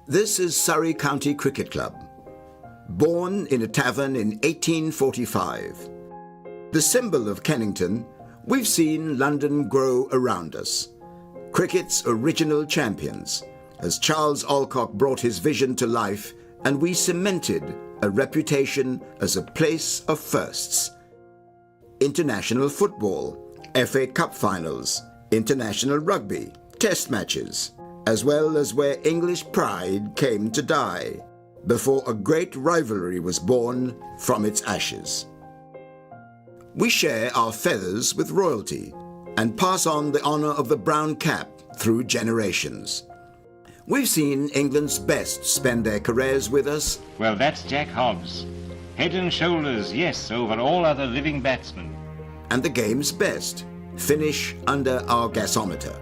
This is Surrey County Cricket Club. Born in a tavern in 1845. The symbol of Kennington, we've seen London grow around us. Cricket's original champions, as Charles Alcock brought his vision to life and we cemented a reputation as a place of firsts. International football, FA Cup finals, international rugby, test matches, as well as where English pride came to die, before a great rivalry was born from its ashes. We share our feathers with royalty and pass on the honour of the brown cap through generations. We've seen England's best spend their careers with us. Well, that's Jack Hobbs. Head and shoulders, yes, over all other living batsmen. And the game's best finish under our gasometer.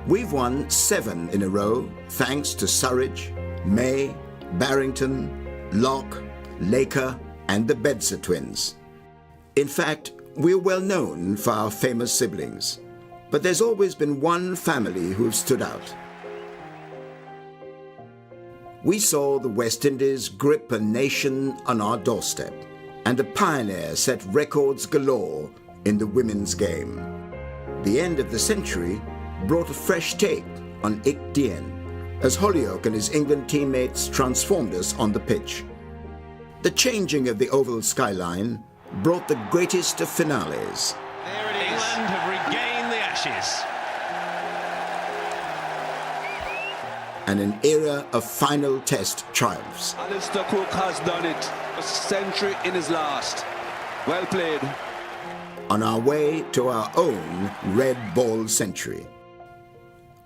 We've won 7 in a row thanks to Surridge, May, Barrington, Locke, Laker and the Bedser twins. In fact, we're well known for our famous siblings, but there's always been one family who've stood out. We saw the West Indies grip a nation on our doorstep, and a pioneer set records galore in the women's game. The end of the century brought a fresh take on Ik Dien, as Holyoake and his England teammates transformed us on the pitch. The changing of the oval skyline brought the greatest of finales. There it is. England have regained the Ashes. And an era of final test triumphs. Alistair Cook has done it. A century in his last. Well played. On our way to our own red ball century.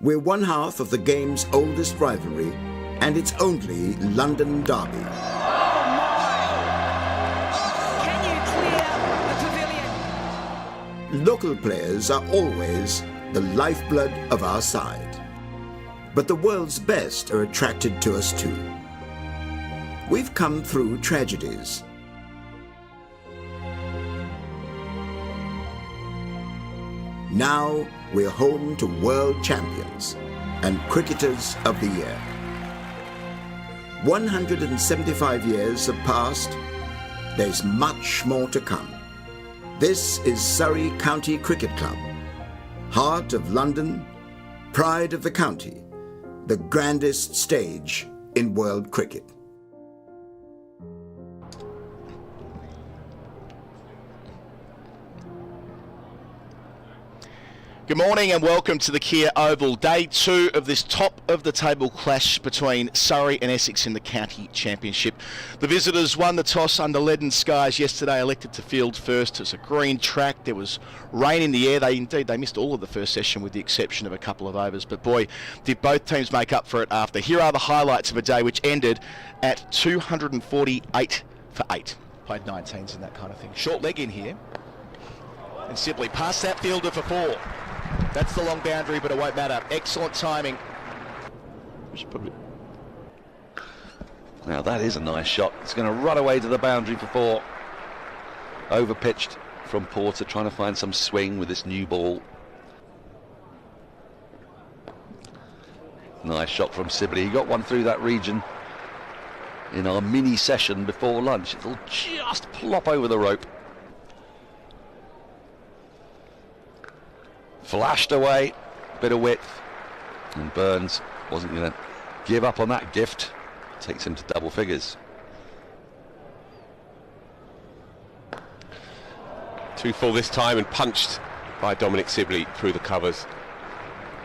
We're one half of the game's oldest rivalry and its only London derby. Can you clear the pavilion? Local players are always the lifeblood of our side. But the world's best are attracted to us too. We've come through tragedies. Now we're home to world champions and cricketers of the year. 175 years have passed. There's much more to come. This is Surrey County Cricket Club, heart of London, pride of the county, the grandest stage in world cricket. Good morning and welcome to the Kia Oval, day 2 of this top-of-the-table clash between Surrey and Essex in the County Championship. The visitors won the toss under leaden skies yesterday, elected to field first. It's a green track, there was rain in the air. They missed all of the first session with the exception of a couple of overs, but boy, did both teams make up for it after. Here are the highlights of a day which ended at 248 for 8. Played 19s and that kind of thing. Short leg in here, and Sibley past that fielder for 4. That's the long boundary, but it won't matter. Excellent timing. Now that is a nice shot. It's going to run away to the boundary for 4. Overpitched from Porter, trying to find some swing with this new ball. Nice shot from Sibley. He got one through that region in our mini session before lunch. It'll just plop over the rope. Flashed away, bit of width, and Burns wasn't going to give up on that gift. Takes him to double figures. 2 full this time and punched by Dominic Sibley through the covers.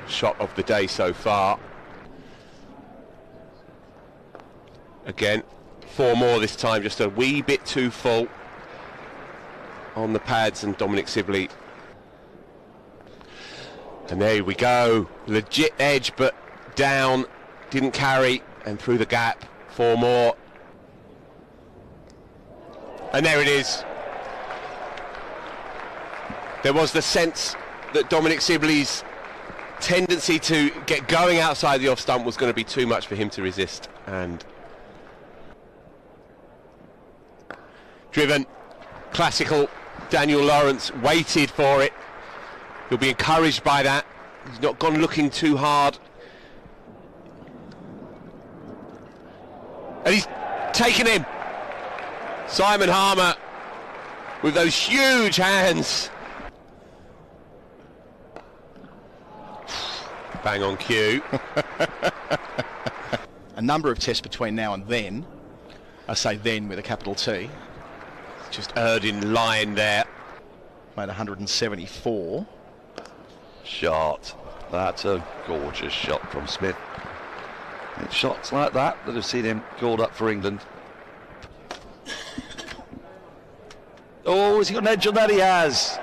Shot of the day so far. Again, 4 more this time, just a wee bit too full on the pads, and Dominic Sibley. And there we go, legit edge, but down, didn't carry, and through the gap, 4 more. And there it is. There was the sense that Dominic Sibley's tendency to get going outside the off stump was going to be too much for him to resist, and driven, classical Daniel Lawrence waited for it. He'll be encouraged by that. He's not gone looking too hard. And he's taken him. Simon Harmer with those huge hands. Bang on cue. A number of tests between now and then. I say then with a capital T. Just erred in line there. Made 174. Shot. That's a gorgeous shot from Smith. It's shots like that that have seen him called up for England. Oh, has he got an edge on that? He has.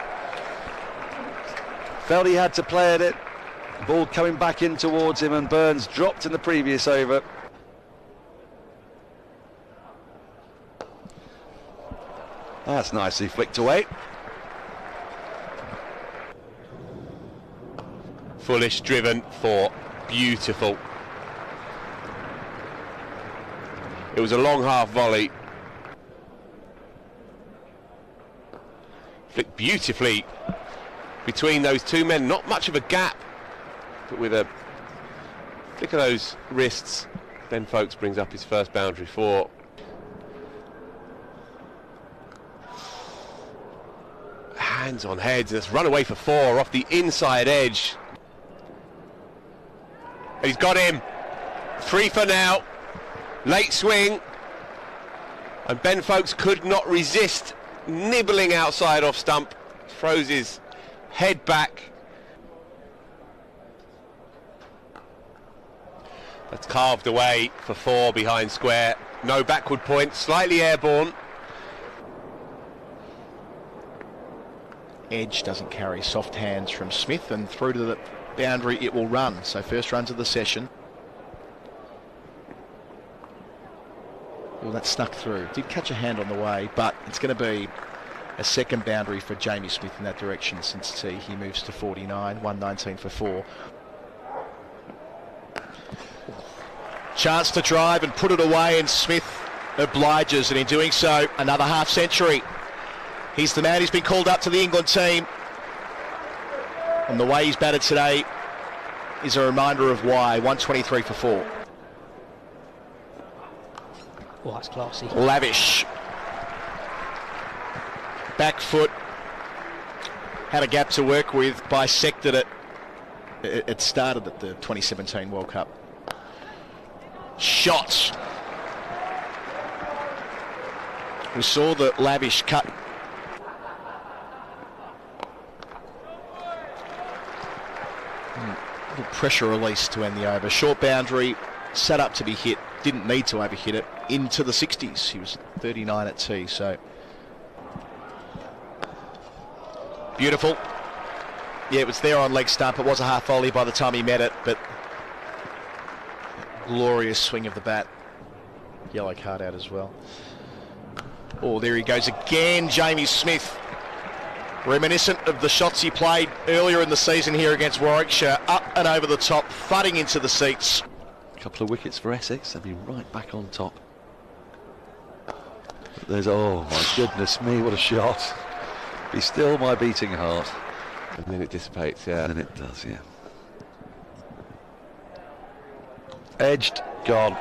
Felt he had to play at it. Ball coming back in towards him, and Burns dropped in the previous over. That's nicely flicked away. Foolish driven for beautiful. It was a long half volley. Flicked beautifully between those two men. Not much of a gap, but with a flick of those wrists, Ben Folkes brings up his first boundary for. Hands on heads, and it's run away for 4 off the inside edge. He's got him. 3 for now. Late swing. And Ben Folkes could not resist nibbling outside off stump. Throws his head back. That's carved away for 4 behind square. No backward point, slightly airborne. Edge doesn't carry, soft hands from Smith, and through to the boundary it will run. So first runs of the session. Well, that snuck through. Did catch a hand on the way, but it's going to be a second boundary for Jamie Smith in that direction since he moves to 49, 119 for 4. Chance to drive and put it away, and Smith obliges, and in doing so, another half century. He's the man who's been called up to the England team. And the way he's batted today is a reminder of why. 123 for 4. Oh, that's classy. Lavish. Back foot. Had a gap to work with, bisected it. It started at the 2017 World Cup. Shots. We saw the Lavish cut. Pressure release to end the over. Short boundary, set up to be hit, didn't need to overhit it, into the 60s. He was 39 at tee, so beautiful. Yeah, it was there on leg stump. It was a half volley by the time he met it, but glorious swing of the bat. Yellow card out as well. Oh, there he goes again, Jamie Smith. Reminiscent of the shots he played earlier in the season here against Warwickshire, up and over the top, thudding into the seats. A couple of wickets for Essex, they'll be right back on top. There's, oh my goodness me, what a shot. Be still my beating heart. And then it dissipates, yeah. And then it does, yeah. Edged, gone.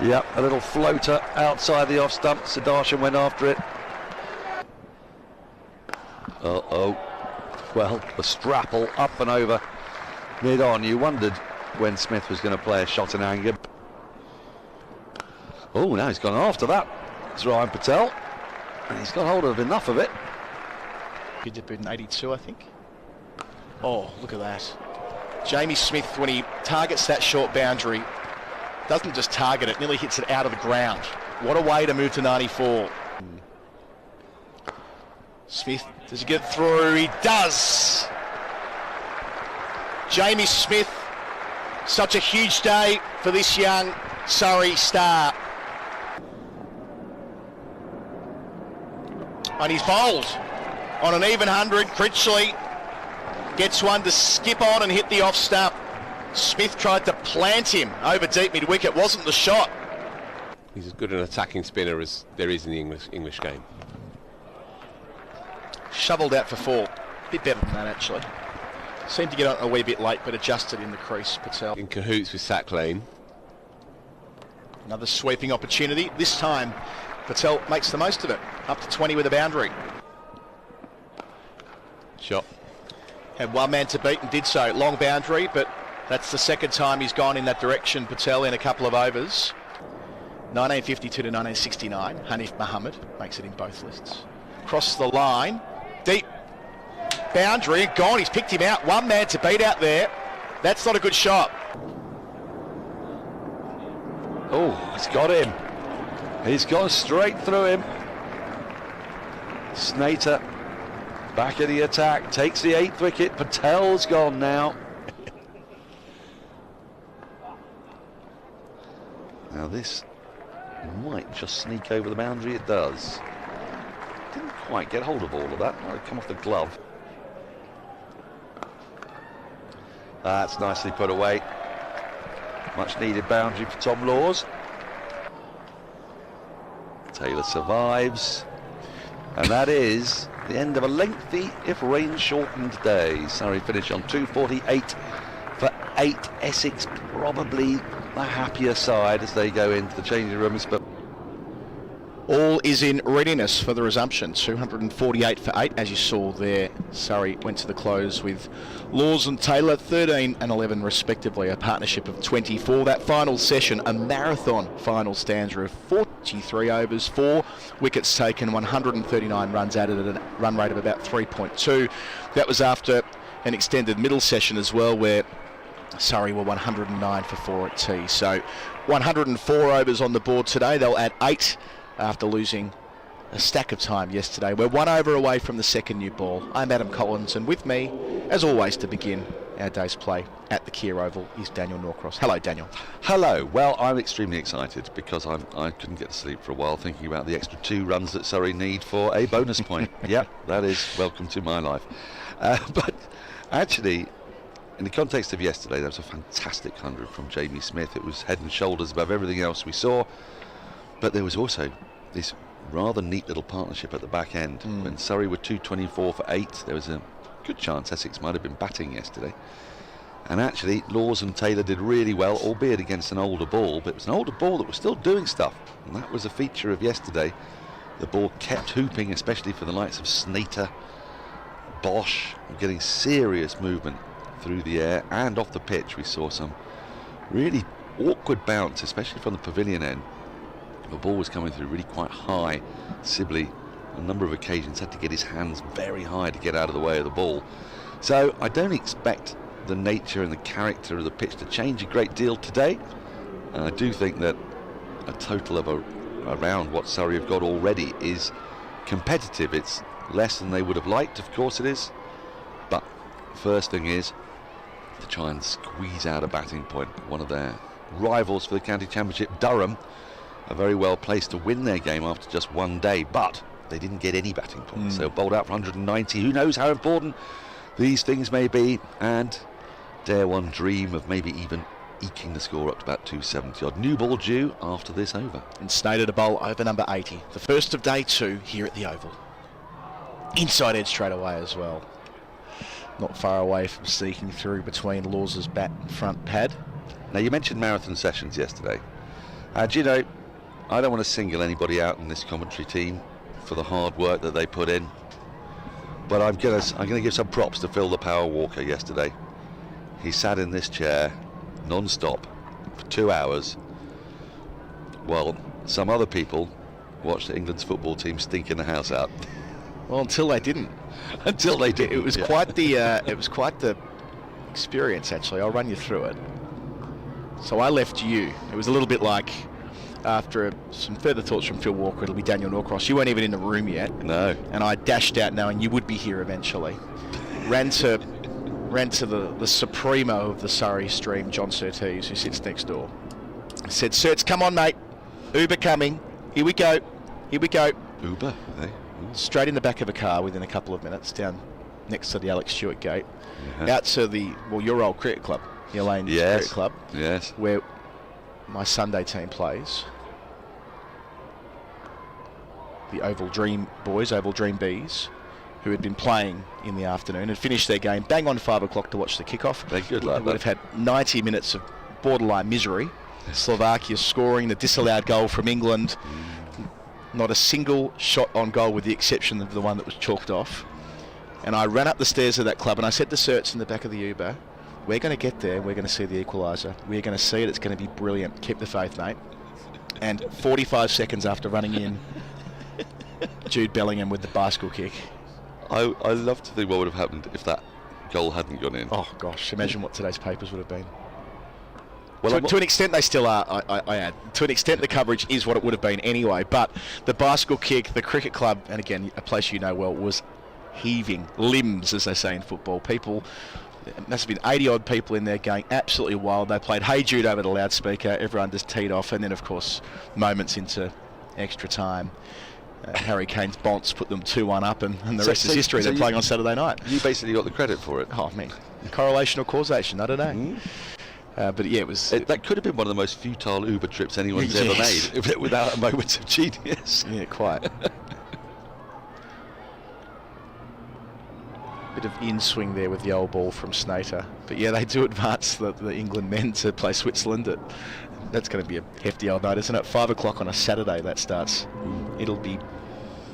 Yep, a little floater outside the off stump. Sudharsan went after it. Uh-oh. Well, the strapple up and over mid-on. You wondered when Smith was going to play a shot in anger. Oh, now he's gone after that. It's Ryan Patel. And he's got hold of enough of it. He did in 82, I think. Oh, look at that. Jamie Smith, when he targets that short boundary, doesn't just target it, nearly hits it out of the ground. What a way to move to 94. Smith, does he get through? He does! Jamie Smith, such a huge day for this young Surrey star. And he's bowled on an even 100. Critchley gets one to skip on and hit the off stump. Smith tried to plant him over deep mid-wicket. Wasn't the shot. He's as good an attacking spinner as there is in the English game. Shovelled out for 4. Bit better than that, actually. Seemed to get on a wee bit late, but adjusted in the crease, Patel. In cahoots with Sack Lane. Another sweeping opportunity. This time, Patel makes the most of it. Up to 20 with a boundary. Shot. Had one man to beat and did so. Long boundary, but that's the second time he's gone in that direction, Patel, in a couple of overs. 1952 to 1969. Hanif Mohammed makes it in both lists. Across the line. Deep boundary. Gone. He's picked him out. One man to beat out there. That's not a good shot. Oh, he's got him. He's gone straight through him. Snater back at the attack, takes the 8th wicket. Patel's gone now. Now this might just sneak over the boundary. It does. Didn't quite get hold of all of that. Might have come off the glove. That's nicely put away. Much needed boundary for Tom Laws. Taylor survives. And that is the end of a lengthy, if rain-shortened day. Surrey finish on 248 for 8. Essex probably the happier side as they go into the changing rooms, but all is in readiness for the resumption. 248 for 8, as you saw there. Surrey went to the close with Laws and Taylor, 13 and 11 respectively, a partnership of 24. That final session, a marathon final stanza of 43 overs, 4 wickets taken, 139 runs added at a run rate of about 3.2. That was after an extended middle session as well, where Surrey were 109 for 4 at tea. So 104 overs on the board today. They'll add 8 after losing a stack of time yesterday. We're 1 over away from the second new ball. I'm Adam Collins, and with me, as always, to begin our day's play at the Kia Oval is Daniel Norcross. Hello, Daniel. Hello. Well, I'm extremely excited because I couldn't get to sleep for a while thinking about the extra 2 runs that Surrey need for a bonus point. Yeah, that is welcome to my life. But actually, in the context of yesterday, there was a fantastic 100 from Jamie Smith. It was head and shoulders above everything else we saw. But there was also this rather neat little partnership at the back end. When Surrey were 224 for 8, there was a good chance Essex might have been batting yesterday. And actually, Laws and Taylor did really well, albeit against an older ball. But it was an older ball that was still doing stuff. And that was a feature of yesterday. The ball kept hooping, especially for the likes of Snater, Bosch, getting serious movement through the air and off the pitch. We saw some really awkward bounce, especially from the pavilion end. The ball was coming through really quite high. Sibley, on a number of occasions, had to get his hands very high to get out of the way of the ball. So I don't expect the nature and the character of the pitch to change a great deal today. And I do think that a total of around what Surrey have got already is competitive. It's less than they would have liked, of course it is. But first thing is to try and squeeze out a batting point. One of their rivals for the county championship, Durham, are very well placed to win their game after just one day, but they didn't get any batting points. So bowled out for 190. Who knows how important these things may be, and dare one dream of maybe even eking the score up to about 270 odd. New ball due after this over. And Snater to bowl over number 80. The first of day 2 here at the Oval. Inside edge straight away as well. Not far away from sneaking through between Laws's bat and front pad. Now, you mentioned marathon sessions yesterday. Do you know, I don't want to single anybody out in this commentary team for the hard work that they put in, but I'm going to give some props to Phil the Power Walker yesterday. He sat in this chair non-stop for 2 hours while some other people watched England's football team stinking the house out. Well, until they didn't. Until they did. It was quite the experience, actually. I'll run you through it. So I left you. It was a little bit like, after some further thoughts from Phil Walker, it'll be Daniel Norcross. You weren't even in the room yet. No. And I dashed out knowing you would be here eventually. Ran to the supremo of the Surrey stream, John Surtees, who sits next door. I said, Surts, come on, mate. Uber coming. Here we go. Here we go. Uber, eh? Straight in the back of a car within a couple of minutes, down next to the Alex Stewart gate, out to your old cricket club, the Elaine Cricket Club, where my Sunday team plays. The Oval Dream boys, Oval Dream Bees, who had been playing in the afternoon, had finished their game bang on 5 o'clock to watch the kickoff. They're good like that. Would have had 90 minutes of borderline misery. Slovakia scoring the disallowed goal from England. Not a single shot on goal with the exception of the one that was chalked off. And I ran up the stairs of that club and I said to Sertz in the back of the Uber, we're going to get there, we're going to see the equaliser. We're going to see it, it's going to be brilliant. Keep the faith, mate. And 45 seconds after running in, Jude Bellingham with the bicycle kick. I love to think what would have happened if that goal hadn't gone in. Oh gosh, imagine what today's papers would have been. Well, to an extent they still are, I add. To an extent the coverage is what it would have been anyway, but the bicycle kick, the cricket club, and again, a place you know well, was heaving limbs, as they say in football. People, it must have been 80 odd people in there going absolutely wild. They played Hey Jude over the loudspeaker, everyone just teed off, and then of course moments into extra time, Harry Kane's bonce put them 2-1 up, and the rest is history. They're playing on Saturday night. You basically got the credit for it. Oh man, correlation or causation, I don't know. But yeah, it was. That could have been one of the most futile Uber trips anyone's ever made, without a moment of genius. Yeah, quite. Bit of in-swing there with the old ball from Snater. But yeah, they do advance the England men to play Switzerland. That's going to be a hefty old night, isn't it? 5 o'clock on a Saturday that starts. It'll be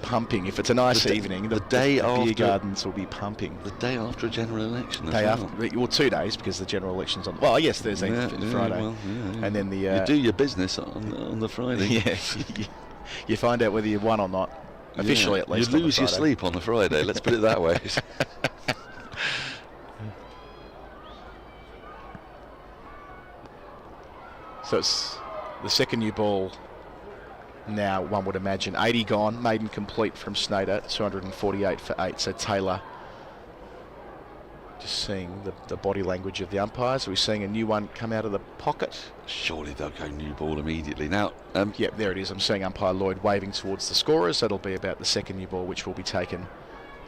pumping. If it's a nice evening, the day after, beer gardens will be pumping. The day after a general election. Day after, well, 2 days because the general election's on. Well, yes, Thursday, Friday, and then the. You do your business on the Friday. Yeah, you find out whether you won or not. Officially, at least. You lose your sleep on the Friday. Let's put it that way. So it's the second new ball. Now, one would imagine 80 gone, maiden complete from Snater, 248 for 8. So Taylor, just seeing the body language of the umpires. Are we seeing a new one come out of the pocket? Surely they'll go new ball immediately. Now, yeah, there it is. I'm seeing umpire Lloyd waving towards the scorers. That'll be about the second new ball, which will be taken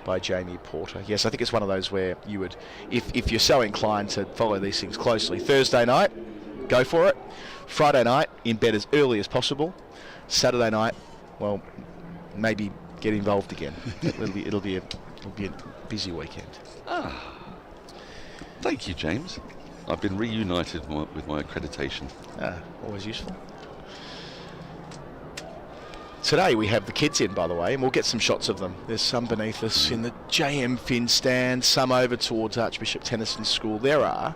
by Jamie Porter. Yes, I think it's one of those where you would, if you're so inclined to follow these things closely, Thursday night, go for it. Friday night, in bed as early as possible. Saturday night, well, maybe get involved again. It'll be a busy weekend. Thank you, James. I've been reunited with my accreditation. Always useful. Today we have the kids in, by the way, and we'll get some shots of them. There's some beneath us in the JM Finn stand, some over towards Archbishop Tennyson's school. There are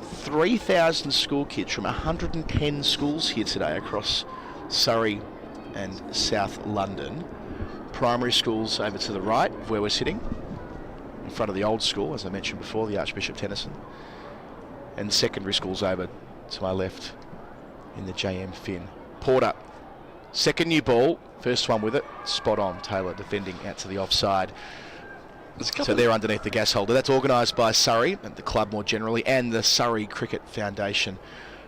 3,000 school kids from 110 schools here today across Surrey and South London. Primary schools over to the right of where we're sitting, in front of the old school, as I mentioned before, the Archbishop Tennyson. And secondary schools over to my left in the JM Finn. Porter, second new ball, first one with it, spot on. Taylor defending out to the offside. So they're underneath the gas holder. That's organised by Surrey and the club more generally, and the Surrey Cricket Foundation,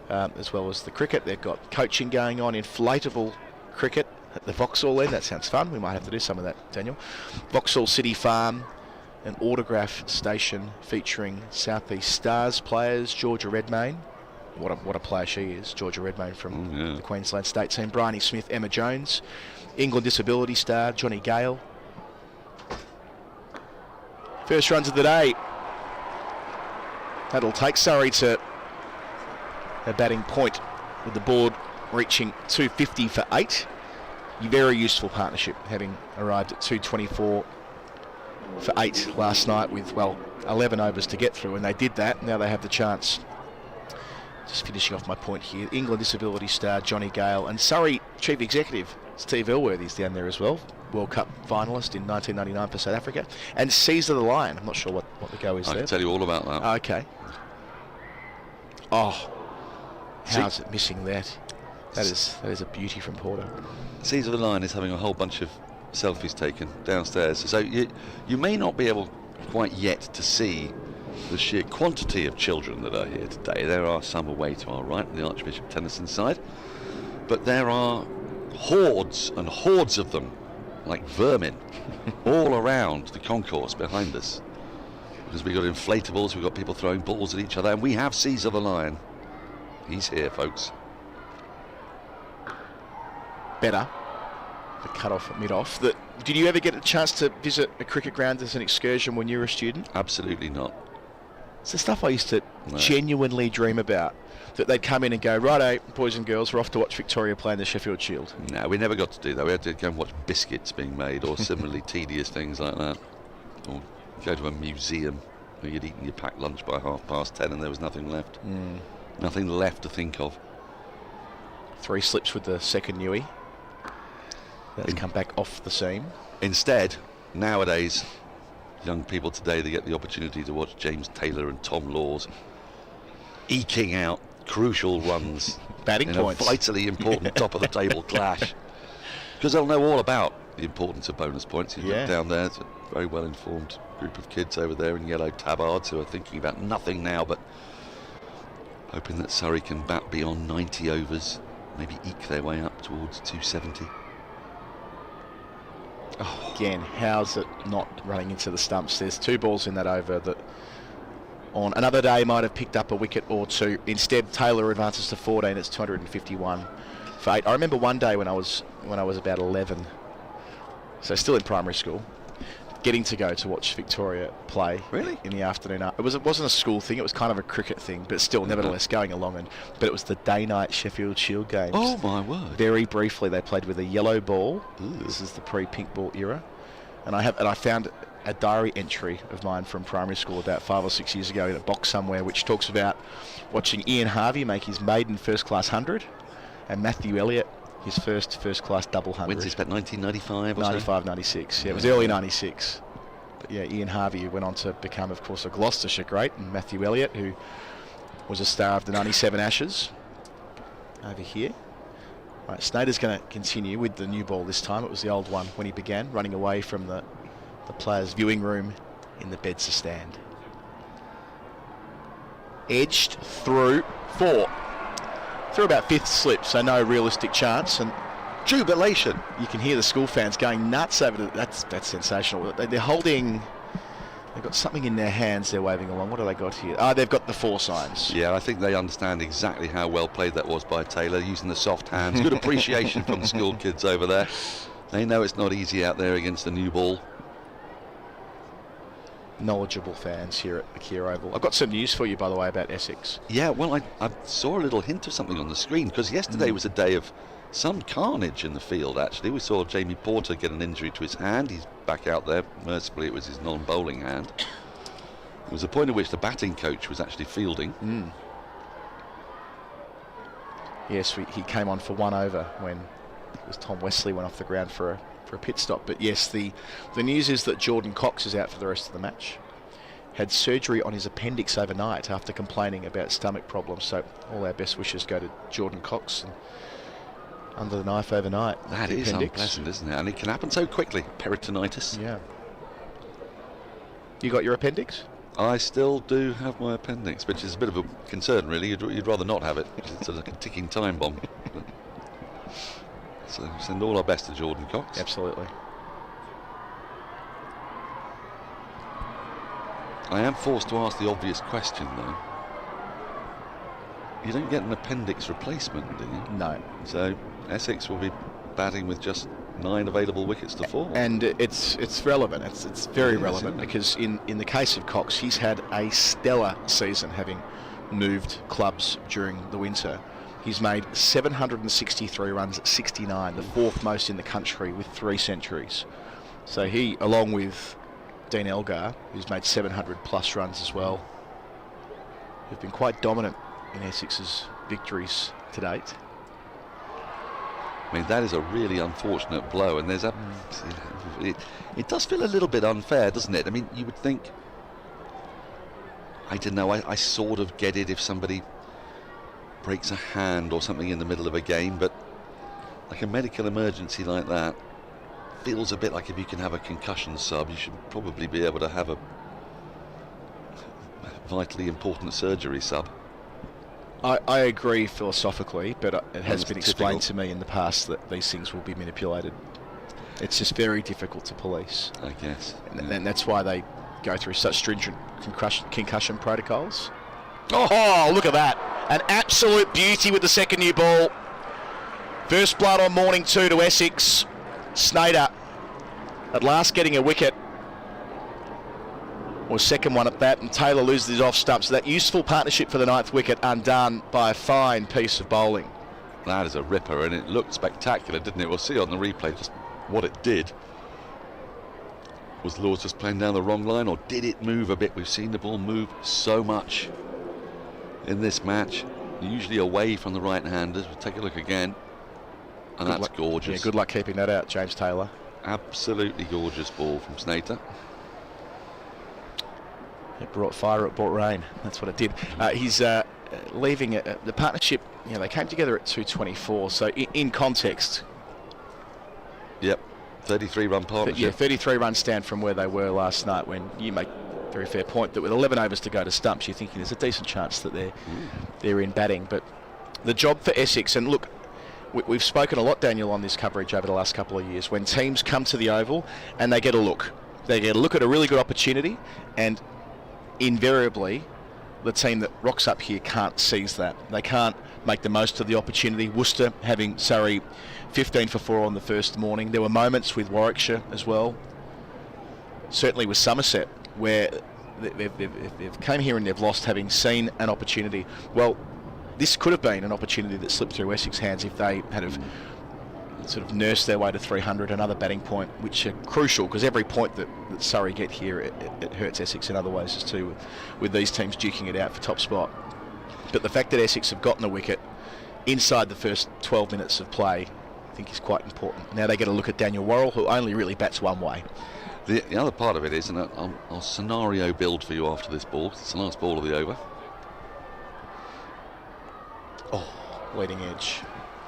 as well as the cricket. They've got coaching going on, inflatable cricket at the Vauxhall end. That sounds fun. We might have to do some of that, Daniel. Vauxhall City Farm, an autograph station featuring South East Stars players. Georgia Redmayne, what a player she is. Georgia Redmayne from the Queensland State team. Bryony Smith, Emma Jones, England disability star Johnny Gale. First runs of the day. That'll take Surrey to a batting point with the board reaching 250 for 8. Very useful partnership, having arrived at 224 for 8 last night with, well, 11 overs to get through, and they did that. Now they have the chance. Just finishing off my point here. England disability star Johnny Gale and Surrey Chief Executive Steve Elworthy's down there as well. World Cup finalist in 1999 for South Africa. And Caesar the Lion. I'm not sure what the go is there. I can tell you all about that. Okay. Oh, how's it missing that? That is a beauty from Porter. Caesar the Lion is having a whole bunch of selfies taken downstairs. So you may not be able quite yet to see the sheer quantity of children that are here today. There are some away to our right, the Archbishop Tennyson side. But there are hordes and hordes of them, like vermin, all around the concourse behind us. Because we've got inflatables, we've got people throwing balls at each other, and we have Caesar the Lion. He's here, folks. Better. The cut-off at mid-off. Did you ever get a chance to visit a cricket ground as an excursion when you were a student? Absolutely not. It's the stuff I used to genuinely dream about. That they'd come in and go, righto, boys and girls, we're off to watch Victoria play in the Sheffield Shield. No, we never got to do that. We had to go and watch biscuits being made or similarly tedious things like that. Or go to a museum where you'd eaten your packed lunch by 10:30 and there was nothing left. Nothing left to think of. 3 slips with the second Newey. That's come back off the seam. Instead, nowadays, young people today, they get the opportunity to watch James Taylor and Tom Laws eking out crucial runs, batting points, a vitally important top of the table clash, because they'll know all about the importance of bonus points. You look down there, it's a very well informed group of kids over there in yellow tabards who are thinking about nothing now but hoping that Surrey can bat beyond 90 overs, maybe eke their way up towards 270. Again, how's it not running into the stumps? There's 2 balls in that over that on another day might have picked up a wicket or 2. Instead, Taylor advances to 14. It's 251 for 8. I remember one day when I was about 11, so still in primary school, getting to go to watch Victoria play. Really? In the afternoon. It wasn't a school thing. It was kind of a cricket thing, but still, nevertheless, going along. But it was the day-night Sheffield Shield games. Oh my word! Very briefly, they played with a yellow ball. Ooh. This is the pre-pink ball era, and I found a diary entry of mine from primary school about 5 or 6 years ago in a box somewhere, which talks about watching Ian Harvey make his maiden first-class 100 and Matthew Elliott his first-class double 100. When's this, about 1995 or 95, 96. Yeah, it was early 96. But yeah, Ian Harvey went on to become, of course, a Gloucestershire great, and Matthew Elliott, who was a star of the 97 Ashes, over here. Right, Snyder's going to continue with the new ball this time. It was the old one when he began, running away from the players' viewing room in the Bedser stand. Edged through 4. Through about 5th slip, so no realistic chance. And jubilation. You can hear the school fans going nuts over that's sensational. They're holding, they've got something in their hands they're waving along. What have they got here? They've got the 4 signs. Yeah, I think they understand exactly how well played that was by Taylor, using the soft hands. Good appreciation from the school kids over there. They know it's not easy out there against the new ball. Knowledgeable fans here at the Kia Oval. I've got some news for you, by the way, about Essex. Yeah, well, I saw a little hint of something on the screen, because yesterday was a day of some carnage in the field, actually. We saw Jamie Porter get an injury to his hand. He's back out there. Mercifully, it was his non-bowling hand. It was a point at which the batting coach was actually fielding. Yes, he came on for 1 over when it was Tom Wesley went off the ground for a pit stop. But yes, the news is that Jordan Cox is out for the rest of the match. Had surgery on his appendix overnight after complaining about stomach problems. So all our best wishes go to Jordan Cox. And under the knife overnight. That is unpleasant, isn't it? And it can happen so quickly. Peritonitis. Yeah. You got your appendix? I still do have my appendix, which is a bit of a concern, really. You'd rather not have it. It's like a ticking time bomb. So send all our best to Jordan Cox. Absolutely. I am forced to ask the obvious question, though. You don't get an appendix replacement, do you? No. So Essex will be batting with just 9 available wickets to fall. And it's relevant. It's very relevant, because in the case of Cox, he's had a stellar season, having moved clubs during the winter. He's made 763 runs at 69, the 4th most in the country, with 3 centuries. So he, along with Dean Elgar, who's made 700 plus runs as well, have been quite dominant in Essex's victories to date. I mean, that is a really unfortunate blow, and there's it does feel a little bit unfair, doesn't it? I mean, you would think, I don't know, I sort of get it if somebody breaks a hand or something in the middle of a game, but like a medical emergency like that feels a bit like, if you can have a concussion sub, you should probably be able to have a vitally important surgery sub. I agree philosophically, but it has been explained to me in the past that these things will be manipulated. It's just very difficult to police, I guess. And that's why they go through such stringent concussion protocols. Oh, look at that. An absolute beauty with the second new ball. First blood on morning 2 to Essex. Snyder at last getting a wicket. or second one at that, and Taylor loses his off stump. So that useful partnership for the 9th wicket undone by a fine piece of bowling. That is a ripper, and it looked spectacular, didn't it? We'll see on the replay just what it did. Was Lords just playing down the wrong line, or did it move a bit? We've seen the ball move so much in this match, usually away from the right-handers. We'll take a look again, and that's gorgeous. Yeah, good luck keeping that out, James Taylor. Absolutely gorgeous ball from Snater. It brought fire, it brought rain. That's what it did. He's leaving the partnership. They came together at 224. So in context, yep, 33-run partnership. Yeah, 33 runs stand from where they were last night. When you make a very fair point that with 11 overs to go to stumps, you're thinking there's a decent chance that they're in batting. But the job for Essex, and look, we've spoken a lot, Daniel, on this coverage over the last couple of years. When teams come to the Oval and they get a look at a really good opportunity, and invariably the team that rocks up here can't seize that. They can't make the most of the opportunity. Worcester having Surrey 15 for 4 on the first morning. There were moments with Warwickshire as well. Certainly with Somerset, where they've came here and they've lost, having seen an opportunity. Well, this could have been an opportunity that slipped through Essex hands if they had have sort of nursed their way to 300, another batting point, which are crucial, because every point that Surrey get here, it hurts Essex in other ways as too, with these teams duking it out for top spot. But the fact that Essex have gotten a wicket inside the first 12 minutes of play, I think is quite important. Now they get a look at Daniel Worrell, who only really bats one way. The other part of it is, and I'll scenario build for you after this ball. It's the last ball of the over. Leading edge,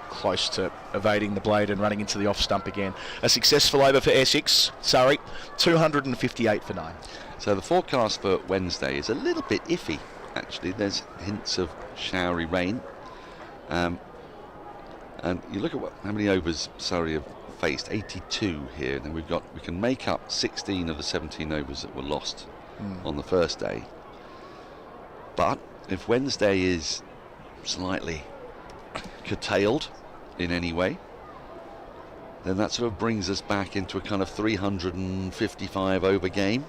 close to evading the blade and running into the off stump again. A successful over for Essex. Surrey, 258 for 9. So the forecast for Wednesday is a little bit iffy, actually. There's hints of showery rain. And you look at how many overs Surrey have faced, 82 here. Then we can make up 16 of the 17 overs that were lost on the first day. But if Wednesday is slightly curtailed in any way, then that sort of brings us back into a kind of 355 over game,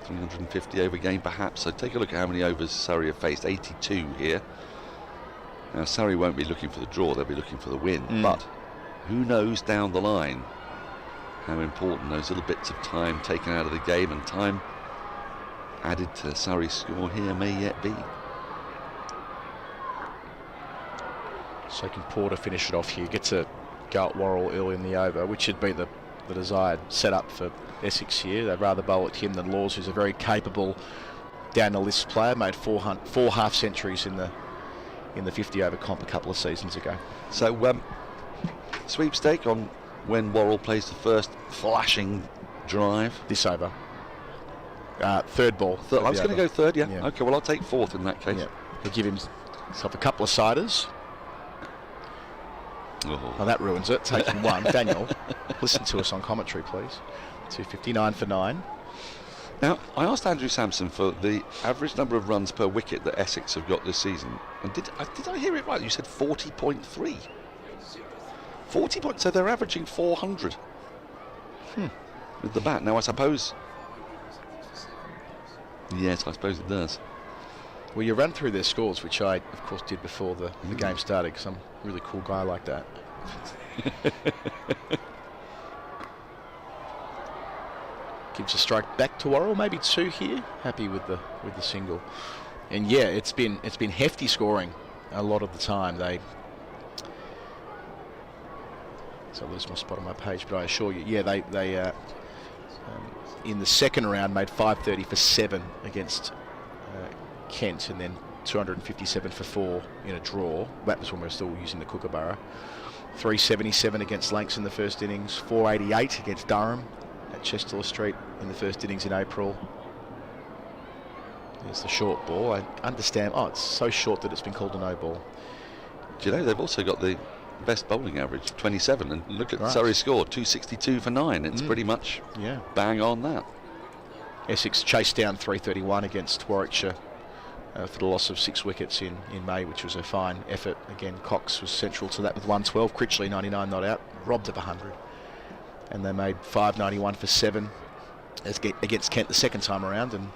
350 over game perhaps. So take a look at how many overs Surrey have faced, 82 here. Now Surrey won't be looking for the draw, they'll be looking for the win, but who knows down the line how important those little bits of time taken out of the game and time added to Surrey's score here may yet be. So can Porter finish it off here, get to go at Worrell early in the over, which would be the desired setup for Essex here. They'd rather bowl at him than Laws, who's a very capable down the list player, made four half centuries in the 50 over comp a couple of seasons ago. So sweepstake on when Worrell plays the first flashing drive. This over. Third ball. I was going to go third, yeah. Okay, well I'll take fourth in that case. Yeah. He'll give himself a couple of siders. Oh, that ruins it. Taking one. Daniel, listen to us on commentary, please. 259 for 9. Now, I asked Andrew Samson for the average number of runs per wicket that Essex have got this season. And did I hear it right? You said 40.3. 40 points, so they're averaging 400 with the bat. Now, I suppose... Yes, I suppose it does. Well, you run through their scores, which I, of course, did before the game started, because I'm a really cool guy like that. Gives a strike back to Worrell, maybe 2 here. Happy with the single, and yeah, it's been hefty scoring a lot of the time. So I lose my spot on my page, but I assure you, yeah, they in the second round made 530 for 7 against Kent, and then 257 for 4 in a draw. That was when we were still using the Kookaburra. 377 against Lancs in the first innings, 488 against Durham at Chester Street in the first innings in April. There's the short ball. I understand. Oh, it's so short that it's been called a no ball. Do you know they've also got the best bowling average, 27, and look at Surrey's score, 262 for 9. It's pretty much bang on that. Essex chased down 331 against Warwickshire for the loss of 6 wickets in May, which was a fine effort. Again, Cox was central to that with 112. Critchley 99 not out, robbed of 100. And they made 591 for 7 against Kent the second time around, and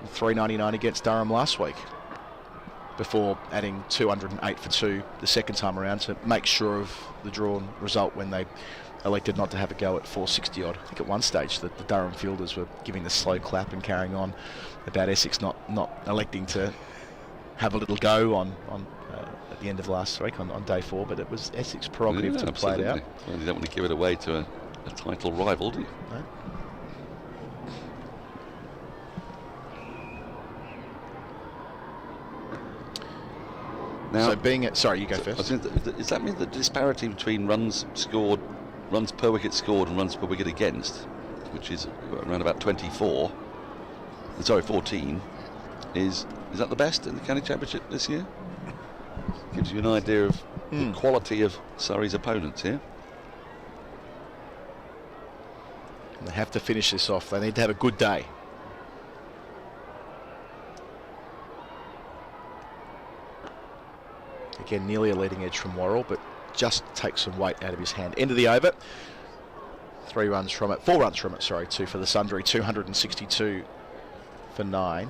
399 against Durham last week, before adding 208 for 2 the second time around to make sure of the drawn result when they elected not to have a go at 460 odd. I think at one stage that the Durham fielders were giving the slow clap and carrying on about Essex not electing to have a little go on at the end of last week on day 4, but it was Essex prerogative to play it out. Well, you don't want to give it away to a title rival, do you? No. Now, so being at, sorry, you go first. Does that mean the disparity between runs per wicket scored and runs per wicket against, which is around about 14, is that the best in the county championship this year? Gives you an idea of the quality of Surrey's opponents here. They have to finish this off. They need to have a good day. Again, nearly a leading edge from Worrell, but just takes some weight out of his hand. End of the over. 4 runs from it, 2 for the Sundry, 262 for 9.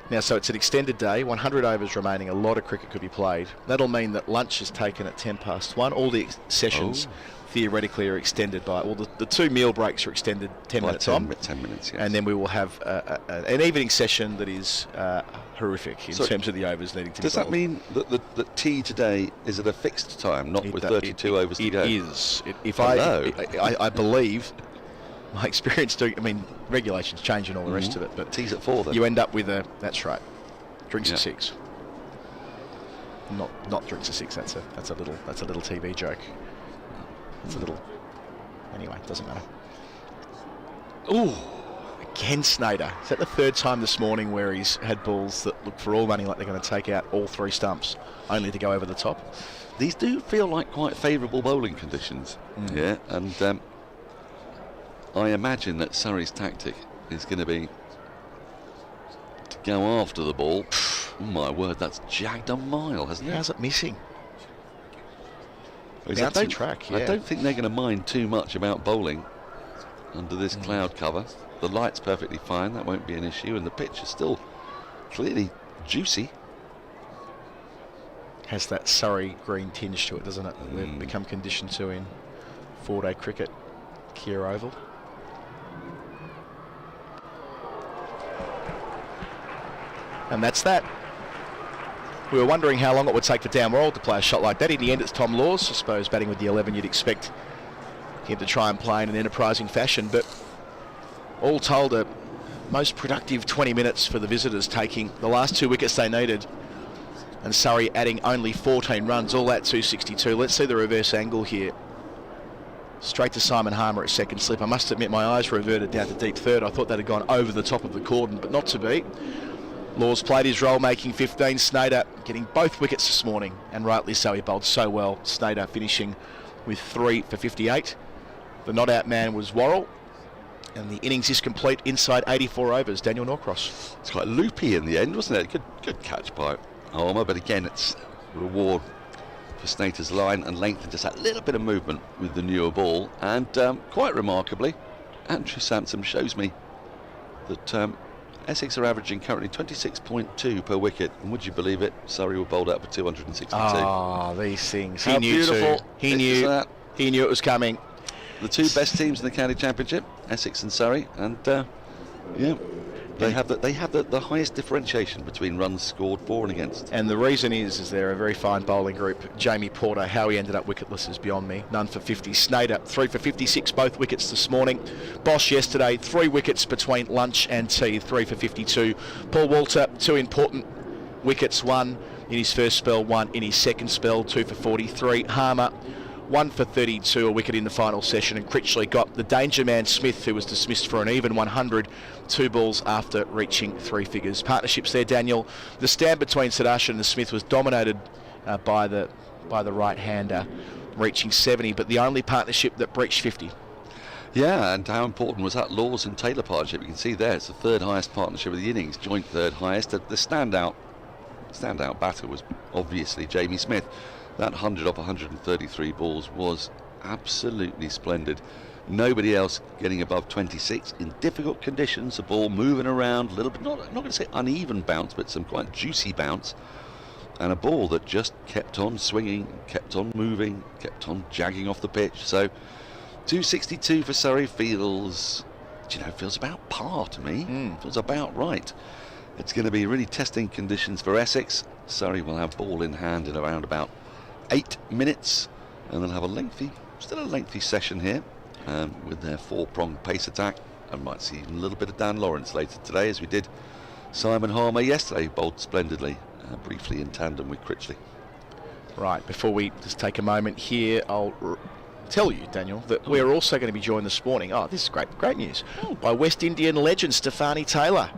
Now, so it's an extended day, 100 overs remaining, a lot of cricket could be played. That'll mean that lunch is taken at 1:10. All the sessions theoretically are extended by, well, the 2 meal breaks are extended 10 minutes on. 10 minutes, yes. And then we will have an evening session that is horrific in terms of the overs needing to be Does that mean that tea today is at a fixed time, not with 32 overs to go? It is. I believe, my experience doing, I mean, regulations change and all the rest of it, but tea's at 4 then. You end up with that's right, drinks at 6. Not drinks at 6. That's a little TV joke. It's a little. Anyway, it doesn't matter. Ooh, again Snader. Is that the 3rd time this morning where he's had balls that look for all money like they're going to take out all 3 stumps, only to go over the top? These do feel like quite favourable bowling conditions. Yeah, and I imagine that Surrey's tactic is going to be to go after the ball. Oh my word, that's jagged a mile, hasn't it? How's it missing? I don't think they're going to mind too much about bowling under this cloud cover. The light's perfectly fine, that won't be an issue, and the pitch is still clearly juicy. Has that Surrey green tinge to it, doesn't it? We've become conditioned to in 4-day cricket, Kia Oval. And that's that. We were wondering how long it would take for Dan Worrell to play a shot like that. In the end, it's Tom Laws. I suppose batting with the 11, you'd expect him to try and play in an enterprising fashion. But all told, a most productive 20 minutes for the visitors, taking the last 2 wickets they needed. And Surrey adding only 14 runs, all at 262. Let's see the reverse angle here. Straight to Simon Harmer at second slip. I must admit my eyes reverted down to deep third. I thought that had gone over the top of the cordon, but not to be. Laws played his role, making 15. Snader getting both wickets this morning, and rightly so. He bowled so well. Snader finishing with 3 for 58. The not-out man was Worrell, and the innings is complete inside 84 overs. Daniel Norcross. It's quite loopy in the end, wasn't it? Good catch by Harmer, but again, it's reward for Snader's line and length and just that little bit of movement with the newer ball. And quite remarkably, Andrew Samson shows me that Essex are averaging currently 26.2 per wicket, and would you believe it, Surrey were bowled out for 262. Ah, these things. How beautiful. He knew it was coming. The 2 best teams in the county championship, Essex and Surrey, and they have the highest differentiation between runs scored for and against. And the reason is they're a very fine bowling group. Jamie Porter, how he ended up wicketless is beyond me. None for 50. Snader, 3 for 56, both wickets this morning. Bosch yesterday, 3 wickets between lunch and tea, 3 for 52. Paul Walter, 2 important wickets, 1 in his first spell, 1 in his second spell, 2 for 43. Harmer, 1 for 32, a wicket in the final session, and Critchley got the danger man Smith, who was dismissed for an even 100, 2 balls after reaching 3 figures. Partnerships there, Daniel. The stand between Sudharsan and Smith was dominated by the right-hander, reaching 70, but the only partnership that breached 50. Yeah, and how important was that Laws and Taylor partnership? You can see there, it's the 3rd highest partnership of the innings, joint 3rd highest. The standout batter was obviously Jamie Smith. That 100 off 133 balls was absolutely splendid. Nobody else getting above 26 in difficult conditions. The ball moving around a little bit, not going to say uneven bounce, but some quite juicy bounce. And a ball that just kept on swinging, kept on moving, kept on jagging off the pitch. So 262 for Surrey feels about par to me. Feels about right. It's going to be really testing conditions for Essex. Surrey will have ball in hand in around about 8 minutes, and they'll have still a lengthy session here with their 4-pronged pace attack. I might see a little bit of Dan Lawrence later today, as we did Simon Harmer yesterday, who bowled splendidly, briefly in tandem with Critchley. Right, before we just take a moment here, I'll tell you, Daniel, that we're also going to be joined this morning, this is great news, by West Indian legend Stefani Taylor.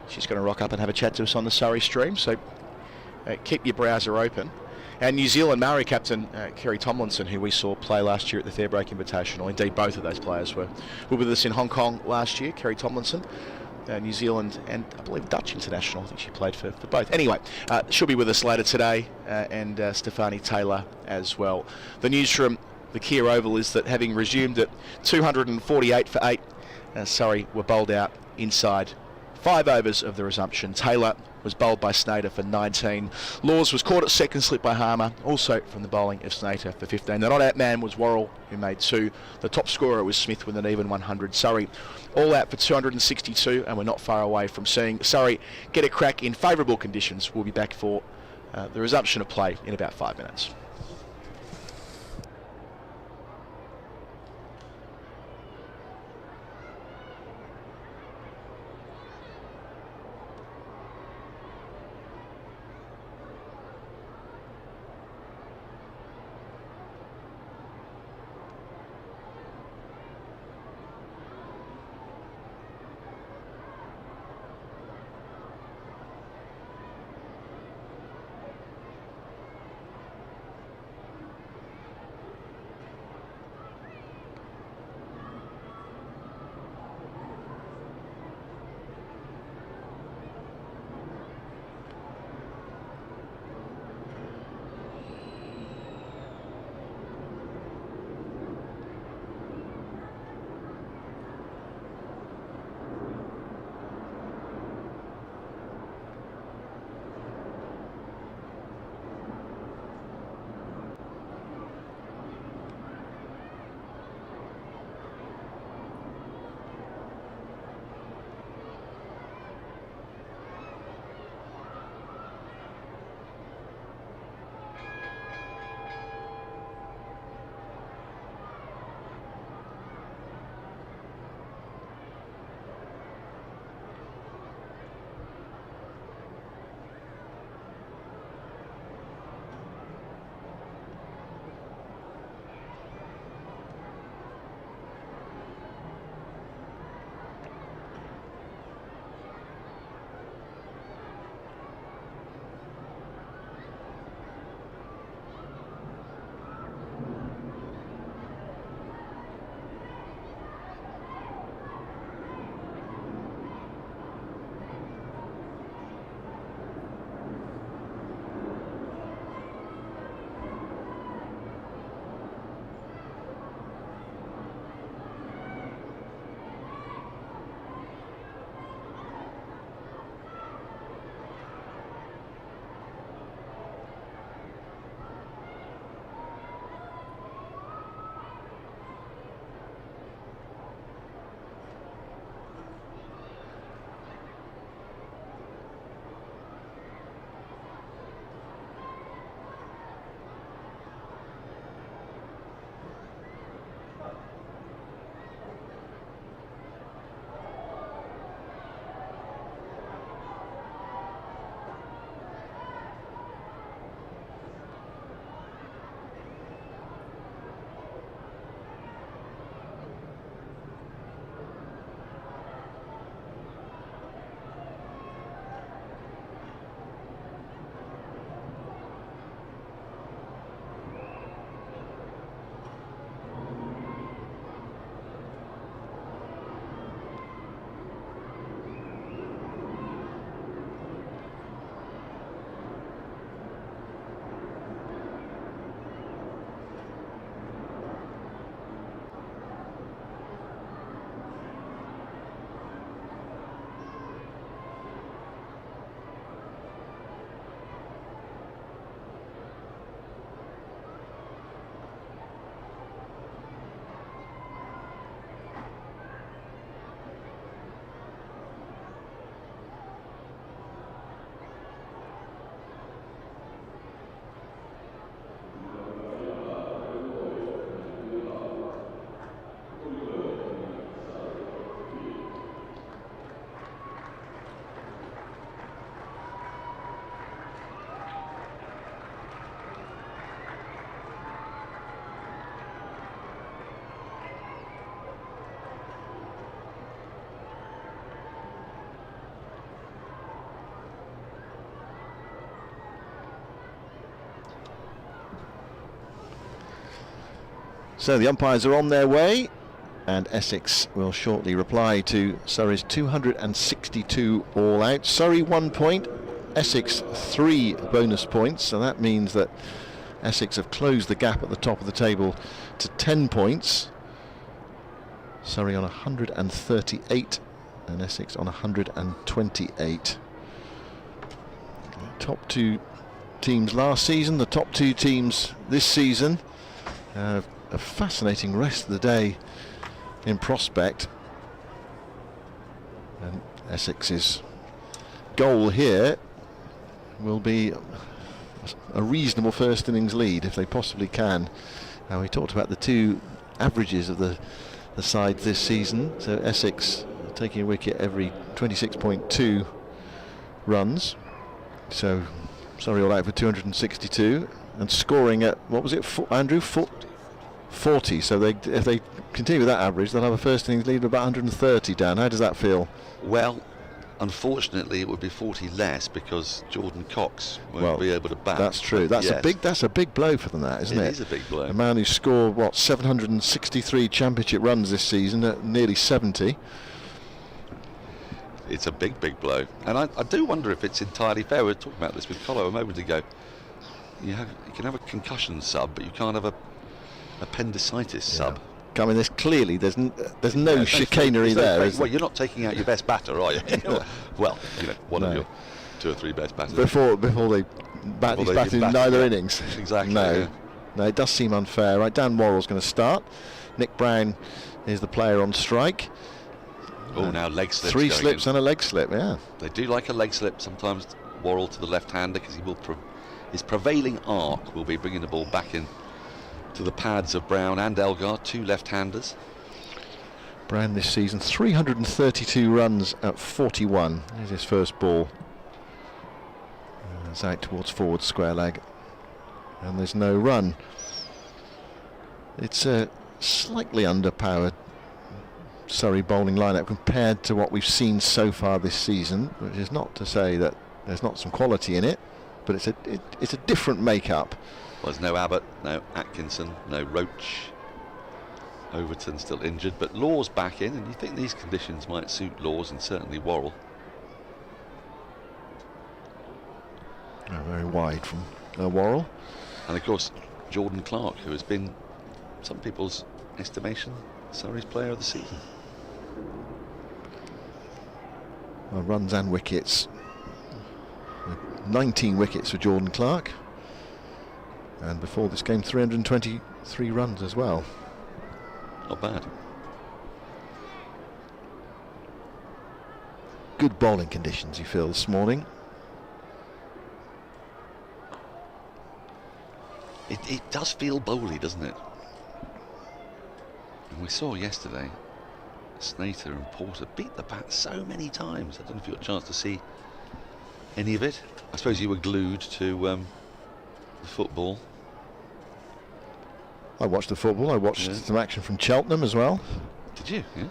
She's going to rock up and have a chat to us on the Surrey stream, so keep your browser open. And New Zealand Maori captain Carrie Tomlinson, who we saw play last year at the Fairbreak Invitational. Indeed, both of those players were with us in Hong Kong last year. Carrie Tomlinson, New Zealand and I believe Dutch international. I think she played for both. Anyway, she'll be with us later today, and Stefani Taylor as well. The news from the Kia Oval is that having resumed at 248 for 8, Surrey were bowled out inside 5 overs of the resumption. Taylor was bowled by Snater for 19. Laws was caught at second slip by Harmer, also from the bowling of Snater for 15. The not-out man was Worrell, who made 2. The top scorer was Smith with an even 100. Surrey all out for 262, and we're not far away from seeing Surrey get a crack in favourable conditions. We'll be back for the resumption of play in about 5 minutes. So the umpires are on their way, and Essex will shortly reply to Surrey's 262 all out. Surrey 1 point, Essex 3 bonus points, so that means that Essex have closed the gap at the top of the table to 10 points. Surrey on 138 and Essex on 128. Top 2 teams last season, the top 2 teams this season. A fascinating rest of the day in prospect. And Essex's goal here will be a reasonable first innings lead if they possibly can. Now, we talked about the 2 averages of the side this season. So Essex taking a wicket every 26.2 runs. So Surrey all out for 262 and scoring at, what was it, Andrew? 40. So if they continue with that average, they'll have a first innings lead of about 130. Dan, how does that feel? Well, unfortunately, it would be 40 less because Jordan Cox won't be able to bat. That's true. That's a big blow for them, that, isn't it? It is a big blow. A man who scored 763 championship runs this season at nearly 70. It's a big blow, and I do wonder if it's entirely fair. We were talking about this with Colo a moment ago. You can have a concussion sub, but you can't have a appendicitis sub. I mean, there's no chicanery there. Well, you're not taking out your best batter, are you? Well, one of your 2 or 3 best batters. Before they bat in neither innings. Exactly. No, it does seem unfair. Right, Dan Worrell's going to start. Nick Brown is the player on strike. Oh, now leg slips. 3 slips and a leg slip, yeah. They do like a leg slip. Sometimes Worrell to the left-hander because his prevailing arc will be bringing the ball back in to the pads of Brown and Elgar, 2 left-handers. Brown this season 332 runs at 41. Here's his first ball. It's out towards forward square leg, and there's no run. It's a slightly underpowered Surrey bowling lineup compared to what we've seen so far this season, which is not to say that there's not some quality in it, but it's a different makeup. Well, there's no Abbott, no Atkinson, no Roach. Overton still injured, but Law's back in, and you think these conditions might suit Laws and certainly Worrell. Very wide from Worrell. And of course Jordan Clark, who has been, some people's estimation, Surrey's player of the season. Well, runs and wickets. 19 wickets for Jordan Clark, and before this game 323 runs as well. Not bad. Good bowling conditions you feel this morning. It does feel bowly, doesn't it? And we saw yesterday Snater and Porter beat the bat so many times. I don't know if you got a chance to see any of it. I suppose you were glued to the football. I watched the football. I watched some action from Cheltenham as well. Did you? Yeah.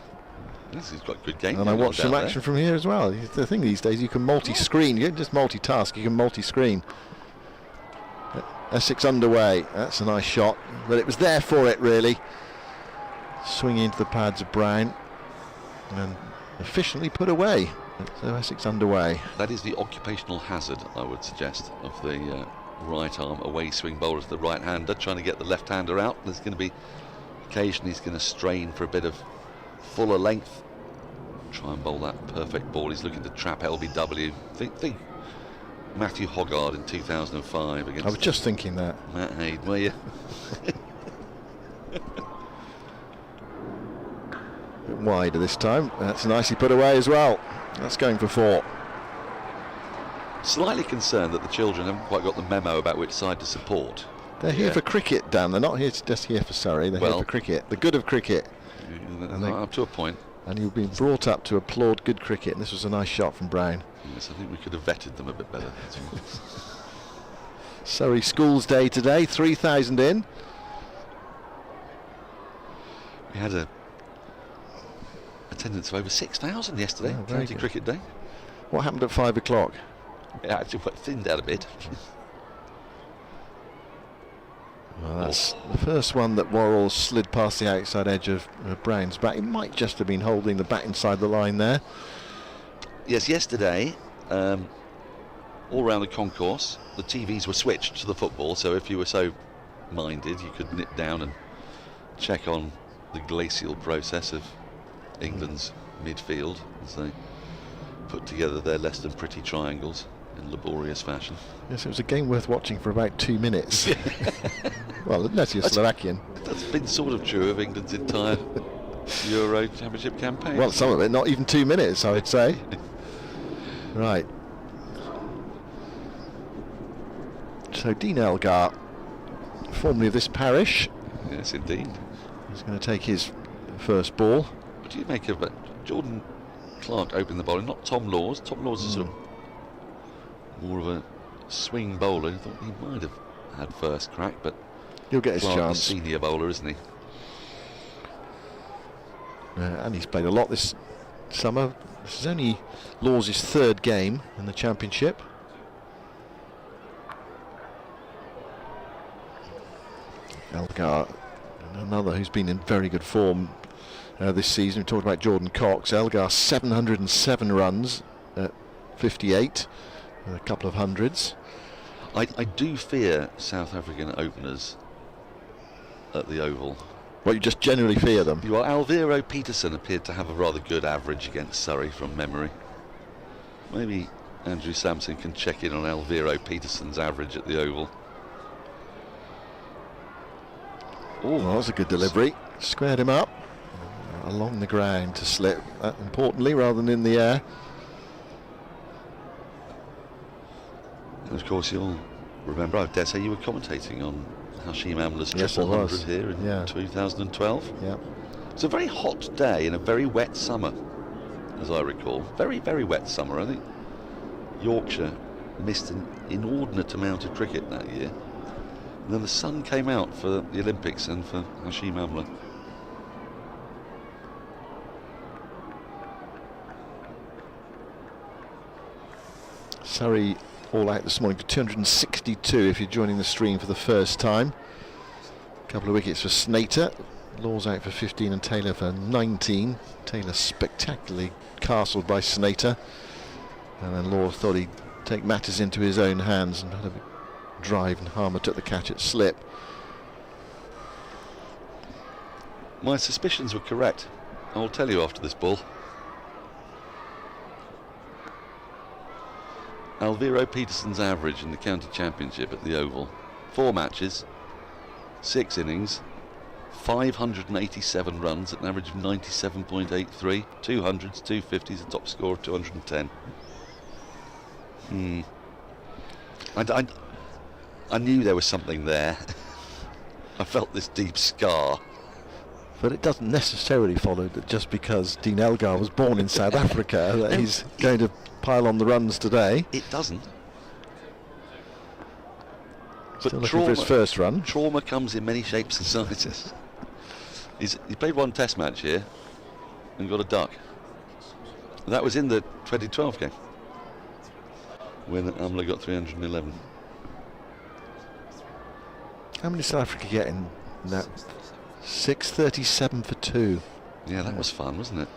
This is quite a good game. And I watched some action from here as well. The thing these days, you can multi-screen. You don't just multitask, you can multi-screen. Essex underway. That's a nice shot, but it was there for it, really. Swinging into the pads of Brown and efficiently put away. So Essex underway. That is the occupational hazard, I would suggest, of the right arm away swing bowler to the right hander, trying to get the left hander out. There's going to be occasionally he's going to strain for a bit of fuller length. Try and bowl that perfect ball. He's looking to trap LBW. Think Matthew Hoggard in 2005 against. I was just thinking that. Matt Haid, were you? A bit wider this time. That's nicely put away as well. That's going for 4. Slightly concerned that the children haven't quite got the memo about which side to support. They're here for cricket, Dan. They're not just here for Surrey. They're here for cricket. The good of cricket. Up to a point. And you've been brought up to applaud good cricket. And this was a nice shot from Brown. Yes, I think we could have vetted them a bit better. Surrey Schools Day today. 3,000 in. We had a attendance of over 6,000 yesterday. County Cricket Day. What happened at 5 o'clock? It actually thinned out a bit. Well, that's the first one that Worrell slid past the outside edge of Brown's bat. He might just have been holding the bat inside the line there. Yes, yesterday, all around the concourse, the TVs were switched to the football, so if you were so minded, you could nip down and check on the glacial process of England's midfield as they put together their less than pretty triangles in laborious fashion. Yes, it was a game worth watching for about 2 minutes. Well, unless you're Slovakian. That's been sort of true of England's entire Euro Championship campaign. Well, some of it, not even 2 minutes, I would say. Right. So Dean Elgar, formerly of this parish. Yes, indeed. He's going to take his first ball. What do you make of it? Jordan Clark opened the bowling, not Tom Laws. Tom Laws is sort of more of a swing bowler. I thought he might have had first crack, but he'll get his Clark chance. is senior bowler, isn't he? And he's played a lot this summer. This is only Laws' third game in the championship. Elgar, another who's been in very good form this season. We talked about Jordan Cox. Elgar 707 runs at 58 with a couple of hundreds. I do fear South African openers at the Oval. Well, you just generally fear them. Well, Alviro Peterson appeared to have a rather good average against Surrey from memory. Maybe Andrew Samson can check in on Alviro Peterson's average at the Oval. Oh, that was a good delivery. Squared him up along the ground to slip, importantly, rather than in the air. And of course, you'll remember, I dare say you were commentating on Hashim Amla's triple 100 here in 2012. Yeah. It's a very hot day in a very wet summer, as I recall. Very, very wet summer. I think Yorkshire missed an inordinate amount of cricket that year. And then the sun came out for the Olympics and for Hashim Amla. Surrey all out this morning for 262 if you're joining the stream for the first time. A couple of wickets for Snater. Laws out for 15 and Taylor for 19. Taylor spectacularly castled by Snater. And then Law thought he'd take matters into his own hands and had a drive, and Harmer took the catch at slip. My suspicions were correct. I will tell you after this ball. Alviro Peterson's average in the county championship at the Oval: 4 matches, 6 innings, 587 runs at an average of 97.83, 200s, 250s, a top score of 210. I knew there was something there. I felt this deep scar. But it doesn't necessarily follow that just because Dean Elgar was born in South Africa that he's going to pile on the runs today. It doesn't. Still looking for his first run. Trauma comes in many shapes and sizes. He played 1 test match here and got a duck. That was in the 2012 game when Amla got 311. How many did South Africa get in that? 637 for 2. Yeah, that was fun, wasn't it?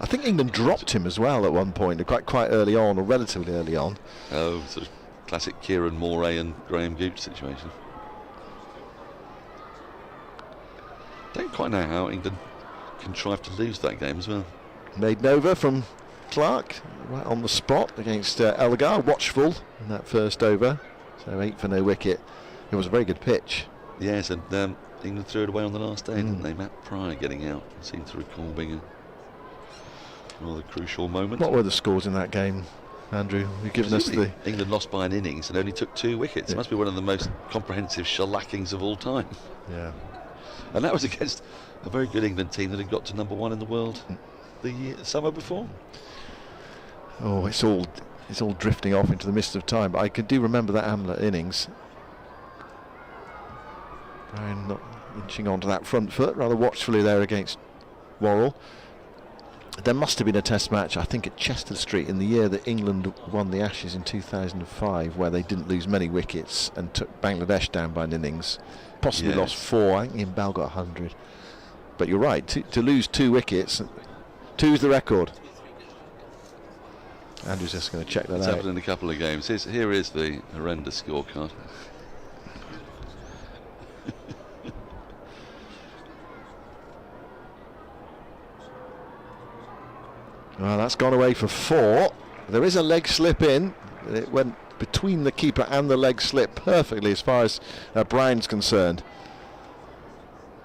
I think England dropped him as well at one point, quite early on, or relatively early on. Oh, sort of classic Kieran Moray and Graham Gooch situation. Don't quite know how England contrived to lose that game as well. Maiden over from Clark, right on the spot against Elgar, watchful in that first over. So 8 for no wicket. It was a very good pitch. Yes, and England threw it away on the last day, didn't they? Matt Pryor getting out. I seem to recall being a rather crucial moment. What were the scores in that game, Andrew? You've given us the... England lost by an innings and only took 2 wickets. It must be one of the most comprehensive shellackings of all time. Yeah. And that was against a very good England team that had got to number 1 in the world the summer before. Oh, it's all drifting off into the mist of time. But I do remember that Amla innings. Brown not inching onto that front foot rather watchfully there against Worrell. there must have been a test match, I think, at Chester Street in the year that England won the Ashes in 2005, where they didn't lose many wickets and took Bangladesh down by an innings. Possibly lost 4. I think Iqbal got 100. But you're right, to lose 2 wickets, 2's the record. Andrew's just going to check that out. It's happened in a couple of games. Here is the horrendous scorecard. Well, that's gone away for 4. There is a leg slip in. It went between the keeper and the leg slip perfectly as far as Brown's concerned.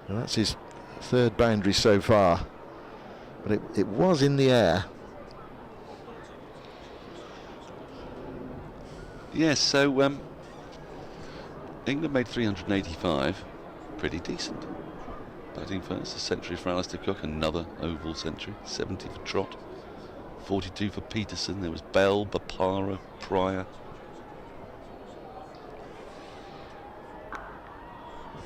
And that's his 3rd boundary so far. But it was in the air. Yes, so England made 385, pretty decent. Batting first, a century for Alistair Cook, another oval century, 70 for Trott, 42 for Peterson. There was Bell, Bapara, Pryor,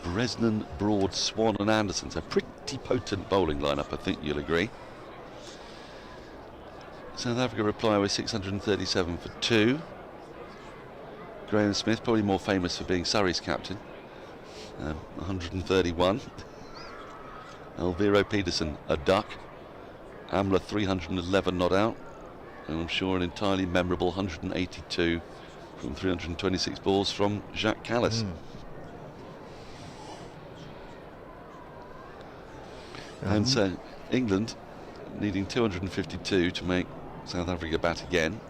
Bresnan, Broad, Swan and Anderson. So pretty potent bowling lineup, I think you'll agree. South Africa reply with 637 for 2. Graham Smith, probably more famous for being Surrey's captain, 131. Elviro Peterson, a duck. Amla, 311 not out. And I'm sure an entirely memorable 182 from 326 balls from Jacques Callis. And so England needing 252 to make South Africa bat again.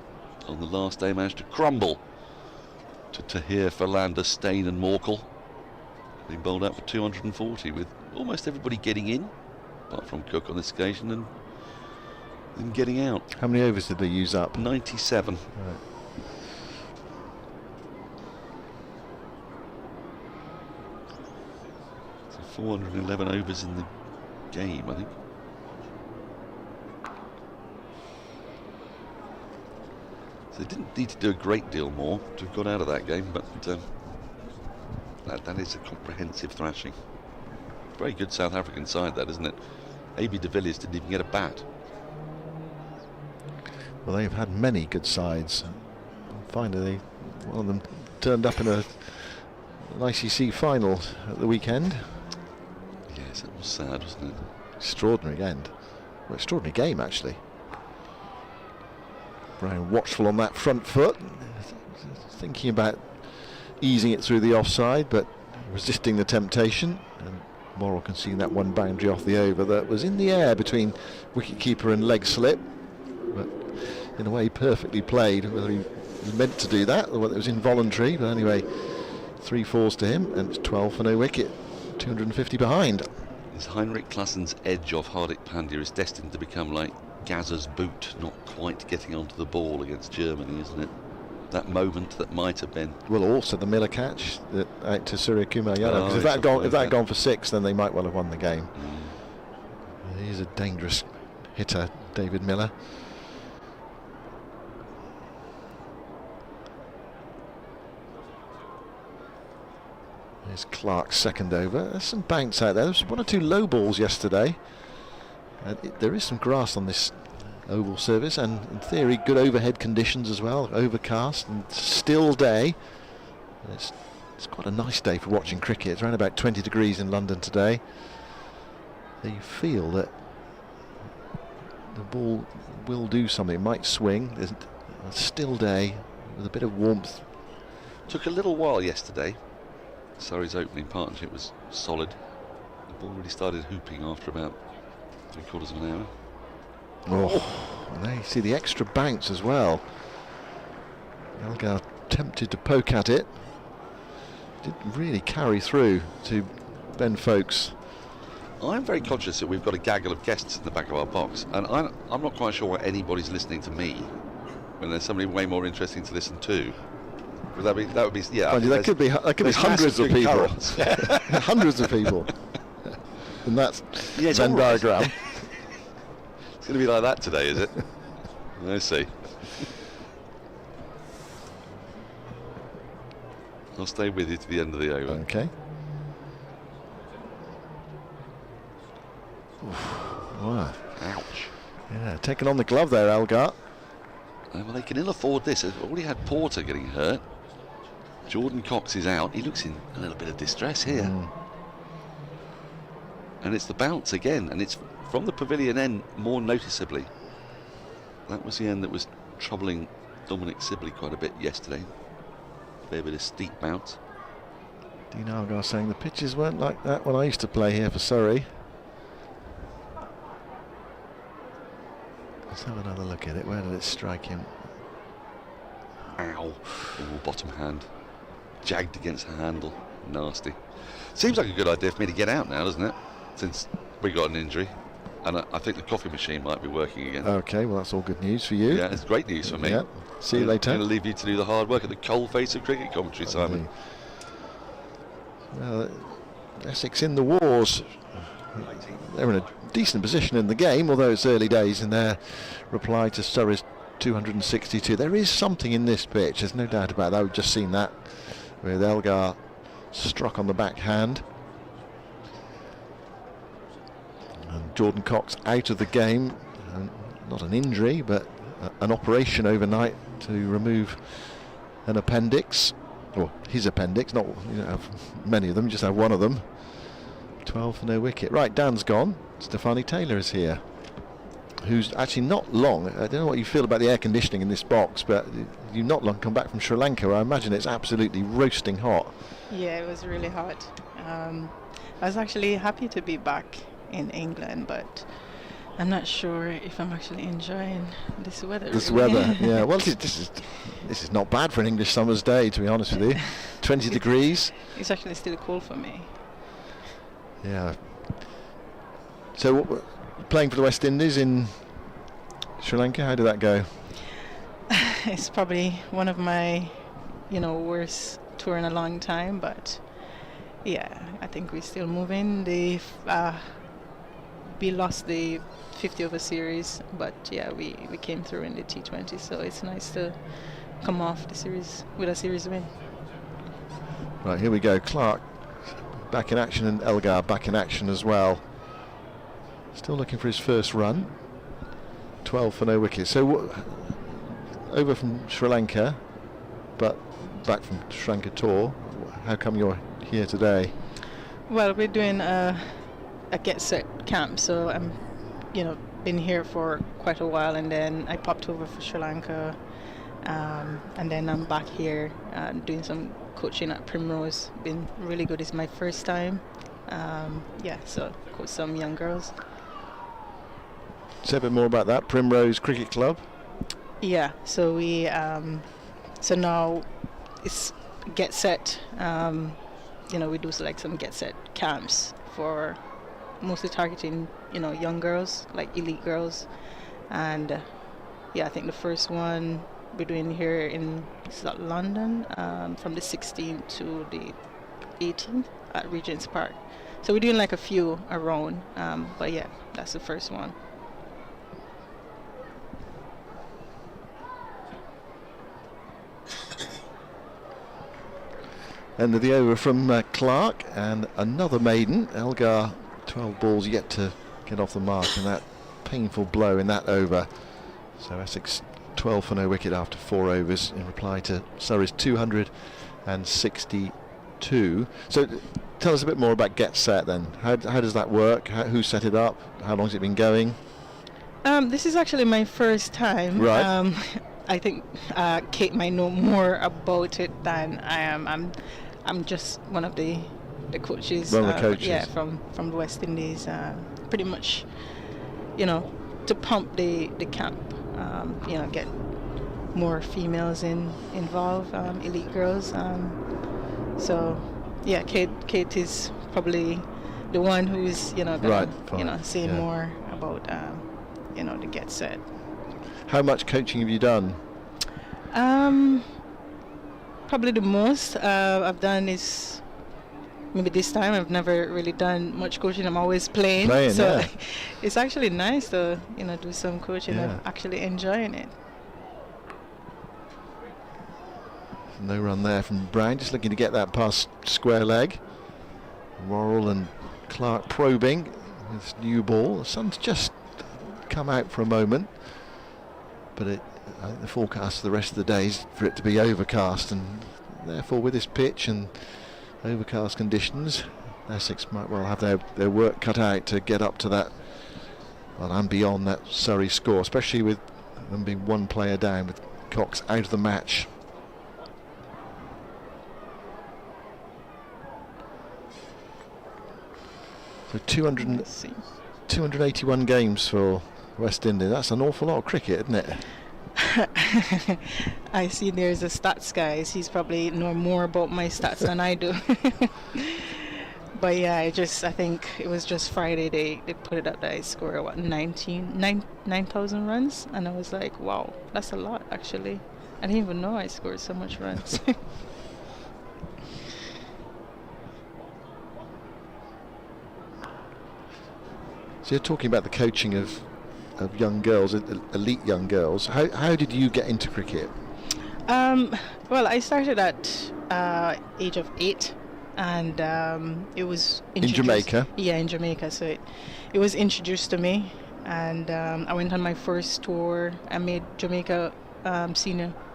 On the last day managed to crumble to Tahir, Philander, Steyn and Morkel. Being bowled out for 240 with almost everybody getting in, apart from Cook on this occasion, and then getting out. How many overs did they use up? 97. Right. So 411 overs in the game, I think. So they didn't need to do a great deal more to have got out of that game, but that is a comprehensive thrashing. Very good South African side, that, isn't it? A.B. de Villiers didn't even get a bat. Well, they've had many good sides. Finally, one of them turned up in an ICC final at the weekend. Yes, it was sad, wasn't it? Extraordinary end. Well, extraordinary game, actually. Brown watchful on that front foot, thinking about easing it through the offside, but resisting the temptation. And Morrell conceding that one boundary off the over that was in the air between wicketkeeper and leg slip, but in a way perfectly played. Whether he was meant to do that or whether it was involuntary, but anyway, 3 fours to him, and it's 12 for no wicket, 250 behind. Is Heinrich Klassen's edge off Hardik Pandya is destined to become like Gazza's boot, not quite getting onto the ball against Germany, isn't it? That moment that might have been. Well, also the Miller catch that out to Surya Kumar Yadav. Because if that had gone for 6, then they might well have won the game. He's a dangerous hitter, David Miller. There's Clark's second over. There's some bounce out there. There was 1 or 2 low balls yesterday. There is some grass on this oval surface, and in theory good overhead conditions as well, overcast and still day. It's quite a nice day for watching cricket. It's around about 20 degrees in London today. You feel that the ball will do something. It might swing. There's a still day with a bit of warmth. Took a little while yesterday. Surrey's opening partnership was solid. The ball really started hooping after about 3/4 of an hour. Oh, and there you see the extra bounce as well. Elgar tempted to poke at it. Didn't really carry through to Ben Folkes. I'm very conscious that we've got a gaggle of guests in the back of our box, and I'm not quite sure why anybody's listening to me when there's somebody way more interesting to listen to. That would be yeah. That could be hundreds of people. Hundreds of people. And that's Venn diagram. It's going to be like that today, is it? I see. I'll stay with you to the end of the over. Okay. Wow. Ouch. Yeah, taking on the glove there, Elgar. Well, they can ill afford this. They've already had Porter getting hurt. Jordan Cox is out. He looks in a little bit of distress here. And it's the bounce again, and it's from the pavilion end more noticeably. That was the end that was troubling Dominic Sibley quite a bit yesterday. Fair bit of steep bounce. Dean Algar saying the pitches weren't like that when I used to play here for Surrey. Let's have another look at it. Where did it strike him? Ow. Oh, bottom hand. Jagged against the handle. Nasty. Seems like a good idea for me to get out now, doesn't it? Since we got an injury. And I think the coffee machine might be working again. Okay, well, that's all good news for you. Yeah, it's great news for me. Yeah. See you later. I'm going to leave you to do the hard work at the coalface of cricket commentary, Simon. Well, Essex in the wars. They're in a decent position in the game, although it's early days in their reply to Surrey's 262. There is something in this pitch, there's no doubt about that. We've just seen that with Elgar struck on the backhand. And Jordan Cox out of the game. Not an injury, but an operation overnight to remove an appendix. Or his appendix, not, you don't have many of them, just have one of them. 12 for no wicket. Right, Dan's gone. Stefani Taylor is here, who's actually not long. I don't know what you feel about the air conditioning in this box, but you've not long come back from Sri Lanka, where I imagine it's absolutely roasting hot. Yeah, it was really hot. I was actually happy to be back in England, but I'm not sure if I'm actually enjoying this weather. This really. weather, yeah. Well, this is not bad for an English summer's day, to be honest with you. 20 degrees. It's actually still cool for me. Yeah. So, playing for the West Indies in Sri Lanka, how did that go? It's probably one of my, worst tour in a long time, but yeah, I think we're still moving. We lost the 50 over series, but yeah, we came through in the T20, so it's nice to come off the series with a series win. Right, here we go. Clark back in action and Elgar back in action as well. Still looking for his first run. 12 for no wickets. So over from Sri Lanka, but back from Sri Lanka tour. How come you're here today? Well, we're doing a get set camp, so I'm been here for quite a while, and then I popped over for Sri Lanka, and then I'm back here doing some coaching at Primrose. Been really good. It's my first time. So coach some young girls. Say a bit more about that. Primrose Cricket Club. Yeah, so we so now it's get set. We do like some get set camps for mostly targeting young girls, like elite girls, and I think the first one we're doing here in London from the 16th to the 18th at Regent's Park. So we're doing like a few around, but yeah, that's the first one. End of the over from Clark, and another maiden. Elgar, 12 balls yet to get off the mark, and that painful blow in that over. So Essex 12 for no wicket after 4 overs in reply to Surrey's 262. So tell us a bit more about Get Set then. How does that work? Who set it up? How long has it been going? This is actually my first time. Right. I think Kate might know more about it than I am. I'm just one of the coaches. One of the coaches. Yeah, from the West Indies. Pretty much, to pump the camp. Get more females involved, elite girls. So, yeah, Kate is probably the one who is gonna, saying more about the Get Set. How much coaching have you done? Probably the most I've done is maybe this time. I've never really done much coaching. I'm always playing, so yeah. It's actually nice to do some coaching. Yeah. I'm actually enjoying it. No run there from Brown, just looking to get that past square leg. Worrell and Clark probing this new ball. The sun's just come out for a moment, but I think the forecast for the rest of the day is for it to be overcast, and therefore with this pitch and overcast conditions, Essex might well have their work cut out to get up to that, well, and beyond that Surrey score, especially with them being one player down, with Cox out of the match. So 281 games for West Indies. That's an awful lot of cricket, isn't it? I see there's a stats guy. He's probably know more about my stats than I do. But yeah, I think it was just Friday they put it up that I scored 9,000 runs, and I was like, wow, that's a lot actually. I didn't even know I scored so much runs. So you're talking about the coaching of young girls, elite young girls. How did you get into cricket? Well, I started at age of 8, and it was in Jamaica. Yeah, in Jamaica. So it was introduced to me, and I went on my first tour. I made Jamaica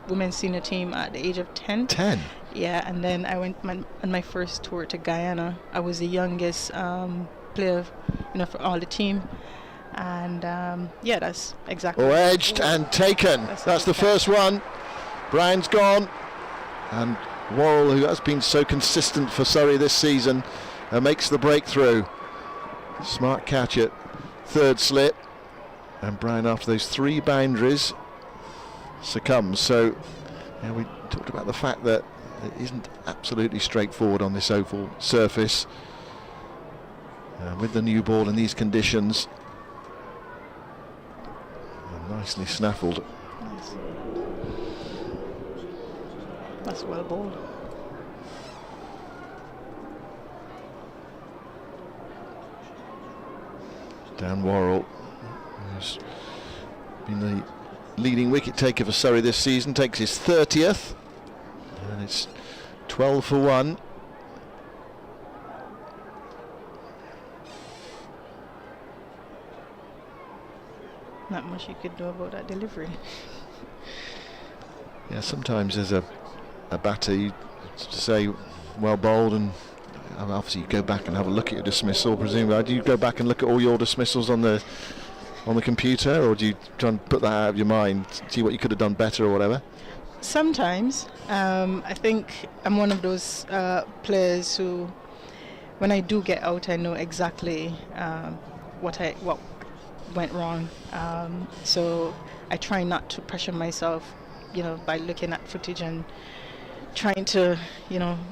women's senior team at the age of 10. 10. Yeah, and then I went on my first tour to Guyana. I was the youngest player, for all the team, and yeah, that's exactly. Oh, edged and taken. That's the first one. Brown's gone, and Worrell, who has been so consistent for Surrey this season, makes the breakthrough. Smart catch at third slip, and Brown, after those 3 boundaries, succumbs. So we talked about the fact that it isn't absolutely straightforward on this oval surface. With the new ball in these conditions, nicely snaffled. Nice. That's well bowled. Dan Worrell, who's been the leading wicket taker for Surrey this season, takes his 30th, and it's 12 for 1. Not much you could do about that delivery. Yeah, sometimes as a batter, you say well bowled, and obviously you go back and have a look at your dismissal. Presumably, do you go back and look at all your dismissals on the computer, or do you try and put that out of your mind, see what you could have done better or whatever? Sometimes. I think I'm one of those players who, when I do get out, I know exactly what went wrong. So I try not to pressure myself, by looking at footage and trying to,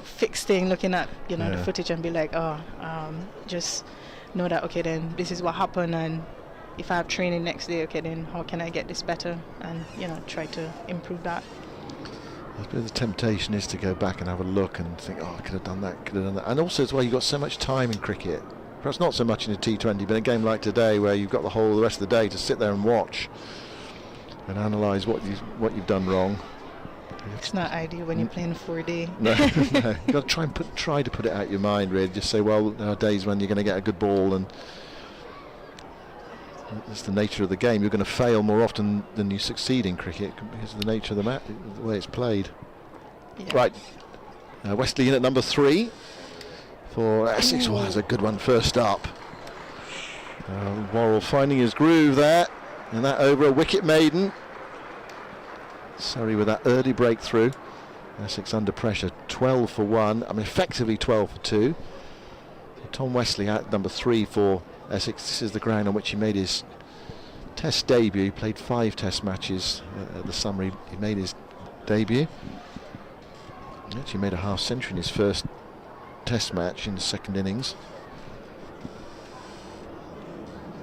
fix things, looking at, the footage and be like, just know that, okay, then this is what happened, and if I have training next day, okay, then how can I get this better, and, try to improve that. I suppose the temptation is to go back and have a look and think, I could have done that, And also as well, you've got so much time in cricket. Perhaps not so much in a T20, but in a game like today where you've got the rest of the day to sit there and watch and analyse what you've done wrong. It's not ideal when you're playing 4D. No, you've got to try to put it out of your mind, really. Just say, well, there are days when you're going to get a good ball, and it's the nature of the game. You're going to fail more often than you succeed in cricket because of the nature of the way it's played. Yeah. Right, Wesley in at number 3 for Essex. Well, that's a good one first up. Worrell finding his groove there, and that over a wicket maiden. Surrey with that early breakthrough. Essex under pressure, 12 for 1. Effectively 12 for 2. Tom Wesley at number 3 for Essex. This is the ground on which he made his Test debut. He played 5 Test matches at the summer. He made his debut. He actually made a half century in his first Test match in the second innings.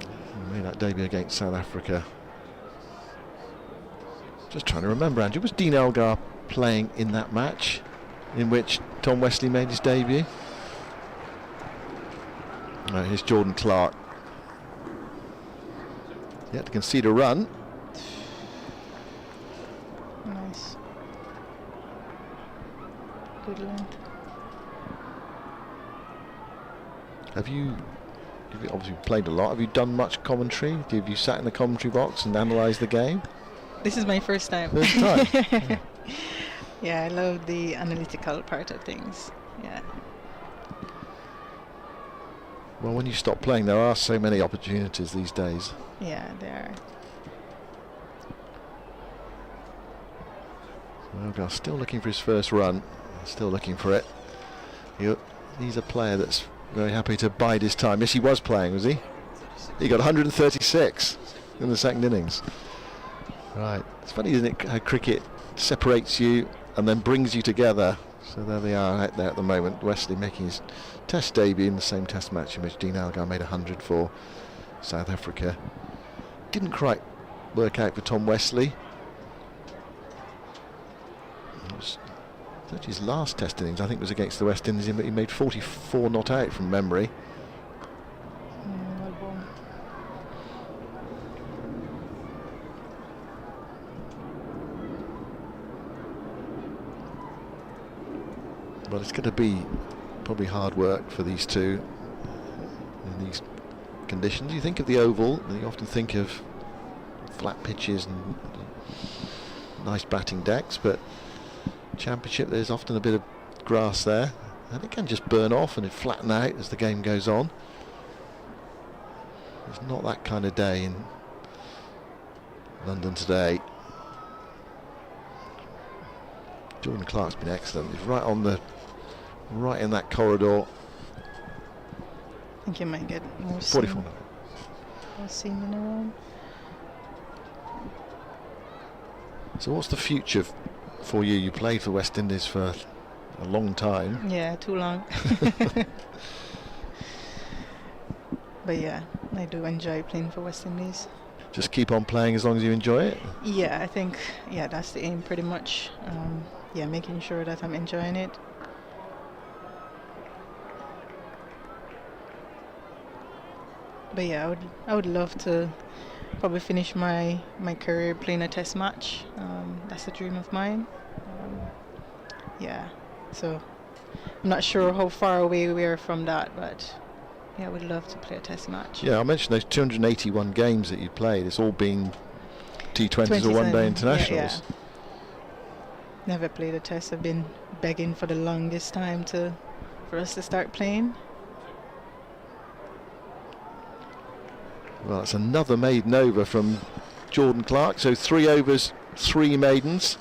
He made that debut against South Africa. Just trying to remember, Andrew, was Dean Elgar playing in that match in which Tom Wesley made his debut? Here's Jordan Clark. He had to concede a run. Nice. Good length. Have you You've obviously played a lot. Have you done much commentary? Have you sat in the commentary box and analysed the game? This is my first time. First time? Yeah. Yeah, I love the analytical part of things. Yeah. Well, when you stop playing, there are so many opportunities these days. Yeah, there are. Well, Gus still looking for his first run. Still looking for it. He's a player that's very happy to bide his time. Yes, he was playing, was he? He got 136 in the second innings. Right. It's funny, isn't it, how cricket separates you and then brings you together. So there they are out there at the moment. Wesley making his test debut in the same test match in which Dean Algar made 100 for South Africa. Didn't quite work out for Tom Wesley. It was his last test innings, I think, was against the West Indies. He made 44 not out from memory. But it's going to be probably hard work for these two in these conditions. You think of the Oval, and you often think of flat pitches and nice batting decks, but Championship, there's often a bit of grass there, and it can just burn off and it flatten out as the game goes on. It's not that kind of day in London today. Jordan Clark's been excellent. He's right in that corridor. I think you might get more 44. More seaming around. So what's the future for you? You played for West Indies for a long time. Yeah, too long. But yeah, I do enjoy playing for West Indies. Just keep on playing as long as you enjoy it? Yeah, I think, yeah, that's the aim pretty much. Yeah, making sure that I'm enjoying it. But yeah, I would love to probably finish my career playing a test match. That's a dream of mine. Yeah, so I'm not sure how far away we are from that, but yeah, I would love to play a test match. Yeah, I mentioned those 281 games that you played. It's all been T20s or one-day internationals. Yeah. Never played a test. I've been begging for the longest time for us to start playing. Well, it's another maiden over from Jordan Clark. So 3 overs, 3 maidens.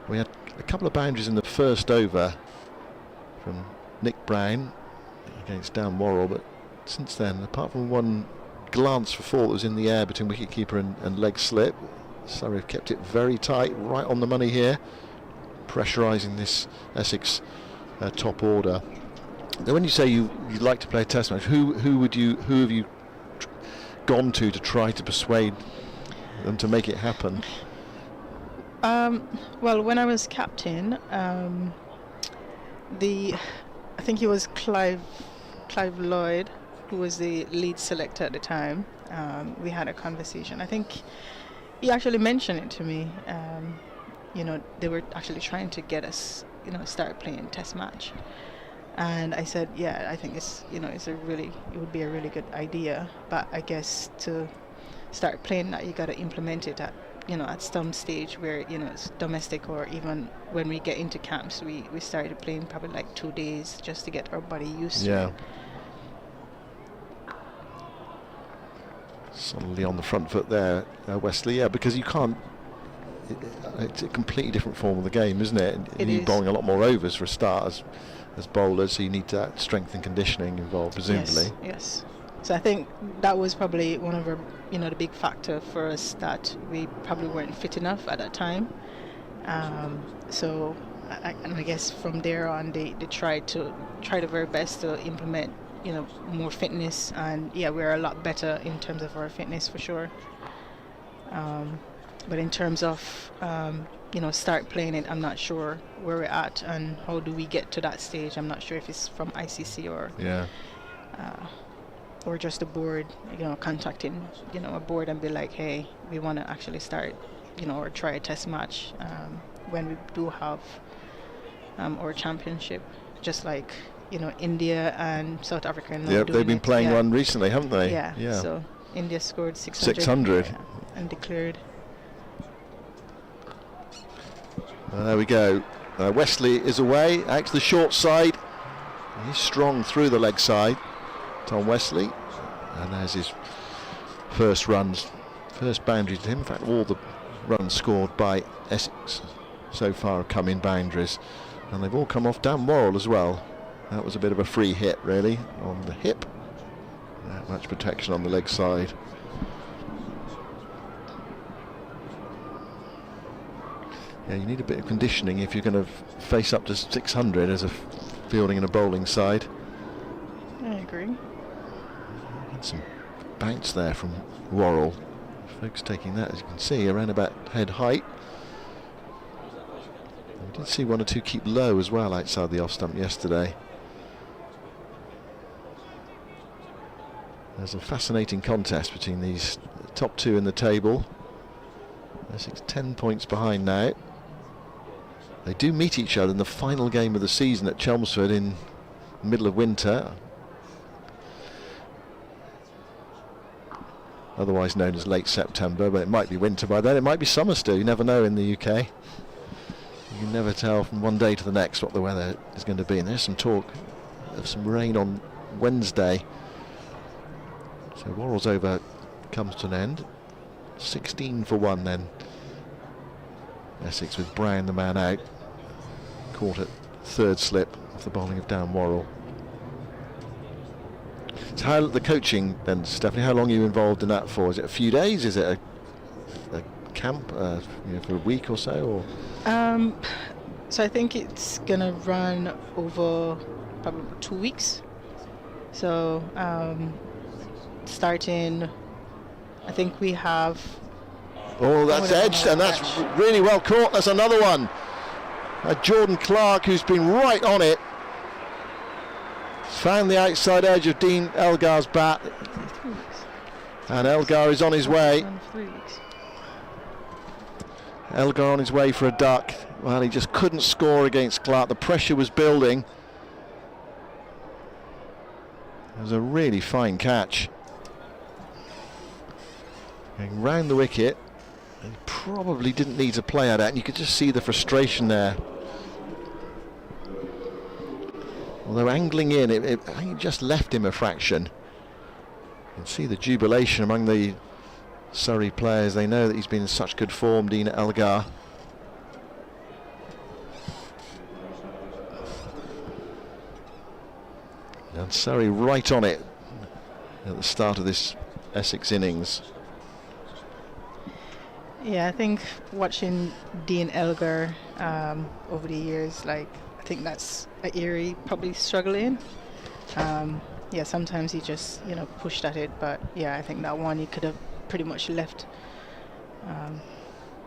We had a couple of boundaries in the first over from Nick Brown against Dan Worrell, but since then, apart from one glance for 4 that was in the air between wicketkeeper and leg slip, Surrey have kept it very tight, right on the money here, pressurising this Essex top order. Now, when you say you'd like to play a test match, who have you gone to try to persuade them to make it happen? Well, when I was captain, I think it was Clive Lloyd, who was the lead selector at the time. We had a conversation. I think he actually mentioned it to me. They were actually trying to get us, start playing test match. And I said, yeah, I think it would be a really good idea. But I guess to start playing that, you got to implement it at some stage where, it's domestic, or even when we get into camps, we started playing probably like 2 days just to get our body used to it. Solidly on the front foot there, Wesley. Yeah, because you can't. It's a completely different form of the game, isn't it? You're bowling a lot more overs for a start as bowlers, so you need that strength and conditioning involved, presumably. Yes. So I think that was probably one of our, the big factor for us, that we probably weren't fit enough at that time. So I guess from there on, they tried their very best to implement, more fitness, and yeah, we're a lot better in terms of our fitness for sure. But in terms of start playing it, I'm not sure where we're at and how do we get to that stage. I'm not sure if it's from ICC or just the board, contacting, a board and be like, hey, we want to actually start, or try a test match when we do have our championship. Just like India and South Africa. Yeah, they've been playing one recently, haven't they? Yeah. So India scored 600. 600. And declared. There we go. Wesley is away, out to the short side. He's strong through the leg side, Tom Wesley. And there's his first boundary to him. In fact, all the runs scored by Essex so far have come in boundaries. And they've all come off Dan Worrell as well. That was a bit of a free hit, really, on the hip. Not much protection on the leg side. Yeah, you need a bit of conditioning if you're going to face up to 600 as a fielding and a bowling side. I agree. Had some bounce there from Worrell. Folks taking that, as you can see, around about head height. We did see one or two keep low as well outside the off stump yesterday. There's a fascinating contest between these top two in the table. Essex 10 points behind now. They do meet each other in the final game of the season at Chelmsford in the middle of winter, otherwise known as late September, but it might be winter by then, it might be summer still, you never know in the UK. You can never tell from one day to the next what the weather is going to be, and there's some talk of some rain on Wednesday. So Worrell's over comes to an end. 16 for 1 then. Essex with Brown the man out. Caught at third slip off the bowling of Dan Worrell. So how the coaching then, Stephanie, how long are you involved in that for? Is it a few days? Is it a camp for a week or so? Or? So I think it's going to run over probably 2 weeks. So starting, I think we have... Oh, that's edged, and that's really well caught. That's another one. Jordan Clark, who's been right on it, found the outside edge of Dean Elgar's bat, and Elgar is on his way. Elgar on his way for a duck. Well, he just couldn't score against Clark. The pressure was building. It was a really fine catch. Going round the wicket. He probably didn't need to play at it, and you could just see the frustration there. Although angling in, I think it just left him a fraction. You can see the jubilation among the Surrey players. They know that he's been in such good form, Dean Elgar. And Surrey right on it at the start of this Essex innings. Yeah, I think watching Dean Elgar over the years, I think that's an area he probably struggling. Yeah, sometimes he just, pushed at it, but yeah, I think that one he could have pretty much left.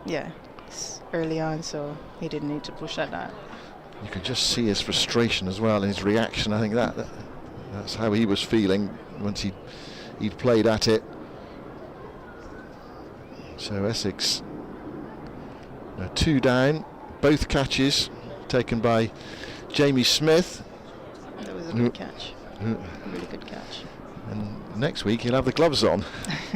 It's early on, so he didn't need to push at that. You can just see his frustration as well and his reaction. I think that's how he was feeling once he'd played at it. So Essex 2 down, both catches taken by Jamie Smith. That was a good catch. Really good catch. And next week he'll have the gloves on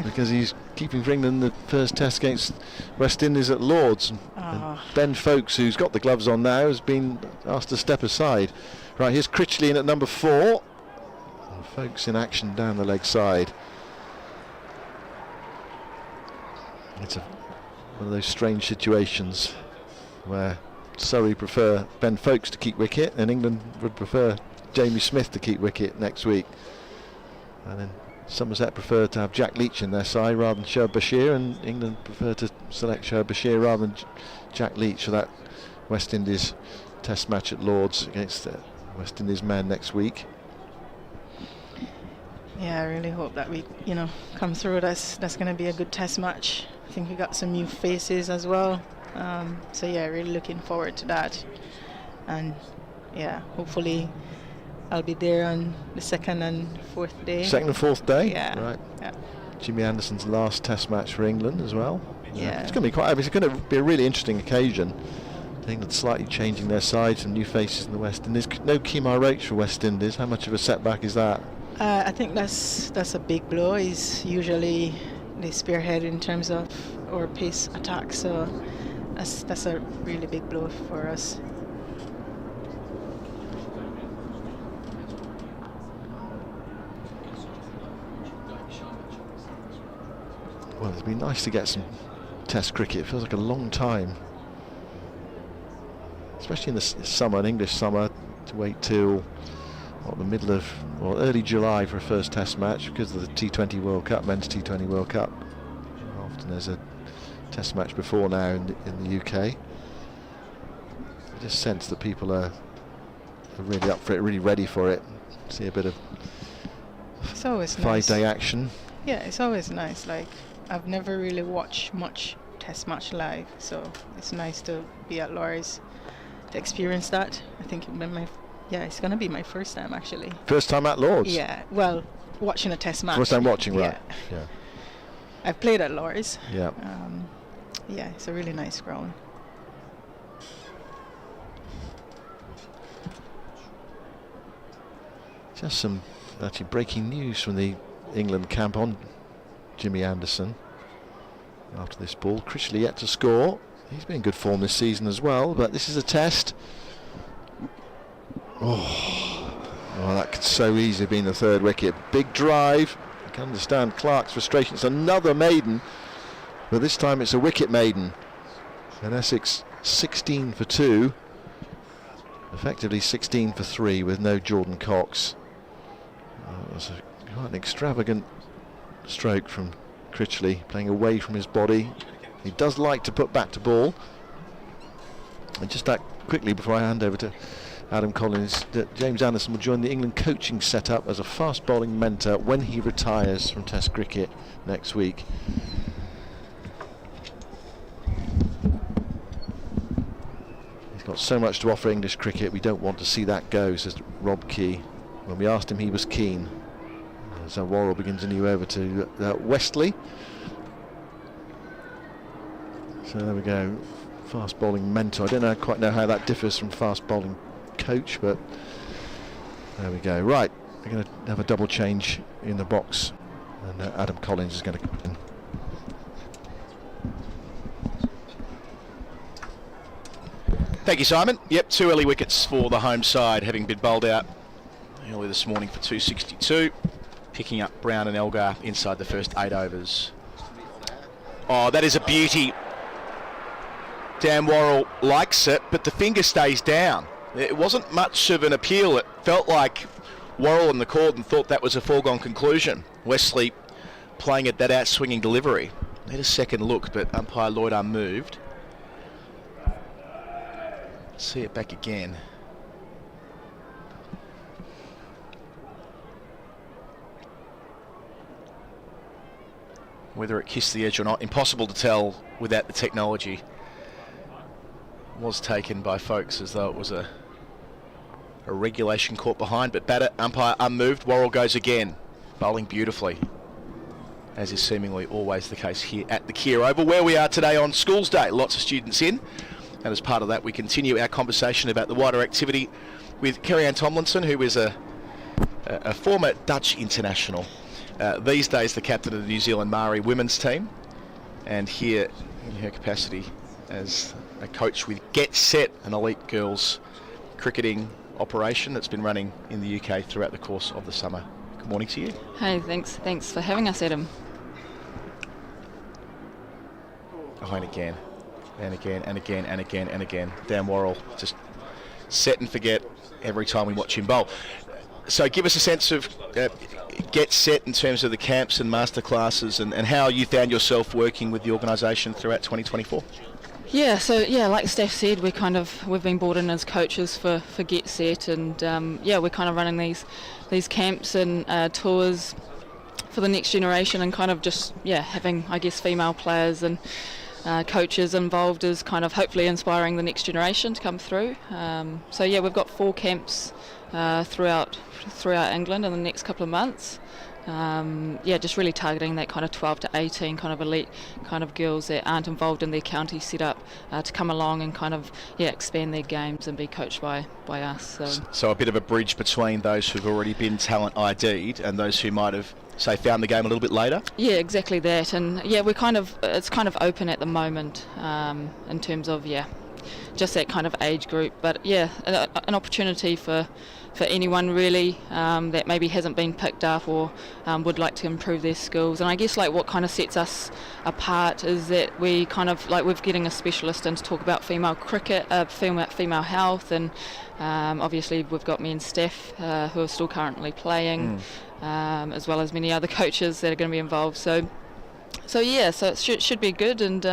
because he's keeping for England the first test against West Indies at Lords. And Ben Folkes, who's got the gloves on now, has been asked to step aside. Right, here's Critchley in at number 4. And Folkes in action down the leg side. It's one of those strange situations where Surrey prefer Ben Folkes to keep wicket and England would prefer Jamie Smith to keep wicket next week. And then Somerset prefer to have Jack Leach in their side rather than Shoaib Bashir, and England prefer to select Shoaib Bashir rather than Jack Leach for that West Indies test match at Lords against West Indies men next week. Yeah, I really hope that we, come through. That's going to be a good test match. I think we got some new faces as well. So yeah, really looking forward to that. And yeah, hopefully I'll be there on the 2nd and 4th day. 2nd and 4th day? Yeah. Right. Yeah. Jimmy Anderson's last test match for England as well. Yeah. It's going to be it's going to be a really interesting occasion. England slightly changing their side, some new faces in the West Indies. No Kemar Roach for West Indies. How much of a setback is that? I think that's a big blow. He's usually the spearhead in terms of our pace attack, so that's a really big blow for us. Well, it'd be nice to get some Test cricket. It feels like a long time, especially in the summer, an English summer, to wait till the middle of or early July for a first Test match because of the T20 World Cup, men's T20 World Cup. Often there's a Test match before now in the UK. I just sense that people are really up for it, really ready for it. See a bit of it's always 5-day action. Yeah, it's always nice. Like, I've never really watched much Test match live, so it's nice to be at Lord's to experience that. I think it's going to be my first time actually. First time at Lord's? Yeah, well, watching a Test match. First time watching, right? Yeah. I've played at Lord's. Yeah. Yeah, it's a really nice ground. Just some actually breaking news from the England camp on Jimmy Anderson after this ball. Critchley yet to score. He's been in good form this season as well, but this is a test. Oh, that could so easily have been the third wicket. Big drive. I can understand Clark's frustration. It's another maiden, but this time it's a wicket maiden. And Essex 16 for 2, effectively 16 for 3 with no Jordan Cox. It was quite an extravagant stroke from Critchley, playing away from his body. He does like to put bat to ball. And just that quickly before I hand over to Adam Collins, that James Anderson will join the England coaching setup as a fast bowling mentor when he retires from Test cricket next week. He's got so much to offer English cricket, we don't want to see that go, says Rob Key. When we asked him, he was keen. So Worrell begins a new over to Westley. So there we go, fast bowling mentor. I don't quite know how that differs from fast bowling coach, but there we go. Right, we're going to have a double change in the box, and Adam Collins is going to come in. Thank you, Simon. Yep, 2 early wickets for the home side, having been bowled out early this morning for 262, picking up Brown and Elgar inside the first 8 overs. Oh, that is a beauty. Dan Worrell likes it, but the finger stays down. It wasn't much of an appeal. It felt like Worrell and the Cordon thought that was a foregone conclusion. Wesley playing at that out-swinging delivery. Need a second look, but umpire Lloyd unmoved. See it back again. Whether it kissed the edge or not, impossible to tell without the technology. Was taken by folks as though it was a regulation caught behind, but batter umpire unmoved. Worrell goes again, bowling beautifully, as is seemingly always the case here at the Kia Oval, where we are today on Schools Day. Lots of students in, and as part of that we continue our conversation about the wider activity with Carrie Tomlinson, who is a former Dutch international, these days the captain of the New Zealand Maori women's team, and here in her capacity as a coach with Get Set, an elite girls cricketing operation that's been running in the UK throughout the course of the summer. Good morning to you. Hey, thanks for having us, Adam. Oh, and again, and again, and again, and again, and again. Dan Worrell just set and forget every time we watch him bowl. So give us a sense of Get Set in terms of the camps and masterclasses, and how you found yourself working with the organisation throughout 2024. Yeah, like Steph said, we've been brought in as coaches for Get Set, and we're kind of running these camps and tours for the next generation, and kind of just having, I guess, female players and coaches involved is kind of hopefully inspiring the next generation to come through. We've got 4 camps throughout England in the next couple of months. Just really targeting that kind of 12 to 18 kind of elite kind of girls that aren't involved in their county setup, to come along and kind of expand their games and be coached by us. So a bit of a bridge between those who've already been talent ID'd and those who might have, say, found the game a little bit later. Yeah, exactly that. And it's kind of open at the moment in terms of just that kind of age group. But an opportunity for anyone really that maybe hasn't been picked up or would like to improve their skills. And I guess like what kind of sets us apart is that we kind of like we're getting a specialist in to talk about female cricket, female health, and obviously we've got me and Steph who are still currently playing, as well as many other coaches that are going to be involved. So it should be good, and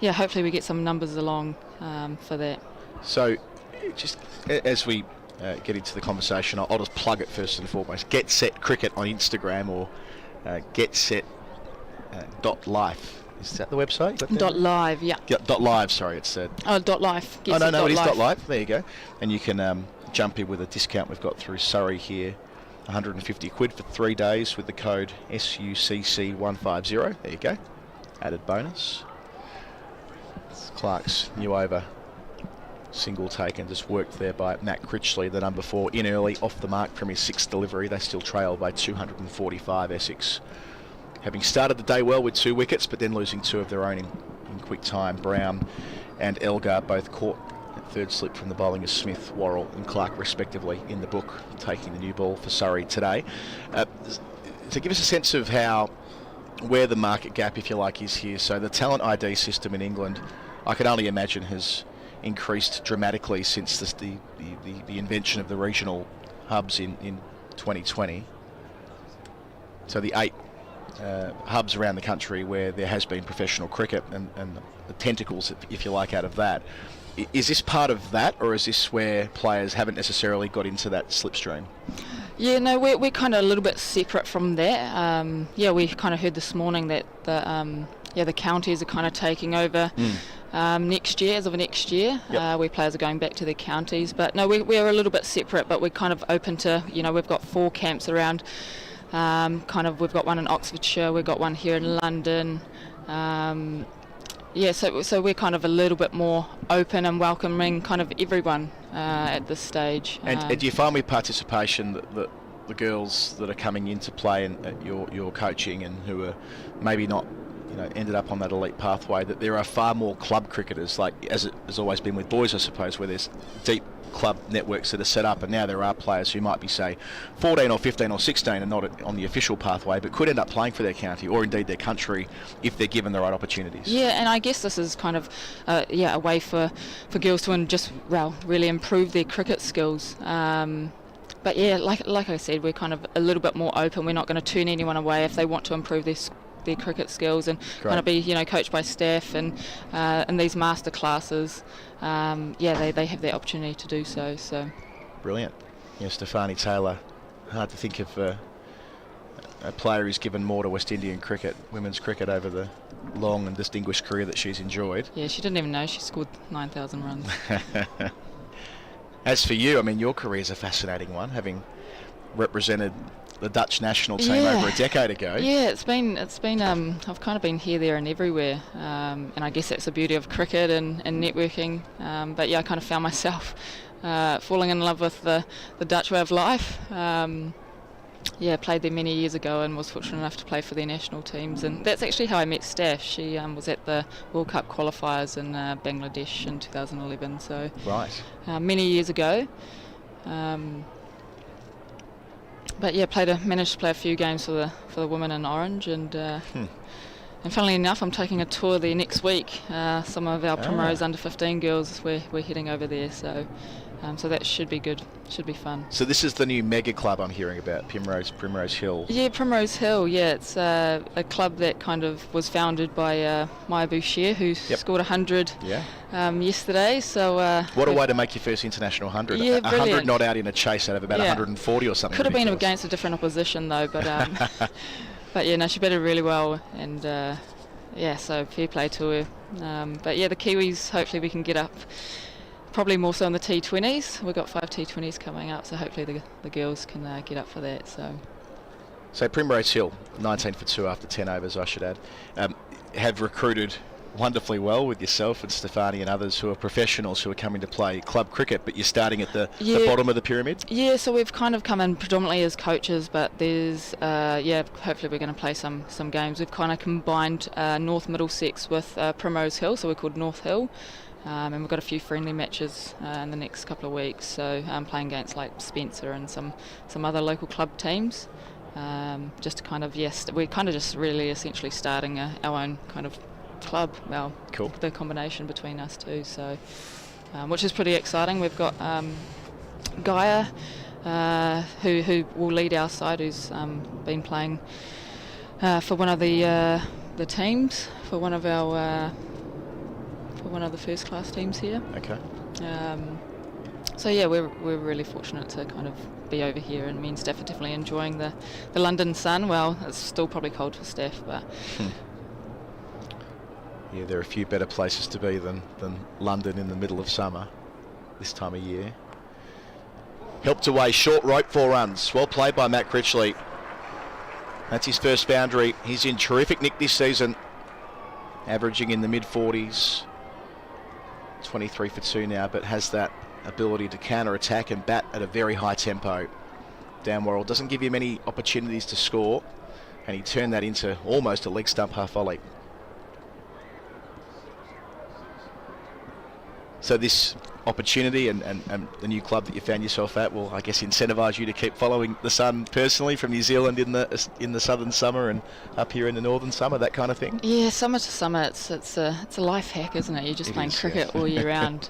hopefully we get some numbers along for that. So just as we get into the conversation, I'll just plug it first and foremost. Get Set Cricket on Instagram, or getset.life. Is that the website? .live, yeah. .live, sorry, it's said. .life. Oh, no, it is .live. There you go. And you can jump in with a discount we've got through Surrey here. £150 for 3 days with the code SUCC150. There you go. Added bonus. It's Clark's new over. Single taken, just worked there by Matt Critchley, the number 4, in early, off the mark from his 6th delivery. They still trail by 245, Essex. Having started the day well with 2 wickets, but then losing 2 of their own in quick time. Brown and Elgar both caught at third slip from the bowling of Smith, Worrell and Clark respectively in the book, taking the new ball for Surrey today. To give us a sense of where the market gap, if you like, is here. So the talent ID system in England, I can only imagine, has increased dramatically since the invention of the regional hubs in 2020. So the 8 hubs around the country where there has been professional cricket and the tentacles, if you like, out of that. Is this part of that, or is this where players haven't necessarily got into that slipstream? Yeah, no, we're kind of a little bit separate from that. We kind of heard this morning that the counties are kind of taking over next year, as of next year. Yep. Where players are going back to their counties. But no, we're a little bit separate, but we're kind of open to, we've got 4 camps around. We've got one in Oxfordshire, we've got one here in London. So we're kind of a little bit more open and welcoming kind of everyone at this stage. And do you find with participation that the girls that are coming into play and your coaching and who are maybe not ended up on that elite pathway, that there are far more club cricketers, like as it has always been with boys, I suppose, where there's deep club networks that are set up, and now there are players who might be, say, 14 or 15 or 16 and not on the official pathway, but could end up playing for their county or indeed their country if they're given the right opportunities. Yeah, and I guess this is kind of a way for girls to just really improve their cricket skills. But yeah, like I said, we're kind of a little bit more open. We're not going to turn anyone away if they want to improve their cricket skills and kind of be coached by staff and in these master classes. They have the opportunity to do so. Brilliant. Stefani Taylor, hard to think of a player who's given more to West Indian cricket, women's cricket, over the long and distinguished career that she's enjoyed. Yeah, she didn't even know she scored 9,000 runs. As for you, I mean, your career is a fascinating one, having represented the Dutch national team over a decade ago. Yeah, it's been I've kind of been here, there and everywhere, and I guess that's the beauty of cricket and networking. But yeah, I kind of found myself falling in love with the Dutch way of life. Played there many years ago and was fortunate enough to play for their national teams, and that's actually how I met Steph. She was at the World Cup qualifiers in Bangladesh in 2011, so many years ago. But yeah, managed to play a few games for the women in orange, and funnily enough, I'm taking a tour there next week. Some of our Primrose under 15 girls, we're heading over there, so that should be good, should be fun. So this is the new mega club I'm hearing about, Primrose Hill. Yeah, Primrose Hill. Yeah, it's a club that kind of was founded by Maya Boucher, who scored 100 yesterday. So what a way to make your first international 100. Yeah, 100 not out in a chase out of about 140 or something. Could have been against a different opposition though, but but yeah, no, she batted really well, and so fair play to her. But yeah, the Kiwis, hopefully we can get up. Probably more so in the T20s. We've got 5 T20s coming up, so hopefully the girls can get up for that. So Primrose Hill, 19 for 2 after 10 overs, I should add, have recruited wonderfully well with yourself and Stefani and others who are professionals who are coming to play club cricket, but you're starting at the bottom of the pyramid? Yeah, so we've kind of come in predominantly as coaches, but there's, hopefully we're going to play some games. We've kind of combined North Middlesex with Primrose Hill, so we're called North Hill. And we've got a few friendly matches in the next couple of weeks, so I'm playing against like Spencer and some other local club teams. Just to kind of, we're kind of just really essentially starting our own kind of club. Well, cool. The combination between us two, so which is pretty exciting. We've got Gaia, who will lead our side, who's been playing for one of the teams, for one of the first class teams here. Okay. So yeah, we're really fortunate to kind of be over here, and me and Steph are definitely enjoying the London sun. Well, it's still probably cold for Steph, but yeah, there are a few better places to be than London in the middle of summer this time of year. Helped away, short rope, 4 runs. Well played by Matt Critchley. That's his first boundary. He's in terrific nick this season, averaging in the mid-40s. 23 for 2 now, but has that ability to counter-attack and bat at a very high tempo. Dan Worrell doesn't give you many opportunities to score, and he turned that into almost a leg stump half volley. So this opportunity and the new club that you found yourself at will, I guess, incentivise you to keep following the sun personally from New Zealand in the southern summer and up here in the northern summer, that kind of thing. Yeah, summer to summer, it's a life hack, isn't it? You're just playing cricket all year round.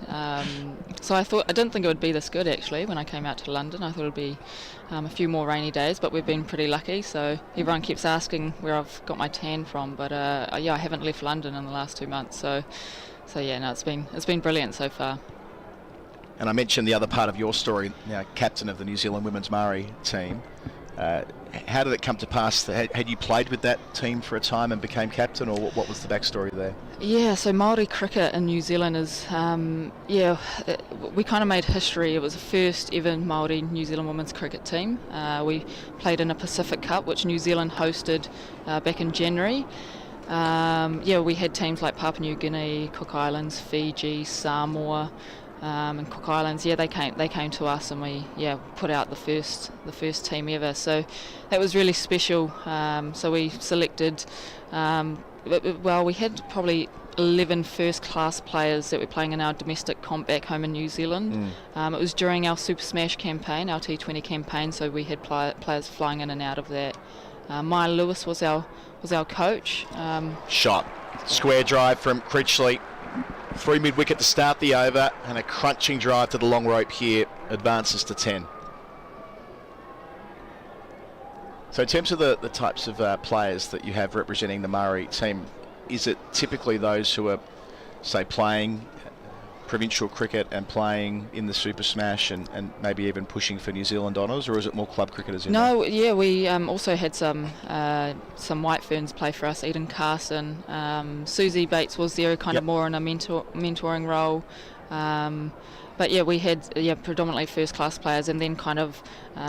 So I didn't think it would be this good actually when I came out to London. I thought it would be a few more rainy days, but we've been pretty lucky. So everyone keeps asking where I've got my tan from, but I haven't left London in the last 2 months. So yeah, no, it's been brilliant so far. And I mentioned the other part of your story, now captain of the New Zealand Women's Māori team. How did it come to pass? Had you played with that team for a time and became captain, or what was the backstory there? Yeah, so Māori cricket in New Zealand is, we kind of made history. It was the first ever Māori New Zealand women's cricket team. We played in a Pacific Cup, which New Zealand hosted back in January. We had teams like Papua New Guinea, Cook Islands, Fiji, Samoa, and Cook Islands. Yeah, they came to us, and we put out the first team ever. So that was really special. So we selected. We had probably 11 first class players that were playing in our domestic comp back home in New Zealand. It was during our Super Smash campaign, our T20 campaign. So we had players flying in and out of that. Maya Lewis was our coach. Shot, square drive from Critchley. 3 mid-wicket to start the over, and a crunching drive to the long rope here advances to 10. So in terms of the types of players that you have representing the Māori team, is it typically those who are, say, playing provincial cricket and playing in the Super Smash and maybe even pushing for New Zealand honours, or is it more club cricketers in there? No, we also had some White Ferns play for us, Eden Carson. Susie Bates was there kind of more in a mentoring role. But yeah, we had predominantly first class players, and then kind of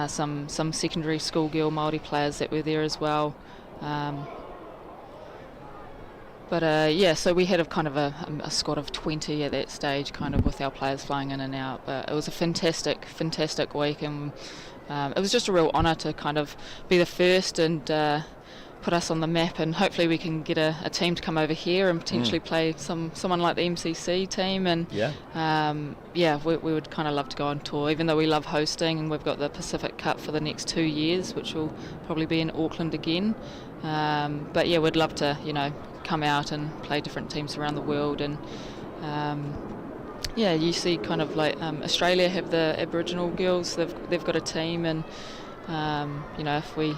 some secondary school girl Māori players that were there as well. So we had a kind of a squad of 20 at that stage, kind of with our players flying in and out. But it was a fantastic week, and it was just a real honour to kind of be the first and put us on the map. And hopefully we can get a team to come over here and potentially play someone like the MCC team. And we would kind of love to go on tour, even though we love hosting, and we've got the Pacific Cup for the next 2 years, which will probably be in Auckland again. We'd love to, come out and play different teams around the world. And you see kind of like Australia have the Aboriginal girls, they've got a team, and if we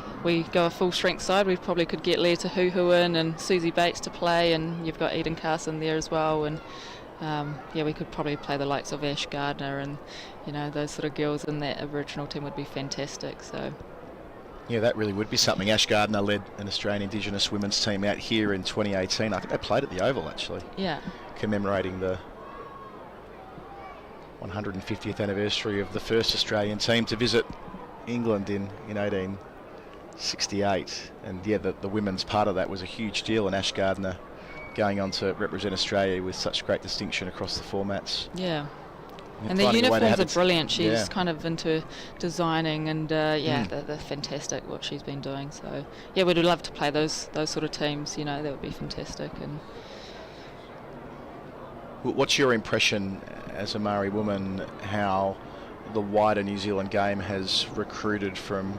go a full strength side, we probably could get Leah Tahuhu in and Susie Bates to play, and you've got Eden Carson there as well, and we could probably play the likes of Ash Gardner, and those sort of girls in that Aboriginal team would be fantastic. So yeah, that really would be something. Ash Gardner led an Australian Indigenous women's team out here in 2018. I think they played at the Oval, actually. Yeah. Commemorating the 150th anniversary of the first Australian team to visit England in 1868. And yeah, the women's part of that was a huge deal, and Ash Gardner going on to represent Australia with such great distinction across the formats. Yeah. And the uniforms are brilliant. She's kind of into designing, and they're fantastic what she's been doing. So yeah, we'd love to play those sort of teams. That would be fantastic. And what's your impression as a Maori woman, how the wider New Zealand game has recruited from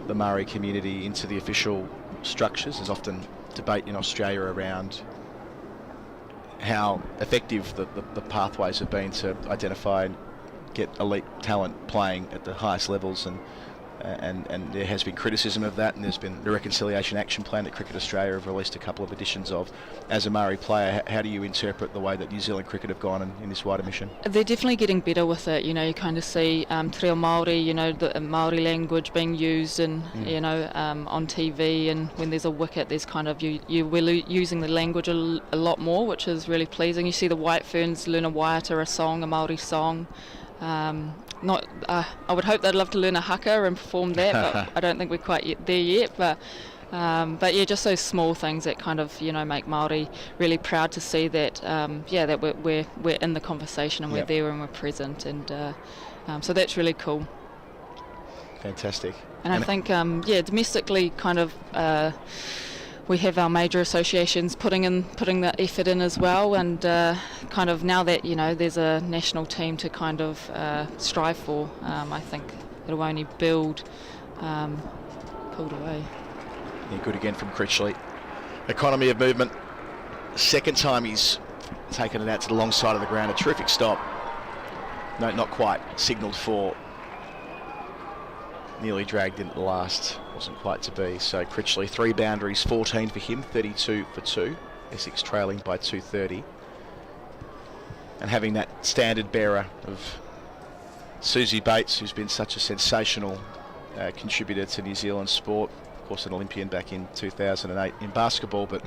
the Maori community into the official structures? There's often debate in Australia around how effective the pathways have been to identify and get elite talent playing at the highest levels, and there has been criticism of that, and there's been the Reconciliation Action Plan that Cricket Australia have released a couple of editions of. As a Maori player, how do you interpret the way that New Zealand cricket have gone in this wider mission? They're definitely getting better with it. You kind of see te reo Māori, the Māori language being used and on TV, and when there's a wicket, there's kind of we're using the language a lot more, which is really pleasing. You see the White Ferns learn a waiata, a Māori song. I would hope they'd love to learn a haka and perform that, but I don't think we're quite there yet. But yeah, just those small things that kind of make Māori really proud to see that that we're in the conversation and we're there and we're present, and so that's really cool. Fantastic. And I think domestically kind of. We have our major associations putting the effort in as well, and kind of now that there's a national team to kind of strive for, I think it'll only build pulled away. Yeah, good again from Critchley. Economy of movement. Second time he's taken it out to the long side of the ground. A terrific stop. No, not quite signalled for. Nearly dragged in at the last, wasn't quite to be. So Critchley, 3 boundaries, 14 for him, 32 for 2. Essex trailing by 230. And having that standard bearer of Susie Bates, who's been such a sensational contributor to New Zealand sport. Of course, an Olympian back in 2008 in basketball, but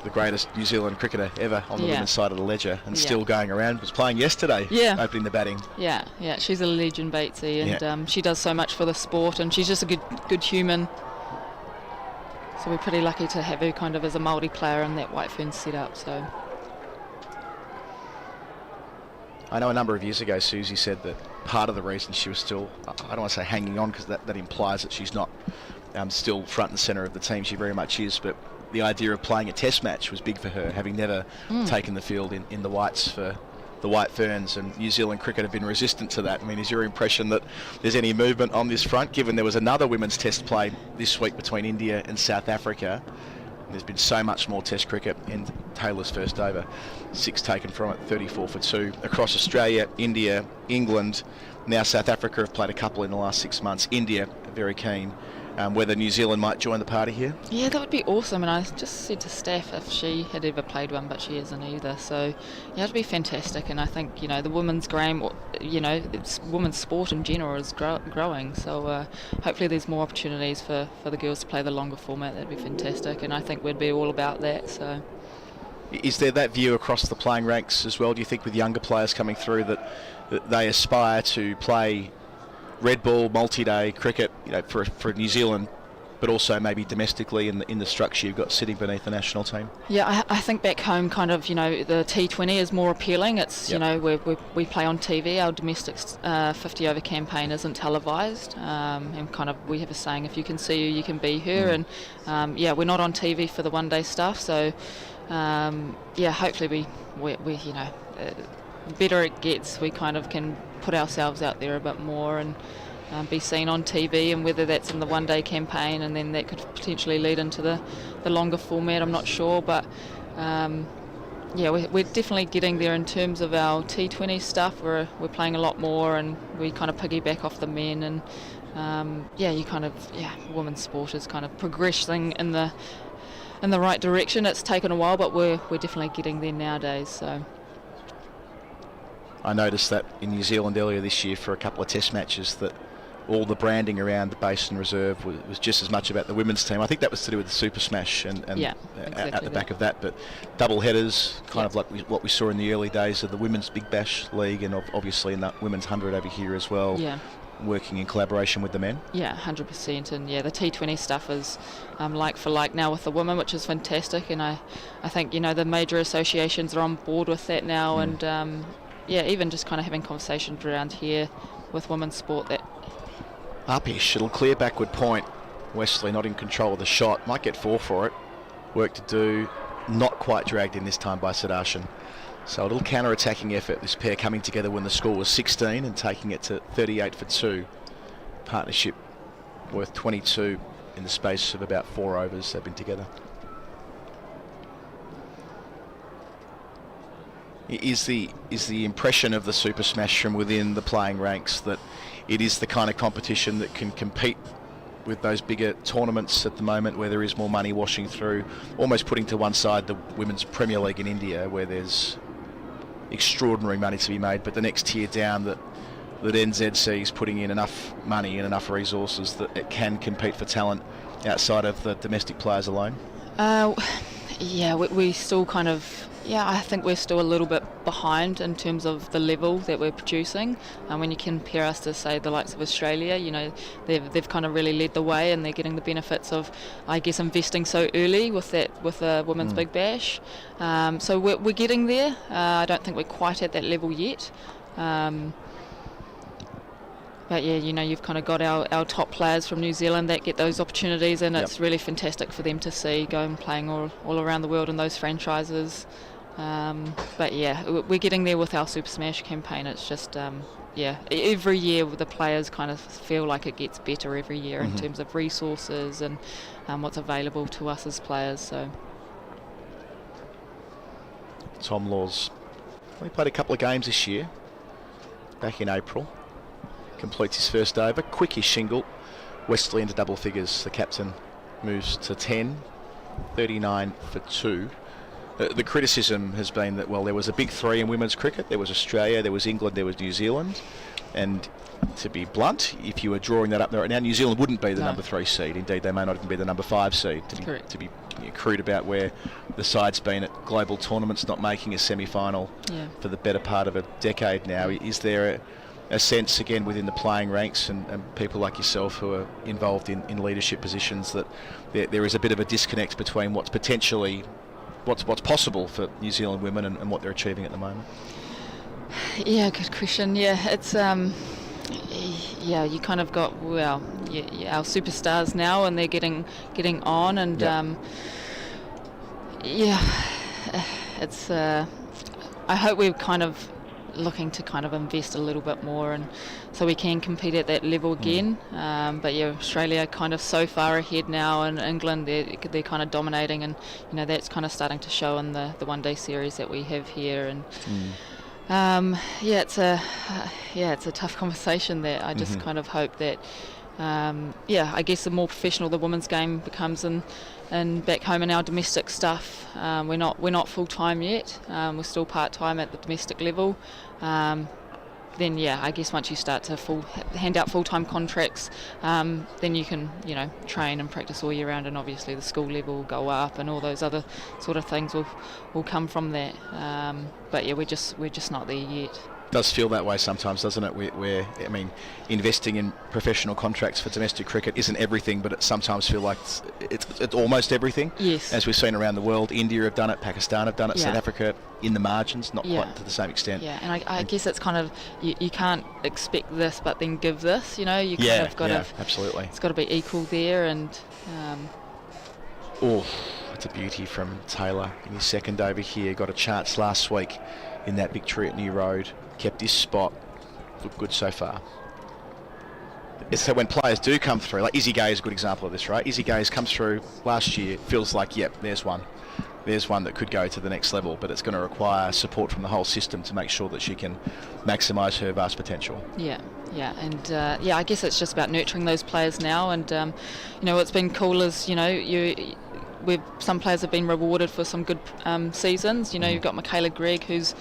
the greatest New Zealand cricketer ever on the women's side of the ledger, and still going around. Was playing yesterday, opening the batting. Yeah, she's a legend, Batesy, and she does so much for the sport, and she's just a good human. So we're pretty lucky to have her kind of as a Māori player in that White Ferns setup. So I know a number of years ago Susie said that part of the reason she was still, I don't want to say hanging on, because that implies that she's not still front and centre of the team. She very much is, but the idea of playing a test match was big for her, having never taken the field in the whites for the White Ferns, and New Zealand cricket have been resistant to that. I mean, is your impression that there's any movement on this front, given there was another women's test play this week between India and South Africa? There's been so much more test cricket in Taylor's first over. 6 taken from it, 34 for 2. Across Australia, India, England, now South Africa have played a couple in the last 6 months. India are very keen. Whether New Zealand might join the party here? Yeah, that would be awesome, and I just said to Steph if she had ever played one, but she isn't either, so yeah, it'd be fantastic. And I think the women's game, it's women's sport in general is growing, so hopefully there's more opportunities for the girls to play the longer format. That'd be fantastic, and I think we'd be all about that. So is there that view across the playing ranks as well, do you think, with younger players coming through, that they aspire to play red ball, multi-day cricket, for New Zealand, but also maybe domestically in the structure you've got sitting beneath the national team? Yeah, I think back home, kind of, the T20 is more appealing. It's we play on TV. Our domestic 50 over campaign isn't televised, and kind of we have a saying: if you can see her, you can be her. And we're not on TV for the one-day stuff. So hopefully we better it gets, we kind of can put ourselves out there a bit more and be seen on TV, and whether that's in the one-day campaign and then that could potentially lead into the longer format, I'm not sure, but we're definitely getting there in terms of our T20 stuff. We're playing a lot more, and we kind of piggyback off the men, and women's sport is kind of progressing in the right direction. It's taken a while, but we're definitely getting there nowadays. So I noticed that in New Zealand earlier this year for a couple of test matches that all the branding around the Basin Reserve was just as much about the women's team. I think that was to do with the Super Smash and exactly at the back of that. But double headers, kind of like what we saw in the early days of the Women's Big Bash League, and obviously in that Women's 100 over here as well. Yeah. working in collaboration with the men? Yeah, 100%. And yeah, the T20 stuff is like for like now with the women, which is fantastic. And I think, you know, the major associations are on board with that now. And yeah, even just kind of having conversations around here with women's sport. That Upish, it'll clear backward point. Wesley not in control of the shot, might get 4 for it. Work to do, not quite dragged in this time by Sudharsan. So a little counter-attacking effort, this pair coming together when the score was 16 and taking it to 38 for 2. Partnership worth 22 in the space of about 4 overs they've been together. Is the impression of the Super Smash from within the playing ranks that it is the kind of competition that can compete with those bigger tournaments at the moment, where there is more money washing through, almost putting to one side the Women's Premier League in India, where there's extraordinary money to be made, but the next tier down that NZC is putting in enough money and enough resources that it can compete for talent outside of the domestic players alone? Yeah, we still kind of, I think we're still a little bit behind in terms of the level that we're producing. When you compare us to, say, the likes of Australia, you know, they've kind of really led the way, and they're getting the benefits of, I guess, investing so early with the Women's Big Bash. So we're getting there. I don't think we're quite at that level yet. But yeah, you know, you've kind of got our top players from New Zealand that get those opportunities, and it's really fantastic for them to see going playing all around the world in those franchises. But yeah, we're getting there with our Super Smash campaign. It's just, every year the players kind of feel like it gets better every year in terms of resources and what's available to us as players. So Tom Laws, he played a couple of games this year, back in April. Completes his first over, quickish shingle, Wesley into double figures. The captain moves to 10, 39 for 2. The criticism has been that, well, there was a big 3 in women's cricket. There was Australia, there was England, there was New Zealand. And to be blunt, if you were drawing that up there right now, New Zealand wouldn't be the number 3 seed. Indeed, they may not even be the number 5 seed. To be crude about where the side's been at global tournaments, not making a semi-final for the better part of a decade now. Is there a sense, again, within the playing ranks and people like yourself who are involved in leadership positions, that there is a bit of a disconnect between what's possible for New Zealand women and what they're achieving at the moment? Yeah, good question. Yeah, it's you kind of got our superstars now, and they're getting on, and it's I hope we're kind of looking to kind of invest a little bit more, and so we can compete at that level again. But yeah, Australia kind of so far ahead now, and England they're kind of dominating, and you know that's kind of starting to show in the one-day series that we have here. And it's a tough conversation there. I just kind of hope that I guess the more professional the women's game becomes, and back home in our domestic stuff, we're not full time yet. We're still part time at the domestic level. Then I guess once you start to hand out full time contracts, then you can train and practice all year round, and obviously the school level will go up, and all those other sort of things will come from that. But yeah, we're just not there yet. Does feel that way sometimes, doesn't it? We're investing in professional contracts for domestic cricket isn't everything, but it sometimes feels like it's almost everything. Yes. As we've seen around the world, India have done it, Pakistan have done it, South Africa in the margins, not quite to the same extent. Yeah, and I guess it's kind of you can't expect this, but then give this. You know, you kind of got to. Absolutely. It's got to be equal there, and. It's a beauty from Taylor in his second over here. Got a chance last week in that victory at New Road. Kept his spot. Looked good so far. So when players do come through, like Izzy Gay is a good example of this, right? Izzy Gay's come through last year. Feels like, there's one that could go to the next level, but it's going to require support from the whole system to make sure that she can maximise her vast potential. And I guess it's just about nurturing those players now. And what's been cool is some players have been rewarded for some good seasons. You've got Michaela Gregg, who's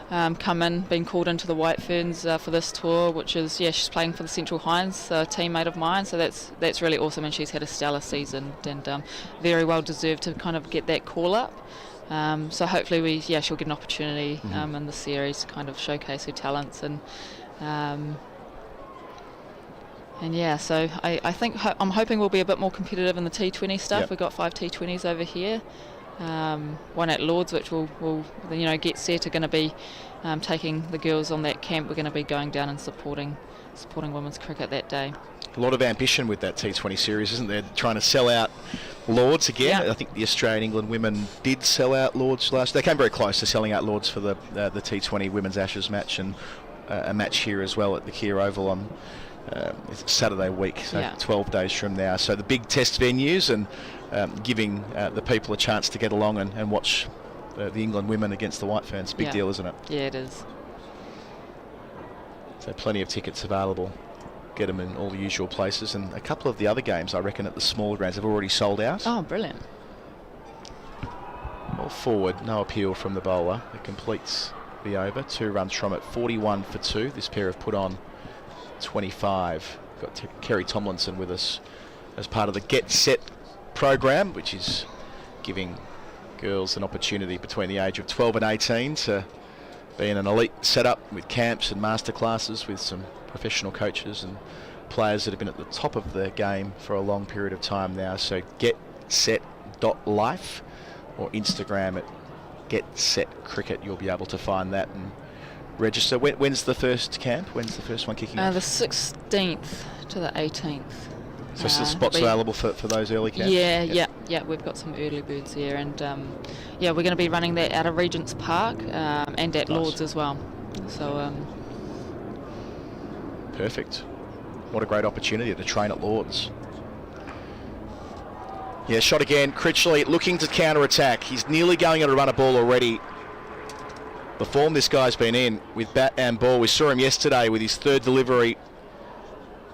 come in, been called into the White Ferns for this tour, which is she's playing for the Central Hinds, a teammate of mine, so that's really awesome, and she's had a stellar season, and very well deserved to kind of get that call up. So hopefully she'll get an opportunity in the series to kind of showcase her talents, and yeah, so I think I'm hoping we'll be a bit more competitive in the T20 stuff. Yep. We've got 5 T20s over here. One at Lords, which will get set, are going to be taking the girls on that camp. We're going to be going down and supporting women's cricket that day. A lot of ambition with that T20 series, isn't there? Trying to sell out Lords again. Yeah. I think the Australian England women did sell out Lords last. They came very close to selling out Lords for the T20 Women's Ashes match, and a match here as well at the Kia Oval on it's Saturday week, so 12 days from now. So the big test venues, and giving the people a chance to get along and watch the England women against the White Ferns. Big deal, isn't it? Yeah, it is. So plenty of tickets available. Get them in all the usual places, and a couple of the other games, I reckon, at the smaller grounds have already sold out. Oh, brilliant. Well forward, no appeal from the bowler. It completes the over. 2 runs from it, 41 for 2. This pair have put on 25. Got Carrie Tomlinson with us as part of the Get Set program, which is giving girls an opportunity between the age of 12 and 18 to be in an elite setup with camps and masterclasses with some professional coaches and players that have been at the top of the game for a long period of time now. So getset.life or Instagram at getsetcricket. You'll be able to find that and register. When's the first camp? When's the first one kicking off? The 16th to the 18th. So spots available for those early camps? Yeah, we've got some early birds here, and we're going to be running that out of Regent's Park and at Lords as well. So perfect. What a great opportunity to train at Lords. Yeah, shot again. Critchley looking to counter-attack. He's nearly going on to run a ball already. The form this guy's been in with bat and ball. We saw him yesterday with his third delivery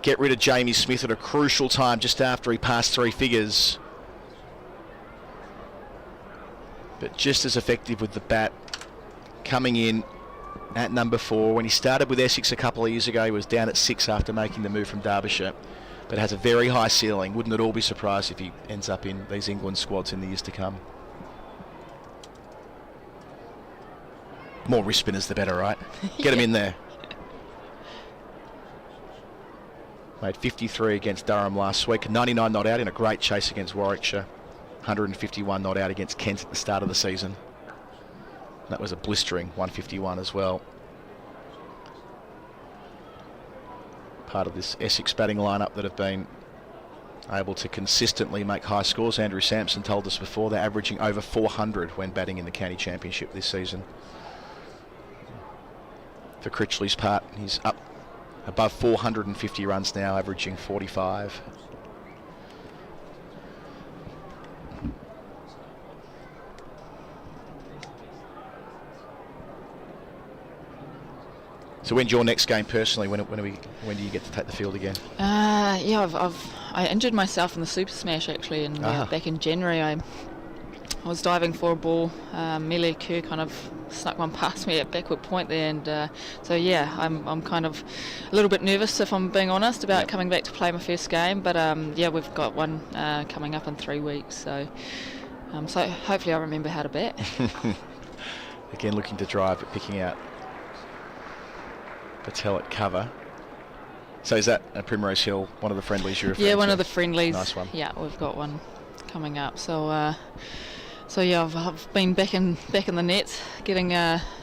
get rid of Jamie Smith at a crucial time just after he passed 3 figures. But just as effective with the bat, coming in at number 4. When he started with Essex a couple of years ago, he was down at 6 after making the move from Derbyshire, but has a very high ceiling. Wouldn't at all be surprised if he ends up in these England squads in the years to come. More wrist spinners the better, right? Get him in there. Made 53 against Durham last week, 99 not out in a great chase against Warwickshire, 151 not out against Kent at the start of the season. That was a blistering 151 as well. Part of this Essex batting lineup that have been able to consistently make high scores. Andrew Samson told us before they're averaging over 400 when batting in the county championship this season. For Critchley's part, he's up above 450 runs now, averaging 45. So when's your next game personally? When do you get to take the field again? I injured myself in the Super Smash actually, and back in January I was diving for a ball. Melia Kerr kind of snuck one past me at backward point there, and I'm kind of a little bit nervous, if I'm being honest, about coming back to play my first game. But we've got one coming up in 3 weeks, so hopefully I remember how to bat. Again, looking to drive, but picking out Patel at cover. So is that at Primrose Hill, one of the friendlies you're referring to? Yeah, one of the friendlies. Nice one. Yeah, we've got one coming up. So I've been back in the nets, getting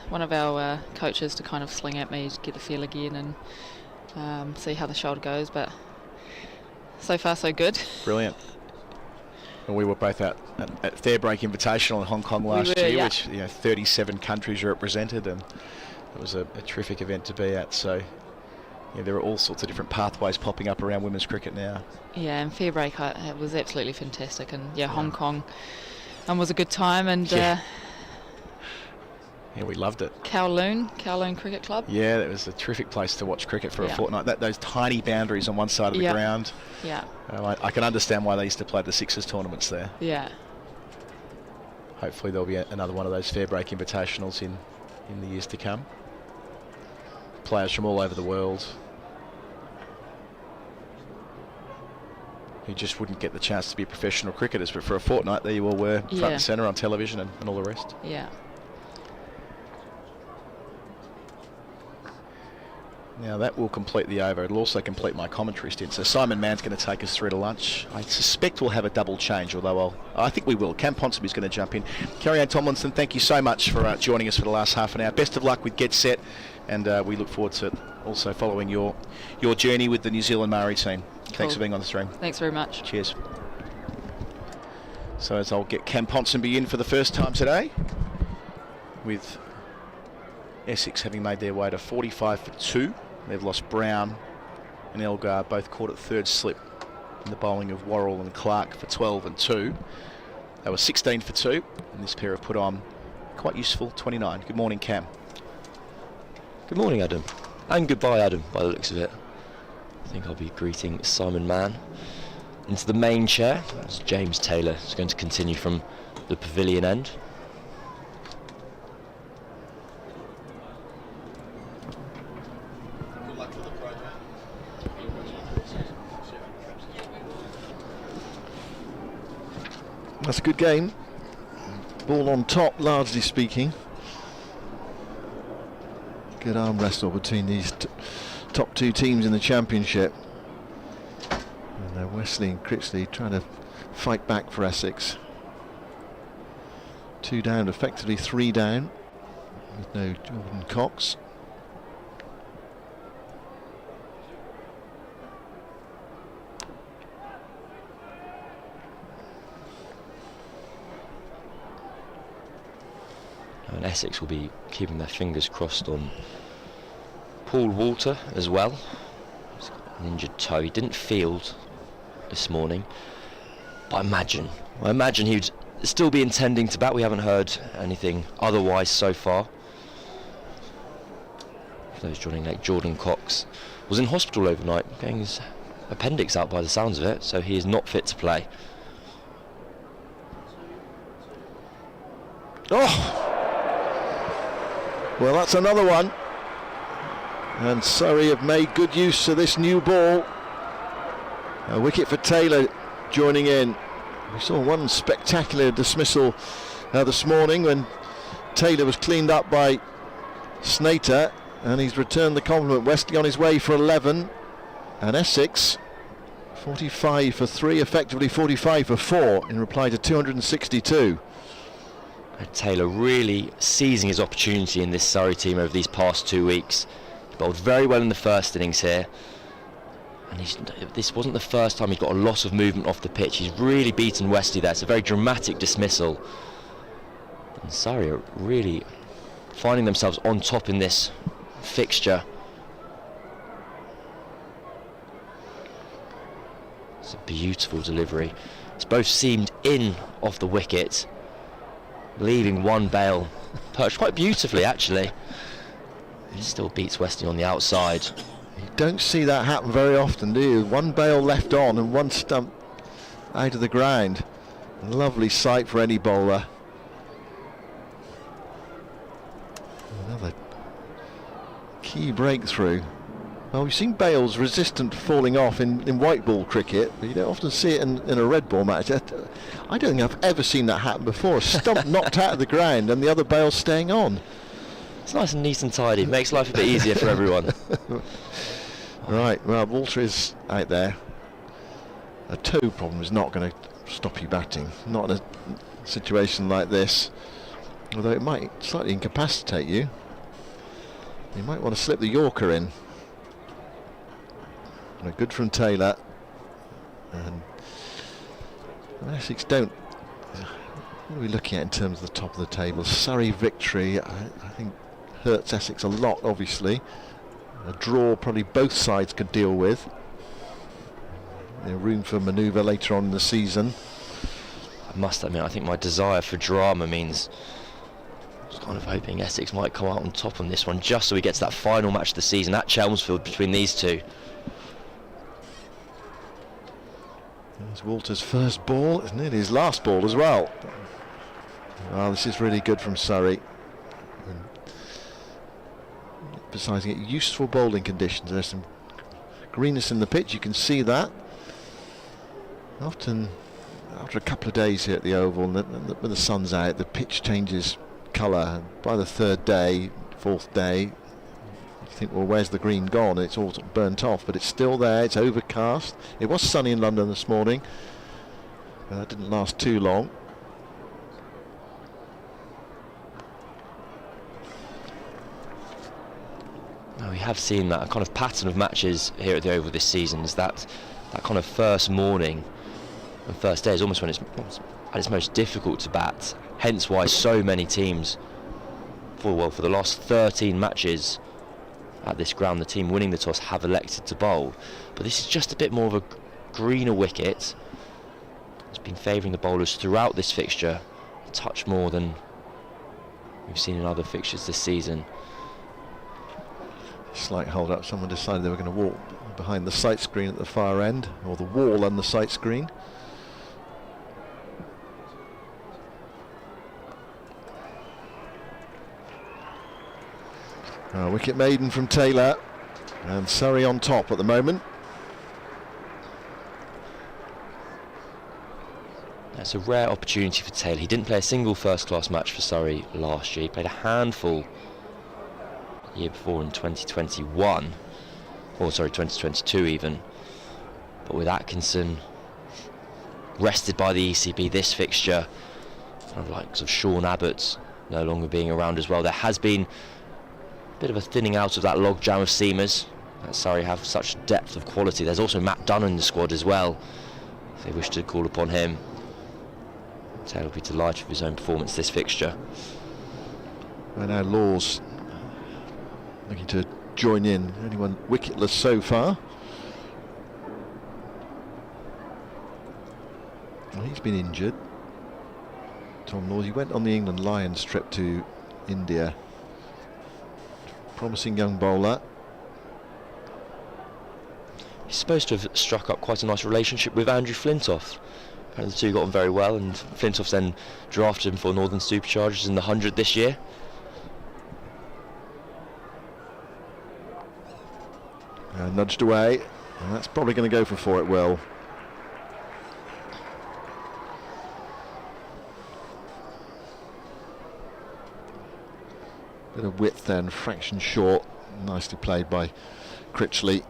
one of our coaches to kind of sling at me to get the feel again and see how the shoulder goes. But so far so good. Brilliant. And we were both out at Fairbreak Invitational in Hong Kong last year, which 37 countries are represented, and it was a terrific event to be at. So there are all sorts of different pathways popping up around women's cricket now. Yeah, and Fairbreak it was absolutely fantastic, and Hong Kong was a good time, and we loved it. Kowloon Cricket Club. Yeah, it was a terrific place to watch cricket for a fortnight. Those tiny boundaries on one side of the ground. Yeah. I can understand why they used to play the Sixers tournaments there. Yeah. Hopefully there'll be another one of those Fairbreak Invitationals in the years to come. Players from all over the world who just wouldn't get the chance to be professional cricketers, but for a fortnight there you all were, front and centre on television and all the rest. Yeah. Now that will complete the over. It'll also complete my commentary stint. So Simon Mann's going to take us through to lunch. I suspect we'll have a double change, although I think we will. Cam Ponsonby's going to jump in. Carrie Tomlinson, thank you so much for joining us for the last half an hour. Best of luck with Get Set, and we look forward to also following your journey with the New Zealand Māori team. Cool. Thanks for being on the stream. Thanks very much. Cheers. So as I'll get Cam Ponsonby in for the first time today, with Essex having made their way to 45 for 2. They've lost Brown and Elgar, both caught at third slip in the bowling of Worrell and Clark for 12 and 2. They were 16 for 2, and this pair have put on quite useful 29. Good morning, Cam. Good morning, Adam. And goodbye, Adam, by the looks of it. I think I'll be greeting Simon Mann into the main chair, as James Taylor is going to continue from the pavilion end. That's a good game. Ball on top, largely speaking. Good arm wrestle between these top two teams in the championship. And Wesley and Critchley trying to fight back for Essex. 2 down, effectively 3 down, with no Jordan Cox. And Essex will be keeping their fingers crossed on Paul Walter as well. He's got an injured toe. He didn't field this morning, but I imagine he'd still be intending to bat. We haven't heard anything otherwise so far. For those joining late, Jordan Cox was in hospital overnight, getting his appendix out by the sounds of it, so he is not fit to play. Oh! Well, that's another one. And Surrey have made good use of this new ball. A wicket for Taylor joining in. We saw one spectacular dismissal this morning when Taylor was cleaned up by Snater, and he's returned the compliment. Wesley on his way for 11, and Essex 45 for 3, effectively 45 for 4 in reply to 262. Taylor really seizing his opportunity in this Surrey team over these past 2 weeks. He bowled very well in the first innings here, and this wasn't the first time he's got a lot of movement off the pitch. He's really beaten Wesley there. It's a very dramatic dismissal, and Surrey are really finding themselves on top in this fixture. It's a beautiful delivery. It's both seamed in off the wicket, leaving one bail perched quite beautifully, actually. He still beats Wesley on the outside. You don't see that happen very often, do you? One bail left on and one stump out of the ground. A lovely sight for any bowler. Another key breakthrough. Well, we've seen bails resistant to falling off in white ball cricket, but you don't often see it in a red ball match. I don't think I've ever seen that happen before. A stump knocked out of the ground and the other bail staying on. It's nice and neat and tidy. Makes life a bit easier for everyone. Right, well, Walter is out there. A toe problem is not going to stop you batting. Not in a situation like this. Although it might slightly incapacitate you. You might want to slip the Yorker in. Good from Taylor. And Essex don't. What are we looking at in terms of the top of the table? Surrey victory, I think, hurts Essex a lot, obviously. A draw probably both sides could deal with. Room for manoeuvre later on in the season. I must admit, I think my desire for drama means I was kind of hoping Essex might come out on top on this one, just so we get to that final match of the season at Chelmsford between these two. There's Walter's first ball. It's nearly his last ball as well. Oh, this is really good from Surrey. Emphasising it, useful bowling conditions. There's some greenness in the pitch, you can see that. Often, after a couple of days here at the Oval, when the sun's out, the pitch changes colour. By the third day, fourth day, You think, well, where's the green gone? It's all sort of burnt off, but it's still there. It's overcast. It was sunny in London this morning. That didn't last too long. Now, we have seen that kind of pattern of matches here at the Oval this season, is that kind of first morning and first day is almost when it's at its most difficult to bat. Hence why so many teams, for the last 13 matches at this ground, the team winning the toss have elected to bowl. But this is just a bit more of a greener wicket. It's been favouring the bowlers throughout this fixture a touch more than we've seen in other fixtures this season. Slight hold up. Someone decided they were going to walk behind the sight screen at the far end, or the wall and the sight screen. Wicket maiden from Taylor, and Surrey on top at the moment. That's a rare opportunity for Taylor. He didn't play a single first-class match for Surrey last year. He played a handful the year before in 2021, or sorry, 2022 even. But with Atkinson rested by the ECB this fixture, kind of like Sean Abbott no longer being around as well, there has been a bit of a thinning out of that logjam of seamers. Surrey have such depth of quality. There's also Matt Dunn in the squad as well, if they wish to call upon him. Taylor will be delighted with his own performance this fixture. And now Laws looking to join in. Only one wicketless so far. Well, he's been injured. Tom Laws, he went on the England Lions trip to India. Promising young bowler. He's supposed to have struck up quite a nice relationship with Andrew Flintoff. The two got on very well, and Flintoff then drafted him for Northern Superchargers in the 100 this year. Nudged away, and that's probably going to go for 4, it will. Bit of width then, fraction short. Nicely played by Critchley.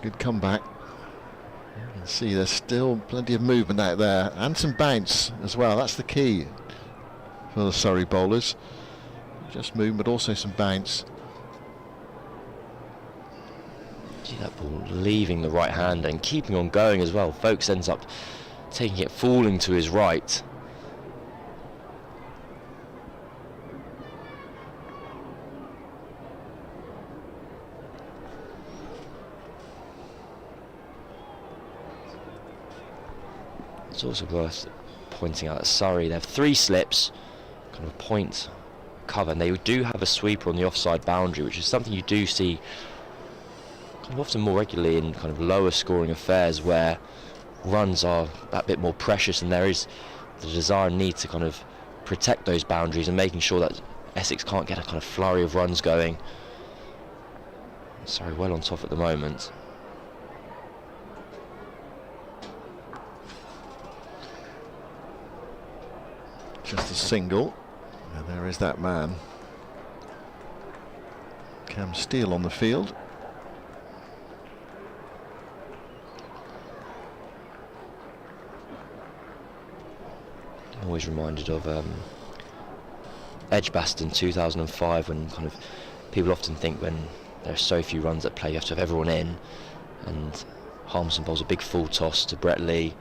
Good comeback. You can see there's still plenty of movement out there, and some bounce as well. That's the key for the Surrey bowlers. Just movement, but also some bounce. See that ball leaving the right hand and keeping on going as well. Folkes ends up taking it, falling to his right. It's also worth pointing out that Surrey, they have 3 slips, kind of point cover, and they do have a sweeper on the offside boundary, which is something you do see kind of often more regularly in kind of lower scoring affairs where runs are that bit more precious, and there is the desire and need to kind of protect those boundaries and making sure that Essex can't get a kind of flurry of runs going. Surrey well on top at the moment. Just a single, and there is that man. Cam Steele on the field. I'm always reminded of Edgbaston 2005, when kind of people often think when there are so few runs at play you have to have everyone in, and Harmson bowls a big full toss to Brett Lee.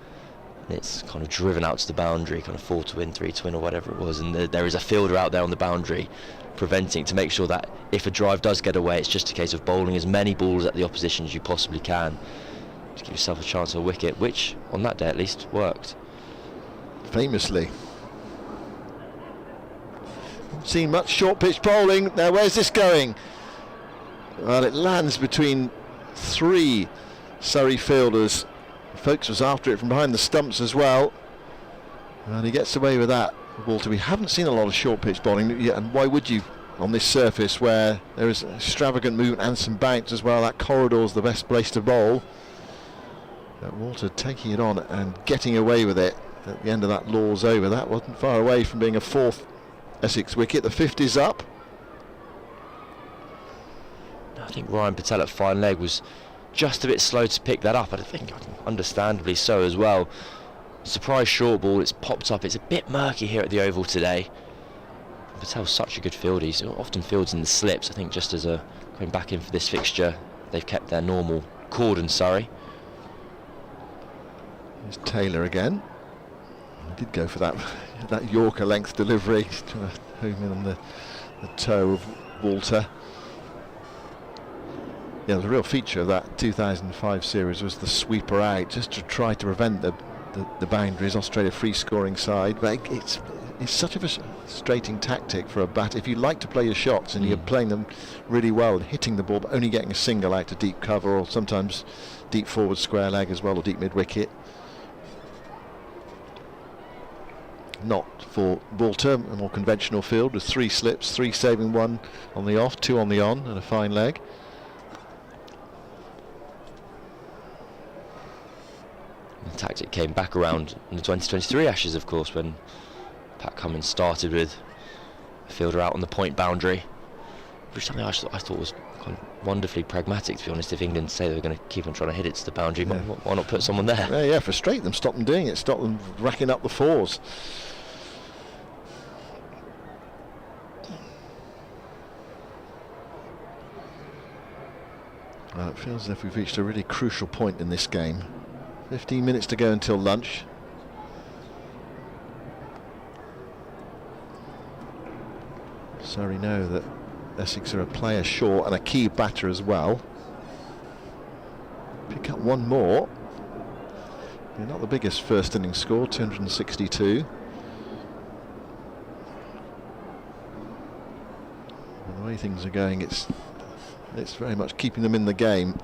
It's kind of driven out to the boundary, kind of 4 to win, 3 to win, or whatever it was, and there is a fielder out there on the boundary preventing, to make sure that if a drive does get away, it's just a case of bowling as many balls at the opposition as you possibly can to give yourself a chance of a wicket, which on that day at least worked. Famously. Seen much short pitch bowling. Now where's this going? Well, it lands between 3 Surrey fielders. Folkes was after it from behind the stumps as well. And he gets away with that, Walter. We haven't seen a lot of short pitch bowling yet, and why would you on this surface where there is extravagant movement and some bounce as well? That corridor's the best place to bowl. But Walter taking it on and getting away with it at the end of that Law's over. That wasn't far away from being a 4th Essex wicket. The 5th is up. I think Ryan Patel at fine leg was just a bit slow to pick that up. I think understandably so as well. Surprise short ball, it's popped up. It's a bit murky here at the Oval today. Patel's such a good fielder. He often fields in the slips. I think just as going back in for this fixture, they've kept their normal cordon, Surrey. There's Taylor again. He did go for that Yorker length delivery, trying to home in on the toe of Walter. Yeah, the real feature of that 2005 series was the sweeper out, just to try to prevent the boundaries. Australia free scoring side, but it's such a frustrating tactic for a bat. If you like to play your shots and you're playing them really well, hitting the ball but only getting a single out to deep cover, or sometimes deep forward square leg as well, or deep mid wicket. Not for Walter, a more conventional field with 3 slips, 3 saving, 1 on the off, 2 on the on, and a fine leg. The tactic came back around in the 2023 Ashes, of course, when Pat Cummins started with a fielder out on the point boundary, which something I thought was kind of wonderfully pragmatic, to be honest. If England say they were going to keep on trying to hit it to the boundary, why not put someone there? Yeah, frustrate them, stop them doing it, stop them racking up the 4s. Well, it feels as if we've reached a really crucial point in this game. 15 minutes to go until lunch. Surrey know that Essex are a player short and a key batter as well. Pick up one more. Yeah, not the biggest first innings score, 262. And the way things are going, it's very much keeping them in the game.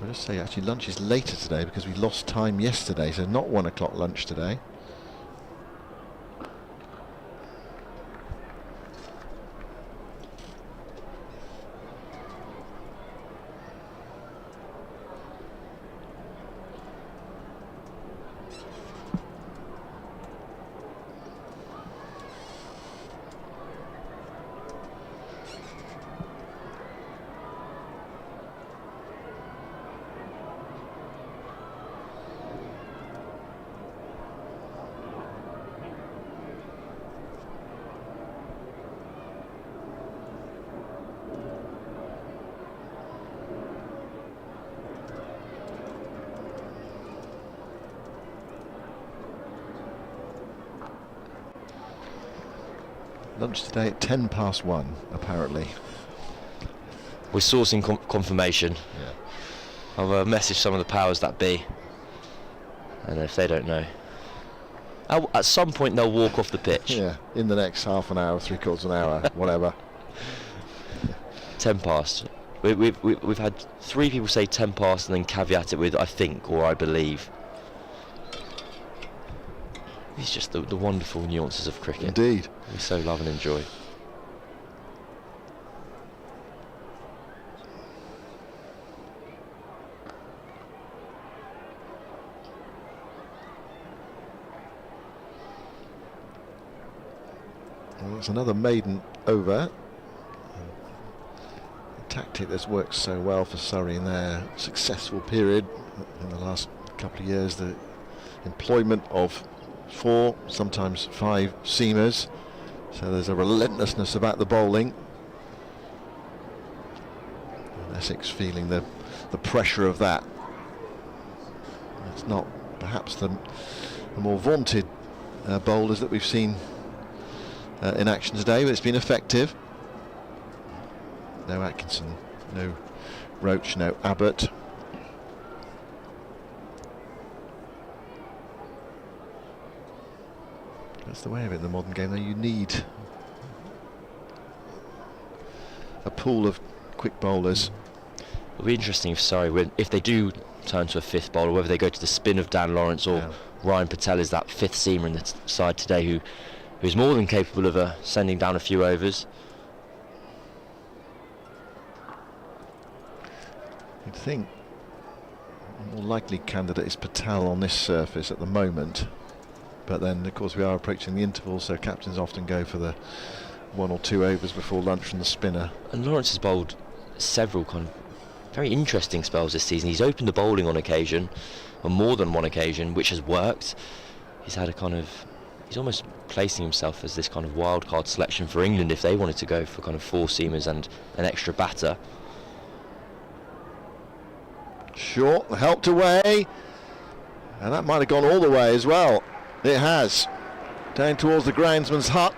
I'll just say, actually, lunch is later today because we lost time yesterday, so not 1 o'clock lunch today. Lunch today at 1:10 apparently. We're sourcing confirmation. Yeah. I'll message some of the powers that be, and if they don't know, at some point they'll walk off the pitch. Yeah, in the next half an hour, 3/4 of an hour, whatever. 10 past. We've had 3 people say 10 past and then caveat it with I think or I believe. It's just the wonderful nuances of cricket. Indeed. We so love and enjoy. Well, it's another maiden over. A tactic that's worked so well for Surrey in their successful period in the last couple of years. The employment of 4, sometimes 5 seamers, so there's a relentlessness about the bowling. And Essex feeling the pressure of that. It's not perhaps the more vaunted bowlers that we've seen in action today, but it's been effective. No Atkinson, no Roach, no Abbott. That's the way of it in the modern game, though. You need a pool of quick bowlers. It'll be interesting if they do turn to a fifth bowler, whether they go to the spin of Dan Lawrence or Ryan Patel is that fifth seamer in the side today who's more than capable of sending down a few overs. You'd think the more likely candidate is Patel on this surface at the moment, but then of course we are approaching the interval, so captains often go for the 1 or 2 overs before lunch from the spinner. And Lawrence has bowled several kind of very interesting spells this season. He's opened the bowling on occasion, on more than one occasion, which has worked. He's almost placing himself as this kind of wild card selection for England if they wanted to go for kind of 4 seamers and an extra batter. Short, helped away, and that might have gone all the way as well. It has, down towards the groundsman's hut.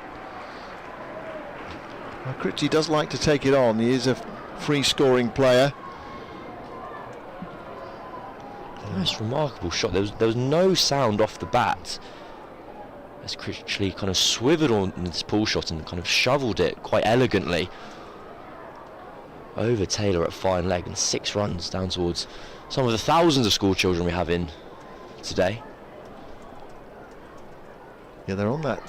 Well, Critchley does like to take it on. He is a free scoring player. The most remarkable shot. There was no sound off the bat as Critchley kind of swivered on this pull shot and kind of shovelled it quite elegantly over Taylor at fine leg, and 6 runs down towards some of the thousands of school children we have in today. Yeah, they're on that,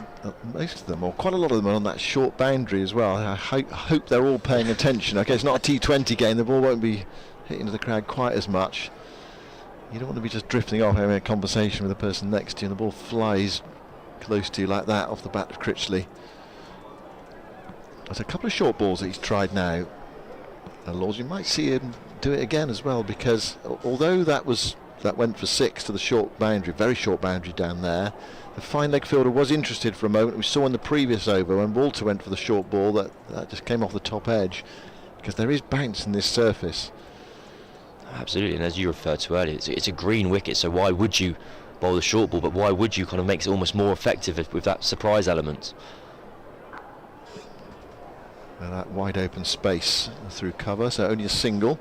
most of them, or quite a lot of them are on that short boundary as well. I hope they're all paying attention. Okay, it's not a T20 game, the ball won't be hitting the crowd quite as much. You don't want to be just drifting off having a conversation with the person next to you and the ball flies close to you like that off the bat of Critchley. There's a couple of short balls that he's tried now. And Lords, you might see him do it again as well, because although that went for 6 to the short boundary, very short boundary down there, the fine leg fielder was interested for a moment. We saw in the previous over when Walter went for the short ball that just came off the top edge, because there is bounce in this surface. Absolutely, and as you referred to earlier, it's a green wicket, so why would you bowl the short ball, but why would you kind of make it almost more effective with that surprise element? And that wide open space through cover, so only a single.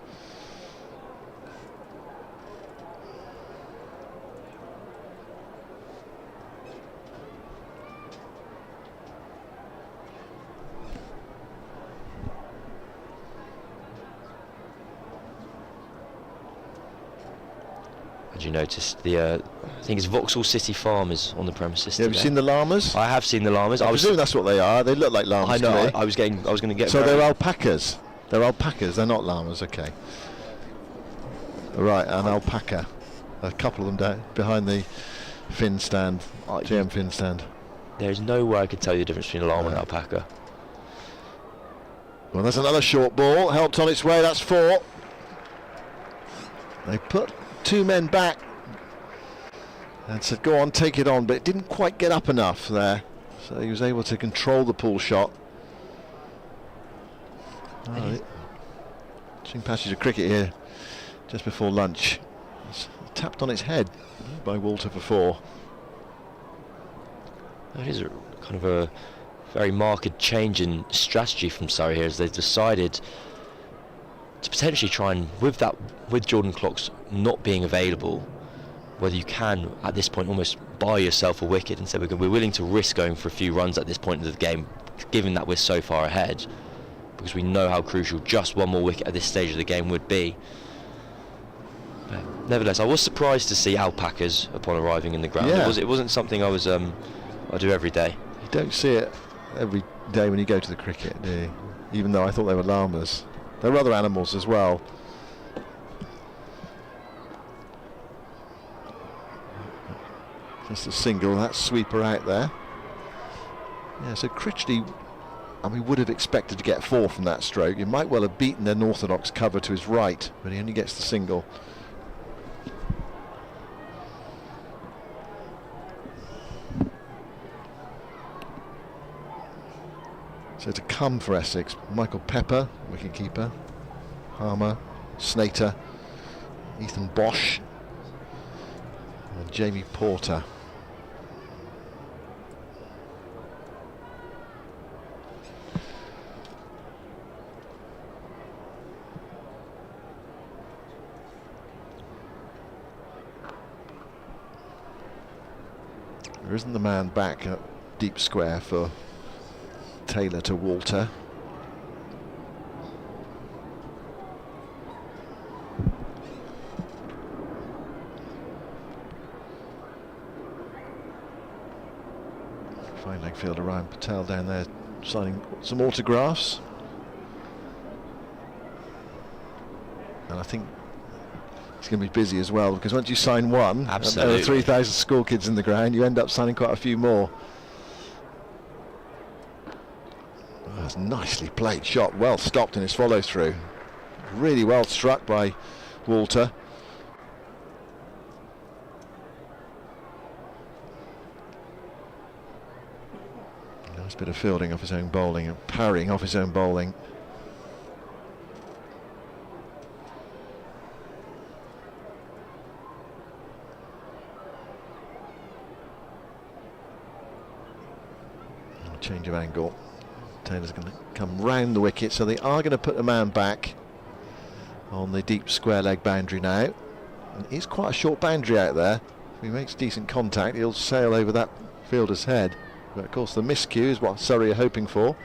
Had you noticed I think it's Vauxhall City Farm is on the premises today. Have you seen the llamas? I have seen the llamas. I presume that's what they are. They look like llamas. I know. To me. I was going to get. So they're alpacas. They're alpacas. They're not llamas. Okay. Right, an alpaca. A couple of them down behind the fin stand, GM fin stand. There is no way I could tell you the difference between a llama and an alpaca. Well, there's another short ball. Helped on its way. That's 4. They put 2 men back and said, go on, take it on, but it didn't quite get up enough there, so he was able to control the pull shot. Interesting passage of cricket here just before lunch. It's tapped on its head by Walter for 4. That is kind of a very marked change in strategy from Surrey here, as they've decided to potentially try and, with Jordan Clocks not being available, whether you can at this point almost buy yourself a wicket and say we're willing to risk going for a few runs at this point of the game, given that we're so far ahead, because we know how crucial just one more wicket at this stage of the game would be. But nevertheless, I was surprised to see alpacas upon arriving in the ground. Yeah. It wasn't something I do every day. You don't see it every day when you go to the cricket, do you? Even though I thought they were llamas. They're other animals as well. Just a single, that sweeper out there. Yeah, so Critchley, would have expected to get 4 from that stroke. He might well have beaten an orthodox cover to his right, but he only gets the single. So to come for Essex, Michael Pepper, wicketkeeper, Harmer, Snater, Ethan Bosch, and Jamie Porter. There isn't the man back at deep square for Taylor to Walter. outfielder Ryan Patel down there signing some autographs. And I think he's going to be busy as well, because once you sign one, absolutely, there are 3,000 school kids in the ground, you end up signing quite a few more. Oh, that's nicely played shot, well stopped in his follow through. Really well struck by Walter. Nice bit of fielding off his own bowling and parrying off his own bowling. Change of angle. Taylor's going to come round the wicket, so they are going to put a man back on the deep square leg boundary now. And it's quite a short boundary out there. If he makes decent contact, he'll sail over that fielder's head. But of course the miscue is what Surrey are hoping for,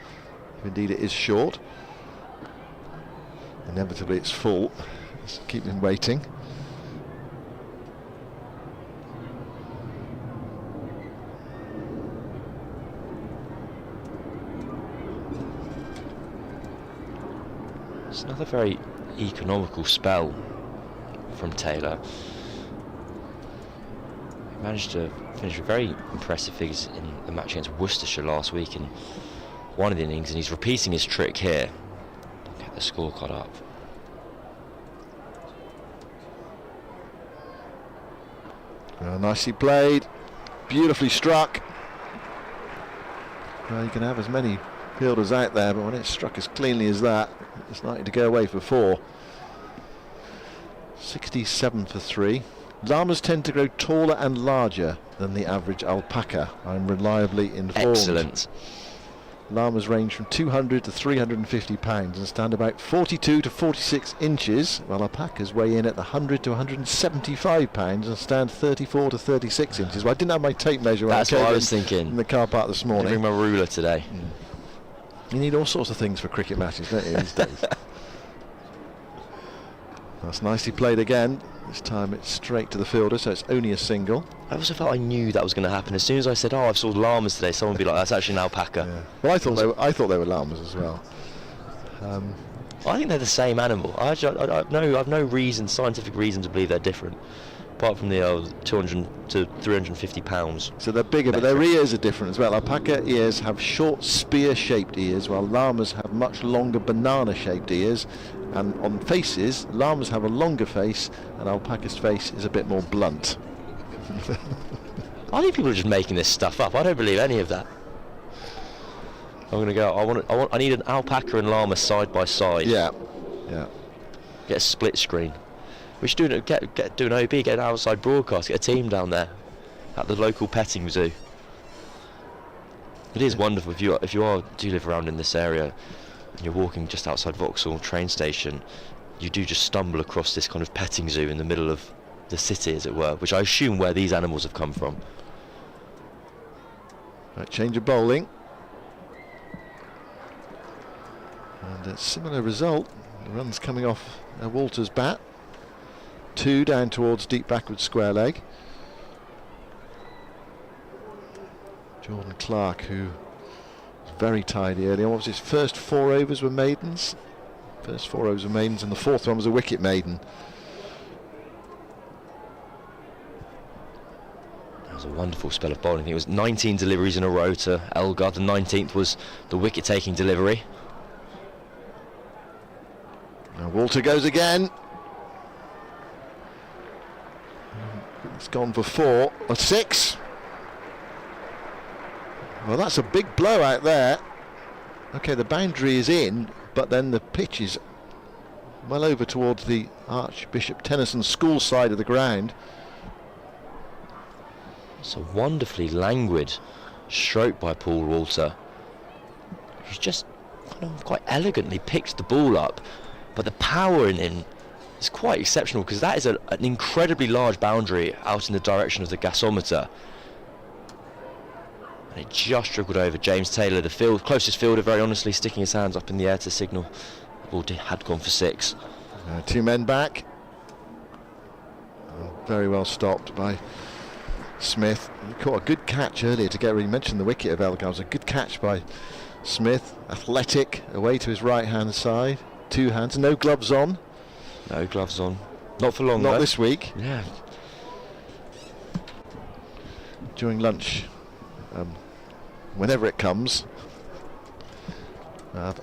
if indeed it is short. Inevitably it's full. Let's keep him waiting. It's another very economical spell from Taylor. He managed to finish with very impressive figures in the match against Worcestershire last week in one of the innings, and he's repeating his trick here. Get the scorecard up. Nicely played, beautifully struck. Well, you can have as many fielders out there, but when it's struck as cleanly as that, it's likely to go away for 4. 67 for 3. Llamas tend to grow taller and larger than the average alpaca, I'm reliably informed. Excellent. Llamas range from 200 to 350 pounds and stand about 42 to 46 inches, while alpacas weigh in at the 100 to 175 pounds and stand 34 to 36 inches. Well, I didn't have my tape measure. That's what I was thinking. In the car park this morning. I bring my ruler today. You need all sorts of things for cricket matches, don't you, these days? That's nicely played again. This time it's straight to the fielder, so it's only a single. I also felt I knew that was going to happen. As soon as I said, "Oh, I've saw llamas today," someone would be like, "That's actually an alpaca." Yeah. Well, I thought they were llamas as well. I think they're the same animal. I've no reason, scientific reason, to believe they're different, apart from the 200 to 350 pounds. So they're bigger, but their ears are different as well. Alpaca ears have short spear-shaped ears, while llamas have much longer banana-shaped ears. And on faces, llamas have a longer face, and alpaca's face is a bit more blunt. I think people are just making this stuff up. I don't believe any of that. I'm going to go. I need an alpaca and llama side by side. Yeah. Get a split screen. We should do an OB, get an outside broadcast, get a team down there at the local petting zoo. It is wonderful if you do live around in this area and you're walking just outside Vauxhall train station. You do just stumble across this kind of petting zoo in the middle of the city, as it were, which I assume where these animals have come from. Right, change of bowling. And a similar result. The run's coming off Walter's bat. 2 down towards deep backward square leg. Jordan Clark, who was very tidy early on. What was his first 4 overs were maidens? First 4 overs were maidens, and the 4th one was a wicket maiden. That was a wonderful spell of bowling. I think it was 19 deliveries in a row to Elgar. The 19th was the wicket-taking delivery. Now Walter goes again. It's gone for 4 or 6. Well, that's a big blow out there. Okay, the boundary is in, but then the pitch is well over towards the Archbishop Tennyson School side of the ground. It's a wonderfully languid stroke by Paul Walter. He's just quite elegantly picked the ball up, but the power in him is quite exceptional, because that is an incredibly large boundary out in the direction of the gasometer. And it just trickled over. James Taylor, the closest fielder, very honestly, sticking his hands up in the air to signal the ball had gone for 6. 2 men back. Very well stopped by Smith. He caught a good catch earlier to get, you mentioned the wicket of Elgar. It was a good catch by Smith. Athletic, away to his right hand side. 2 hands, no gloves on. No gloves on. Not for long, Not though. this week. Yeah. During lunch, whenever it comes,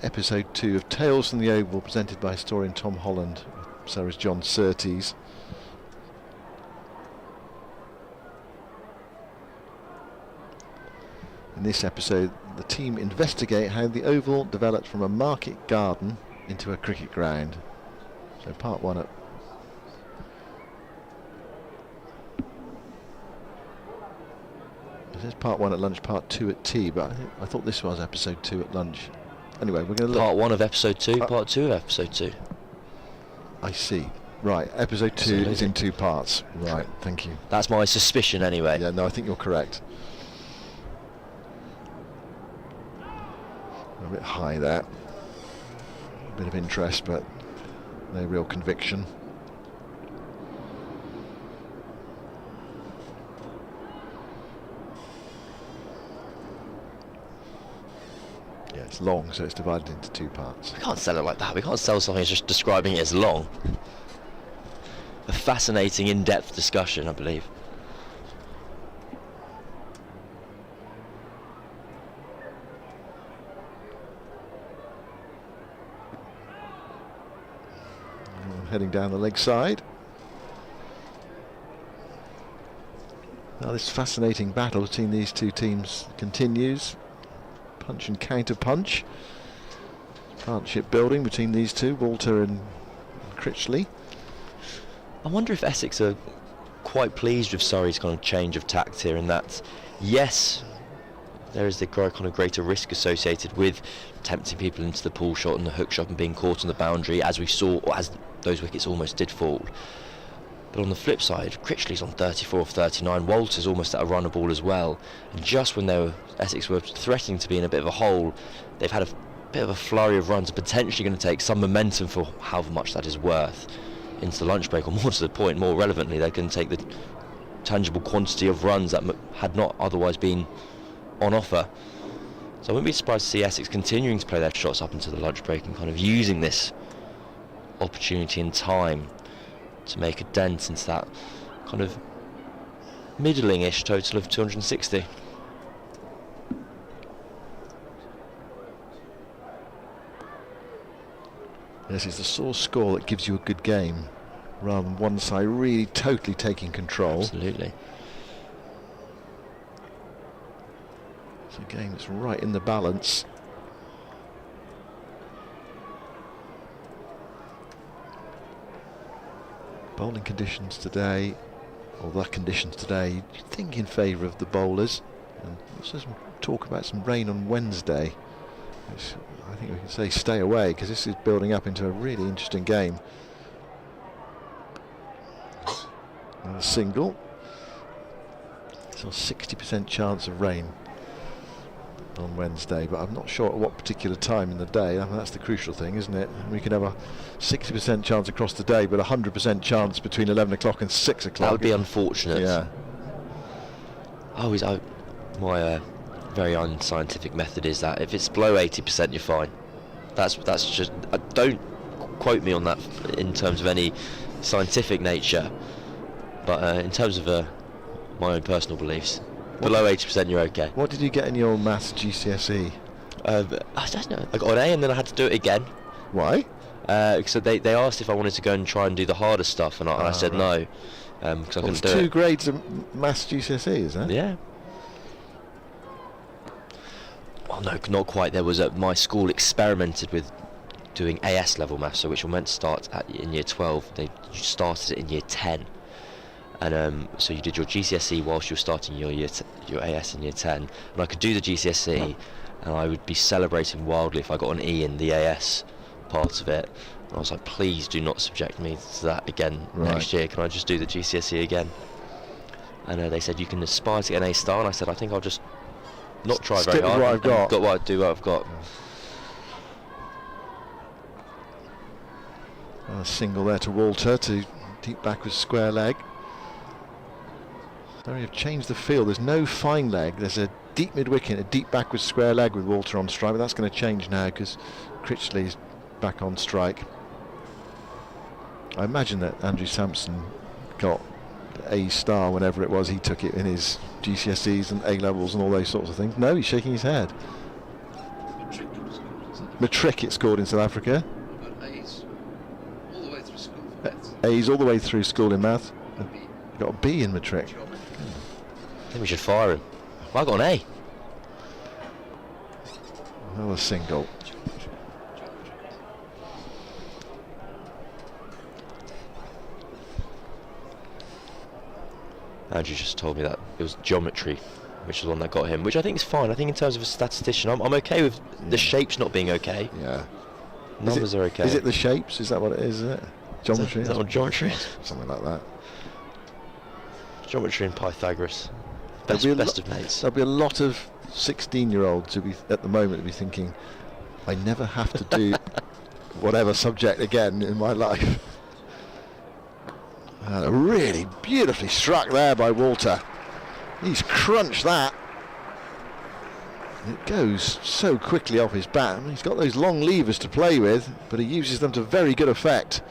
episode 2 of Tales from the Oval, presented by historian Tom Holland. So is John Surtees. In this episode, the team investigate how the Oval developed from a market garden into a cricket ground. So part 1 at It says part 1 at lunch, part 2 at tea, but I thought this was episode 2 at lunch. Anyway, we're going to look. Part 1 of episode 2, part 2 of episode 2. I see. Right, episode 2 is in 2 parts. Right, thank you. That's my suspicion anyway. Yeah, no, I think you're correct. A bit high there. A bit of interest, but no real conviction. Yeah, it's long, so it's divided into 2 parts. We can't sell it like that. We can't sell something as just describing it as long. A fascinating, in-depth discussion, I believe. Heading down the leg side. Now this fascinating battle between these 2 teams continues. Punch and counter punch. Partnership building between these 2, Walter and Critchley. I wonder if Essex are quite pleased with Surrey's kind of change of tact here, in that, yes, there is the kind of greater risk associated with tempting people into the pull shot and the hook shot and being caught on the boundary, as we saw, or as those wickets almost did fall. But on the flip side, Critchley's on 34 of 39, Walter's almost at a runner ball as well, and just when Essex were threatening to be in a bit of a hole, they've had a bit of a flurry of runs, potentially going to take some momentum, for however much that is worth, into the lunch break, or more to the point, more relevantly, they're going to take the tangible quantity of runs that had not otherwise been on offer. So I wouldn't be surprised to see Essex continuing to play their shots up into the lunch break and kind of using this opportunity in time to make a dent into that kind of middling-ish total of 260. This is the sort of score that gives you a good game, rather than one side really totally taking control. Absolutely. It's a game that's right in the balance. Bowling conditions today, or the conditions today, you'd think in favour of the bowlers. And there's some talk about some rain on Wednesday. I think we can say stay away, because this is building up into a really interesting game. Another single. So 60% chance of rain on Wednesday, but I'm not sure at what particular time in the day. I mean, that's the crucial thing, isn't it? We could have a 60% chance across the day, but 100% chance between 11 o'clock and 6 o'clock. That would be unfortunate. Yeah. My very unscientific method is that if it's below 80%, you're fine. That's just. Don't quote me on that in terms of any scientific nature, but in terms of my own personal beliefs. Below 80%, you're okay. What did you get in your maths GCSE? I don't know. I got an A and then I had to do it again. Why? So they asked if I wanted to go and try and do the harder stuff, and I said no, because I couldn't do it. 2 grades of maths GCSE, is that? Yeah. Well, no, not quite. There was my school experimented with doing AS level maths, so which were meant to start in year 12. They started it in year 10. And so you did your GCSE whilst you were starting your AS in year 10, and I could do the GCSE, and I would be celebrating wildly if I got an E in the AS part of it. And I was like, please do not subject me to that again next year. Can I just do the GCSE again? And they said you can aspire to get an A star, and I said I think I'll just not try very hard. What I've got. Got what I've got. A single there to Walter to deep back with square leg. Surrey have changed the field. There's no fine leg. There's a deep mid-wicket, a deep backwards square leg with Walter on strike, but that's going to change now because Critchley's back on strike. I imagine that Andrew Samson got A star whenever it was he took it in his GCSEs and A-levels and all those sorts of things. No, he's shaking his head. Matric it scored in South Africa. A's all the way through school. A's all the way through school in math. Got a B in Matric. I think we should fire him. Well, I got an A. Another single. Andrew just told me that it was geometry, which is the one that got him, which I think is fine. I think in terms of a statistician, I'm okay with the shapes not being okay. Yeah. Numbers are okay. Is it the shapes? Is that what it is? Is it? Geometry? Is that what geometry is? Something like that. Geometry and Pythagoras. Best of mates. There'll be a lot of 16-year-olds who be at the moment be thinking, I never have to do whatever subject again in my life. Really beautifully struck there by Walter. He's crunched that. It goes so quickly off his bat. He's got those long levers to play with, but he uses them to very good effect.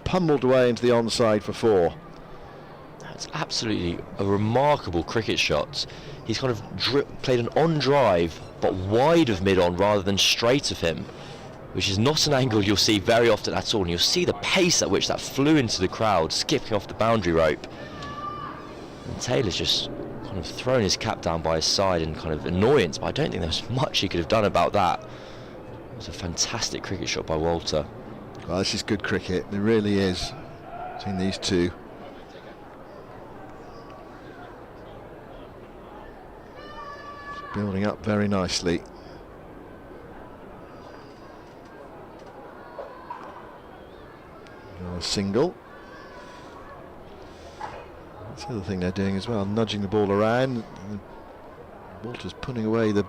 Pummeled away into the onside for 4. It's absolutely a remarkable cricket shot. He's kind of played an on drive, but wide of mid on rather than straight of him, which is not an angle you'll see very often at all. And you'll see the pace at which that flew into the crowd, skipping off the boundary rope. And Taylor's just kind of thrown his cap down by his side in kind of annoyance, but I don't think there was much he could have done about that. It was a fantastic cricket shot by Walter. Well, this is good cricket. It really is, between these two. Building up very nicely. A single. That's the other thing they're doing as well, nudging the ball around. Walter's putting away the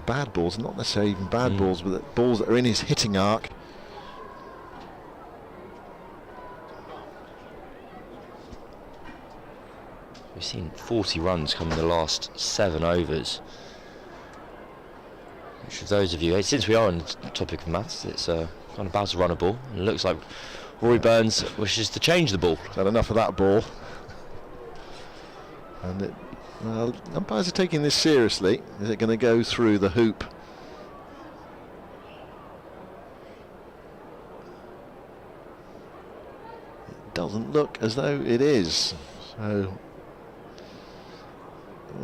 bad balls, not necessarily even bad balls, but the balls that are in his hitting arc. We've seen 40 runs come in the last 7 overs. Which, for those of you, since we are on the topic of maths, it's kind of about to run a ball, and it looks like Rory Burns wishes to change the ball. Had enough of that ball. And umpires are taking this seriously. Is it going to go through the hoop? It doesn't look as though it is. So,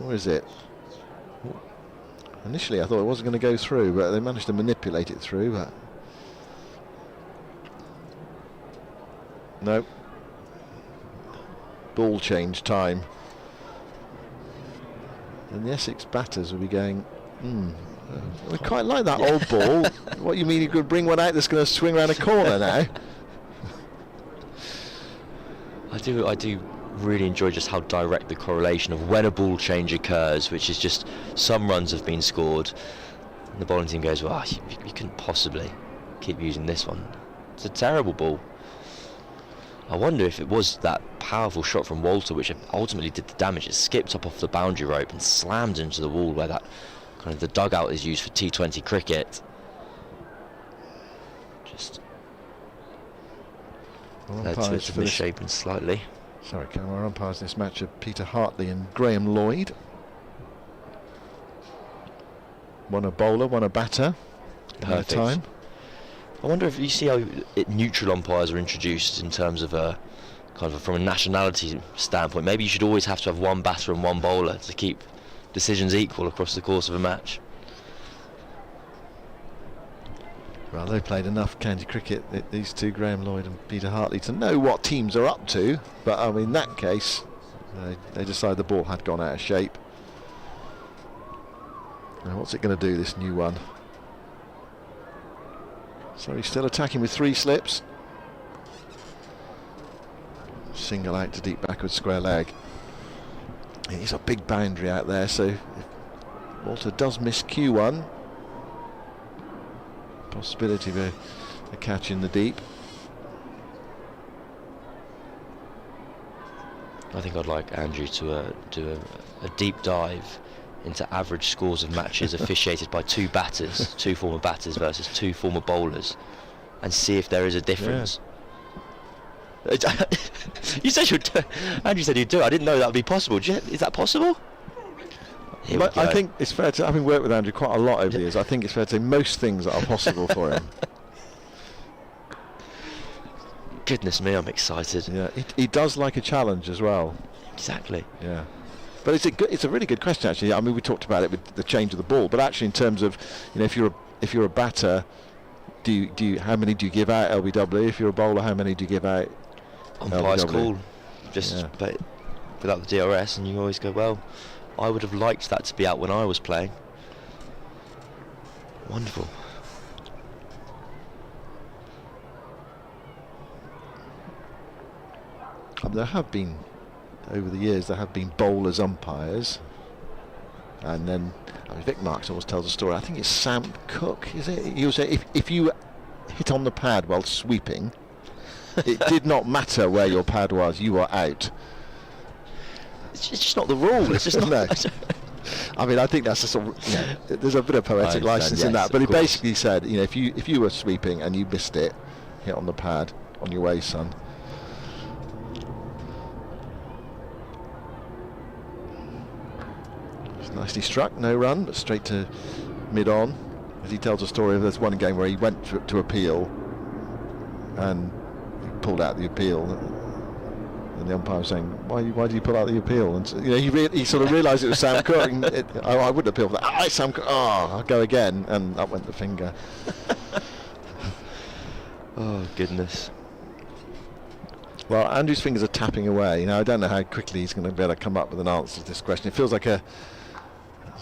or is it? Initially I thought it wasn't going to go through, but they managed to manipulate it through. But no. Ball change time. And the Essex batters will be going, we quite like that old ball. What, you mean you could bring one out that's going to swing around a corner now? I do really enjoy just how direct the correlation of when a ball change occurs, which is just some runs have been scored and the bowling team goes, well, you couldn't possibly keep using this one. It's a terrible ball. I wonder if it was that powerful shot from Walter which ultimately did the damage. It skipped up off the boundary rope and slammed into the wall where that kind of the dugout is used for T20 cricket. Just led to its misshapen slightly. Sorry, camera umpires this match of Peter Hartley and Graham Lloyd. One a bowler, one a batter. Perfect. Time. I wonder if you see how neutral umpires are introduced in terms of from a nationality standpoint. Maybe you should always have to have one batter and one bowler to keep decisions equal across the course of a match. Well, they've played enough county cricket, these two, Graham Lloyd and Peter Hartley, to know what teams are up to. But I mean, in that case, they decided the ball had gone out of shape. Now, what's it going to do, this new one? So he's still attacking with 3 slips. Single out to deep backward square leg. He's a big boundary out there, so if Walter does miss Q1, possibility of a catch in the deep. I think I'd like Andrew to do a deep dive into average scores of matches officiated by two former batters versus two former bowlers, and see if there is a difference. Yeah. You said you'd do. Andrew said you'd do it. I didn't know that would be possible. Is that possible? I think it's fair to, having worked with Andrew quite a lot over the years, I think it's fair to say most things are possible for him. Goodness me, I'm excited. Yeah, he does like a challenge as well. Exactly. Yeah. But it's a really good question, actually. I mean, we talked about it with the change of the ball, but actually in terms of, if you're a batter, how many do you give out LBW? If you're a bowler, how many do you give out? Umpire's call, but without the DRS, and you always go, well, I would have liked that to be out when I was playing. Wonderful. There have been, over the years, bowlers umpires, and then Vic Marks always tells a story. I think it's Sam Cook, is it? He will say if you hit on the pad while sweeping, it did not matter where your pad was, you were out. It's just not the rule. It's just not. No. I mean, I think that's a sort of, there's a bit of poetic license in that, but he basically said, if you were sweeping and you missed it, hit on the pad, on your way, son. It's nicely struck, no run, but straight to mid-on. As he tells a story of this one game where he went to appeal and he pulled out the appeal. And the umpire was saying, why do you pull out the appeal? And he sort of realised it was Sam Cook. And I wouldn't appeal for that. Sam Cook. I'll go again. And up went the finger. Oh, goodness. Well, Andrew's fingers are tapping away. I don't know how quickly he's going to be able to come up with an answer to this question. It feels like there's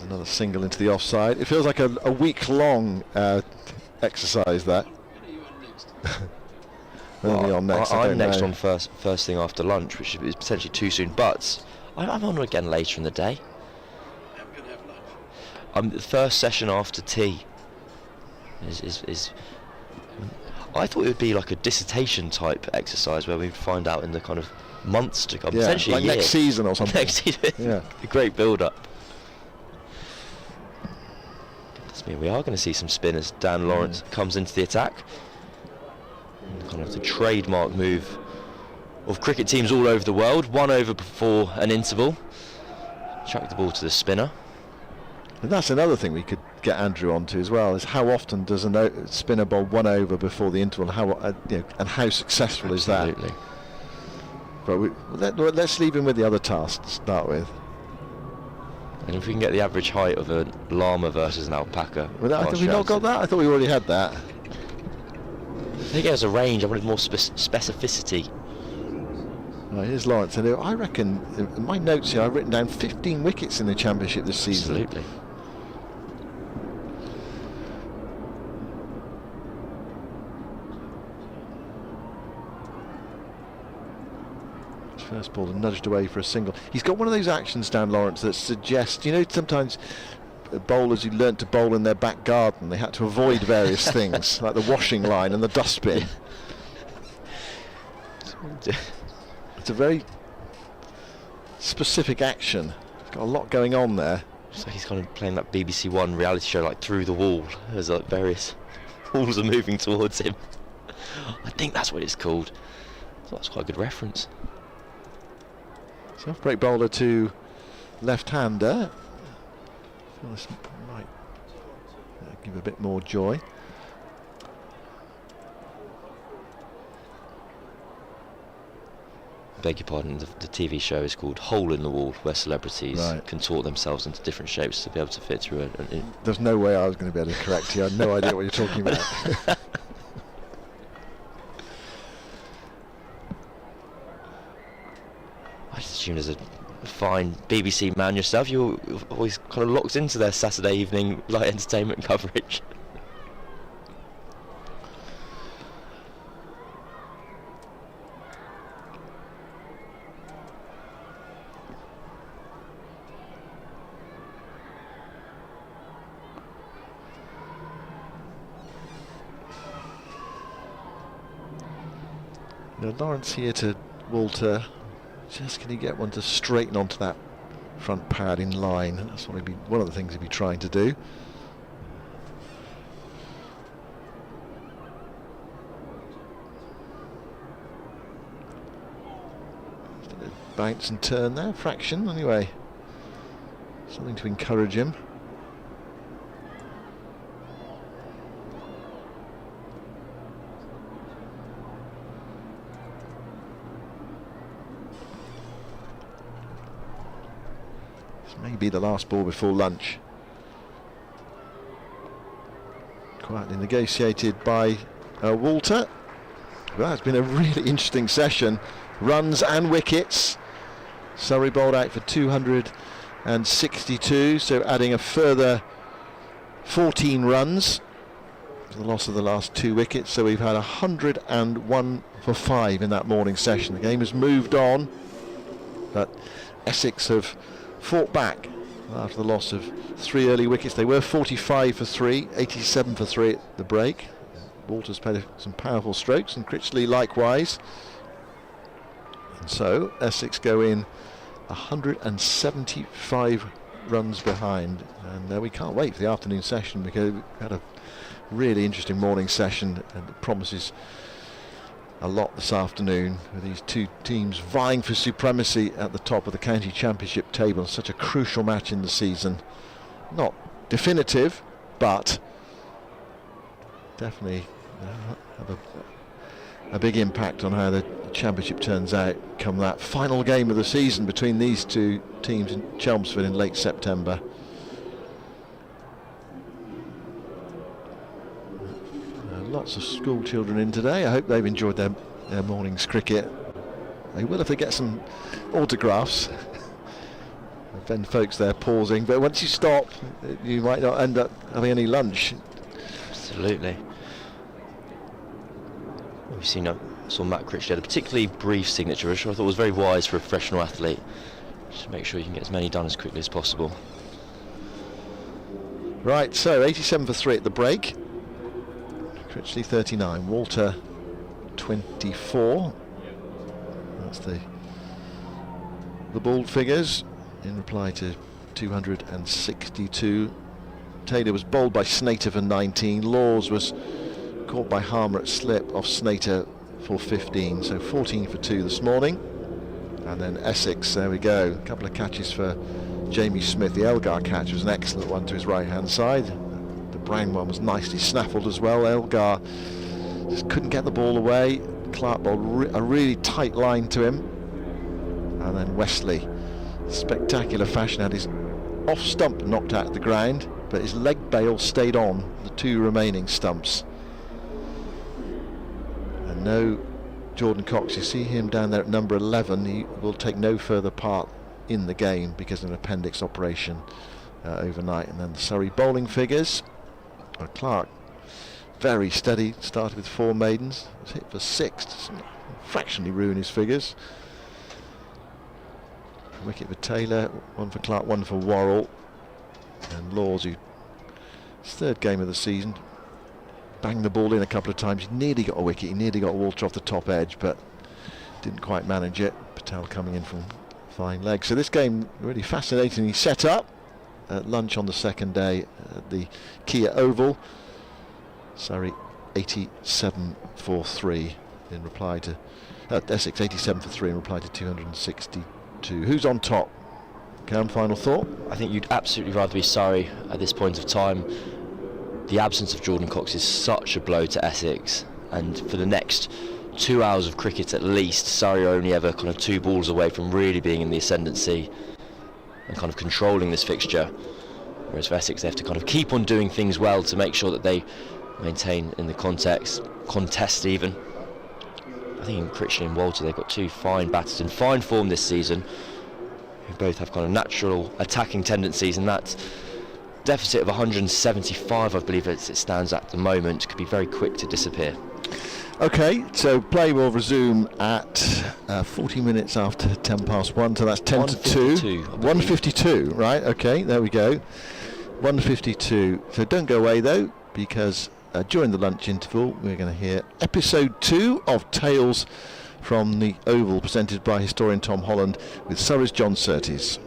another single into the offside. It feels like a week-long exercise, that. Well, on next, I'm next on first thing after lunch, which is potentially too soon, but I'm on again later in the day. The first session after tea is I thought it would be like a dissertation type exercise where we'd find out in the kind of months to come, potentially like a year. next season or something. Next season. Yeah. A great build-up. Goodness me, we are going to see some spinners. Dan Lawrence comes into the attack. Kind of the trademark move of cricket teams all over the world. 1 over before an interval. Chuck the ball to the spinner. And that's another thing we could get Andrew onto as well, is how often does a spinner bowl 1 over before the interval, and how successful is that? But let's leave him with the other task to start with. And if we can get the average height of a llama versus an alpaca. Have we not got that? I thought we already had that. I think it was a range. I wanted more specificity. Right, here's Lawrence. And I reckon, in my notes here, I've written down 15 wickets in the Championship this season. Absolutely. First ball nudged away for a single. He's got one of those actions, Dan Lawrence, that suggests, sometimes bowlers who learnt to bowl in their back garden, they had to avoid various things, like the washing line and the dustbin. It's a very specific action. It's got a lot going on there. It's like he's kind of playing that BBC One reality show, like Through the Wall, as like various walls are moving towards him. I think that's what it's called. So that's quite a good reference. So off-break bowler to left-hander. This might give a bit more joy. Beg your pardon, the TV show is called Hole in the Wall, where celebrities contort themselves into different shapes to be able to fit through it. There's no way I was going to be able to correct you. I had no idea what you're talking about. I just assume as a fine BBC man yourself, you're always kind of locked into their Saturday evening light entertainment coverage. Lawrence here to Walter. Just can he get one to straighten onto that front pad in line? That's what one of the things he'd be trying to do. Bounce and turn there, fraction anyway. Something to encourage him. This may be the last ball before lunch. Quietly negotiated by Walter. Well, it's been a really interesting session. Runs and wickets. Surrey bowled out for 262, so adding a further 14 runs to the loss of the last 2 wickets. So we've had 101 for 5 in that morning session. The game has moved on, but Essex have fought back after the loss of 3 early wickets. They were 45 for 3, 87 for 3 at the break. Walter's played some powerful strokes, and Critchley likewise. And so Essex go in 175 runs behind, and we can't wait for the afternoon session, because we had a really interesting morning session and it promises a lot this afternoon, with these two teams vying for supremacy at the top of the county championship table. Such a crucial match in the season, not definitive, but definitely have a big impact on how the championship turns out come that final game of the season between these two teams in Chelmsford in late September. Lots of school children in today. I hope they've enjoyed their morning's cricket. They will if they get some autographs. Ben Folks there pausing, but once you stop you might not end up having any lunch. Absolutely. We've seen saw Matt Critchley had a particularly brief signature, which I thought was very wise for a professional athlete. Just make sure you can get as many done as quickly as possible. Right, so 87 for 3 at the break. Critchley 39, Walter 24. That's the bald figures in reply to 262. Taylor was bowled by Snater for 19. Laws was caught by Harmer at slip off Snater for 15, so 14 for 2 this morning. And then Essex, there we go, a couple of catches for Jamie Smith. The Elgar catch was an excellent one to his right hand side. The Brown one was nicely snaffled as well. Elgar just couldn't get the ball away. Clark bowled a really tight line to him. And then Wesley, spectacular fashion, had his off stump knocked out of the ground, but his leg bail stayed on the 2 remaining stumps. And no Jordan Cox, you see him down there at number 11. He will take no further part in the game because of an appendix operation overnight. And then the Surrey bowling figures. Clark, very steady, started with 4 maidens, was hit for 6, fractionally ruin his figures. Wicket for Taylor, 1 for Clark, 1 for Worrell. And Laws, who his 3rd game of the season, banged the ball in a couple of times. He nearly got a wicket, he nearly got Walter off the top edge, but didn't quite manage it. Patel coming in from fine leg. So this game really fascinatingly set up at lunch on the 2nd day at the Kia Oval. Surrey 87 for 3 in reply to Essex 87 for 3 in reply to 262. Who's on top? Cam, final thought? I think you'd absolutely rather be Surrey at this point of time. The absence of Jordan Cox is such a blow to Essex, and for the next 2 hours of cricket at least, Surrey are only ever kind of 2 balls away from really being in the ascendancy and kind of controlling this fixture, whereas for Essex they have to kind of keep on doing things well to make sure that they maintain in the contest even. I think in Critchley and Walter they've got 2 fine batters in fine form this season, who both have kind of natural attacking tendencies, and that deficit of 175, I believe it stands at the moment, could be very quick to disappear. Okay, so play will resume at 40 minutes after 10 past 1, so that's 10 to 2. 1:52, right, okay, there we go. 1:52. So don't go away though, because during the lunch interval we're going to hear episode 2 of Tales from the Oval, presented by historian Tom Holland, with Surrey's John Surtees.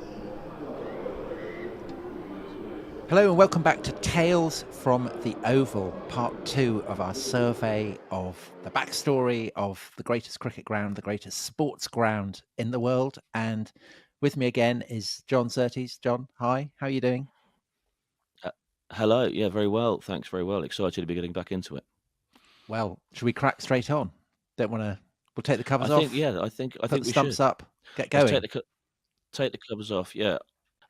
Hello and welcome back to Tales from the Oval, part 2 of our survey of the backstory of the greatest cricket ground, the greatest sports ground in the world. And with me again is John Surtees. John, hi, how are you doing? Hello, yeah, very well, thanks, very well. Excited to be getting back into it. Well, should we crack straight on? Don't want to, we'll take the covers off. I think put we the stumps should. up, get going. Let's take the covers off, yeah.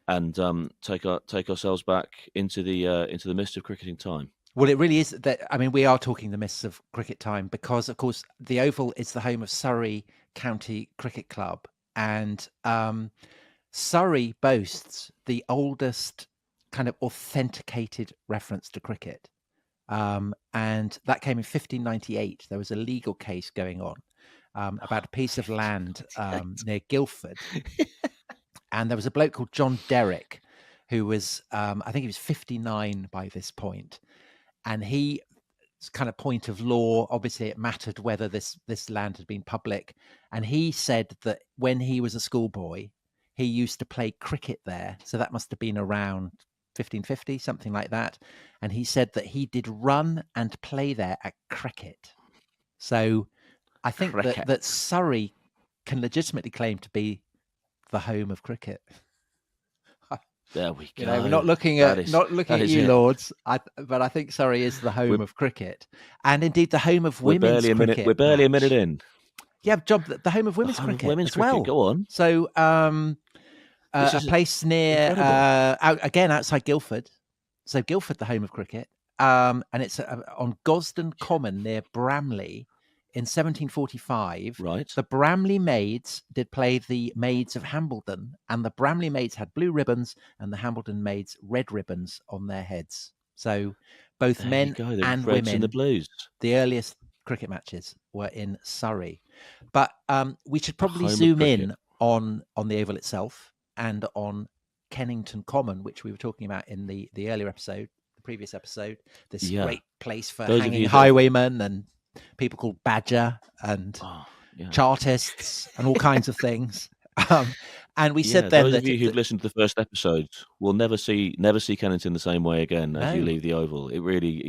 And take ourselves back into the mist of cricketing time. Well, it really is that. I mean, we are talking the mists of cricket time because, of course, the Oval is the home of Surrey County Cricket Club, and Surrey boasts the oldest kind of authenticated reference to cricket, and that came in 1598. There was a legal case going on about a piece of land near Guildford. And there was a bloke called John Derrick, who was, I think he was 59 by this point. And he, kind of point of law, obviously it mattered whether this land had been public. And he said that when he was a schoolboy, he used to play cricket there. So that must have been around 1550, something like that. And he said that he did run and play there at cricket. So I think that Surrey can legitimately claim to be the home of cricket. There we go. You know, we're not looking at you, Lords, but I think Surrey is the home of cricket, and indeed the home of women's cricket. We're barely a minute in. Yeah, Job, the home of women's cricket. Women's as well. Cricket. Go on. So, a place near outside Guildford. So Guildford, the home of cricket, and it's on Gosden Common near Bramley. In 1745, right, the Bramley Maids did play the Maids of Hambledon, and the Bramley Maids had blue ribbons and the Hambledon Maids red ribbons on their heads. So both men and women, in the blues. The earliest cricket matches were in Surrey. But we should probably zoom in on the Oval itself and on Kennington Common, which we were talking about in the earlier episode, the previous episode. This great place for hanging highwaymen and people called Badger and Chartists and all kinds of things. And we said then those that of you who've listened to the first episode will never see Kennington the same way again as you leave the Oval. It really,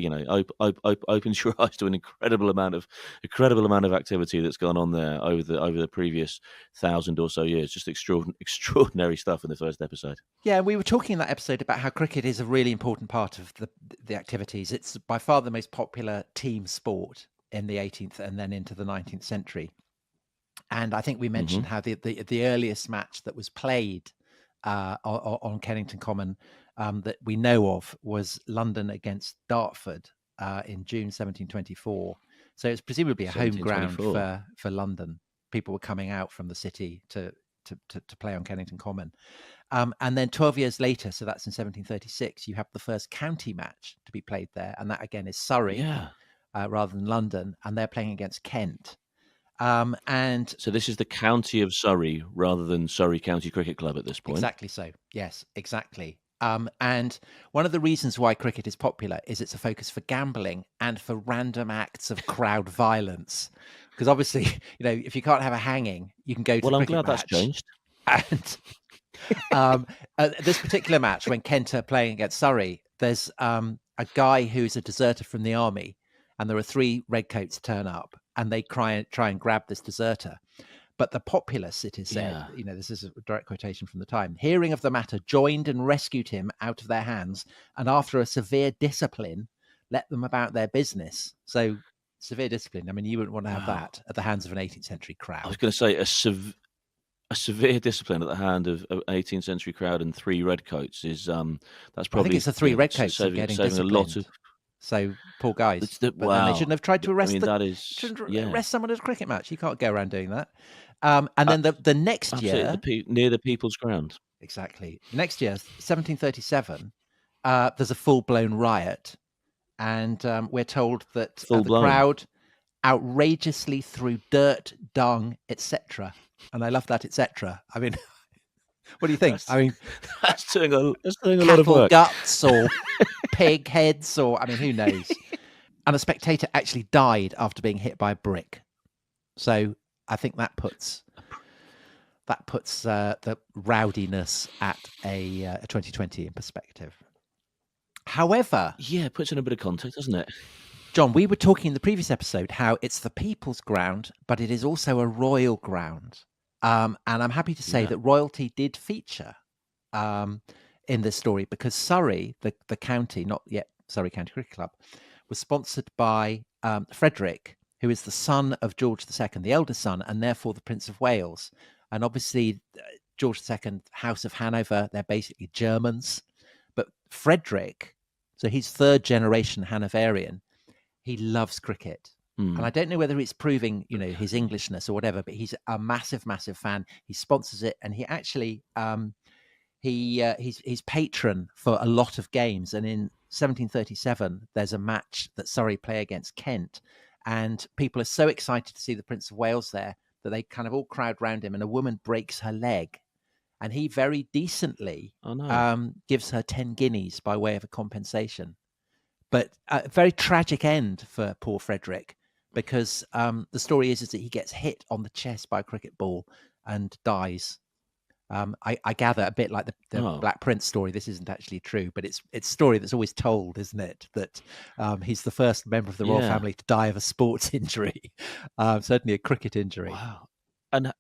opens your eyes to an incredible amount of activity that's gone on there over the previous 1,000 or so years. Just extraordinary stuff in the first episode. Yeah, we were talking in that episode about how cricket is a really important part of the activities. It's by far the most popular team sport in the 18th and then into the 19th century. And I think we mentioned how the earliest match that was played on Kennington Common that we know of was London against Dartford in June 1724. So it's presumably a home ground for London. People were coming out from the city to play on Kennington Common. And then 12 years later, so that's in 1736, you have the first county match to be played there. And that again is Surrey rather than London. And they're playing against Kent. And so this is the county of Surrey rather than Surrey County Cricket Club at this point. Exactly so. Yes, exactly. And one of the reasons why cricket is popular is it's a focus for gambling and for random acts of crowd violence. Because obviously, if you can't have a hanging, you can go to the cricket match. That's changed. And this particular match, when Kent are playing against Surrey, there's a guy who's a deserter from the army, and there are 3 redcoats turn up, and they try and grab this deserter. But the populace, it is said, this is a direct quotation from the time, hearing of the matter, joined and rescued him out of their hands, and after a severe discipline, let them about their business. So severe discipline, I mean, you wouldn't want to have that at the hands of an 18th century crowd. I was going to say a severe discipline at the hand of an 18th century crowd and 3 redcoats is that's probably. I think it's the 3 redcoats saving disciplined. a lot of. So poor guys. But then they shouldn't have tried to arrest arrest someone at a cricket match. You can't go around doing that. And then the next year, near the People's Ground. Exactly. Next year, 1737, there's a full-blown riot, and we're told that the crowd outrageously threw dirt, dung, etc. And I love that, etc. I mean, what do you think? That's doing a lot of work. Guts or pig heads, or I mean, who knows? And a spectator actually died after being hit by a brick. So I think that puts the rowdiness at a 2020 in perspective. However, yeah, it puts in a bit of context, doesn't it? John, we were talking in the previous episode how it's the people's ground, but it is also a royal ground. And I'm happy to say that royalty did feature in this story, because Surrey, the county, not yet Surrey County Cricket Club, was sponsored by Frederick, who is the son of George II, the eldest son, and therefore the Prince of Wales. And obviously, George II, House of Hanover, they're basically Germans. But Frederick, so he's third generation Hanoverian, he loves cricket. And I don't know whether it's proving, his Englishness or whatever, but he's a massive, massive fan. He sponsors it, and he actually he's patron for a lot of games. And in 1737, there's a match that Surrey play against Kent, and people are so excited to see the Prince of Wales there that they kind of all crowd round him, and a woman breaks her leg, and he very decently gives her 10 guineas by way of a compensation. But a very tragic end for poor Frederick, because the story is that he gets hit on the chest by a cricket ball and dies. I gather a bit like the Black Prince story. This isn't actually true, but it's a story that's always told, isn't it? That he's the first member of the royal family to die of a sports injury, certainly a cricket injury. Wow. And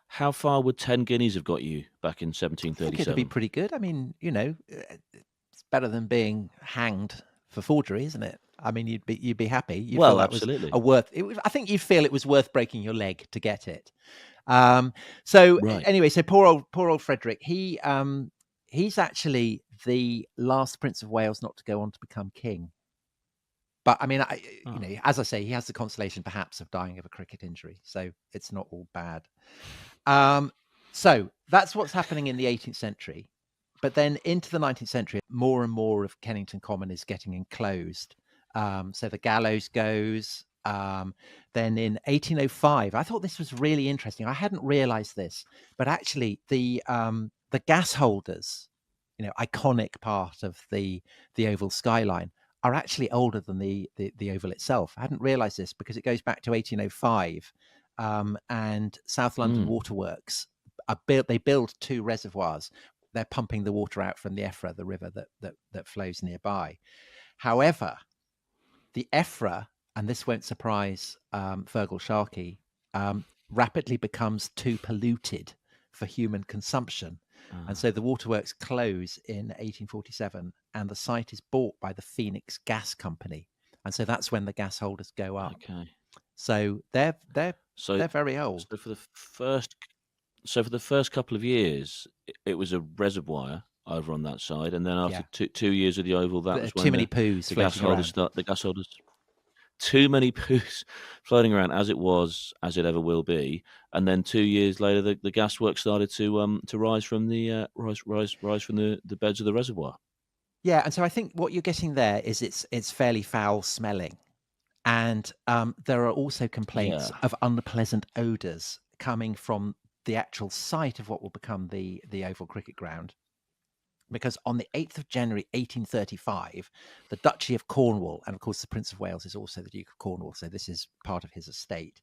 how far would 10 guineas have got you back in 1737? I think it'd be pretty good. I mean, it's better than being hanged for forgery, isn't it? I mean, you'd be happy. You'd feel that absolutely. I think you'd feel it was worth breaking your leg to get it. Anyway, so poor old Frederick. He's actually the last Prince of Wales not to go on to become king. But I mean, as I say, he has the consolation perhaps of dying of a cricket injury, so it's not all bad. So that's what's happening in the 18th century. But then into the 19th century, more and more of Kennington Common is getting enclosed. So the gallows goes. Then in 1805, I thought this was really interesting. I hadn't realised this, but actually the gas holders, iconic part of the Oval skyline, are actually older than the Oval itself. I hadn't realised this because it goes back to 1805, and South London Waterworks they build 2 reservoirs. They're pumping the water out from the Effra, the river that flows nearby. However, the Effra, and this won't surprise Fergal Sharkey, rapidly becomes too polluted for human consumption. And so the waterworks close in 1847, and the site is bought by the Phoenix Gas Company. And so that's when the gas holders go up. Okay. So they're very old. So for the first couple of years, it was a reservoir over on that side, and then after 2 years of the Oval, that was when too many poos. The gas holders. Too many poos floating around, as it ever will be, and then 2 years later, the gasworks started to rise from the rise from the beds of the reservoir. Yeah, and so I think what you're getting there is it's fairly foul smelling, and there are also complaints of unpleasant odours coming from the actual site of what will become the Oval Cricket Ground. Because on the 8th of January 1835, the Duchy of Cornwall, and of course the Prince of Wales is also the Duke of Cornwall, so this is part of his estate,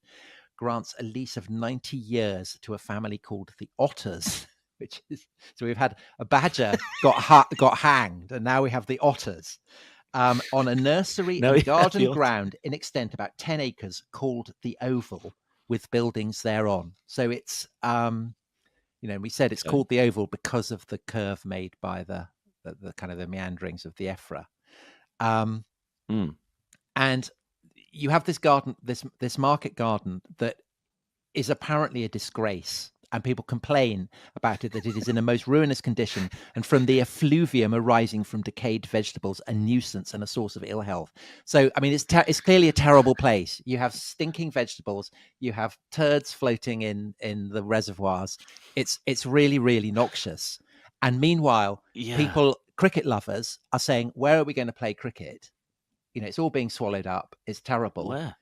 grants a lease of 90 years to a family called the Otters, which is, so we've had a badger got hanged, and now we have the Otters, on a nursery and garden ground in extent about 10 acres called the Oval, with buildings thereon. So it's... we said it's called the Oval because of the curve made by the kind of the meanderings of the Effra. And you have this garden, this market garden that is apparently a disgrace, and people complain about it, that it is in a most ruinous condition, and from the effluvium arising from decayed vegetables, a nuisance and a source of ill health. So, I mean, it's clearly a terrible place. You have stinking vegetables, you have turds floating in the reservoirs. It's really, really noxious. And meanwhile, cricket lovers are saying, where are we going to play cricket? It's all being swallowed up. It's terrible. Where?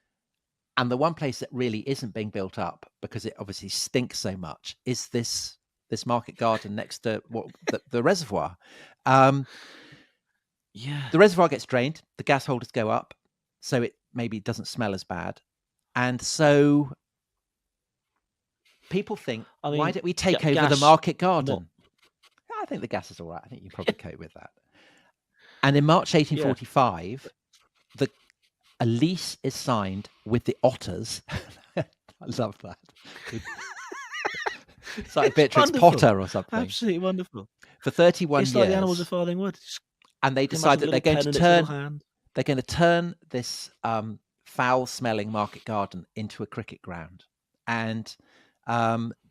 And the one place that really isn't being built up, because it obviously stinks so much, is this market garden next to the reservoir. The reservoir gets drained, the gas holders go up, so it maybe doesn't smell as bad. And so people think, I mean, why don't we take over gas, the market garden? I think the gas is all right. I think you probably cope with that. And in March 1845, a lease is signed with the Otters. I love that. It's like Beatrix Potter or something. Absolutely wonderful. For 31 years. It's like the animals of Farthing Wood. And they decide that they're going to turn this foul-smelling market garden into a cricket ground. And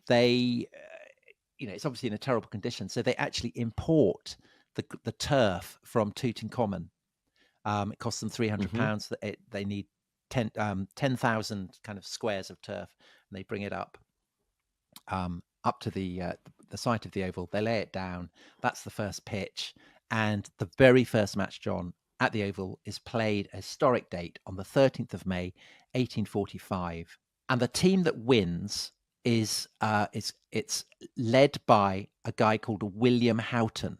they, it's obviously in a terrible condition. So they actually import the turf from Tooting Common. It costs them £300. They need 10,000 kind of squares of turf, and they bring it up to the site of the Oval. They lay it down. That's the first pitch, and the very first match, John, at the Oval is played a historic date on the 13th of May, 1845, and the team that wins is it's led by a guy called William Houghton,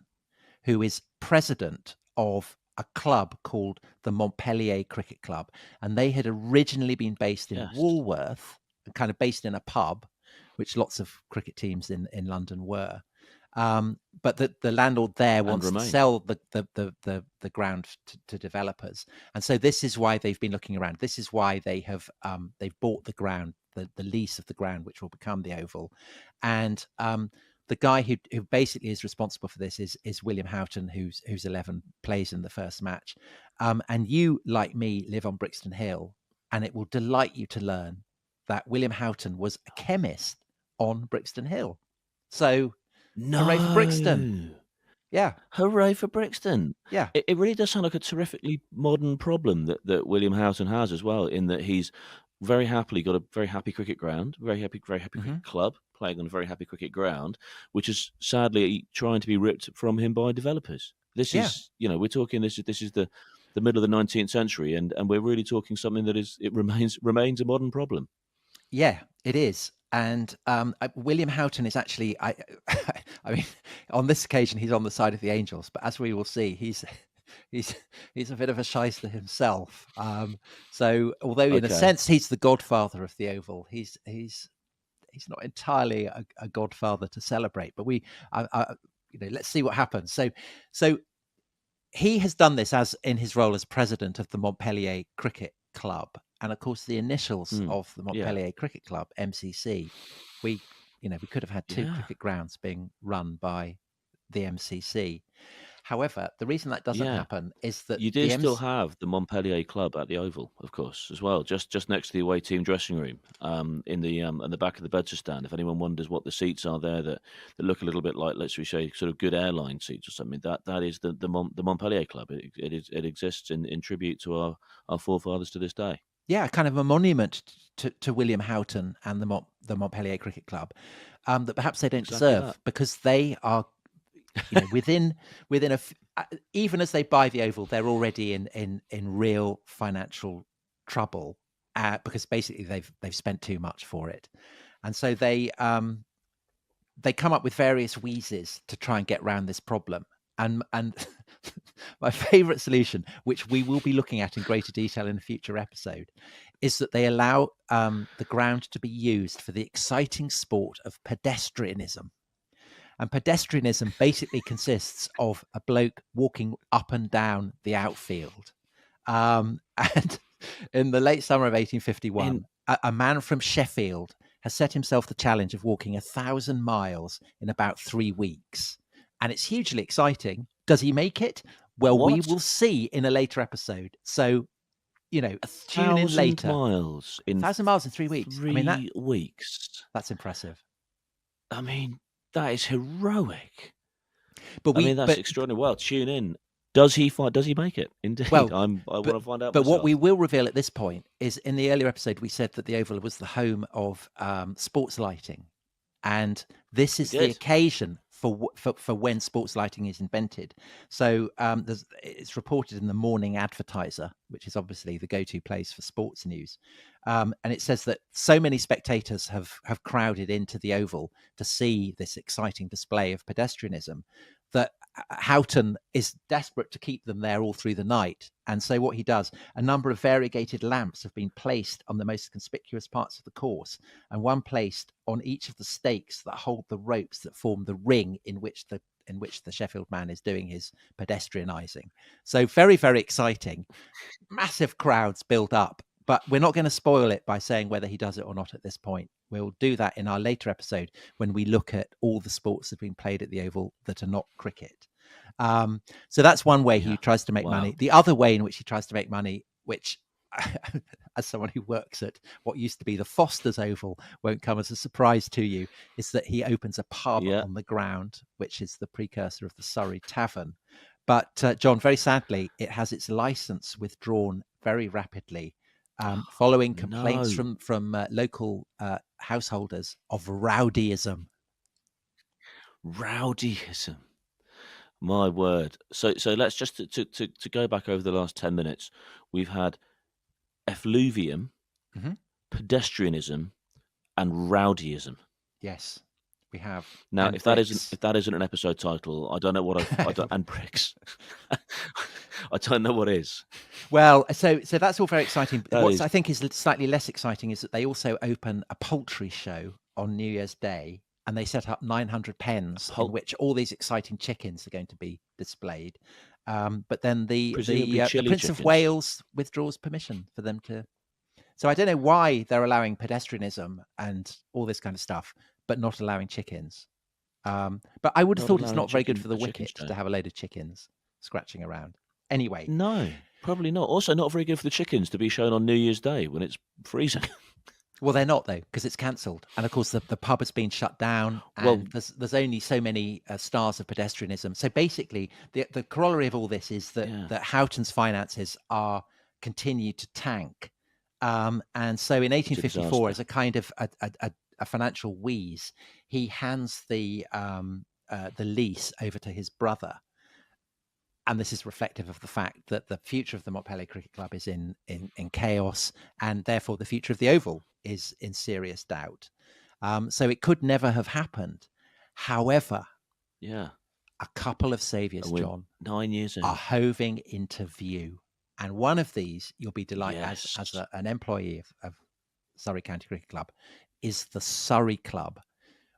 who is president of a club called the Montpellier Cricket Club, and they had originally been based in Woolworth, kind of based in a pub, which lots of cricket teams in London were. But the landlord there wants to sell the ground to developers, and so this is why they've been looking around. This is why they've bought the ground, the lease of the ground, which will become the Oval, and the guy who basically is responsible for this is William Houghton, whose 11 plays in the first match. And you, like me, live on Brixton Hill, and it will delight you to learn that William Houghton was a chemist on Brixton Hill. So, hooray for Brixton. Yeah. Hooray for Brixton. Yeah. It really does sound like a terrifically modern problem that William Houghton has as well, in that he's very happily got a very happy cricket ground, very happy cricket club, playing on a very happy cricket ground, which is sadly trying to be ripped from him by developers. This is, we're talking, this is the middle of the 19th century, and we're really talking something that remains a modern problem. Yeah, it is. And William Houghton is actually, I mean, on this occasion, he's on the side of the Angels, but as we will see, he's a bit of a shyster himself. So although in a sense he's the godfather of the Oval, he's not entirely a godfather to celebrate. But let's see what happens. So he has done this as in his role as president of the Montpellier Cricket Club, and of course the initials of the Montpellier Cricket Club, MCC. We could have had two cricket grounds being run by the MCC. However, the reason that doesn't happen is that you do still have the Montpellier Club at the Oval, of course, as well, just next to the away team dressing room, in the back of the Bedford stand. If anyone wonders what the seats are there that look a little bit like, let's say, sort of good airline seats or something, that is the Montpellier Club. It exists in tribute to our forefathers to this day. Yeah, kind of a monument to William Houghton and the Montpellier Cricket Club, that perhaps they don't deserve, because they are. Within even as they buy the Oval, they're already in real financial trouble, because basically they've spent too much for it, and so they come up with various wheezes to try and get around this problem. And my favourite solution, which we will be looking at in greater detail in a future episode, is that they allow the ground to be used for the exciting sport of pedestrianism. And pedestrianism basically consists of a bloke walking up and down the outfield. And in the late summer of 1851, a man from Sheffield has set himself the challenge of walking 1,000 miles in about 3 weeks. And it's hugely exciting. Does he make it? Well, we will see in a later episode. So, tune in later. 1,000 miles in 3 weeks. 3 weeks. That's impressive. I mean, that is heroic. But that's extraordinary. Well, tune in. Does he make it? Indeed. Well, I want to find out. But myself. What we will reveal at this point is, in the earlier episode, we said that the Oval was the home of sports lighting, and this is the occasion for when sports lighting is invented. So it's reported in the Morning Advertiser, which is obviously the go-to place for sports news. And it says that so many spectators have crowded into the Oval to see this exciting display of pedestrianism that Houghton is desperate to keep them there all through the night. And so what he does, a number of variegated lamps have been placed on the most conspicuous parts of the course, and one placed on each of the stakes that hold the ropes that form the ring in which the Sheffield man is doing his pedestrianising. So very, very exciting. Massive crowds build up, but we're not going to spoil it by saying whether he does it or not at this point. We'll do that in our later episode when we look at all the sports that have been played at the Oval that are not cricket. So that's one way he tries to make money. The other way in which he tries to make money, which as someone who works at what used to be the Foster's Oval won't come as a surprise to you, is that he opens a pub on the ground, which is the precursor of the Surrey Tavern. But John, very sadly, it has its license withdrawn very rapidly following complaints from local householders of rowdyism. Rowdyism. My word. So let's just to go back over the last 10 minutes. We've had effluvium, pedestrianism, and rowdyism. Yes, we have. Now, and if that isn't an episode title, I don't know what and bricks. I don't know what is. Well, so that's all very exciting. What I think is slightly less exciting is that they also open a poultry show on New Year's Day, and they set up 900 pens in which all these exciting chickens are going to be displayed. But then the Prince of Wales withdraws permission for them to. So I don't know why they're allowing pedestrianism and all this kind of stuff, but not allowing chickens. But I would have thought it's not very good for the wicket to have a load of chickens scratching around. Anyway. No, probably not. Also not very good for the chickens to be shown on New Year's Day when it's freezing. Well, they're not, though, because it's cancelled. And, of course, the pub has been shut down. And there's only so many stars of pedestrianism. So, basically, the corollary of all this is that Houghton's finances are continued to tank. And so, in 1854, as a kind of a financial wheeze, he hands the lease over to his brother. And this is reflective of the fact that the future of the Montpellier Cricket Club is in chaos, and therefore the future of the Oval is in serious doubt. So it could never have happened. However, a couple of saviours, John, 9 years are hoving into view. And one of these, you'll be delighted as an employee of Surrey County Cricket Club, is the Surrey Club,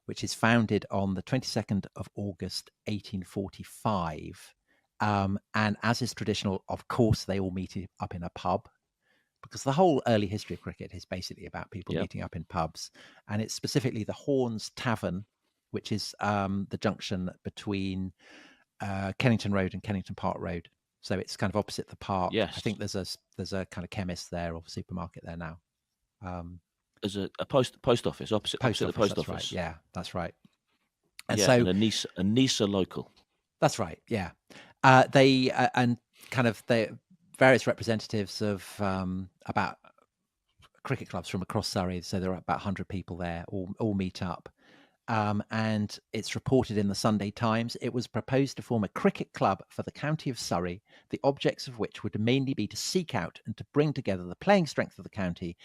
which is founded on the 22nd of August, 1845. And as is traditional, of course, they all meet up in a pub, because the whole early history of cricket is basically about people meeting up in pubs. And it's specifically the Horns Tavern, which is the junction between Kennington Road and Kennington Park Road. So it's kind of opposite the park. Yes. I think there's a kind of chemist there or supermarket there now. There's a post office opposite the post office. Right. Yeah, that's right. And and a NISA local. That's right. Yeah. They and kind of the various representatives of about cricket clubs from across Surrey. So there are about 100 people there, all meet up. And it's reported in the Sunday Times. It was proposed to form a cricket club for the county of Surrey, the objects of which would mainly be to seek out and to bring together the playing strength of the county,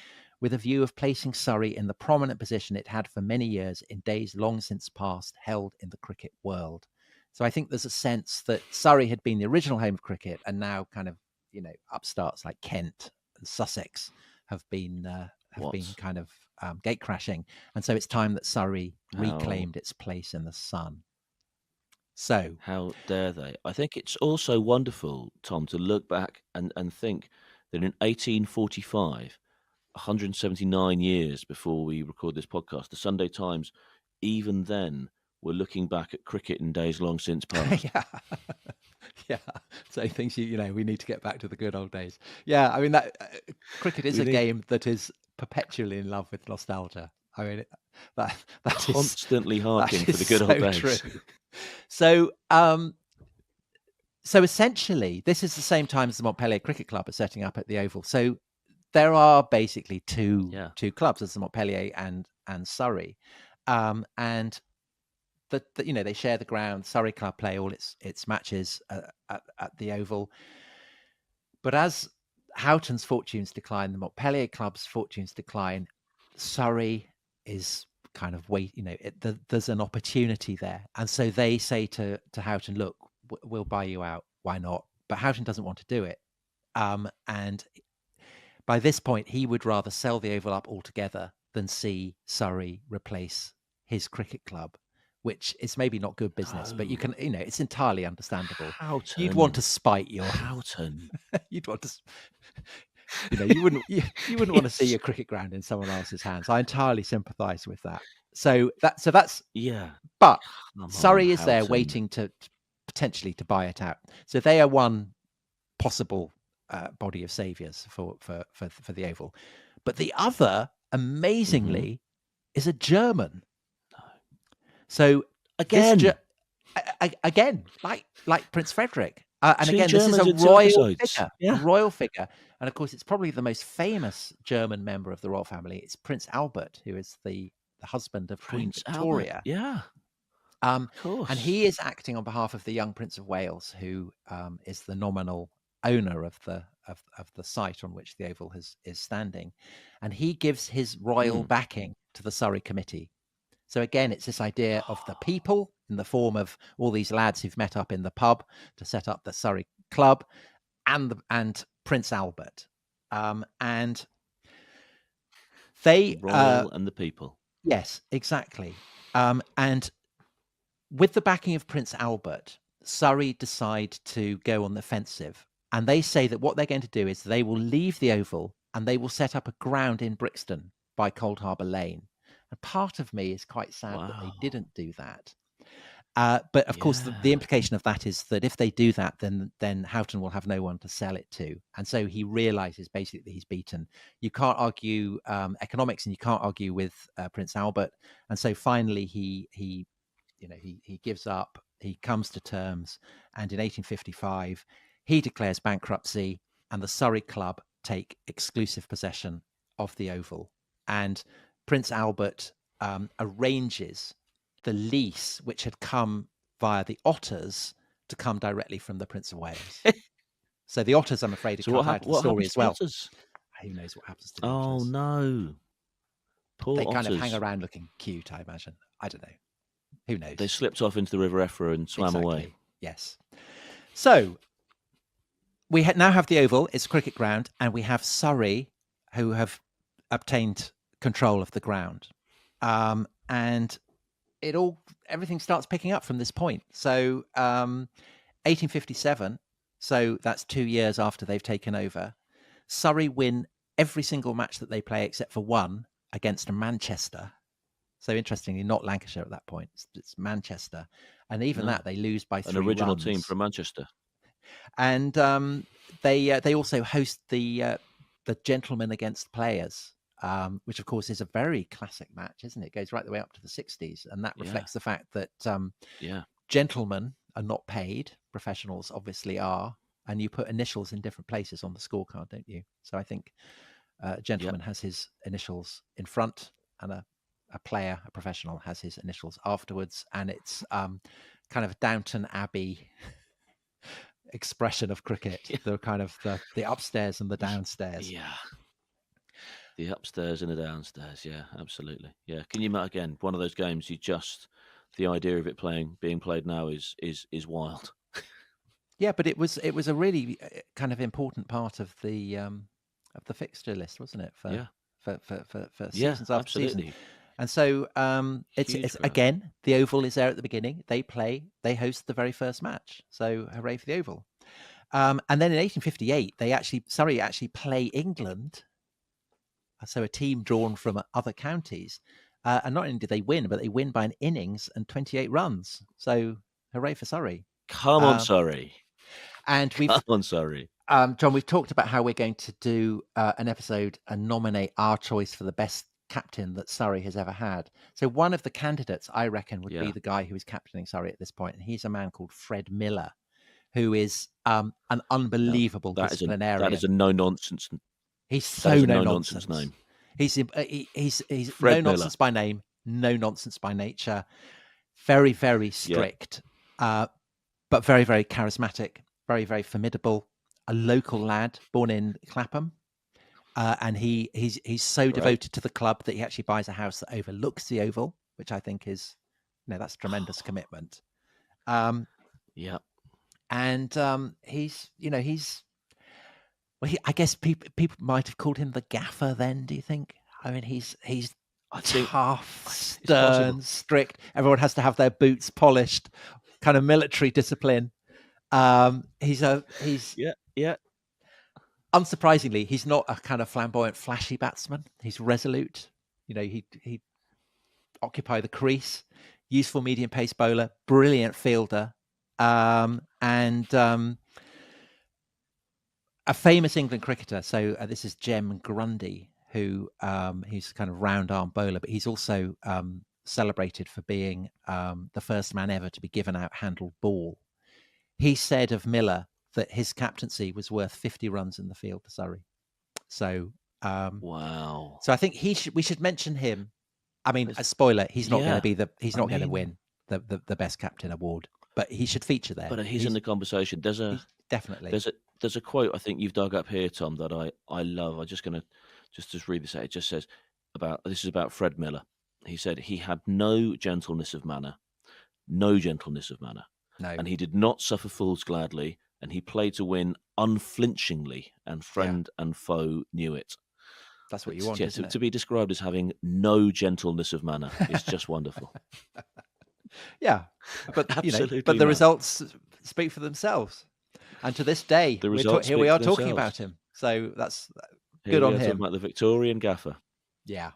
with a view of placing Surrey in the prominent position it had for many years in days long since past held in the cricket world. So I think there's a sense that Surrey had been the original home of cricket, and now kind of, upstarts like Kent and Sussex have been kind of gate crashing. And so it's time that Surrey reclaimed its place in the sun. So how dare they? I think it's also wonderful, Tom, to look back and think that in 1845, 179 years before we record this podcast, the Sunday Times, even then, were looking back at cricket in days long since past. Yeah. So things we need to get back to the good old days. Yeah, I mean that cricket is a game that is perpetually in love with nostalgia. I mean that is constantly harking for the good old days. True. So essentially, this is the same time as the Montpellier Cricket Club are setting up at the Oval. So there are basically two clubs, as the Montpellier and Surrey, and they share the ground. Surrey Club play all its matches at the Oval. But as Houghton's fortunes decline, the Montpellier Club's fortunes decline, Surrey is kind of wait, there's an opportunity there. And so they say to Houghton, look, we'll buy you out. Why not? But Houghton doesn't want to do it. And by this point, he would rather sell the Oval up altogether than see Surrey replace his cricket club, which is maybe not good business, but you can, it's entirely understandable. Houghton. You'd want to spite your Houghton. You'd want to, you wouldn't want to see your cricket ground in someone else's hands. I entirely sympathise with that. So that's yeah. But Come Surrey on, is there Houghton. waiting to potentially to buy it out. So they are one possible body of saviours for the Oval, but the other, amazingly, is a German. So again, like Prince Frederick, and Two again, this is Germans a in two royal episodes. figure, Yeah. a royal figure, and of course, it's probably the most famous German member of the royal family. It's Prince Albert, who is the husband of Queen Victoria. Albert. Yeah. Of course. And he is acting on behalf of the young Prince of Wales, who is the nominal owner of the site on which the Oval is standing, and he gives his royal backing to the Surrey Committee. So again, it's this idea of the people in the form of all these lads who've met up in the pub to set up the Surrey Club, and Prince Albert, and they Royal and the people. Yes, exactly. And with the backing of Prince Albert, Surrey decide to go on the offensive, and they say that what they're going to do is they will leave the Oval and they will set up a ground in Brixton by Cold Harbour Lane. And part of me is quite sad that they didn't do that. But of course, the implication of that is that if they do that, then Houghton will have no one to sell it to, and so he realizes basically that he's beaten. You can't argue economics, and you can't argue with Prince Albert, and so finally he gives up. He comes to terms, and in 1855 he declares bankruptcy, and the Surrey Club take exclusive possession of the Oval, and Prince Albert arranges the lease, which had come via the Otters, to come directly from the Prince of Wales. So the Otters, I'm afraid, are cut out of the story as well. Otters? Who knows what happens to the Oh Otters? no! Poor They Otters. kind of hang around looking cute, I imagine. I don't know. Who knows? They slipped off into the River Effra and swam away. Yes. So we now have the Oval. It's a cricket ground, and we have Surrey, who have obtained control of the ground, and everything starts picking up from this point. So 1857, so that's 2 years after they've taken over, Surrey win every single match that they play except for one against Manchester. So interestingly, not Lancashire at that point, it's Manchester, and even that they lose by 3 An original runs. team from Manchester. And they also host the gentlemen against players, which of course is a very classic match, isn't it? It goes right the way up to the 60s, and that reflects the fact that gentlemen are not paid, professionals obviously are, and you put initials in different places on the scorecard, don't you? So I think a gentleman has his initials in front, and a player, a professional, has his initials afterwards, and it's kind of Downton Abbey expression of cricket, the kind of the upstairs and the downstairs. Yeah. The upstairs and the downstairs, yeah, absolutely, yeah. Can you imagine, again, one of those games? The idea of it being played now is wild. Yeah, but it was a really kind of important part of the fixture list, wasn't it? For seasons after absolutely. season. And so it's again, the Oval is there at the beginning. They host the very first match. So hooray for the Oval. And then in 1858, Surrey actually play England. So a team drawn from other counties. And not only did they win, but they win by an innings and 28 runs. So hooray for Surrey. Come on, Surrey. And Come on, Surrey. John, we've talked about how we're going to do an episode and nominate our choice for the best captain that Surrey has ever had. So one of the candidates, I reckon, would be the guy who is captaining Surrey at this point. And he's a man called Fred Miller, who is an unbelievable disciplinarian. That is a no-nonsense. He's so no-nonsense name. He's Fred no nonsense by name, no nonsense by nature. Very, very strict, but very, very charismatic. Very, very formidable. A local lad born in Clapham, and he's so devoted to the club that he actually buys a house that overlooks the Oval, which I think is, that's tremendous commitment. Yeah. And he's I guess people might have called him the gaffer then, do you think? I mean, he's tough, stern, strict. Everyone has to have their boots polished, kind of military discipline. He's unsurprisingly, he's not a kind of flamboyant, flashy batsman. He's resolute. He occupy the crease, useful medium pace bowler, brilliant fielder, and a famous England cricketer. So this is Jem Grundy, who he's kind of round arm bowler, but he's also celebrated for being the first man ever to be given out handled ball. He said of Miller that his captaincy was worth 50 runs in the field for Surrey. So wow. So I think we should mention him. I mean, a spoiler, he's not going to be going to win the best captain award, but he should feature there. But he's in the conversation. Definitely. There's a quote I think you've dug up here, Tom, that I love. I'm just going to just read this out. It just says this is about Fred Miller. He said he had no gentleness of manner. No. And he did not suffer fools gladly, and he played to win unflinchingly, and friend and foe knew it. That's what you want, isn't it? To be described as having no gentleness of manner is just wonderful. Yeah, but absolutely, but the results speak for themselves. And to this day, here we are talking about him. So that's good on him. Talking about the Victorian gaffer. Yeah.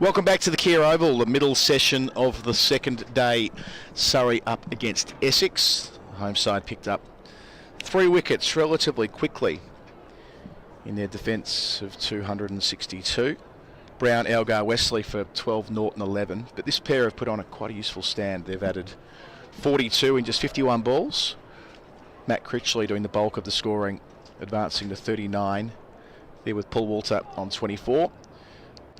Welcome back to the Kia Oval, the middle session of the second day. Surrey up against Essex. Home side picked up 3 wickets relatively quickly in their defence of 262. Brown, Elgar, Wesley for 12, Norton 11. But this pair have put on quite a useful stand. They've added 42 in just 51 balls. Matt Critchley doing the bulk of the scoring, advancing to 39. There with Paul Walter on 24.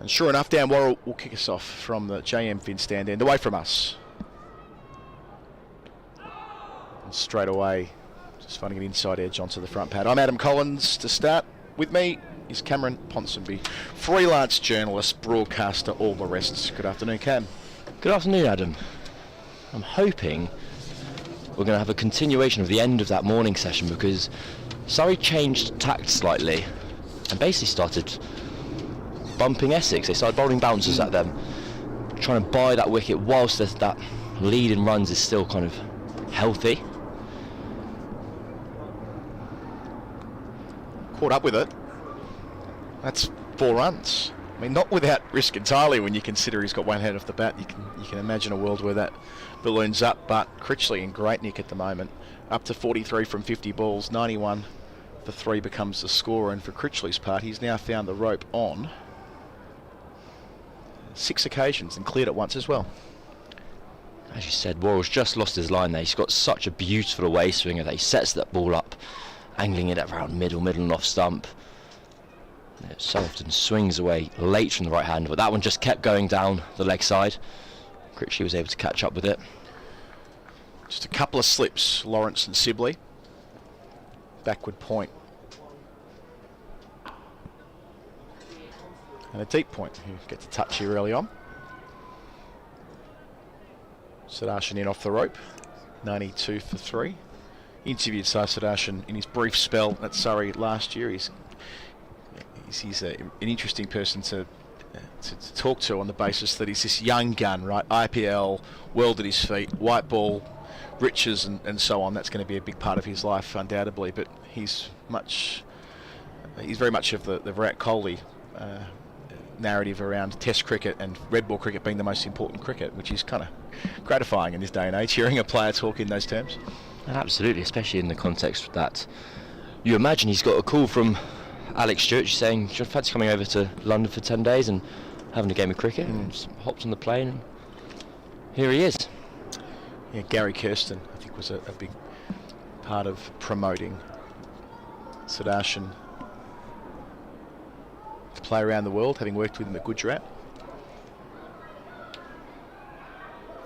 And sure enough, Dan Worrell will kick us off from the JM Fin stand end, away from us. And straight away, just finding an inside edge onto the front pad. I'm Adam Collins to start. With me is Cameron Ponsonby, freelance journalist, broadcaster, all the rest. Good afternoon, Cam. Good afternoon, Adam. I'm hoping we're going to have a continuation of the end of that morning session, because Surrey changed tact slightly and basically started bumping Essex. They started bowling bouncers at them, trying to buy that wicket whilst that lead in runs is still kind of healthy. Caught up with it. That's 4 runs. I mean, not without risk entirely when you consider he's got one hand off the bat. You can imagine a world where that balloons up, but Critchley in great nick at the moment. Up to 43 from 50 balls, 91 for 3 becomes the score, and for Critchley's part, he's now found the rope on 6 occasions and cleared it once as well. As you said, Worrell's just lost his line there. He's got such a beautiful away swinger that he sets that ball up, angling it around middle and off stump. It so often swings away late from the right hand, but that one just kept going down the leg side. Critchley was able to catch up with it. Just a couple of slips, Lawrence and Sibley. Backward point. And a deep point, who gets a touch here early on. Sudharsan in off the rope, 92 for 3. Interviewed Sai Sudharsan in his brief spell at Surrey last year. He's an interesting person to talk to on the basis that he's this young gun, right? IPL, world at his feet, white ball, riches and so on. That's going to be a big part of his life, undoubtedly. But he's very much of the Virat Kohli narrative around Test cricket and red ball cricket being the most important cricket, which is kind of gratifying in this day and age, hearing a player talk in those terms. Absolutely, especially in the context that you imagine he's got a call from Alex Stewart saying, "Do you fancy coming over to London for 10 days and having a game of cricket?" And just hopped on the plane, and here he is. Yeah, Gary Kirsten, I think, was a big part of promoting Sudharsan to play around the world, having worked with him at Gujarat.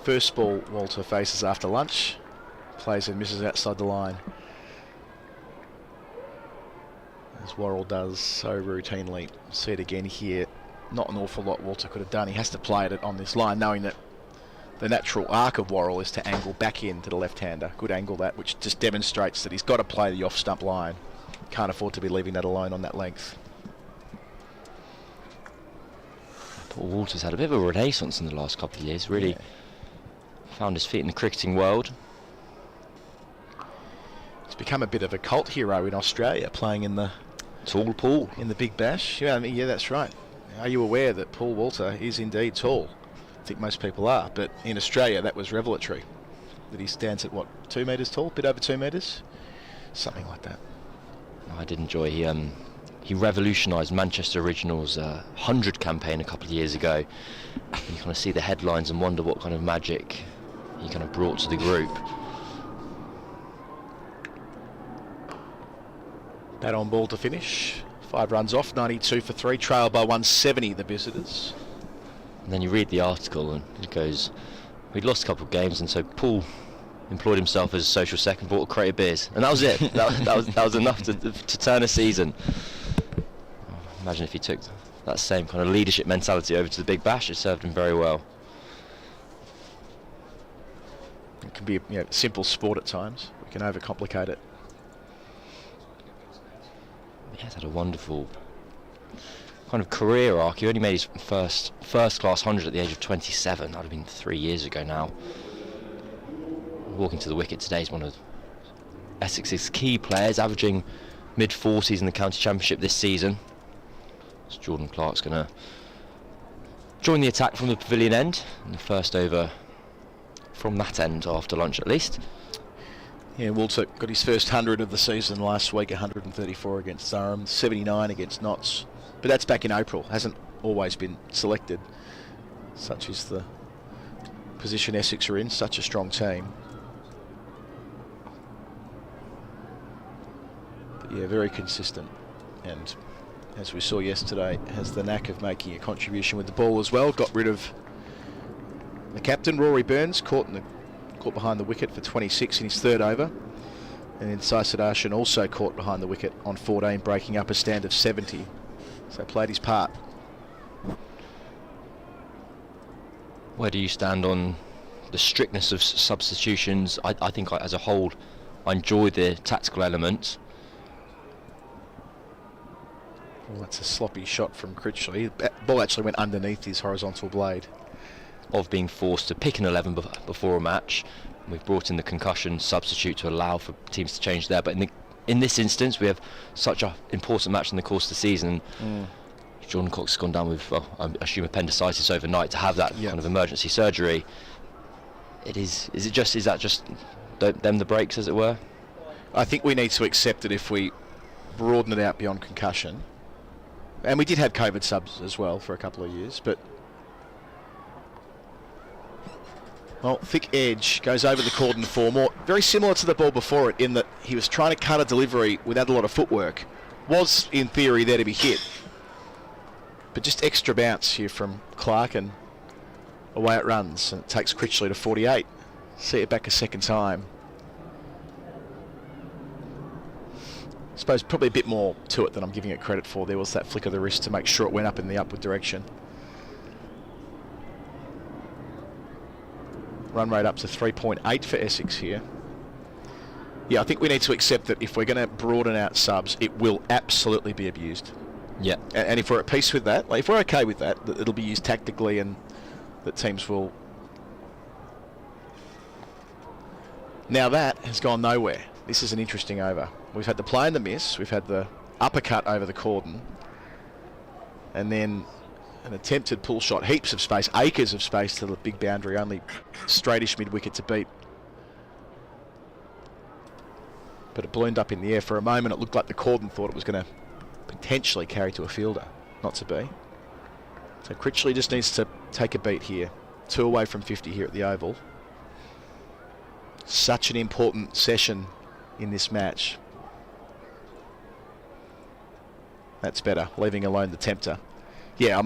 First ball Walter faces after lunch, plays and misses outside the line, as Worrell does so routinely. See it again here. Not an awful lot Walter could have done. He has to play it on this line, knowing that the natural arc of Worrell is to angle back into the left-hander. Good angle that, which just demonstrates that he's got to play the off-stump line. Can't afford to be leaving that alone on that length. Paul Walter's had a bit of a renaissance in the last couple of years. Really found his feet in the cricketing world. He's become a bit of a cult hero in Australia, playing in the tall Paul in the Big Bash. Yeah, I mean, yeah, that's right. Are you aware that Paul Walter is indeed tall? I think most people are, but in Australia that was revelatory. That he stands at what, 2 metres tall, a bit over 2 metres, something like that. I did enjoy. He revolutionised Manchester Originals' 100 campaign a couple of years ago. You kind of see the headlines and wonder what kind of magic he kind of brought to the group. Bat on ball to finish. 5 runs off, 92 for 3, trailed by 170 the visitors. And then you read the article and it goes, we'd lost a couple of games, and so Paul employed himself as a social second, bought a crate of beers, and that was it. that was enough to turn a season. Imagine if he took that same kind of leadership mentality over to the Big Bash. It served him very well. It can be a simple sport at times. We can overcomplicate it. He has had a wonderful kind of career arc. He only made his first class 100 at the age of 27. That would have been 3 years ago now. Walking to the wicket today is one of Essex's key players, averaging mid-40s in the county championship this season. So Jordan Clark's going to join the attack from the pavilion end in the first over from that end after lunch at least. Yeah, Walter got his first 100 of the season last week, 134 against Durham, 79 against Notts. But that's back in April, hasn't always been selected. Such is the position Essex are in, such a strong team. But yeah, very consistent. And as we saw yesterday, has the knack of making a contribution with the ball as well. Got rid of the captain, Rory Burns, caught behind the wicket for 26 in his third over. And then Sai Sudharsan also caught behind the wicket on 14, breaking up a stand of 70. So played his part. Where do you stand on the strictness of substitutions? I think as a whole, I enjoy the tactical element. Well, that's a sloppy shot from Critchley. The ball actually went underneath his horizontal blade. Of being forced to pick an 11 before a match. We've brought in the concussion substitute to allow for teams to change there. But in this instance, we have such an important match in the course of the season. Jordan Cox has gone down with, well, I assume appendicitis overnight to have that kind of emergency surgery. Is that just them the breaks, as it were? I think we need to accept it if we broaden it out beyond concussion. And we did have COVID subs as well for a couple of years, but well, thick edge goes over the cordon for more. Very similar to the ball before it in that he was trying to cut a delivery without a lot of footwork. Was, in theory, there to be hit. But just extra bounce here from Clark, and away it runs. And it takes Critchley to 48. See it back a second time. I suppose probably a bit more to it than I'm giving it credit for. There was that flick of the wrist to make sure it went up in the upward direction. Run rate up to 3.8 for Essex here. Yeah, I think we need to accept that if we're going to broaden out subs, it will absolutely be abused. Yeah. And if we're at peace with that, like if we're okay with that it'll be used tactically and that teams will... Now that has gone nowhere. This is an interesting over. We've had the play and the miss, we've had the uppercut over the cordon, and then an attempted pull shot, heaps of space, acres of space to the big boundary, only straightish mid-wicket to beat. But it ballooned up in the air for a moment. It looked like the cordon thought it was going to potentially carry to a fielder. Not to be. So Critchley just needs to take a beat here. 2 away from 50 here at the Oval. Such an important session in this match. That's better, leaving alone the tempter. Yeah,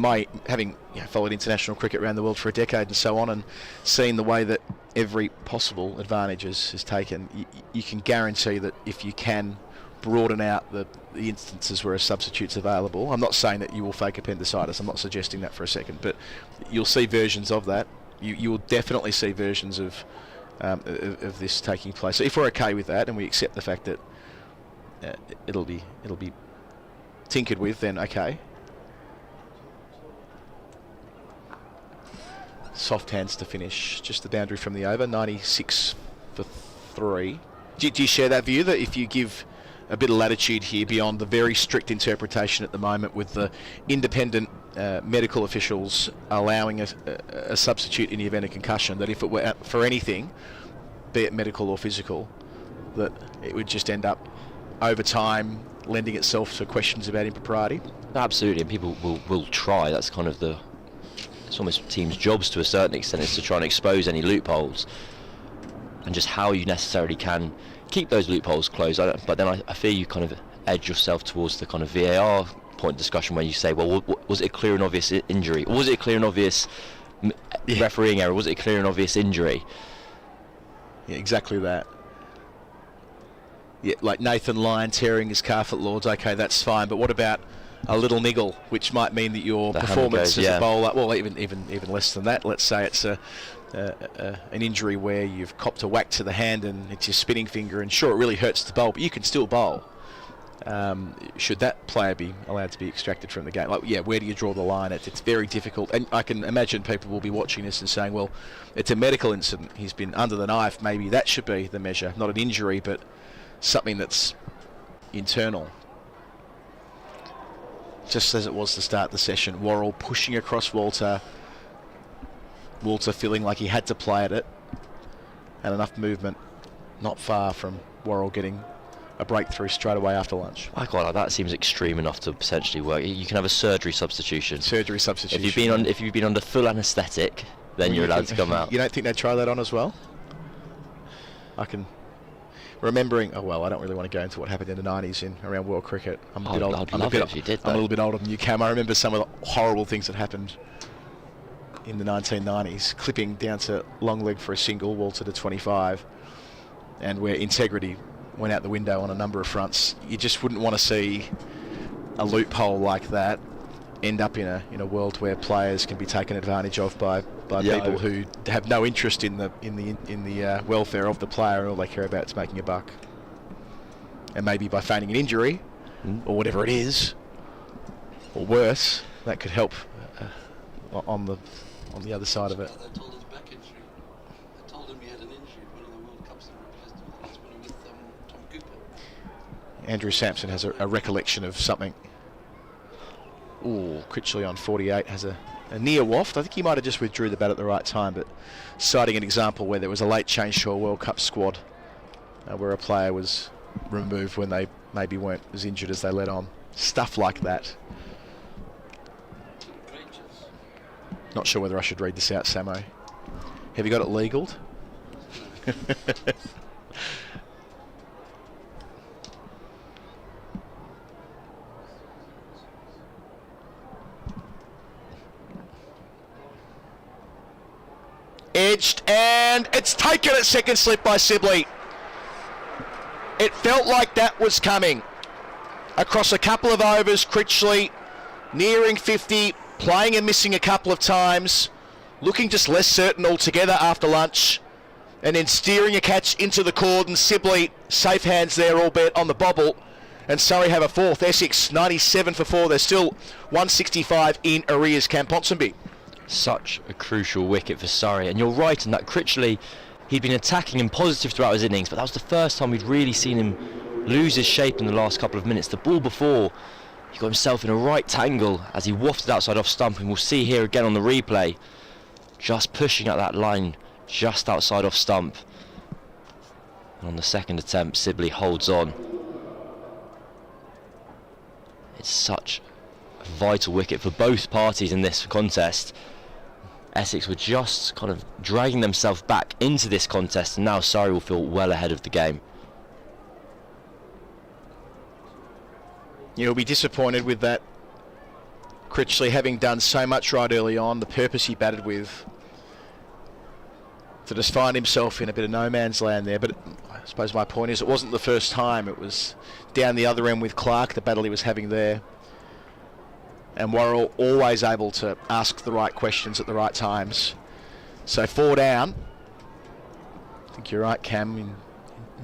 having followed international cricket around the world for a decade and so on, and seen the way that every possible advantage is taken, you can guarantee that if you can broaden out the instances where a substitute's available, I'm not saying that you will fake appendicitis, I'm not suggesting that for a second, but you'll see versions of that. You will definitely see versions of this taking place. So if we're okay with that and we accept the fact that it'll be tinkered with, then okay. Soft hands to finish, just the boundary from the over, 96 for 3. Do you share that view that if you give a bit of latitude here beyond the very strict interpretation at the moment with the independent medical officials allowing a substitute in the event of concussion, that if it were for anything, be it medical or physical, that it would just end up over time lending itself to questions about impropriety? Absolutely, and people will try. That's kind of it's almost teams' jobs to a certain extent, is to try and expose any loopholes, and just how you necessarily can keep those loopholes closed. But then I fear you kind of edge yourself towards the kind of VAR point discussion where you say, well, was it a clear and obvious injury? Or was it a clear and obvious refereeing error? Was it a clear and obvious injury? Yeah, exactly that. Yeah, like Nathan Lyon tearing his calf at Lords, okay, that's fine, but what about a little niggle, which might mean that your performance as a bowler, well, even less than that, let's say it's an injury where you've copped a whack to the hand and it's your spinning finger, and sure, it really hurts to bowl, but you can still bowl. Should that player be allowed to be extracted from the game? Like, yeah, where do you draw the line? It's very difficult, and I can imagine people will be watching this and saying, well, it's a medical incident, he's been under the knife, maybe that should be the measure, not an injury, but something that's internal. Just as it was to start the session, Worrell pushing across Walter, Walter feeling like he had to play at it, and enough movement not far from Worrell getting a breakthrough straight away after lunch. I quite like that. Seems extreme enough to potentially work. You can have a surgery substitution. If you've been under full anaesthetic, then you're allowed to come out. You don't think they'd try that on as well? I can. Remembering, I don't really want to go into what happened in the 90s around world cricket. I'm a bit old. I'm a little bit older than you, Cam. I remember some of the horrible things that happened in the 1990s, clipping down to long leg for a single, Walter to 25, and where integrity went out the window on a number of fronts. You just wouldn't want to see a loophole like that end up in a world where players can be taken advantage of by people who have no interest in the welfare of the player, and all they care about is making a buck. And maybe by feigning an injury or whatever it is, or worse, that could help on the other side of it. They told his back injury. They told him he had an injury at one of the World Cups that replaced him with Tom Cooper. Andrew Samson has a recollection of something. Ooh, Critchley on 48 has a near waft. I think he might have just withdrew the bat at the right time, but citing an example where there was a late change to a World Cup squad where a player was removed when they maybe weren't as injured as they let on. Stuff like that. Not sure whether I should read this out, Samo. Have you got it legaled? Edged, and it's taken at second slip by Sibley. It felt like that was coming. Across a couple of overs, Critchley nearing 50, playing and missing a couple of times, looking just less certain altogether after lunch, and then steering a catch into the cordon. Sibley, safe hands there, albeit on the bobble, and Surrey have a fourth. Essex, 97 for 4. They're still 165 in arrears. Cam Ponsonby. Such a crucial wicket for Surrey, and you're right in that Critchley, he'd been attacking and positive throughout his innings, but that was the first time we'd really seen him lose his shape in the last couple of minutes. The ball before, he got himself in a right tangle as he wafted outside off stump, and we'll see here again on the replay, just pushing at that line just outside off stump. And on the second attempt, Sibley holds on. It's such a vital wicket for both parties in this contest. Essex were just kind of dragging themselves back into this contest, and now Surrey will feel well ahead of the game. You'll be disappointed with that. Critchley having done so much right early on, the purpose he batted with, to just find himself in a bit of no man's land there. But I suppose my point is, it wasn't the first time. It was down the other end with Clark, the battle he was having there. And Worrell always able to ask the right questions at the right times. So 4 down. I think you're right, Cam. In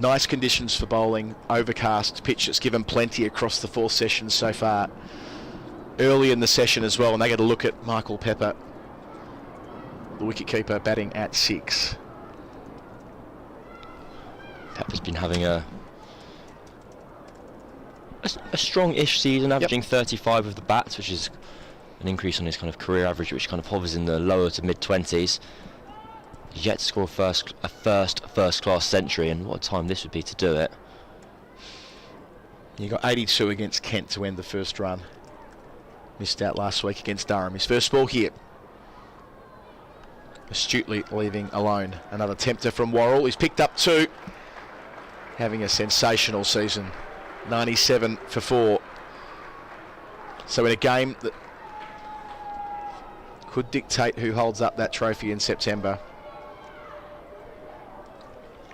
nice conditions for bowling, overcast pitch that's given plenty across the 4 sessions so far. Early in the session as well, and they get a look at Michael Pepper, the wicketkeeper, batting at 6. Pepper's been having a strong-ish season, averaging 35 with the bats, which is an increase on his kind of career average, which kind of hovers in the lower to mid-20s. He's yet to score a first-class century, and what a time this would be to do it. You got 82 against Kent to end the first run. Missed out last week against Durham. His first ball here. Astutely leaving alone. Another tempter from Worrell. He's picked up 2. Having a sensational season. 97 for 4. So in a game that could dictate who holds up that trophy in September.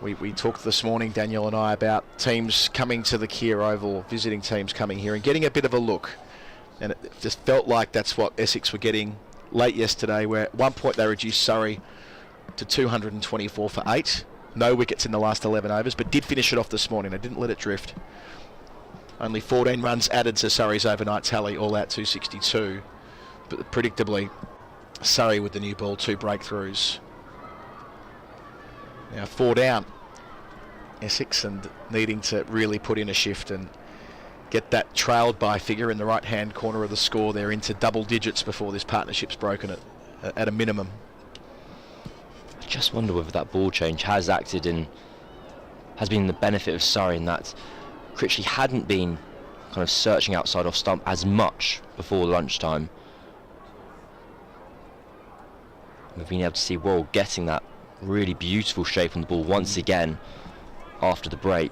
We talked this morning, Daniel and I, about teams coming to the Kia Oval, visiting teams coming here and getting a bit of a look. And it just felt like that's what Essex were getting late yesterday, where at one point they reduced Surrey to 224 for 8. No wickets in the last 11 overs, but did finish it off this morning. They didn't let it drift. Only 14 runs added to Surrey's overnight tally, all out 262. But predictably, Surrey with the new ball, 2 breakthroughs. Now 4 down. Essex, and needing to really put in a shift and get that trailed by figure in the right-hand corner of the score there into double digits before this partnership's broken at a minimum. just wonder whether that ball change has been the benefit of Surrey in that Critchley hadn't been kind of searching outside off stump as much before lunchtime. We've been able to see Worrell getting that really beautiful shape on the ball once again after the break.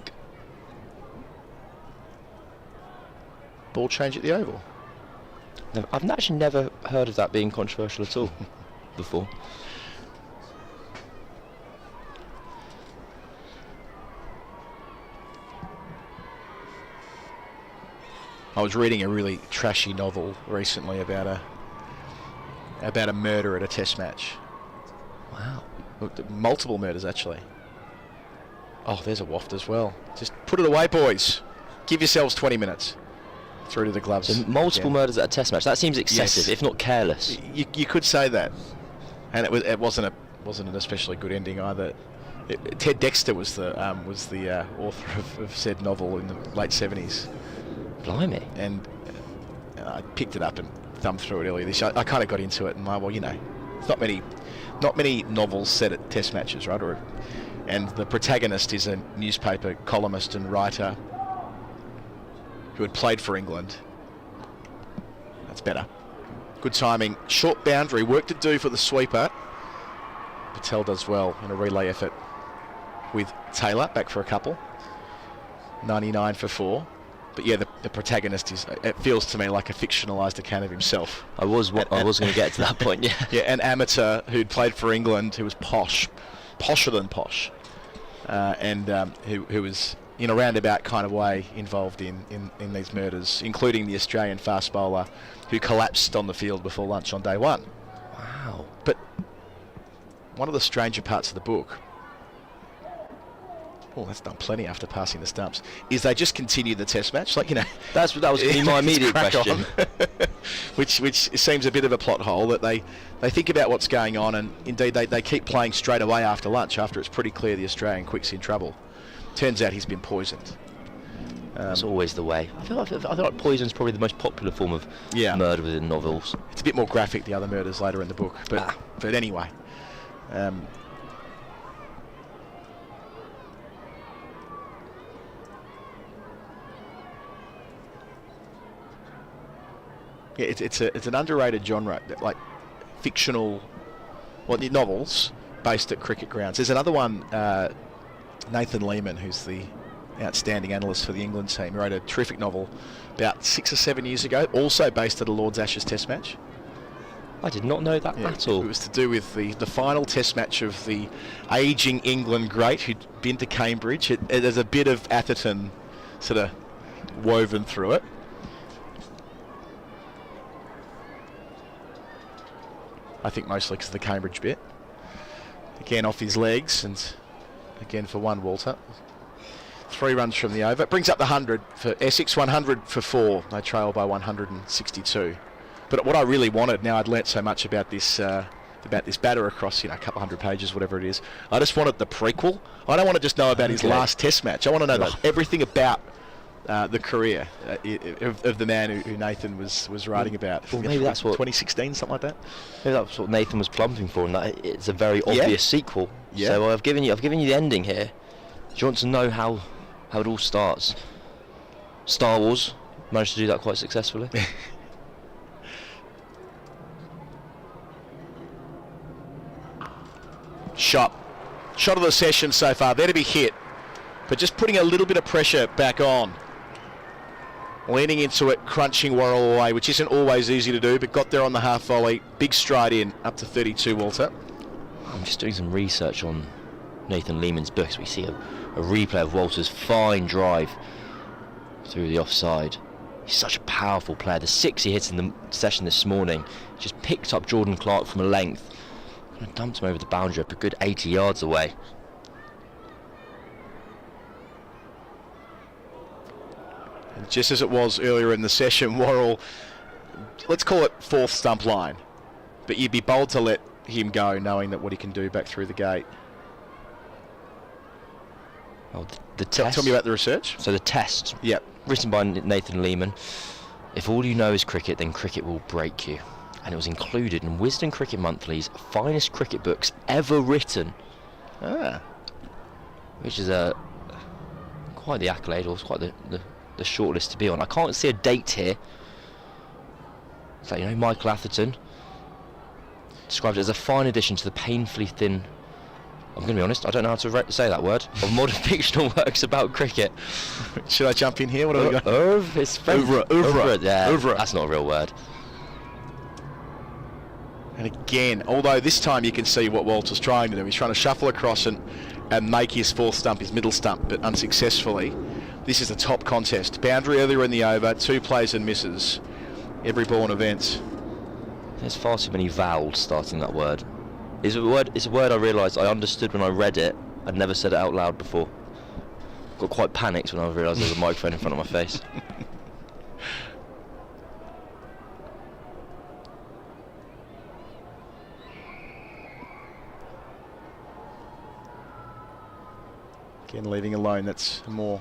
Ball change at the Oval. I've actually never heard of that being controversial at all before. I was reading a really trashy novel recently about a murder at a test match. Wow. Multiple murders, actually. Oh, there's a waft as well. Just put it away, boys. Give yourselves 20 minutes. Through to the gloves. So multiple murders at a test match. That seems excessive, if not careless. You could say that. And it wasn't an especially good ending either. Ted Dexter was the author of said novel in the late 70s. Blimey. And I picked it up and thumbed through it earlier this year. I kind of got into it, and it's not many novels set at test matches, right? And the protagonist is a newspaper columnist and writer who had played for England. That's better. Good timing. Short boundary. Work to do for the sweeper. Patel does well in a relay effort with Taylor back for a couple. 99 for 4. But yeah, the protagonist it feels to me like a fictionalised account of himself. I was going to get to that point, yeah. Yeah, an amateur who'd played for England, who was posher than posh, and who was in a roundabout kind of way involved in these murders, including the Australian fast bowler who collapsed on the field before lunch on day one. Wow. But one of the stranger parts of the book, that's done plenty after passing the stumps, is they just continue the test match. That was going to be my immediate question. which seems a bit of a plot hole, that they think about what's going on, and indeed they keep playing straight away after lunch, after it's pretty clear the Australian quick's in trouble. Turns out he's been poisoned. It's always the way. I feel like poison's probably the most popular form of murder within novels. It's a bit more graphic, the other murders later in the book, but anyway. Yeah, it's an underrated genre, like fictional, novels based at cricket grounds. There's another one, Nathan Lehman, who's the outstanding analyst for the England team, wrote a terrific novel about 6 or 7 years ago, also based at a Lord's Ashes test match. I did not know that at all. It was to do with the final test match of the ageing England great who'd been to Cambridge. There's a bit of Atherton sort of woven through it. I think mostly because of the Cambridge bit. Again off his legs, and again for one, Walter. 3 runs from the over. It brings up the 100 for Essex, 100 for 4. They trail by 162. But what I really wanted, now I'd learnt so much about this batter across, a couple hundred pages, whatever it is. I just wanted the prequel. I don't want to just know about his last test match. I want to know everything about the career of the man who Nathan was writing about. Well, maybe that's what 2016, something like that. Maybe that's what Nathan was plumping for, and that it's a very obvious sequel. Yeah. So I've given you the ending here. Do you want to know how it all starts? Star Wars managed to do that quite successfully. Shot of the session so far. There to be hit, but just putting a little bit of pressure back on. Leaning into it, crunching Worrell away, which isn't always easy to do, but got there on the half volley. Big stride in, up to 32, Walter. I'm just doing some research on Nathan Lehman's books. We see a replay of Walter's fine drive through the offside. He's such a powerful player. The 6 he hits in the session this morning, just picked up Jordan Clark from a length and dumped him over the boundary up a good 80 yards away. And just as it was earlier in the session, Worrell, let's call it 4th stump line, but you'd be bold to let him go, knowing that what he can do back through the gate. Well, the test. Tell me about the research. So the test. Yep. Written by Nathan Lehman. If all you know is cricket, then cricket will break you. and it was included in Wisden Cricket Monthly's finest cricket books ever written. Which is quite the accolade, or quite the shortlist to be on. I can't see a date here. So, Michael Atherton described it as a fine addition to the painfully thin, I'm going to be honest, I don't know how to say that word, of modern fictional works about cricket. Should I jump in here? What have we got? Oeuvre. Yeah, that's not a real word. And again, although this time you can see what Walter's trying to do. He's trying to shuffle across and make his fourth stump, his middle stump, but unsuccessfully. This is a top contest. Boundary earlier in the over, 2 plays and misses. Every ball in events. There's far too many vowels starting that word. It's a word I realised I understood when I read it. I'd never said it out loud before. Got quite panicked when I realised there was a microphone in front of my face. Again, leaving alone, that's a more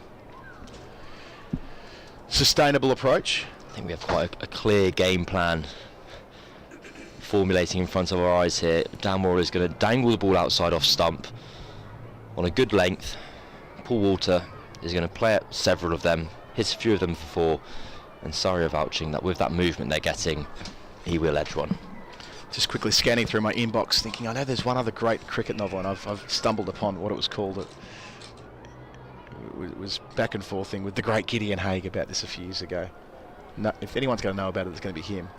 sustainable approach. I think we have quite a clear game plan formulating in front of our eyes here. Dan Moore is going to dangle the ball outside off stump on a good length. Paul Walter is going to play at several of them, hit a few of them for 4, and Surrey are vouching that with that movement they're getting, he will edge one. Just quickly scanning through my inbox, thinking, I know there's one other great cricket novel, and I've stumbled upon what it was called. It was back and forthing with the great Gideon Haigh about this a few years ago. No, if anyone's going to know about it, it's going to be him.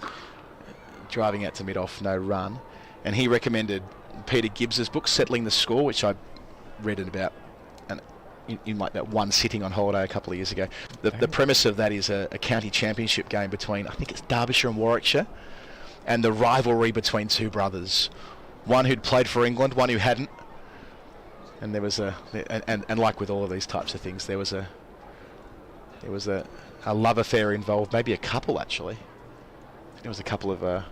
Driving out to mid-off, no run. And he recommended Peter Gibbs's book, Settling the Score, which I read in about in like that one sitting on holiday a couple of years ago. The premise of that is a county championship game between, I think it's Derbyshire and Warwickshire, and the rivalry between 2 brothers. One who'd played for England, one who hadn't. And there was and like with all of these types of things, there was a love affair involved, maybe a couple actually. There was a couple of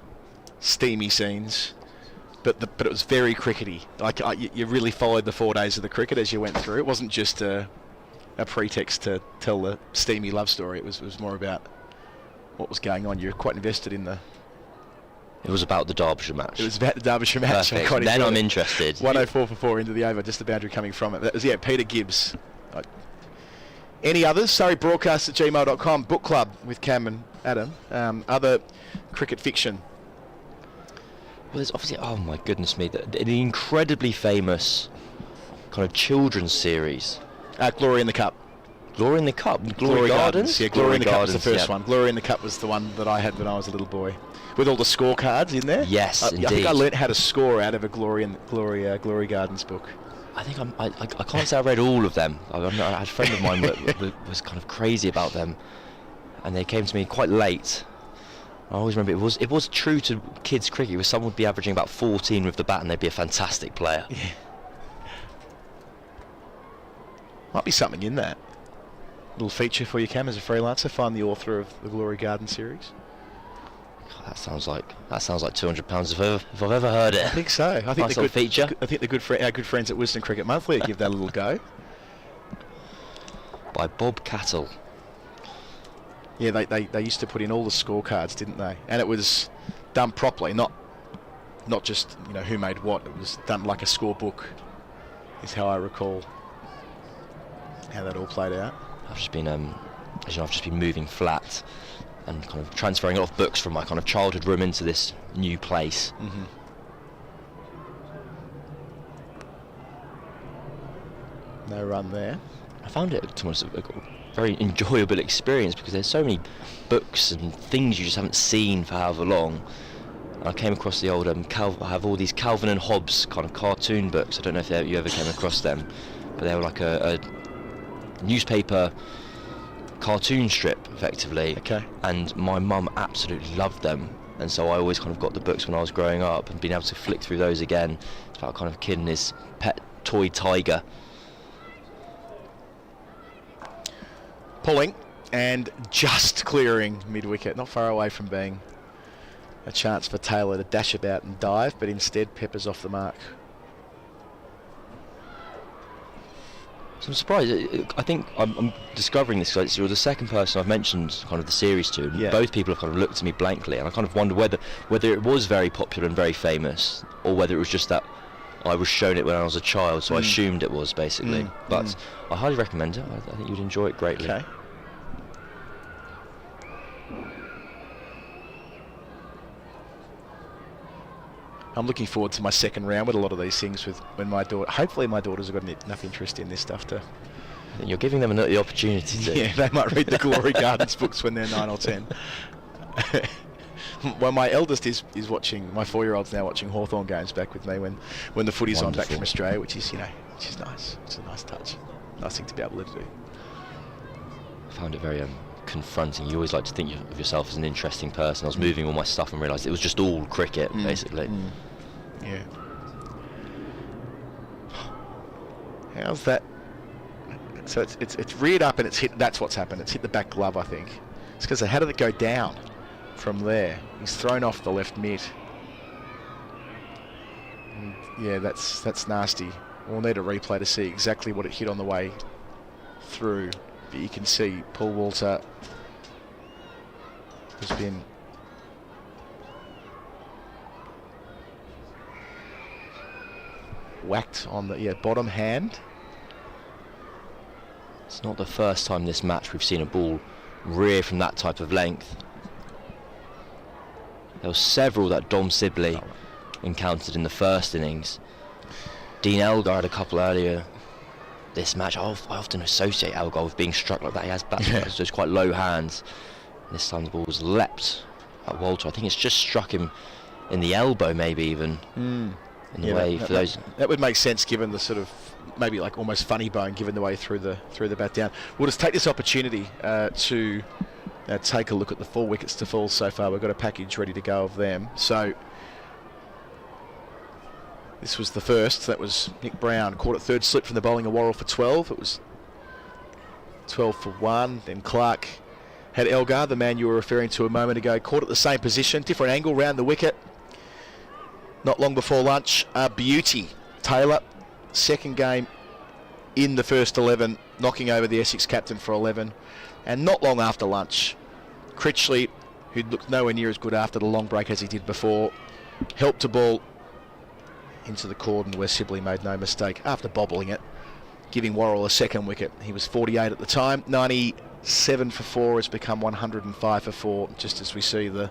steamy scenes, but it was very crickety. Like you really followed the 4 days of the cricket as you went through. It wasn't just a pretext to tell the steamy love story. It was more about what was going on. You were quite invested in the. It was about the Derbyshire match. It was about the Derbyshire match. Perfect. Then I'm interested. 104 for 4 into the over, just the boundary coming from it. That was, Peter Gibbs. Any others? SurreyBroadcast@gmail.com. Book Club with Cam and Adam. Other cricket fiction. Well, there's obviously, oh my goodness me, the incredibly famous kind of children's series. Glory in the Cup. Glory in the Cup? Glory Gardens? Yeah, Glory in the Cup was the first one. Glory in the Cup was the one that I had when I was a little boy. With all the scorecards in there. Yes, indeed. I think I learnt how to score out of a Glory Gardens book. I think I can't say I read all of them. I had a friend of mine that was kind of crazy about them, and they came to me quite late. I always remember it was true to kids cricket, where someone would be averaging about 14 with the bat and they'd be a fantastic player. Yeah. Might be something in that. Little feature for you, Cam, as a freelancer. Find the author of the Glory Garden series. God, that sounds like £200 if I've ever heard it. I think so. I think nice little feature. I think our good friends at Wisden Cricket Monthly will give that a little go. By Bob Cattle. Yeah, they used to put in all the scorecards, didn't they? And it was done properly, not just who made what. It was done like a scorebook, is how I recall how that all played out. I've just been moving flat and kind of transferring a lot of books from my kind of childhood room into this new place. Mm-hmm. No run there. I found it to be a very enjoyable experience because there's so many books and things you just haven't seen for however long. And I came across the old I have all these Calvin and Hobbes kind of cartoon books. I don't know if you ever came across them, but they were like a newspaper cartoon strip effectively. Okay. And my mum absolutely loved them, and so I always kind of got the books when I was growing up and being able to flick through those again. It's about kind of a kid and his pet toy tiger. Pulling and just clearing mid-wicket, not far away from being a chance for Taylor to dash about and dive, but instead peppers off the mark. So I'm surprised. I think I'm discovering this because you're the second person I've mentioned kind of the series to. Yeah. Both people have kind of looked at me blankly, and I kind of wonder whether it was very popular and very famous, or whether it was just that I was shown it when I was a child, so I assumed it was basically. But I highly recommend it. I think you'd enjoy it greatly. Okay. I'm looking forward to my second round with a lot of these things. When my daughter, hopefully my daughters have got enough interest in this stuff to. I think you're giving them the opportunity to. Yeah, they might read the Glory Gardens books when they're 9 or 10. Well, my eldest is watching. My 4-year-old's now watching Hawthorn games back with me when the footy's on back from Australia, which is nice. It's a nice touch, nice thing to be able to do. I found it very confronting. You always like to think of yourself as an interesting person. I was moving all my stuff and realised it was just all cricket, basically. Yeah. How's that? So it's reared up and it's hit. That's what's happened. It's hit the back glove, I think. It's because how did it go down from there? He's thrown off the left mitt. And yeah, that's nasty. We'll need a replay to see exactly what it hit on the way through. But you can see Paul Walter has been whacked on the bottom hand. It's not the first time this match we've seen a ball rear from that type of length. There were several that Dom Sibley encountered in the first innings. Dean Elgar had a couple earlier this match. I often associate Elgar with being struck like that. He has just quite low hands. This time the ball was leapt at Walter. I think it's just struck him in the elbow, maybe even. In the way for those. That would make sense given the sort of maybe like almost funny bone given the way through the bat down. We'll just take this opportunity to take a look at the 4 wickets to fall so far. We've got a package ready to go of them. So this was the first. That was Nick Brown caught at third slip from the bowling of Worrell for 12. It was 12 for 1. Then Clark had Elgar, the man you were referring to a moment ago, caught at the same position, different angle round the wicket. Not long before lunch, Beauty Taylor, second game in the first 11, knocking over the Essex captain for 11. And not long after lunch, Critchley, who looked nowhere near as good after the long break as he did before, helped a ball into the cordon where Sibley made no mistake after bobbling it, giving Worrell a second wicket. He was 48 at the time. 97 for 4 has become 105 for 4, just as we see the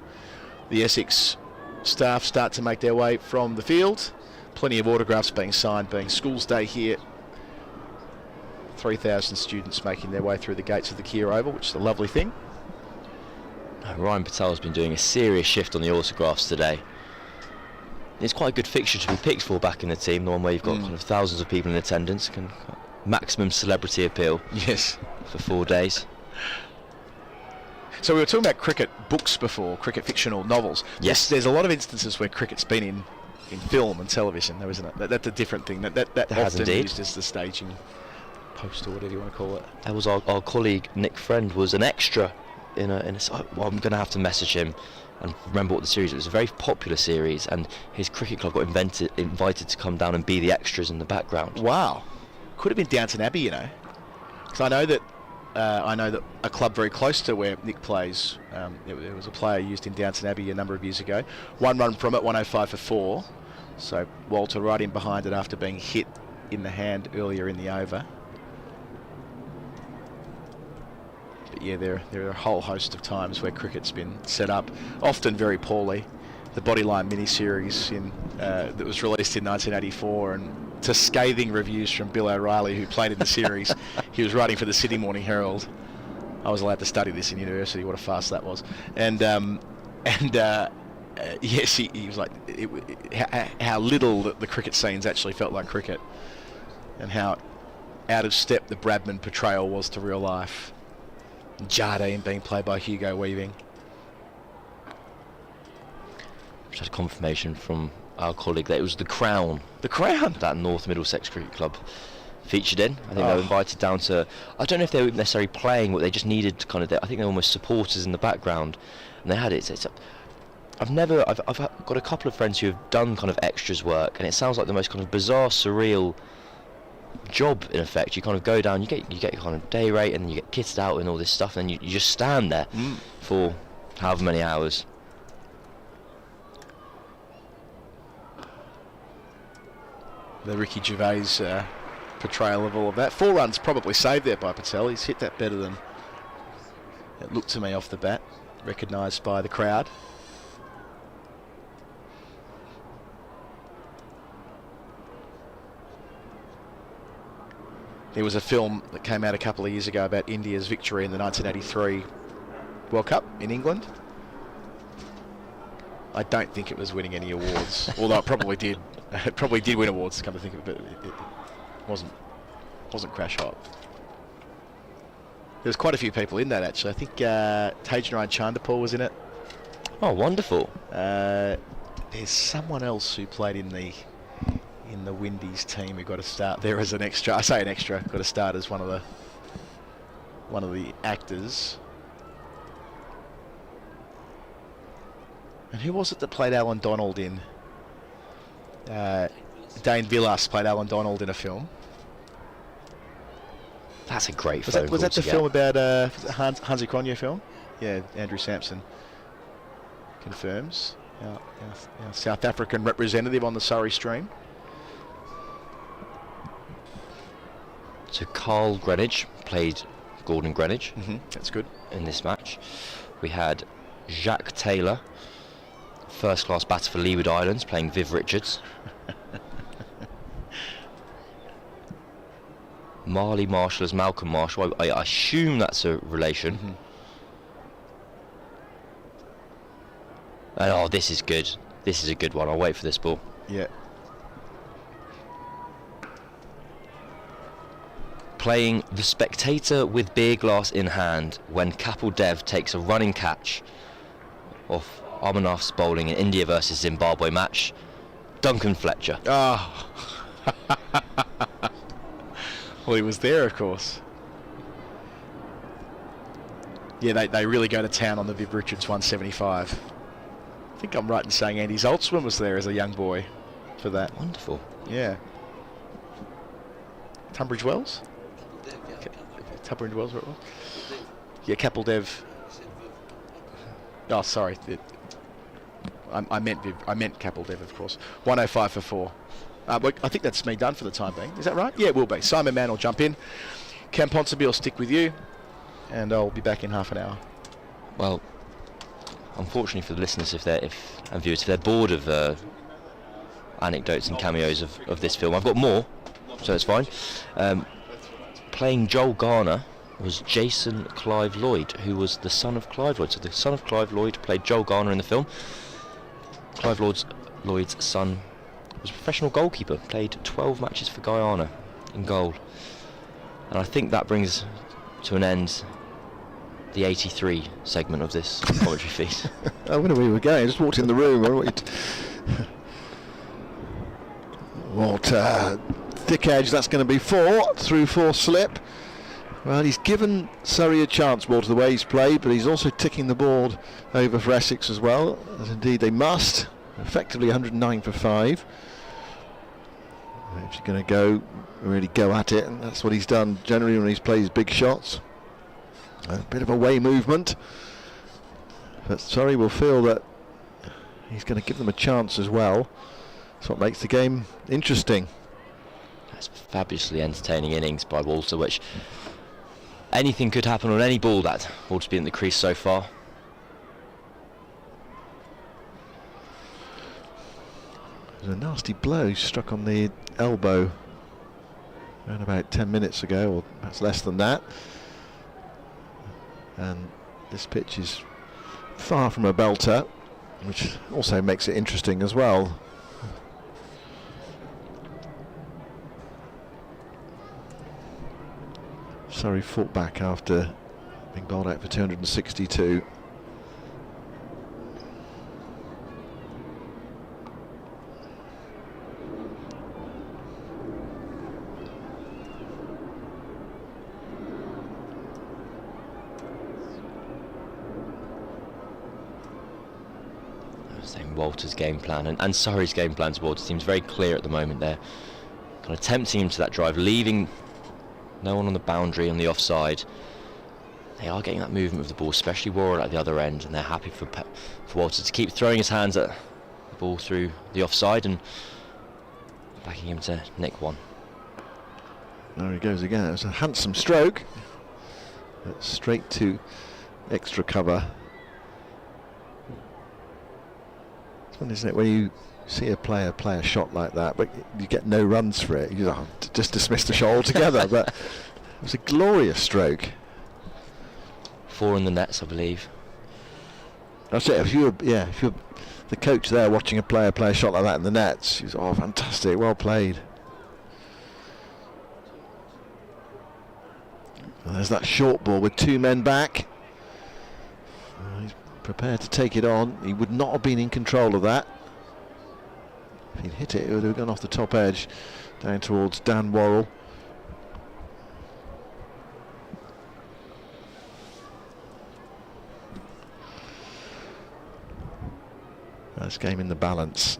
Essex staff start to make their way from the field. Plenty of autographs being signed, being Schools Day here. 3,000 students making their way through the gates of the Kia Oval, which is a lovely thing. Ryan Patel's been doing a serious shift on the autographs today. It's quite a good fixture to be picked for back in the team, the one where you've got kind of thousands of people in attendance, can maximum celebrity appeal. Yes. For 4 days. So we were talking about cricket books before, cricket fictional novels. Yes. There's a lot of instances where cricket's been in film and television, though, isn't it? That's a different thing. That often used as the staging post or whatever you want to call it. That was our colleague Nick Friend was an extra in a well, I'm going to have to message him and remember what the series. It was a very popular series, and his cricket club got invited to come down and be the extras in the background. Wow, could have been Downton Abbey, you know, because I know that a club very close to where Nick plays, there was a player used in Downton Abbey a number of years ago. 1 run from it, 105 for 4. So Walter right in behind it after being hit in the hand earlier in the over. But yeah, there are a whole host of times where cricket's been set up, often very poorly. The Bodyline miniseries that was released in 1984, and to scathing reviews from Bill O'Reilly, who played in the series. He was writing for the Sydney Morning Herald. I was allowed to study this in university. What a farce that was! Yes, he was like how little the cricket scenes actually felt like cricket, and how out of step the Bradman portrayal was to real life. Jardine being played by Hugo Weaving. Which had confirmation from our colleague that it was the Crown. The Crown? That North Middlesex Cricket Club featured in. I think they were invited down to, I don't know if they were necessarily playing, but they just needed kind of, I think they were almost supporters in the background. And they had it. I've got a couple of friends who have done kind of extras work, and it sounds like the most kind of bizarre, surreal job in effect. You kind of go down, you get kind of day rate, and then you get kitted out and all this stuff, and you just stand there for however many hours. The Ricky Gervais portrayal of all of that. 4 runs probably saved there by Patel. He's hit that better than it looked to me off the bat, recognised by the crowd. There was a film that came out a couple of years ago about India's victory in the 1983 World Cup in England. I don't think it was winning any awards, although it probably did. It probably did win awards, come to think of it, but it wasn't crash hot. There was quite a few people in that, actually. I think Tagenarine Chandapur was in it. Oh, wonderful. There's someone else who played in the Windies team who got a start there as an extra. I say an extra, got a start as one of the actors. And who was it that played Alan Donald in? Dane Villas played Alan Donald in a film. That's a great Was phone that, was call that the to film get. about Hansi Cronje film? Yeah, Andrew Samson confirms. Our South African representative on the Surrey stream. So Carl Greenwich played Gordon Greenwich. That's good. In this match. We had Jacques Taylor, first class batter for Leeward Islands, playing Viv Richards. Marley Marshall as Malcolm Marshall. I assume that's a relation. And oh, this is good. This is a good one. I'll wait for this ball. Yeah. Playing the spectator with beer glass in hand when Kapil Dev takes a running catch off Amarnath's bowling in India versus Zimbabwe match. Duncan Fletcher. Oh. Well, he was there, of course. Yeah, they really go to town on the Viv Richards 175. I think I'm right in saying Andy Zoltzman was there as a young boy for that. Wonderful. Yeah. Tunbridge Wells? Tunbridge Wells, where it was? Yeah, Kapil Dev. Oh, sorry. I meant Kapil Dev, of course. 105 for 4. I think that's me done for the time being. Is that right? Yeah, it will be. Simon Mann will jump in. Cam Ponsonby will stick with you. And I'll be back in half an hour. Well, unfortunately for the listeners and viewers, if they're bored of anecdotes and cameos of this film, I've got more, so it's fine. Playing Joel Garner was Jason Clive Lloyd, who was the son of Clive Lloyd. So the son of Clive Lloyd played Joel Garner in the film. Clive Lloyd's son was a professional goalkeeper, played 12 matches for Guyana in goal. And I think that brings to an end the 83 segment of this commentary feed. I wonder where we were going. I just walked in the room. What thick edge, that's going to be 4 through 4 slip. Well, he's given Surrey a chance more to the way he's played, but he's also ticking the board over for Essex as well, as indeed they must. Effectively 109 for 5. If you're going to really go at it, and that's what he's done generally when he's played his big shots. A bit of away movement, but Surrey will feel that he's going to give them a chance as well. That's what makes the game interesting. That's fabulously entertaining innings by Walter, which anything could happen on any ball that Walter's been in the crease so far. There's a nasty blow struck on the elbow around about 10 minutes ago, or perhaps less than that. And this pitch is far from a belter, which also makes it interesting as well. Surrey fought back after being bowled out for 262. Walter's game plan and Surrey's game plan towards seems very clear at the moment. They're kind of tempting him to that drive, leaving no one on the boundary on the offside. They are getting that movement of the ball, especially Worrell at the other end, and they're happy for Walter to keep throwing his hands at the ball through the offside and backing him to nick one. There he goes again. It was a handsome stroke, but straight to extra cover. It's fun, isn't it, when you see a player play a shot like that, but you get no runs for it. You just dismiss the shot altogether. But it was a glorious stroke. 4 in the nets, I believe. That's it. If you're the coach there watching a player play a shot like that in the nets, he's fantastic, well played. And there's that short ball with 2 men back. He's prepared to take it on. He would not have been in control of that. If he'd hit it, it would have gone off the top edge down towards Dan Worrell. This game in the balance.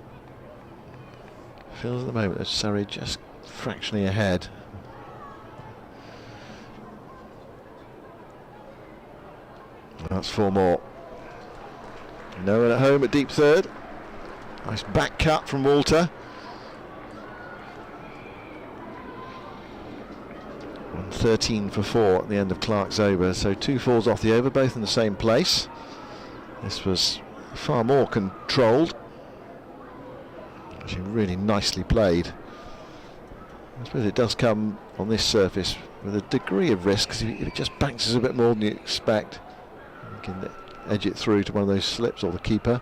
Feels at the moment that Surrey just fractionally ahead. That's 4 more. No one at home at deep third. Nice back cut from Walter. 13 for 4 at the end of Clark's over. So 2 falls off the over, both in the same place. This was far more controlled. Actually really nicely played. I suppose it does come on this surface with a degree of risk, because if it just bounces a bit more than you expect, you can edge it through to one of those slips or the keeper.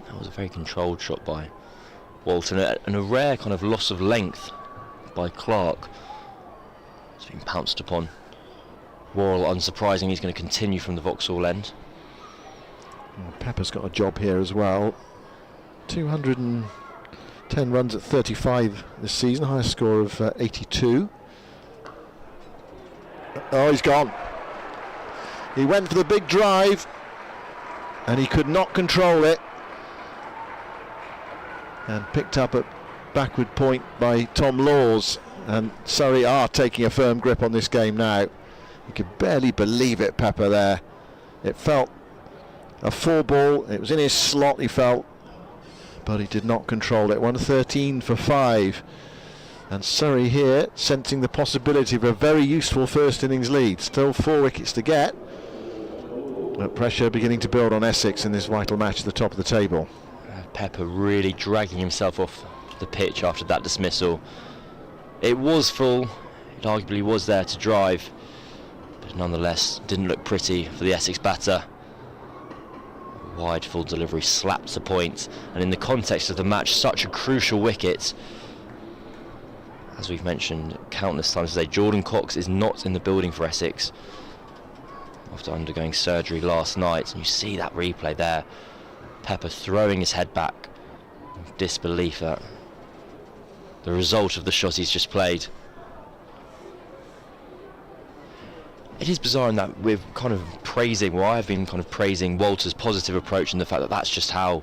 That was a very controlled shot by Walton, and a rare kind of loss of length by Clark. It's been pounced upon. Worrell, unsurprising, he's going to continue from the Vauxhall end. Pepper's got a job here as well. 210 runs at 35 this season, highest score of 82. Oh, he's gone. He went for the big drive and he could not control it, and picked up at backward point by Tom Laws, and Surrey are taking a firm grip on this game now. You could barely believe it, Pepper, there. It felt a 4 ball, it was in his slot, he felt, but he did not control it. 113 for 5, and Surrey here sensing the possibility of a very useful first innings lead. Still 4 wickets to get, but pressure beginning to build on Essex in this vital match at the top of the table. Pepper really dragging himself off the pitch after that dismissal. It was full, it arguably was there to drive, but nonetheless didn't look pretty for the Essex batter. Wide full delivery slaps the point, and in the context of the match, such a crucial wicket. As we've mentioned countless times today, Jordan Cox is not in the building for Essex after undergoing surgery last night, and you see that replay there. Pepper throwing his head back in disbelief at the result of the shot he's just played. It is bizarre in that we're kind of praising, well, I've been kind of praising Walter's positive approach and the fact that that's just how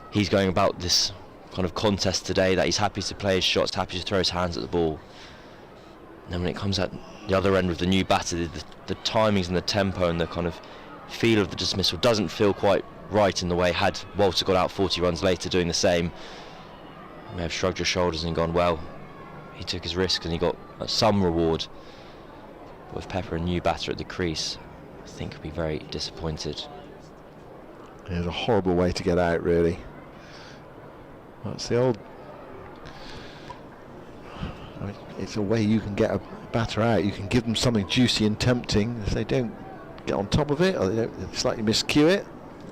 he's going about this kind of contest today, that he's happy to play his shots, happy to throw his hands at the ball. And then when it comes at the other end with the new batter, the timings and the tempo and the kind of feel of the dismissal doesn't feel quite right in the way. Had Walter got out 40 runs later doing the same, you may have shrugged your shoulders and gone, well, he took his risk and he got some reward. But with Pepper, a new batter at the crease, I think he'll be very disappointed. It was a horrible way to get out, really. That's the old... I mean, it's a way you can get a batter out. You can give them something juicy and tempting. If they don't get on top of it, or they don't slightly miscue it,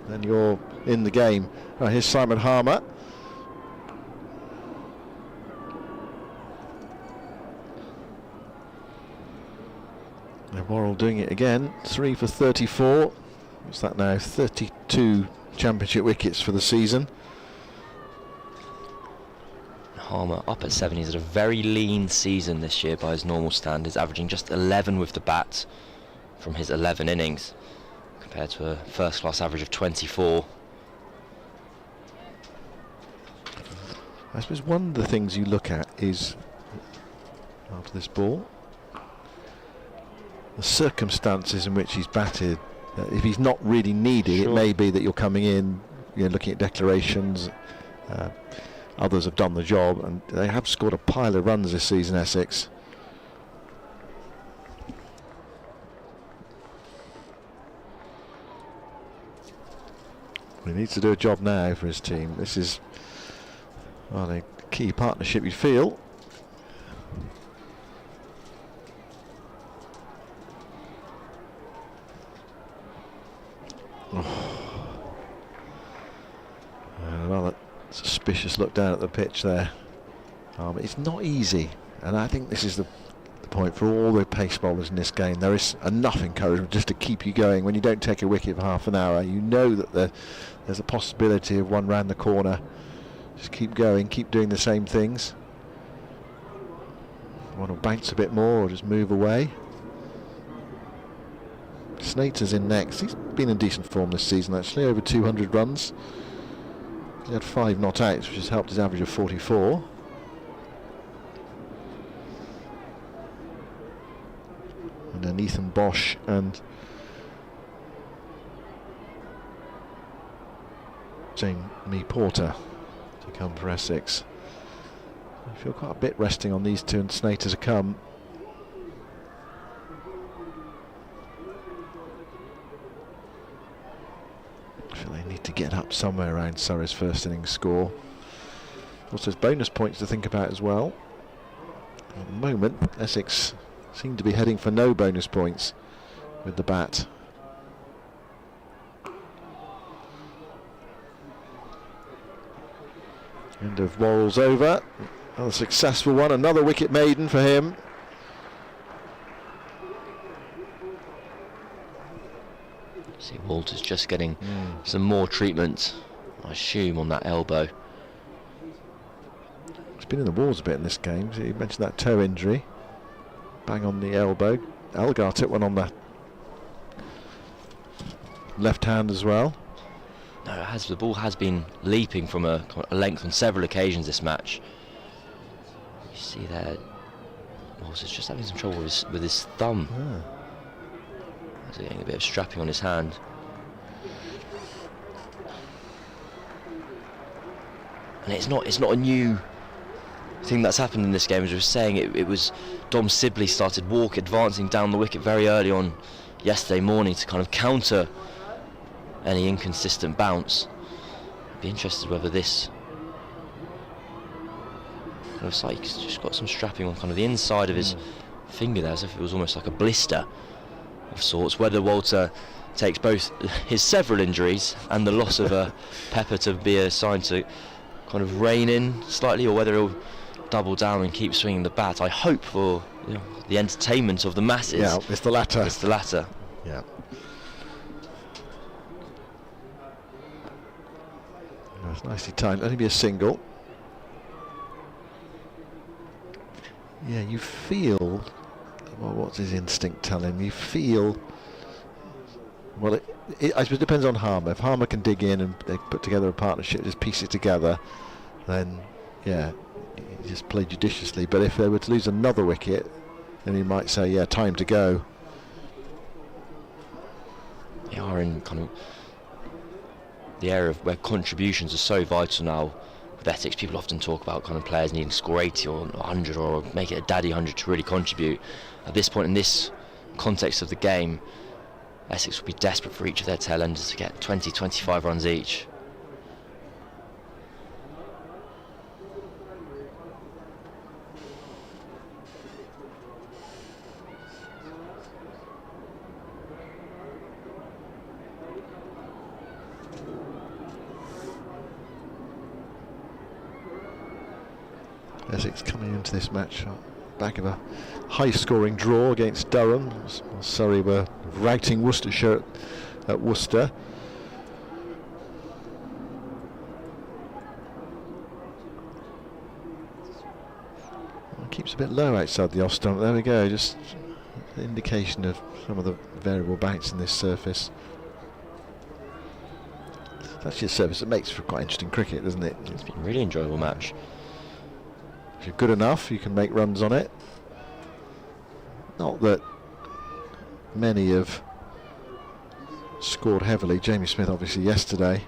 then you're in the game. Right, here's Simon Harmer. And Worrell doing it again. 3 for 34. What's that now? 32 championship wickets for the season. Harmer up at 7. He's had a very lean season this year by his normal standards, averaging just 11 with the bat from his 11 innings, compared to a first-class average of 24. I suppose one of the things you look at is after this ball. The circumstances in which he's batted, if he's not really needed, it may be that you're coming in, looking at declarations. Others have done the job, and they have scored a pile of runs this season, Essex. He needs to do a job now for his team. This is a key partnership, you feel. Another suspicious look down at the pitch there. It's not easy, and I think this is the point for all the pace bowlers in this game. There is enough encouragement just to keep you going when you don't take a wicket for half an hour. You know that there's a possibility of one round the corner. Just keep going, keep doing the same things. Want to bounce a bit more or just move away. Snater's in next. He's been in decent form this season, actually, over 200 runs. He had 5 not outs, which has helped his average of 44. And then Ethan Bosch and Jamie Porter to come for Essex. I feel quite a bit resting on these two, and Snater to come. I feel they need to get up somewhere around Surrey's first innings score. Also, there's bonus points to think about as well. At the moment, Essex seem to be heading for no bonus points with the bat. End of Worrell's over. Another successful one, another wicket maiden for him. See Walters just getting some more treatment, I assume, on that elbow. He's been in the walls a bit in this game. You mentioned that toe injury. Bang on the elbow. Elgar took one on the left hand as well. No, the ball has been leaping from a length on several occasions this match. You see there, Walters just having some trouble with his thumb. He's getting a bit of strapping on his hand. And it's not a new thing that's happened in this game. As we were saying, it was Dom Sibley started advancing down the wicket very early on yesterday morning to kind of counter any inconsistent bounce. I'd be interested whether this kind of like he's just got some strapping on kind of the inside of his finger there, as if it was almost like a blister of sorts. Whether Walter takes both his several injuries and the loss of a Pepper to be a sign to kind of rein in slightly, or whether he'll double down and keep swinging the bat. I hope for the entertainment of the masses. Yeah, it's the latter. It's the latter. Yeah. That's nicely timed. Only be a single. Yeah, you feel. Well, what's his instinct telling him? You feel. Well, I suppose it depends on Harmer. If Harmer can dig in and they put together a partnership, just piece it together, then yeah, you just play judiciously. But if they were to lose another wicket, then he might say, yeah, time to go. They are in kind of the area of where contributions are so vital now with Essex. People often talk about kind of players needing to score 80 or 100 or make it a daddy 100 to really contribute. At this point in this context of the game, Essex will be desperate for each of their tail enders to get 20, 25 runs each. Essex coming into this match back of a high-scoring draw against Durham. Surrey were routing Worcestershire at Worcester. Keeps a bit low outside the off stump. There we go. Just an indication of some of the variable bounce in this surface. It's actually a surface that makes for quite interesting cricket, doesn't it? It's been a really enjoyable match. If you're good enough, you can make runs on it. Not that many have scored heavily. Jamie Smith obviously yesterday.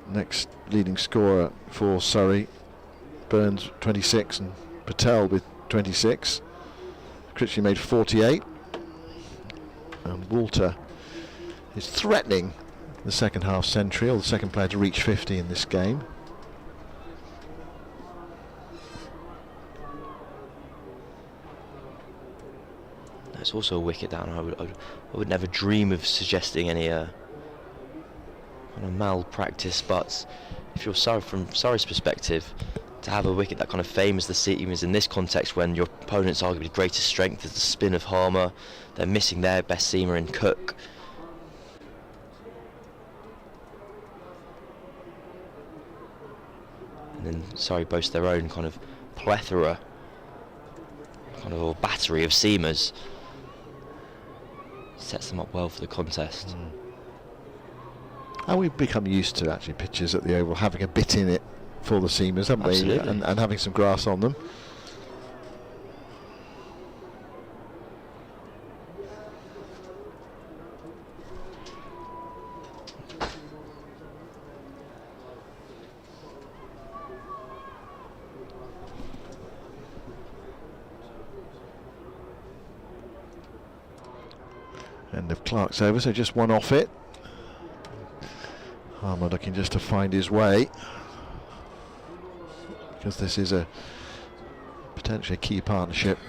Next leading scorer for Surrey, Burns 26 and Patel with 26. Critchley made 48. And Walter is threatening the second half century, or the second player to reach 50 in this game. It's also a wicket down. I would never dream of suggesting any kind of malpractice, but if you're Surrey, from Surrey's perspective, to have a wicket that kind of favours the seamers in this context, when your opponent's arguably greatest strength is the spin of Harmer, they're missing their best seamer in Cook. And then Surrey boast their own kind of plethora, kind of a battery of seamers. Sets them up well for the contest. And we've become used to actually pitches at the Oval having a bit in it for the seamers, haven't Absolutely. we? And having some grass on them. End of Clark's over, so just one off it. Harmer looking just to find his way, because this is a potentially a key partnership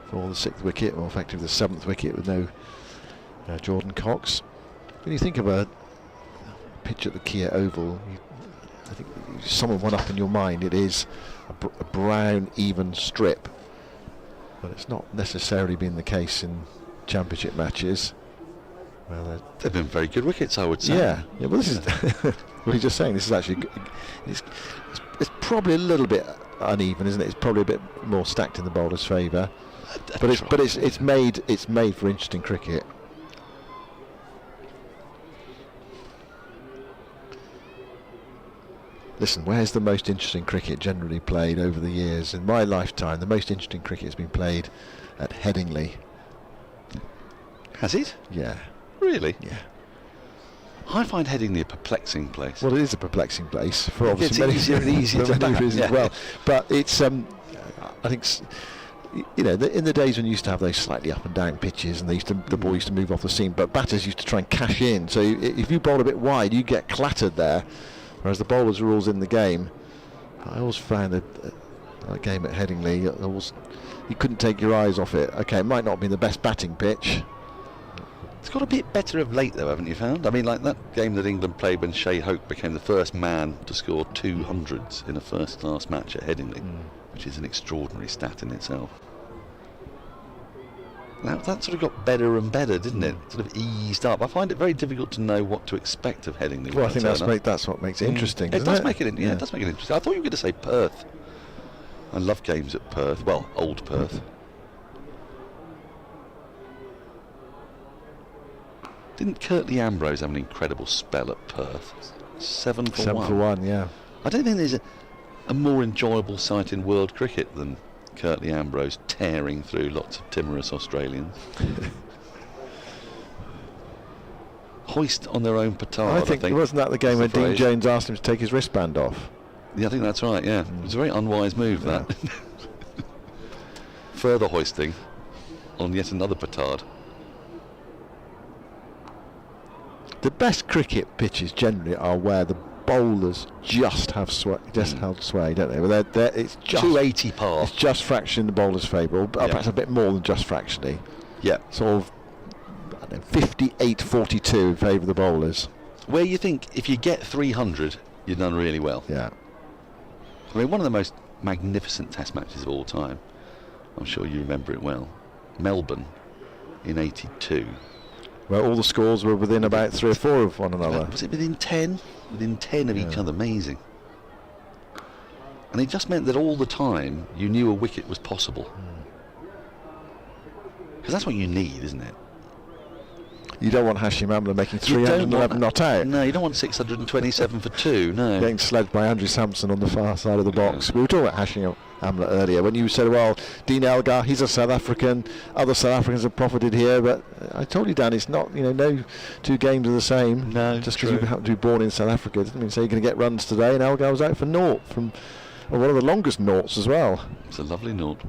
for the 6th wicket, or effectively the 7th wicket, with no Jordan Cox. When you think of a pitch at the Kia Oval, I think you sum one up in your mind. It is a brown even strip, but it's not necessarily been the case in championship matches. Well, they've been very good wickets, I would say. Yeah. Well, this is. Well, he's just saying this is actually. It's probably a little bit uneven, isn't it? It's probably a bit more stacked in the bowler's favour. But it's made for interesting cricket. Listen, where's the most interesting cricket generally played over the years? In my lifetime, the most interesting cricket has been played at Headingley. Has it? Yeah. Really? Yeah. I find Headingley a perplexing place. Well, it is a perplexing place for obviously many reasons as well. But it's, I think, you know, in the days when you used to have those slightly up and down pitches, and the ball used to move off the seam, but batters used to try and cash in. So if you bowl a bit wide, you get clattered there. Whereas the bowlers were always in the game. I always found that game at Headingley, you couldn't take your eyes off it. Okay, it might not be the best batting pitch. It's got a bit better of late, though, haven't you found? I mean, like that game that England played when Shea Hope became the first man to score 200s in a first-class match at Headingley, which is an extraordinary stat in itself. That sort of got better and better, didn't it? Sort of eased up. I find it very difficult to know what to expect of Headingley. Well, I think that's what makes it interesting. It does make it interesting. I thought you were going to say Perth. I love games at Perth. Well, old Perth. Didn't Curtly Ambrose have an incredible spell at Perth? 7 for 1. 7 for 1, yeah. I don't think there's a more enjoyable sight in world cricket than Curtly Ambrose tearing through lots of timorous Australians. Hoist on their own petard. I think wasn't that the game where Dean Jones asked him to take his wristband off? Yeah, I think that's right, yeah. It was a very unwise move, that. Further hoisting on yet another petard. The best cricket pitches generally are where the bowlers just have held sway, don't they? Well, it's just 280 par. It's just fraction in the bowler's favour, or perhaps a bit more than just fractionally. Yeah. Sort of 58-42 in favour of the bowlers. Where you think if you get 300, you've done really well. Yeah. I mean, one of the most magnificent Test matches of all time, I'm sure you remember it well, Melbourne in '82. Where all the scores were within about 3 or 4 of one another. Was it within 10? Within 10 of each other. Amazing. And it just meant that all the time you knew a wicket was possible. Because that's what you need, isn't it? You don't want Hashim Amla making 311 not out. No, you don't want 627 for 2, no. Getting sledged by Andrew Samson on the far side of the box. We were talking about Hashim Amla earlier when you said, well, Dean Elgar, he's a South African, other South Africans have profited here, but I told you, Dan, it's not, no two games are the same. No, just because you happen to be born in South Africa doesn't mean you're going to get runs today, and Elgar was out for naught from one of the longest noughts as well. It's a lovely naught.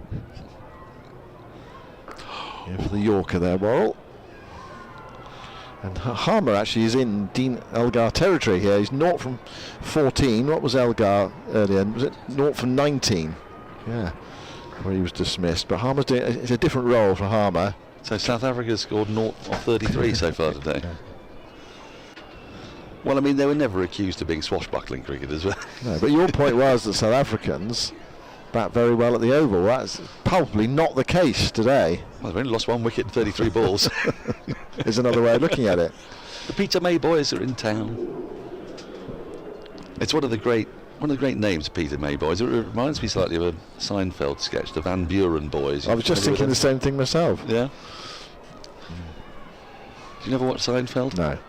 Yeah, for the Yorker there, Worrell. And Harmer actually is in Dean Elgar territory here. He's 0 from 14. What was Elgar earlier? Was it 0 from 19? Yeah, where he was dismissed. But Harmer's doing it's a different role for Harmer. So South Africa scored 0 off 33 so far today. Yeah. Well, I mean, they were never accused of being swashbuckling cricketers. No, but your point was that South Africans bat very well at the Oval. That's probably not the case today. Well, they've only lost 1 wicket in 33 balls. There's another way of looking at it. The Peter May boys are in town. It's one of the great names, Peter May boys. It reminds me slightly of a Seinfeld sketch, the Van Buren boys. I was just thinking the same thing myself. Yeah. Do you never watch Seinfeld? No.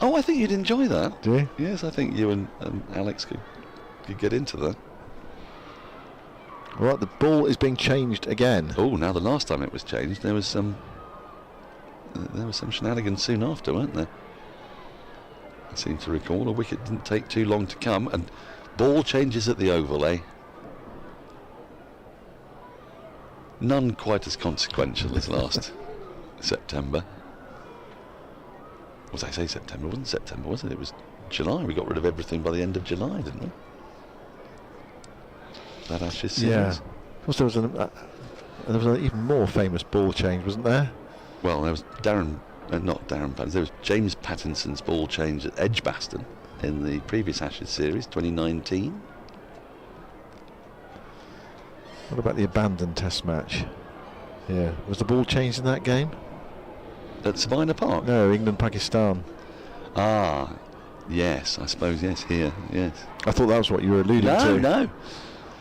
Oh, I think you'd enjoy that. Do you? Yes, I think you and Alex could get into that. Right, the ball is being changed again. Oh, now the last time it was changed, there was some shenanigans soon after, weren't there? I seem to recall a wicket didn't take too long to come, and ball changes at the Oval, eh? None quite as consequential as last September. What did I say? September? It wasn't September, was it? It was July. We got rid of everything by the end of July, didn't we? That Ashes series. Yeah. Of course, there was an even more famous ball change, wasn't there? Well, there was not Darren Pattinson. There was James Pattinson's ball change at Edgbaston in the previous Ashes series, 2019. What about the abandoned Test match? Yeah, was the ball changed in that game? At Sabina Park? No, England-Pakistan. Ah, yes, I suppose, yes, here, yes. I thought that was what you were alluding to.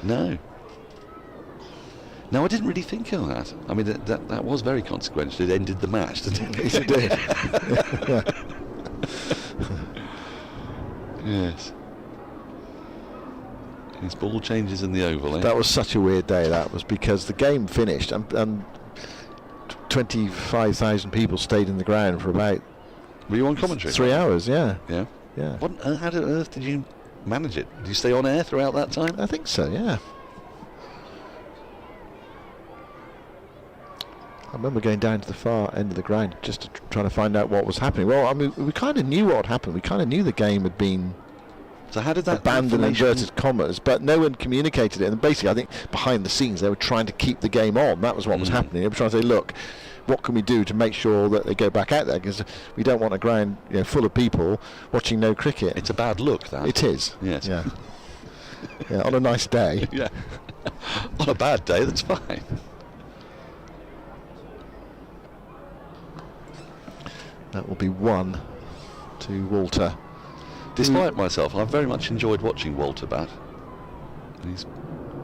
No, I didn't really think of that. I mean, that was very consequential. It ended the match, didn't it? It did. Yes. His ball changes in the Oval, eh? That was such a weird day, that was, because the game finished and 25,000 people stayed in the ground for about... Were you on commentary? 3 hours, yeah. Yeah? Yeah. How on earth did you manage it? Did you stay on air throughout that time? I think so, yeah. I remember going down to the far end of the ground just to trying to find out what was happening. Well, I mean, we kind of knew what had happened. We kind of knew the game had been... So how did that abandoned inverted commas, but no one communicated it. And basically, I think behind the scenes, they were trying to keep the game on. That was what was happening. They were trying to say, look, what can we do to make sure that they go back out there? Because we don't want a ground full of people watching no cricket. It's a bad look, that. It is. Yes. Yeah. Yeah, on a nice day. Yeah. On a bad day, that's fine. That will be 1 to Walter. Despite myself, I've very much enjoyed watching Walter bat. And he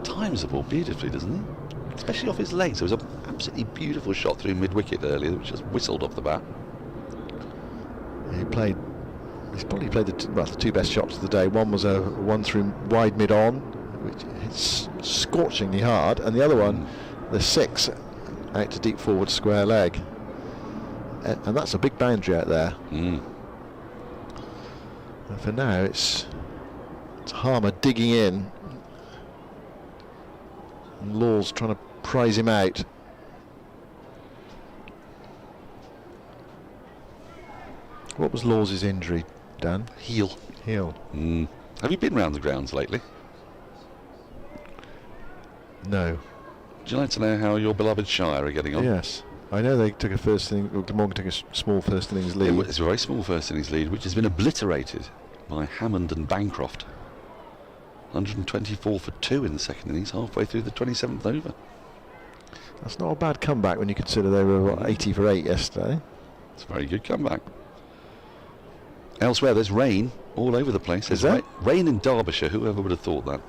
times the ball beautifully, doesn't he? Especially off his legs. There was an absolutely beautiful shot through mid-wicket earlier, which just whistled off the bat. He's probably played the two best shots of the day. One was a one through wide mid-on, which hits scorchingly hard, and the other one, the 6, out to deep forward square leg. And that's a big boundary out there. And for now, it's Harmer digging in, and Law's trying to prize him out. What was Law's injury, Dan? Heel. Have you been round the grounds lately? No. Would you like to know how your beloved Shire are getting on? Yes. I know they took a Glamorgan took a small first innings lead. It's a very small first innings lead, which has been obliterated by Hammond and Bancroft. 124 for 2 in the second innings, halfway through the 27th over. That's not a bad comeback when you consider they were 80 for 8 yesterday. It's a very good comeback. Elsewhere, there's rain all over the place. Is there? Rain in Derbyshire, whoever would have thought that?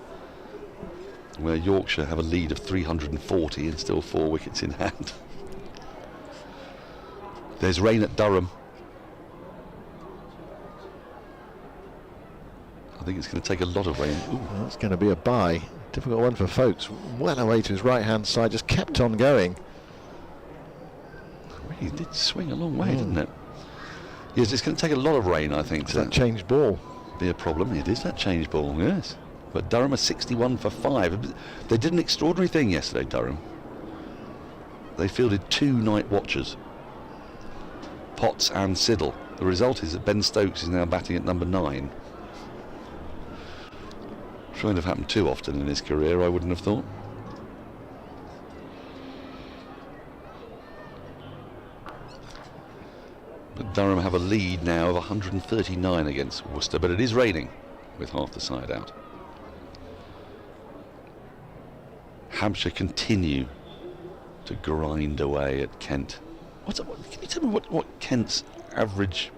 Where Yorkshire have a lead of 340 and still 4 wickets in hand. There's rain at Durham, I think it's going to take a lot of rain. Ooh. Well, that's going to be a bye. Difficult one for Folks. Well away to his right-hand side, just kept on going. Really did swing a long way, didn't it? Yes, it's going to take a lot of rain, I think. That change ball. Be a problem. It is that change ball, yes. But Durham are 61 for 5. They did an extraordinary thing yesterday, Durham. They fielded 2 night watchers, Potts and Siddle. The result is that Ben Stokes is now batting at number 9. Which won't have happened too often in his career, I wouldn't have thought. But Durham have a lead now of 139 against Worcester, but it is raining with half the side out. Hampshire continue to grind away at Kent. Can you tell me what Kent's average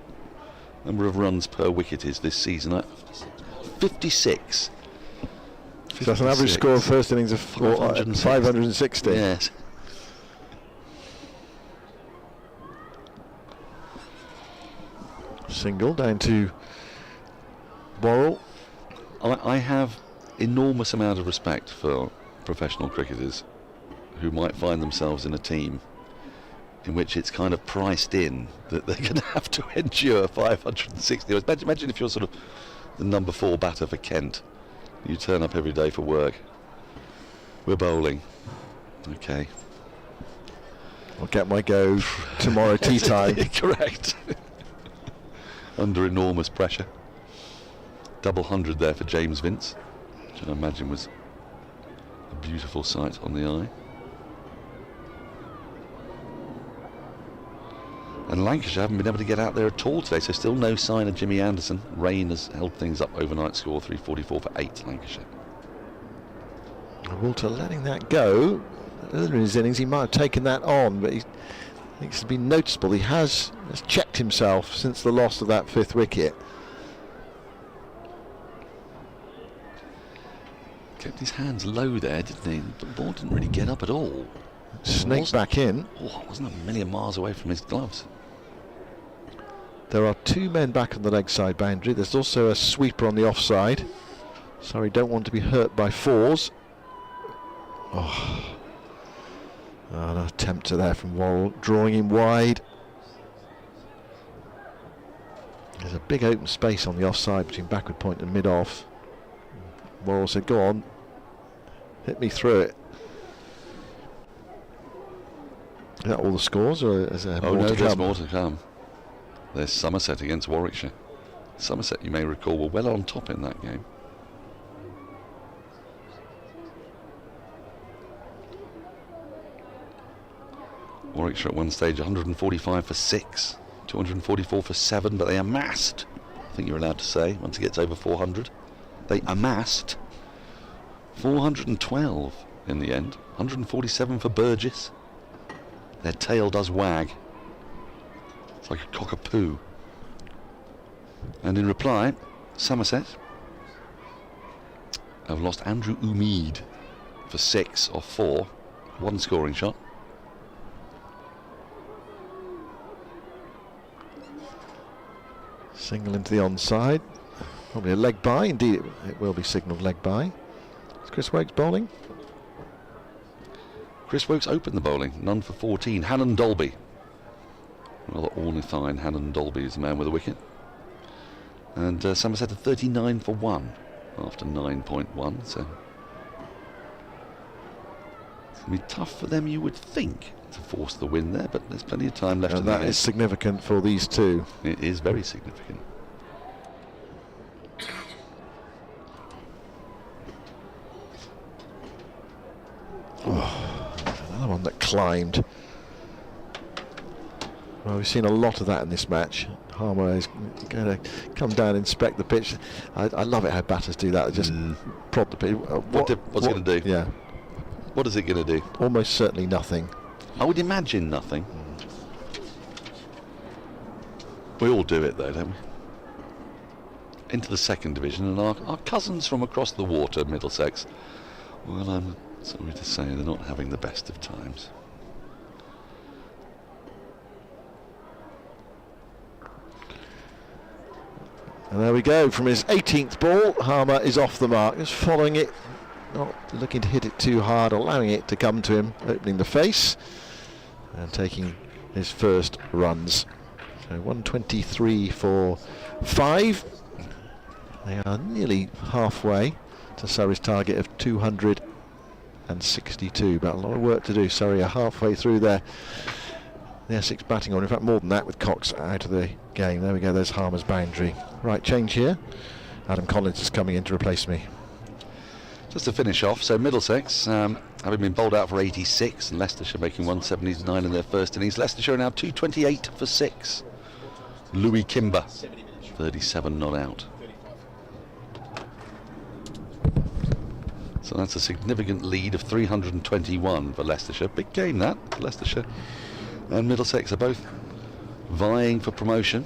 number of runs per wicket is this season? 56. So that's an average score of first innings of 560. Yes. Single down to Worrell. I have enormous amount of respect for professional cricketers who might find themselves in a team in which it's kind of priced in that they're going to have to endure 560. Imagine if you're sort of the number 4 batter for Kent. You turn up every day for work. We're bowling. Okay. I'll get my go tomorrow tea time. Correct. Under enormous pressure. Double 100 there for James Vince, which I imagine was a beautiful sight on the eye. And Lancashire haven't been able to get out there at all today, so still no sign of Jimmy Anderson. Rain has held things up overnight, score 344 for 8 Lancashire. Walter letting that go. Earlier in his innings he might have taken that on, but I think it's been noticeable. He has checked himself since the loss of that 5th wicket. Kept his hands low there, didn't he? The ball didn't really get up at all. Snaked back in. Oh, it wasn't a million miles away from his gloves. There are 2 men back on the leg side boundary. There's also a sweeper on the offside. Sorry, don't want to be hurt by 4s. Oh, an attempt to there from Worrell, drawing him wide. There's a big open space on the offside between backward point and mid-off. Worrell said, go on, hit me through it. Is that all the scores, or is there more to come? There's more to come. There's Somerset against Warwickshire. Somerset, you may recall, were well on top in that game. Warwickshire at one stage 145 for 6, 244 for 7, but they amassed, I think you're allowed to say, once it gets over 400, they amassed 412 in the end, 147 for Burgess. Their tail does wag. It's like a cockapoo. And in reply, Somerset have lost Andrew Umeed for 6 off 4, 1 scoring shot. Single into the onside. Probably a leg bye. Indeed, it will be signalled leg bye. Is Chris Wokes bowling? Chris Wokes opened the bowling, none for 14. Hannon Dolby. Rather ornithine Hannon Dolby is the man with a wicket. And Somerset had 39 for 1 after 9.1, so it's going to be tough for them, you would think, to force the win there, but there's plenty of time left. And that is significant for these two. It is very significant. Oh, another one that climbed. Well, we've seen a lot of that in this match. Harmer is going to come down and inspect the pitch. I love it how batters do that. They just prod the pitch. What's it going to do? Yeah. What is it going to do? Almost certainly nothing. I would imagine nothing. We all do it though, don't we? Into the 2nd division, and our cousins from across the water, Middlesex, well, I'm sorry to say they're not having the best of times. And there we go, from his 18th ball, Harmer is off the mark, just following it, not looking to hit it too hard, allowing it to come to him, opening the face and taking his first runs. So 123 for 5. They are nearly halfway to Surrey's target of 262, but a lot of work to do. Surrey are halfway through there. The Essex batting on, in fact more than that with Cox out of the game. There we go, there's Harmer's boundary. Right, change here. Adam Collins is coming in to replace me. Just to finish off, so Middlesex, having been bowled out for 86, and Leicestershire making 179 in their first innings. Leicestershire are now 228 for 6. Louis Kimber, 37 not out. So that's a significant lead of 321 for Leicestershire. Big game that. Leicestershire and Middlesex are both vying for promotion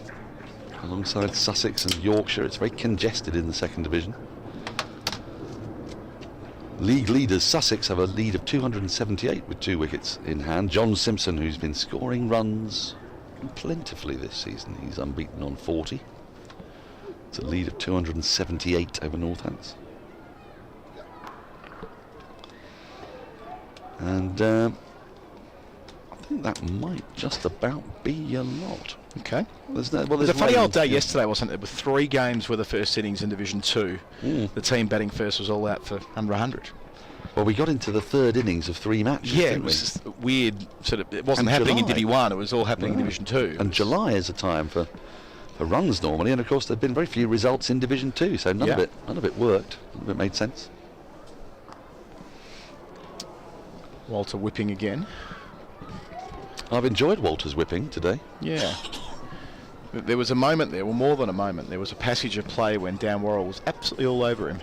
alongside Sussex and Yorkshire. It's very congested in the second division. League leaders Sussex have a lead of 278 with 2 wickets in hand. John Simpson, who's been scoring runs plentifully this season, he's unbeaten on 40. It's a lead of 278 over Northants. And I think that might just about be a lot. Okay. There's it was a funny old day yesterday, wasn't it? With 3 games were the first innings in Division 2. The team batting first was all out for under 100. Well, we got into the third innings of 3 matches. Yeah, it was just weird. It wasn't happening in Divi 1. It was all happening in Division 2. And July is a time for runs normally, and of course there've been very few results in Division 2, so none of it worked. None of it made sense. Walter whipping again. I've enjoyed Walter's whipping today. Yeah. There was a moment there, well, more than a moment. There was a passage of play when Dan Worrell was absolutely all over him,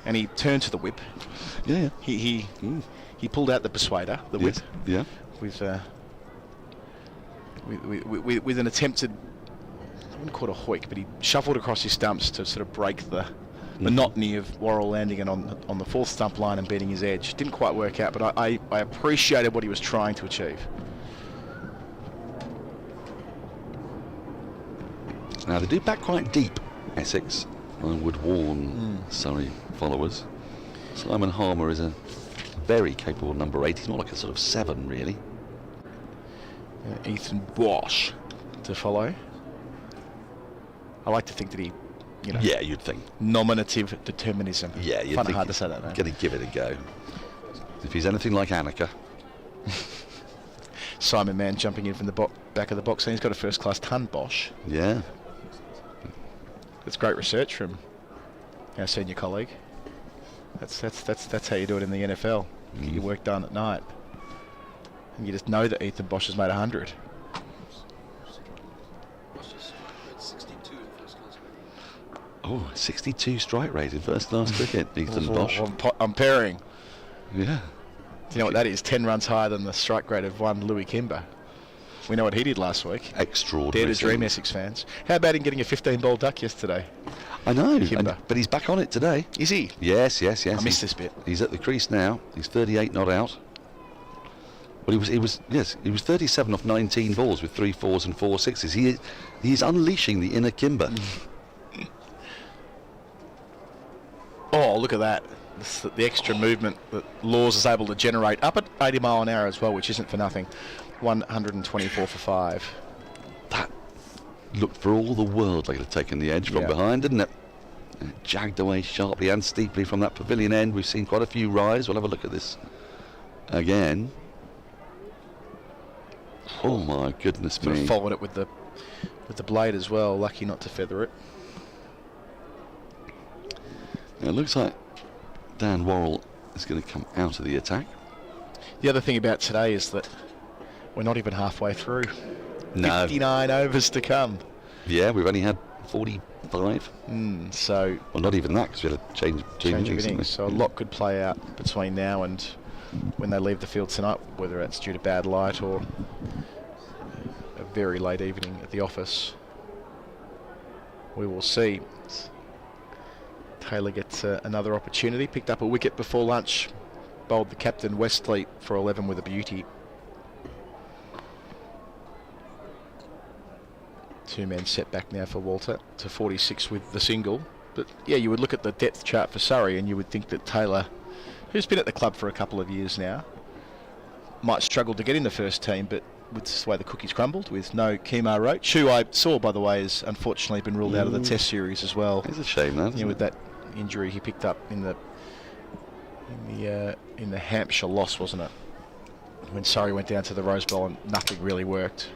and he turned to the whip. Yeah. He pulled out the persuader, the whip. Yeah. With an attempted, I wouldn't call it a hoik, but he shuffled across his stumps to sort of break the monotony of Worrell landing it on the 4th stump line and beating his edge. Didn't quite work out, but I appreciated what he was trying to achieve. Now they do bat quite deep, Essex. I would warn Surrey followers. Simon Harmer is a very capable number 8. He's more like a sort of 7, really. Ethan Bosch to follow. I like to think that he, yeah, you'd think. Nominative determinism. Yeah, you'd think hard to say that, though. Gonna give it a go. If he's anything like Annika. Simon Mann jumping in from the back of the box, and he's got a first-class ton, Bosch. Yeah. That's great research from our senior colleague. That's how you do it in the NFL. Get your work done at night, and you just know that Ethan Bosch has made 100. Oh, 62 strike rate in first-class cricket, Ethan Bosch. I'm pairing. Yeah. Do you know what that is? 10 runs higher than the strike rate of one Louis Kimber. We know what he did last week. Extraordinary. Dare to dream, Essex fans. How about him getting a 15-ball duck yesterday? I know, but he's back on it today. Is he? Yes. I missed this bit. He's at the crease now. He's 38 not out. Well, he was 37 off 19 balls with 3 4s and 4 6s. He's unleashing the inner Kimber. Oh, look at that. The extra movement that Laws is able to generate up at 80 mile an hour as well, which isn't for nothing. 124 for 5. That looked for all the world like it had taken the edge from behind, didn't it? And it jagged away sharply and steeply from that pavilion end. We've seen quite a few rise. We'll have a look at this again. Oh my goodness me. Followed it with the blade as well. Lucky not to feather it. Now it looks like Dan Worrell is going to come out of the attack. The other thing about today is that we're not even halfway through. No. 59 overs to come. Yeah, we've only had 45. So. Well, not even that, because we had a change of innings. So a lot could play out between now and when they leave the field tonight, whether it's due to bad light or a very late evening at the office. We will see. Taylor gets another opportunity. Picked up a wicket before lunch. Bowled the captain Westley for 11 with a beauty. 2-man setback now for Walter to 46 with the single. But yeah, you would look at the depth chart for Surrey and you would think that Taylor, who's been at the club for a couple of years now, might struggle to get in the first team, but with the way the cookies crumbled, with no Kemar Roach, who I saw, by the way, has unfortunately been ruled out of the Test series as well. It's a shame, that, isn't it? With that injury he picked up in the Hampshire loss, wasn't it? When Surrey went down to the Rose Bowl and nothing really worked.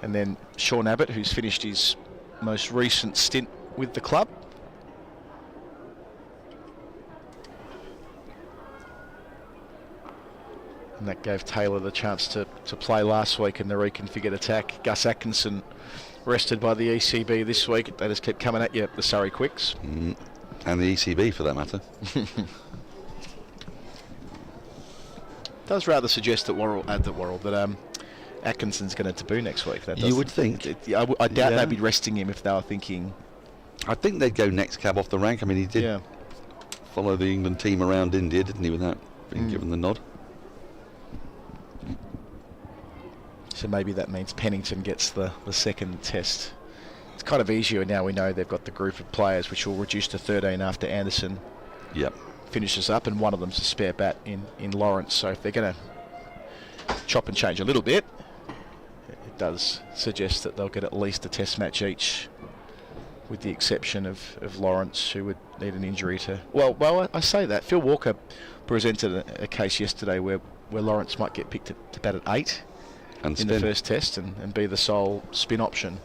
And then Sean Abbott, who's finished his most recent stint with the club. And that gave Taylor the chance to play last week in the reconfigured attack. Gus Aktinson rested by the ECB this week. They just kept coming at you, the Surrey Quicks. And the ECB for that matter. Does rather suggest that Atkinson's going to debut next week. You would think. I doubt they'd be resting him if they were thinking. I think they'd go next cab off the rank. I mean, he did follow the England team around India, didn't he, without being given the nod. So maybe that means Pennington gets the second test. It's kind of easier now. We know they've got the group of players, which will reduce to 13 after Anderson finishes up, and one of them's a spare bat in Lawrence. So if they're going to chop and change a little bit, it does suggest that they'll get at least a test match each, with the exception of Lawrence, who would need an injury to... Well, I say that. Phil Walker presented a case yesterday where Lawrence might get picked to bat at 8 in the first test and be the sole spin option.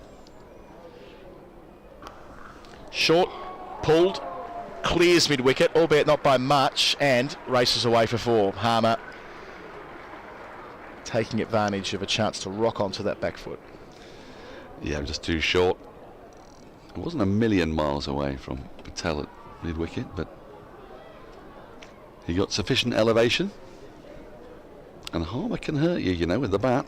Short, pulled, clears mid-wicket, albeit not by much, and races away for 4. Harmer taking advantage of a chance to rock onto that back foot. Yeah, just too short. It wasn't a million miles away from Patel at mid-wicket, but he got sufficient elevation. And Harmer can hurt you, you know, with the bat.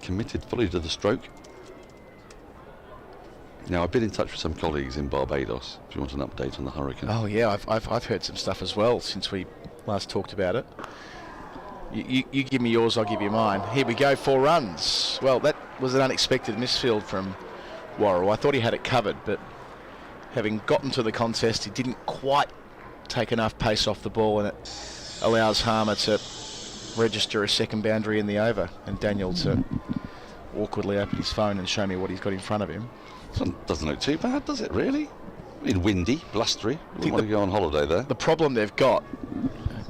Committed fully to the stroke. Now, I've been in touch with some colleagues in Barbados, if you want an update on the hurricane. Oh yeah, I've heard some stuff as well since we last talked about it. You give me yours, I'll give you mine. Here we go, 4 runs. Well, that was an unexpected misfield from Worrell. I thought he had it covered, but having gotten to the contest, he didn't quite take enough pace off the ball, and it allows Harmer to register a second boundary in the over, and Daniel to awkwardly open his phone and show me what he's got in front of him. Doesn't look too bad, does it, really? I mean, windy, blustery. I think want to go on holiday there. The problem they've got,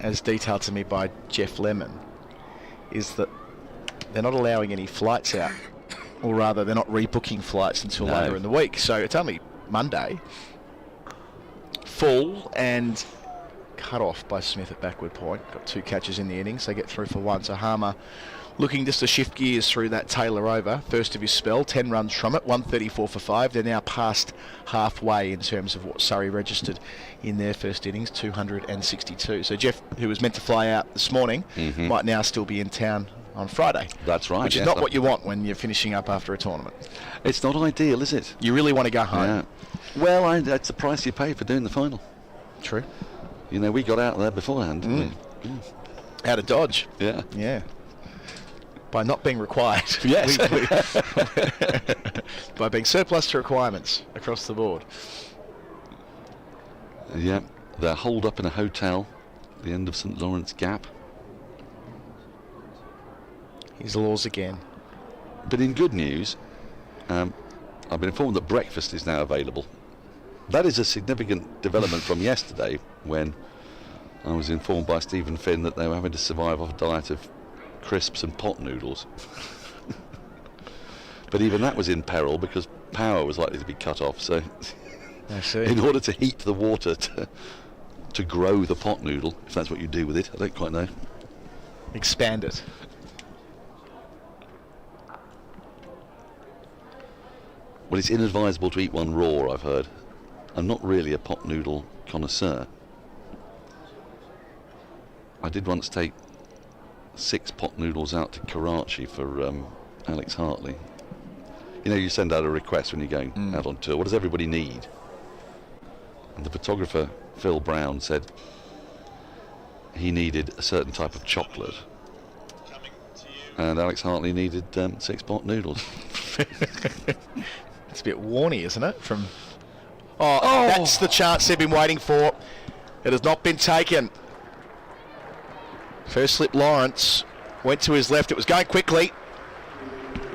as detailed to me by Jeff Lemon, is that they're not allowing any flights out, or rather they're not rebooking flights until later in the week. So it's only Monday. Full and cut off by Smith at backward point. Got 2 catches in the innings. They get through for 1. So Harmer looking just to shift gears through that Taylor over. First of his spell, 10 runs from it, 134 for 5. They're now past halfway in terms of what Surrey registered in their first innings, 262. So Jeff, who was meant to fly out this morning, might now still be in town on Friday. That's right. Which is not what you want when you're finishing up after a tournament. It's not ideal, is it? You really want to go home. Yeah. Well, that's the price you pay for doing the final. True. You know, we got out there beforehand, didn't we? Out of Dodge. Yeah. Yeah. By not being required. Yes. By being surplus to requirements across the board. Yeah. They're holed up in a hotel at the end of St Lawrence Gap. He's Laws again. But in good news, I've been informed that breakfast is now available. That is a significant development from yesterday, when I was informed by Stephen Finn that they were having to survive off a diet of crisps and pot noodles. But even that was in peril because power was likely to be cut off. So I see. In order to heat the water to grow the pot noodle, if that's what you do with it, I don't quite know. Expand it. Well, it's inadvisable to eat one raw, I've heard. I'm not really a pot noodle connoisseur. I did once take 6 pot noodles out to Karachi for Alex Hartley. You know, you send out a request when you're going out on tour. What does everybody need? And the photographer, Phil Brown, said he needed a certain type of chocolate. And Alex Hartley needed 6-pot noodles. It's a bit warny, isn't it? That's the chance they've been waiting for. It has not been taken. First slip Lawrence went to his left. It was going quickly.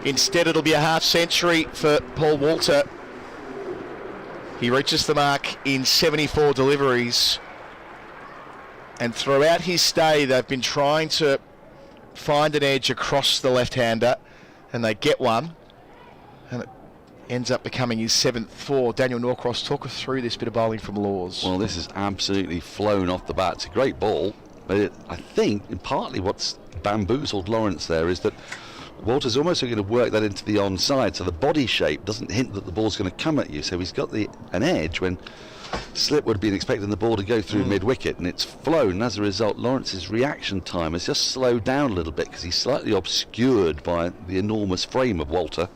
Instead, it'll be a half century for Paul Walter. He reaches the mark in 74 deliveries. And throughout his stay, they've been trying to find an edge across the left-hander, and they get one. And it ends up becoming his 7th for. Daniel Norcross, talk us through this bit of bowling from Laws. Well, this is absolutely flown off the bat. It's a great ball, but I think, and partly what's bamboozled Lawrence there is that Walter's almost going to work that into the onside, so the body shape doesn't hint that the ball's going to come at you. So he's got an edge when slip would have been expecting the ball to go through mid-wicket, and it's flown. As a result, Lawrence's reaction time has just slowed down a little bit because he's slightly obscured by the enormous frame of Walter.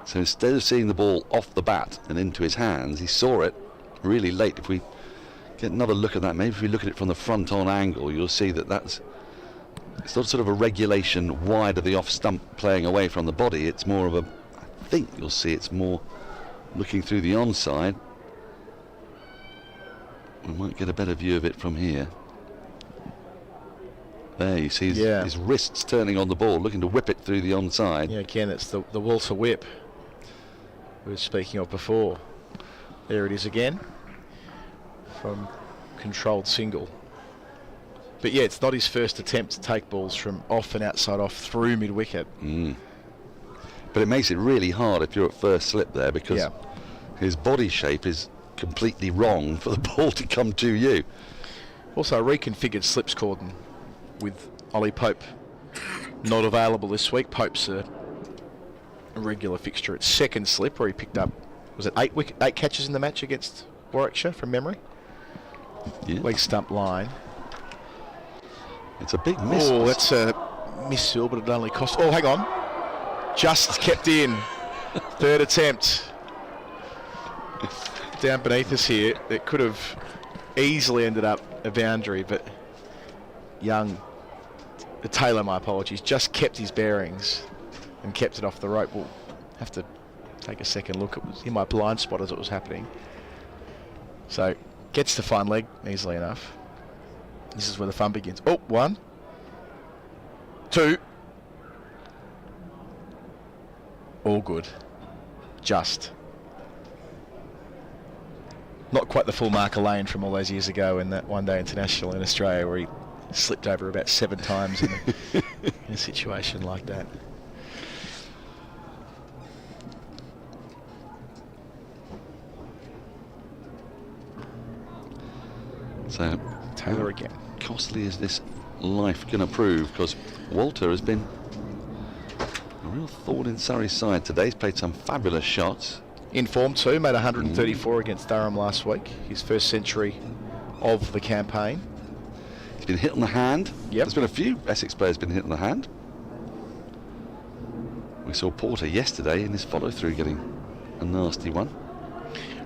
So instead of seeing the ball off the bat and into his hands, he saw it really late. If we get another look at that, maybe if we look at it from the front on angle, you'll see that it's not sort of a regulation wide of the off stump playing away from the body. It's more of I think you'll see it's more looking through the onside. We might get a better view of it from here. There you see his wrists turning on the ball, looking to whip it through the onside. Yeah, again, it's the Walter whip we were speaking of before. There it is again from controlled single. But yeah, it's not his first attempt to take balls from off and outside off through mid-wicket. But it makes it really hard if you're at first slip there, because his body shape is completely wrong for the ball to come to you. Also, a reconfigured slips cordon with Ollie Pope not available this week. Pope's a regular fixture at second slip, where he picked up, was it 8 catches in the match against Warwickshire from memory? Leg stump line. It's a big miss. Oh, that's a miss, Phil, but it only cost. Oh, hang on. Just kept in. Third attempt. Down beneath us here. It could have easily ended up a boundary, but Taylor, my apologies, just kept his bearings and kept it off the rope. We'll have to take a second look. It was in my blind spot as it was happening. So, gets the fine leg easily enough. This is where the fun begins. Oh, 1, 2. All good. Just. Not quite the full marker lane from all those years ago in that one-day international in Australia, where he slipped over about 7 times in a situation like that. So Taylor again. Costly is this life going to prove? Because Walter has been a real thorn in Surrey's side today. He's played some fabulous shots. In form too, made 134 against Durham last week. His first century of the campaign. He's been hit on the hand. Yep. There's been a few Essex players been hit on the hand. We saw Porter yesterday in his follow-through getting a nasty one.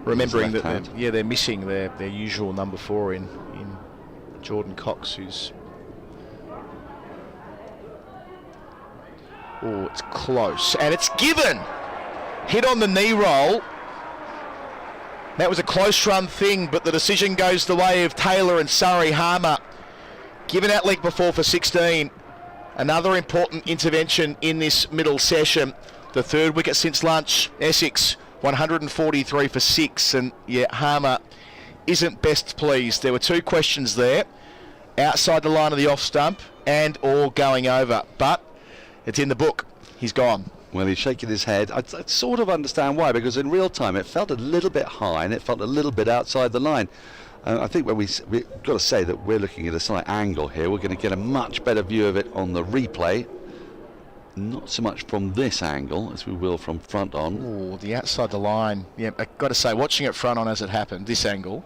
Remembering that they're missing their usual number 4 in Jordan Cox, who's... Oh, it's close. And it's given! Hit on the knee roll. That was a close run thing, but the decision goes the way of Taylor and Surrey. Harmer given out leg before for 16. Another important intervention in this middle session. The 3rd wicket since lunch. Essex 143 for 6, and Harmer isn't best pleased. There were 2 questions there, outside the line of the off stump and or going over, but it's in the book. He's gone. Well, he's shaking his head. I sort of understand why, because in real time it felt a little bit high and it felt a little bit outside the line. I think when we've got to say that we're looking at a slight angle here. We're going to get a much better view of it on the replay. Not so much from this angle as we will from front on. Oh, the outside the line. Yeah, I've got to say, watching it front on as it happened, this angle.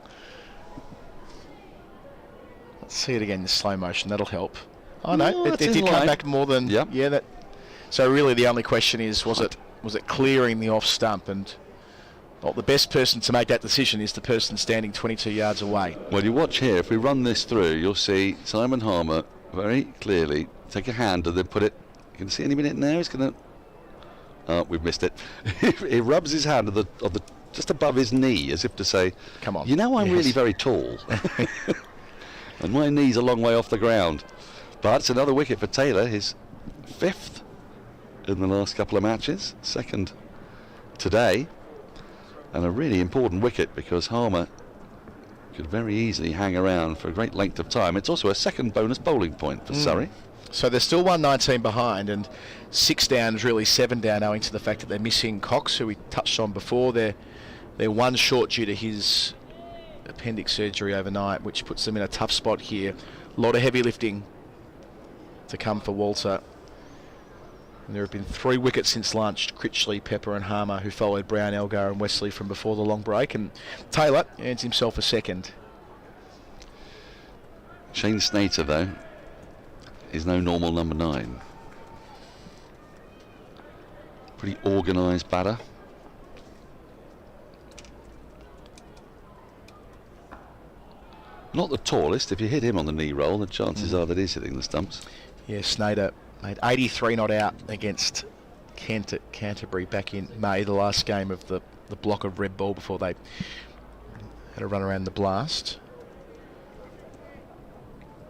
Let's see it again in slow motion. That'll help. Oh no, it did come back more than. Yep. Yeah. So really, the only question is, was it clearing the off stump? And Well, the best person to make that decision is the person standing 22 yards away. Well, you watch here, if we run this through, you'll see Simon Harmer very clearly take a hand and then put it. You can see any minute now he's going to. Oh, we've missed it. He rubs his hand on the just above his knee, as if to say, "Come on, you know I'm really very tall, and my knee's a long way off the ground." But it's another wicket for Taylor, his 5th in the last couple of matches, 2nd today, and a really important wicket because Harmer could very easily hang around for a great length of time. It's also a 2nd bonus bowling point for Surrey. So they're still 119 behind, and 6 down is really 7 down, owing to the fact that they're missing Cox, who we touched on before. They're 1 short due to his appendix surgery overnight, which puts them in a tough spot here. A lot of heavy lifting to come for Walter. And there have been 3 wickets since lunch: Critchley, Pepper and Harmer, who followed Brown, Elgar and Wesley from before the long break, and Taylor earns himself a 2nd. Shane Snater, though, is no normal number 9. Pretty organised batter. Not the tallest. If you hit him on the knee roll, the chances are that he's hitting the stumps. Yeah, Snater made 83 not out against Kent at Canterbury back in May, the last game of the block of red ball before they had a run around the blast.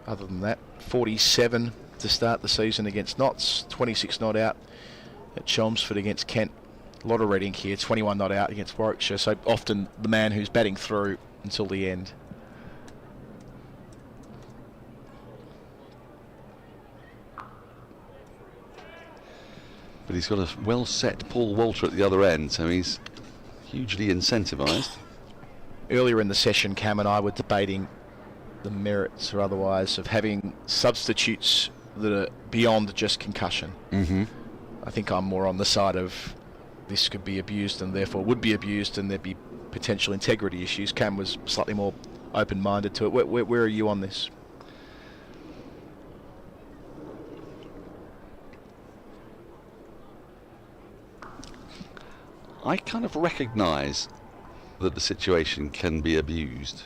Other than that, 47 to start the season against Notts, 26 not out at Chelmsford against Kent. A lot of red ink here, 21 not out against Warwickshire, so often the man who's batting through until the end. But he's got a well-set Paul Walter at the other end, so he's hugely incentivised. Earlier in the session, Cam and I were debating the merits or otherwise of having substitutes that are beyond just concussion. I think I'm more on the side of this could be abused and therefore would be abused, and there'd be potential integrity issues. Cam was slightly more open-minded to it. Where are you on this? I kind of recognise that the situation can be abused.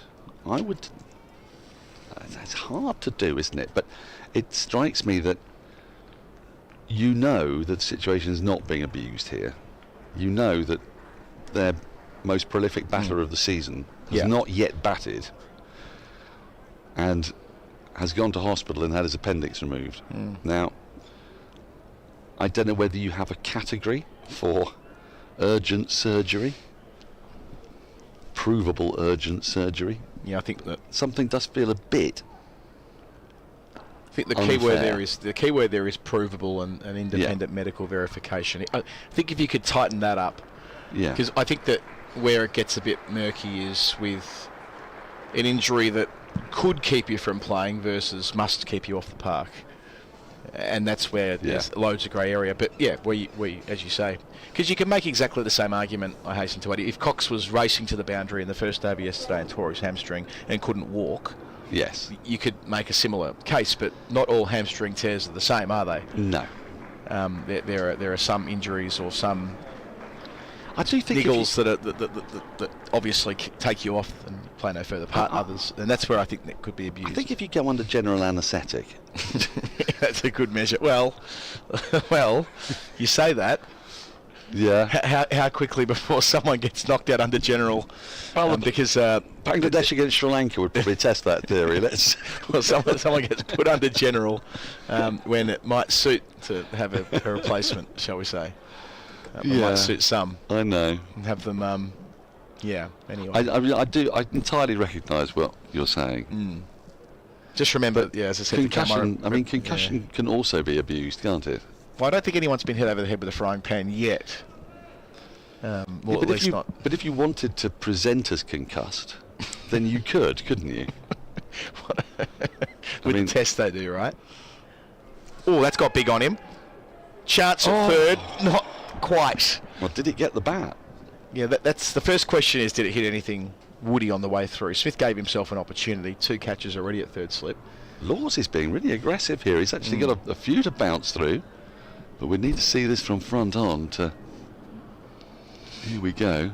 It's hard to do, isn't it? But it strikes me that you know that the situation is not being abused here. You know that their most prolific batter of the season has not yet batted and has gone to hospital and had his appendix removed. Now, I don't know whether you have a category for urgent surgery, provable urgent surgery. Yeah, I think that something does feel a bit. I think the key word there is provable and independent medical verification. I think if you could tighten that up, because I think that where it gets a bit murky is with an injury that could keep you from playing versus must keep you off the park. And that's where there's loads of grey area. But yeah, we as you say, because you can make exactly the same argument, I hasten to add, if Cox was racing to the boundary in the first over yesterday and tore his hamstring and couldn't walk, you could make a similar case. But not all hamstring tears are the same, are they? No. There are some injuries or some I do think niggles that obviously take you off and play no further part. Others, and that's where I think that could be abused. I think if you go under general anaesthetic, that's a good measure. Well, you say that. Yeah. How quickly before someone gets knocked out under general? Because Bangladesh against Sri Lanka would probably test that theory. Someone gets put under general when it might suit to have a replacement, shall we say? It might suit some. I know. And have them. Anyway. I entirely recognise what you're saying. Just remember, as I said, concussion. Concussion can also be abused, can't it? Well, I don't think anyone's been hit over the head with a frying pan yet. At least not. But if you wanted to present as concussed, then you couldn't you? With the test they do, right? Oh, that's got big on him. Chance at third, not quite. Well, did it get the bat? Yeah, that's the first question is, did it hit anything woody on the way through? Smith gave himself an opportunity, 2 catches already at third slip. Laws is being really aggressive here. He's actually got a few to bounce through. But we need to see this from front on to... Here we go.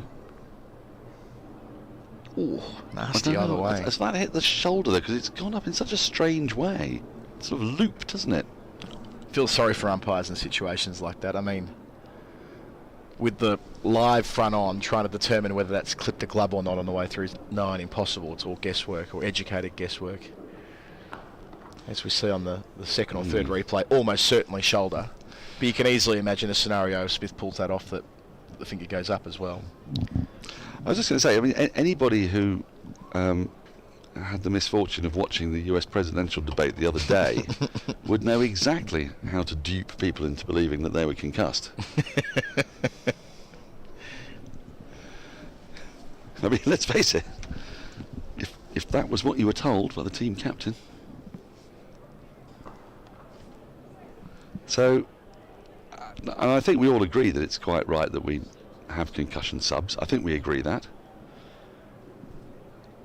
Ooh, Nasty either way. Has that hit the shoulder though? Because it's gone up in such a strange way. It's sort of looped, doesn't it? Feel sorry for umpires in situations like that. I mean, with the live front on, trying to determine whether that's clipped the glove or not on the way through is nigh impossible. It's all guesswork, or educated guesswork. As we see on the second or third replay, almost certainly shoulder. But you can easily imagine a scenario if Smith pulls that off that the finger goes up as well. I was just going to say, I mean, anybody who had the misfortune of watching the US presidential debate the other day would know exactly how to dupe people into believing that they were concussed. I mean, let's face it, if that was what you were told by the team captain. So, and I think we all agree that it's quite right that we have concussion subs. I think we agree that.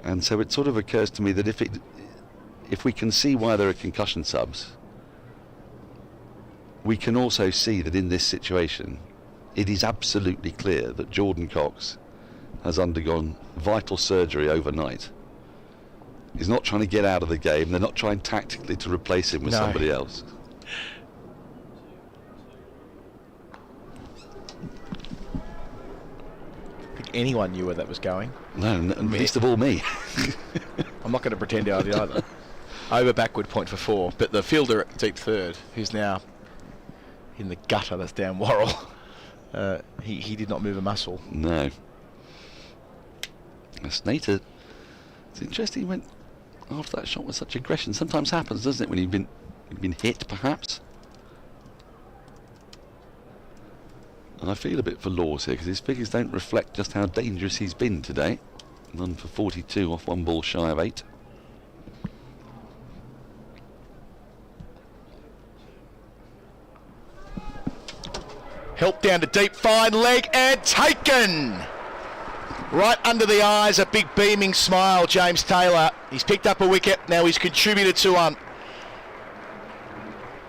And so it sort of occurs to me that if we can see why there are concussion subs, we can also see that in this situation it is absolutely clear that Jordan Cox has undergone vital surgery overnight. He's not trying to get out of the game. They're not trying tactically to replace him with somebody else. Anyone knew where that was going. No, least of all me. I'm not going to pretend I did either. Over backward point for 4, but the fielder at deep third, who's now in the gutter that's down Worrell, he did not move a muscle. No. Snater, it's interesting he went after that shot with such aggression. Sometimes happens, doesn't it, when you've been hit, perhaps? And I feel a bit for Laws here because his figures don't reflect just how dangerous he's been today. None for 42 off 1 ball shy of 8. Help down to deep, fine leg and taken! Right under the eyes, a big beaming smile, James Taylor. He's picked up a wicket, now he's contributed to one.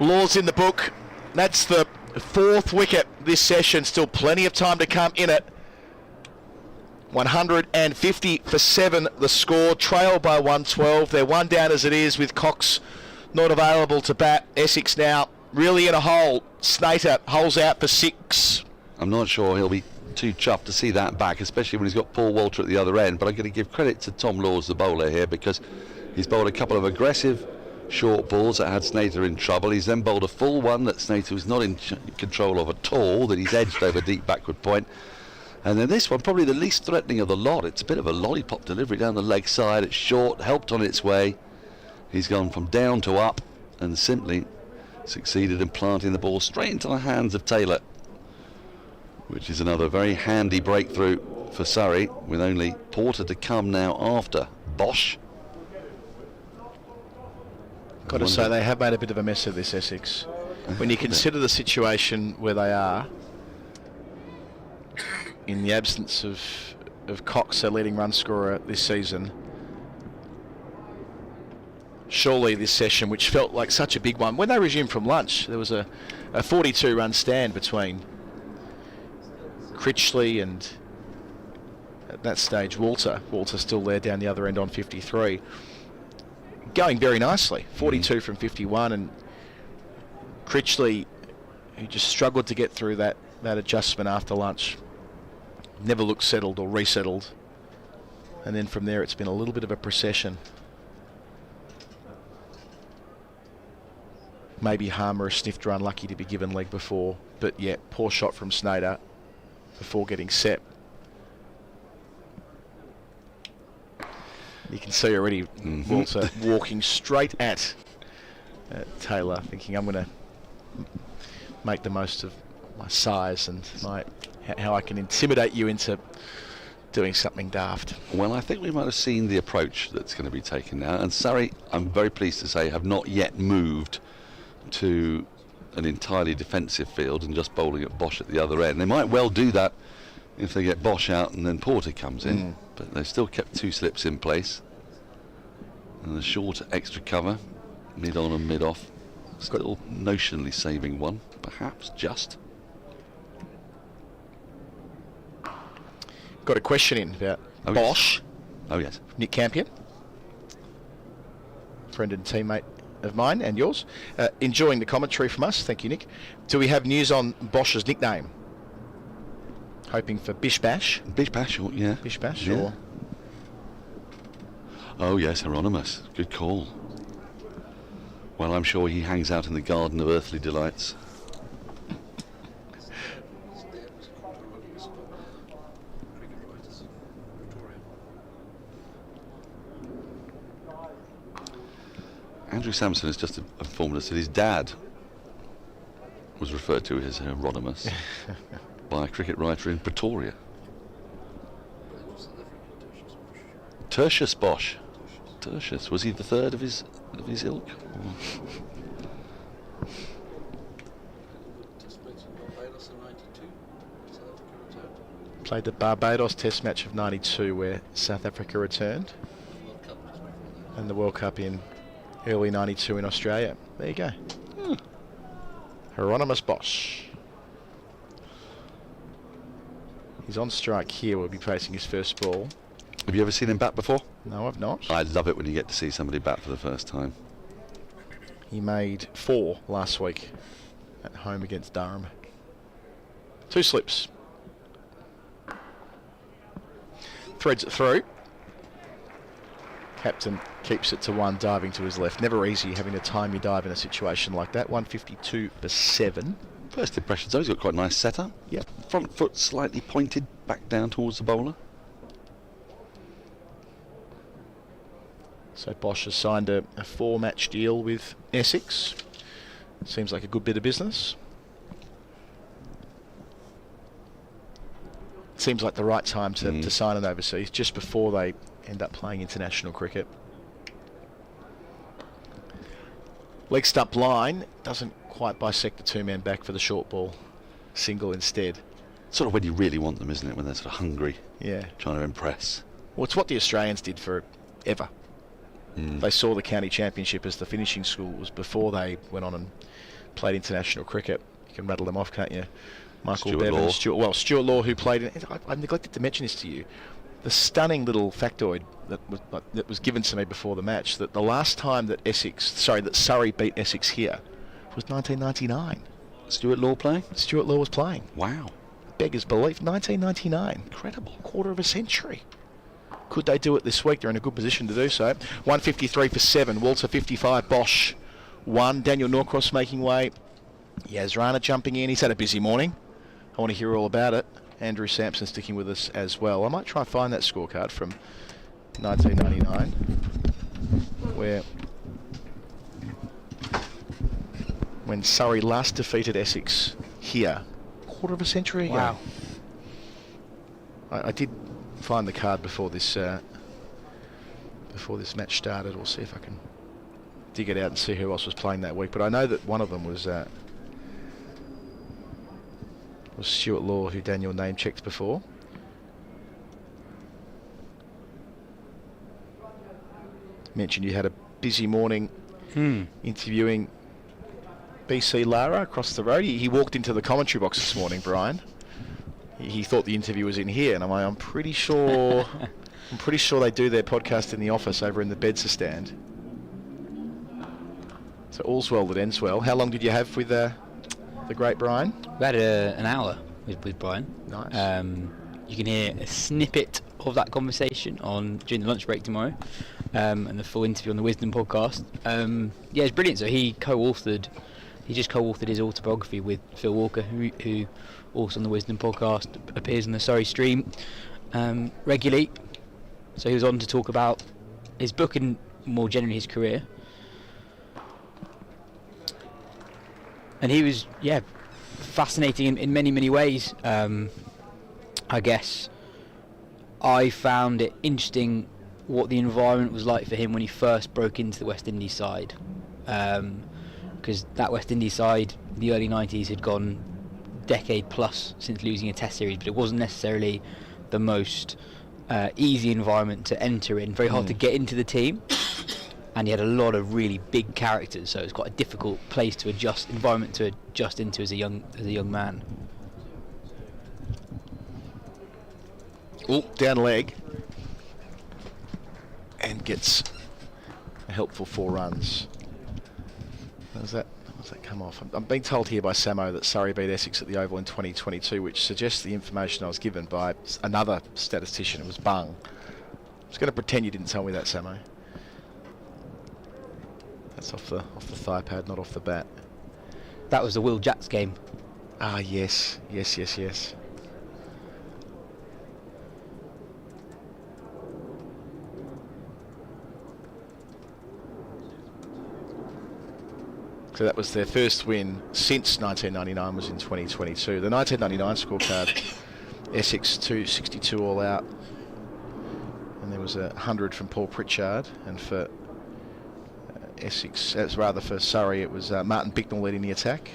Laws in the book. That's the 4th wicket this session, still plenty of time to come in it. 150 for 7 the score, trailed by 112. They're 1 down as it is with Cox not available to bat. Essex now really in a hole. Snater holes out for 6. I'm not sure he'll be too chuffed to see that back, especially when he's got Paul Walter at the other end, but I'm going to give credit to Tom Laws, the bowler here, because he's bowled a couple of aggressive short balls that had Snater in trouble. He's then bowled a full one that Snater was not in control of at all, that he's edged over deep backward point. And then this one, probably the least threatening of the lot. It's a bit of a lollipop delivery down the leg side. It's short, helped on its way. He's gone from down to up and simply succeeded in planting the ball straight into the hands of Taylor, which is another very handy breakthrough for Surrey, with only Porter to come now after Bosch. Got to say, they have made a bit of a mess of this, Essex. When you consider the situation where they are, in the absence of Cox, their leading run scorer this season, surely this session, which felt like such a big one, when they resumed from lunch, there was a 42-run stand between Critchley and, at that stage, Walter. Walter still there down the other end on 53. Going very nicely, 42 from 51, and Critchley, who just struggled to get through that adjustment after lunch, never looked settled or resettled, and then from there it's been a little bit of a procession. Maybe Harmer sniffed or unlucky to be given leg before, but yeah, poor shot from Snater before getting set. You can see already Walter walking straight at Taylor, thinking, I'm going to make the most of my size and how I can intimidate you into doing something daft. Well, I think we might have seen the approach that's going to be taken now, and Surrey, I'm very pleased to say, have not yet moved to an entirely defensive field and just bowling at Bosch at the other end. They might well do that if they get Bosch out and then Porter comes in, but they've still kept 2 slips in place, and a short extra cover, mid on and mid off, still notionally saving 1, perhaps just. Got a question in about Bosch. Oh, yes. Nick Campion, friend and teammate of mine and yours, enjoying the commentary from us. Thank you, Nick. Do we have news on Bosch's nickname? Hoping for Bish Bash. Bish Bash, yeah. Bish Bash, yeah. or... Oh, yes, Hieronymus. Good call. Well, I'm sure he hangs out in the garden of earthly delights. Andrew Samson has just informed us that his dad was referred to as Hieronymus by a cricket writer in Pretoria. Tertius Bosch. Tertius. Was he the third of his ilk? Played the Barbados Test match of 92 where South Africa returned. And the World Cup in early 92 in Australia. There you go. Hieronymus Bosch. He's on strike here. Will be facing his first ball. Have you ever seen him bat before? No, I've not. I love it when you get to see somebody bat for the first time. He made 4 last week at home against Durham. 2 slips. Threads it through. Captain keeps it to 1, diving to his left. Never easy having to time your dive in a situation like that. 152 for 7. First impressions, though, he's got quite a nice setup. Yep. Front foot slightly pointed back down towards the bowler. So Bosch has signed a 4-match deal with Essex. Seems like a good bit of business. Seems like the right time to sign an overseas, just before they end up playing international cricket. Leg stump line doesn't quite bisect the 2-man back for the short ball. Single instead. Sort of when you really want them, isn't it? When they're sort of hungry. Yeah. Trying to impress. Well, it's what the Australians did forever. They saw the county championship as the finishing schools before they went on and played international cricket. You can rattle them off, can't you? Michael Bevan, Stuart Law, who played in... I neglected to mention this to you. The stunning little factoid that was given to me before the match, that the last time that Surrey beat Essex here was 1999. Stuart Law playing? Stuart Law was playing. Wow. Beggars belief. 1999. Incredible. Quarter of a century. Could they do it this week? They're in a good position to do so. 153 for 7. Walter 55. Bosch 1. Daniel Norcross making way. Yas Rana jumping in. He's had a busy morning. I want to hear all about it. Andrew Samson sticking with us as well. I might try and find that scorecard from 1999 when Surrey last defeated Essex here. Quarter of a century ago. Wow. I did find the card before this match started. We'll see if I can dig it out and see who else was playing that week. But I know that one of them was Stuart Law, who Daniel name-checked before. Mentioned you had a busy morning interviewing BC Lara across the road. He walked into the commentary box this morning, Brian. He thought the interview was in here, and I'm pretty sure they do their podcast in the office over in the Bedser stand. So all's well that ends well. How long did you have with the great Brian? We had an hour with Brian. Nice. You can hear a snippet of that conversation during the lunch break tomorrow, and the full interview on the Wisden podcast. It's brilliant. So he just co-authored his autobiography with Phil Walker, who also on the Wisden podcast appears on the Surrey stream regularly. So he was on to talk about his book and more generally his career. And he was, fascinating in many, many ways. I guess I found it interesting what the environment was like for him when he first broke into the West Indies side. Because that West Indies side, the early 90s, had gone decade plus since losing a Test series, but it wasn't necessarily the most easy environment to enter in. Very hard to get into the team. And he had a lot of really big characters, so it was quite a difficult environment to adjust into as a young man. Oh, down leg. gets a helpful 4 runs. How's that come off? I'm being told here by Samo that Surrey beat Essex at the Oval in 2022, which suggests the information I was given by another statistician. It was Bung. I was going to pretend you didn't tell me that, Samo. That's off the thigh pad, not off the bat. That was the Will Jacks game. Ah, yes. So that was their first win since 1999, was in 2022. The 1999 scorecard, Essex 262 all out. And there was 100 from Paul Pritchard. And for Essex, for Surrey, it was Martin Bicknell leading the attack.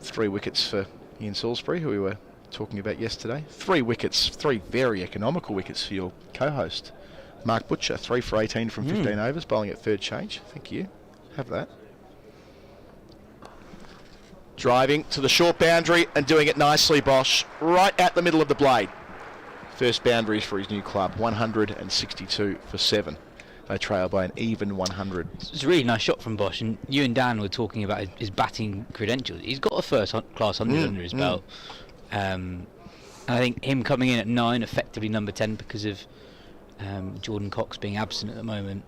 3 wickets for Ian Salisbury, who we were talking about yesterday. 3 wickets, 3 very economical wickets for your co-host, Mark Butcher. 3 for 18 from 15 overs, bowling at third change. Thank you. Have that. Driving to the short boundary and doing it nicely, Bosch. Right at the middle of the blade. First boundaries for his new club, 162 for 7. They trail by an even 100. It's a really nice shot from Bosch, and you and Dan were talking about his batting credentials. He's got a first-class 100 under his belt. I think him coming in at 9, effectively number 10 because of Jordan Cox being absent at the moment,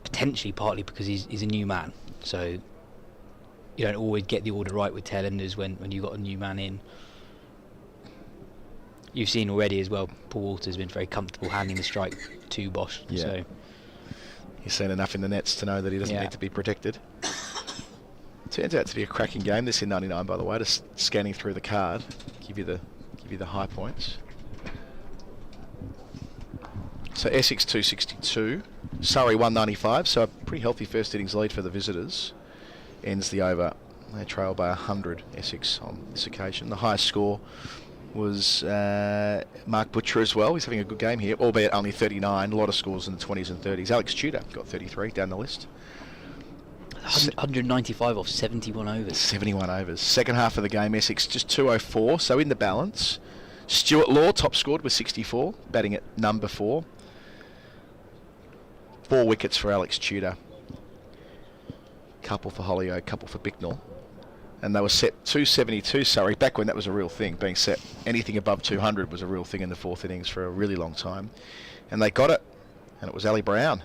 potentially partly because he's a new man. So you don't always get the order right with tail-enders when you've got a new man in. You've seen already as well, Paul Walters has been very comfortable handing the strike to Bosch. Yeah. So he's seen enough in the nets to know that he doesn't need to be protected. Turns out to be a cracking game, this in 99, by the way, just scanning through the card, give you the high points. So Essex 262, Surrey 195, so a pretty healthy first innings lead for the visitors. Ends the over. They trail by 100, Essex, on this occasion. The highest score was Mark Butcher as well. He's having a good game here, albeit only 39. A lot of scores in the 20s and 30s. Alex Tudor got 33 down the list. 195 off 71 overs. 71 overs. Second half of the game, Essex just 204, so in the balance. Stuart Law top scored with 64, batting at number 4. 4 wickets for Alex Tudor. Couple for Holyoake, couple for Bicknell. And they were set 272, Surrey, back when that was a real thing, being set anything above 200 was a real thing in the 4th innings for a really long time. And they got it, and it was Ali Brown.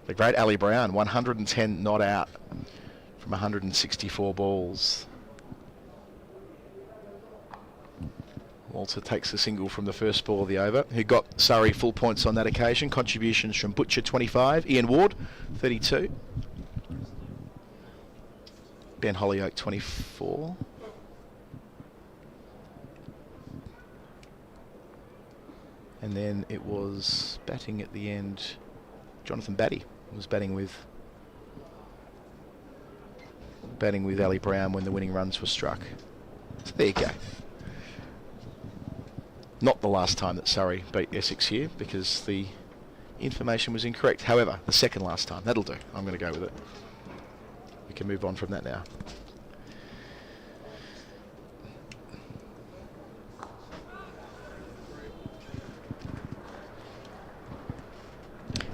The great Ali Brown, 110 not out from 164 balls. Walter takes the single from the first ball of the over, who got Surrey full points on that occasion. Contributions from Butcher, 25, Ian Ward, 32. Ben Holyoake, 24. And then it was batting at the end. Jonathan Batty was batting with Ali Brown when the winning runs were struck. So there you go. Not the last time that Surrey beat Essex here, because the information was incorrect. However, the second last time. That'll do. I'm going to go with it. We can move on from that now.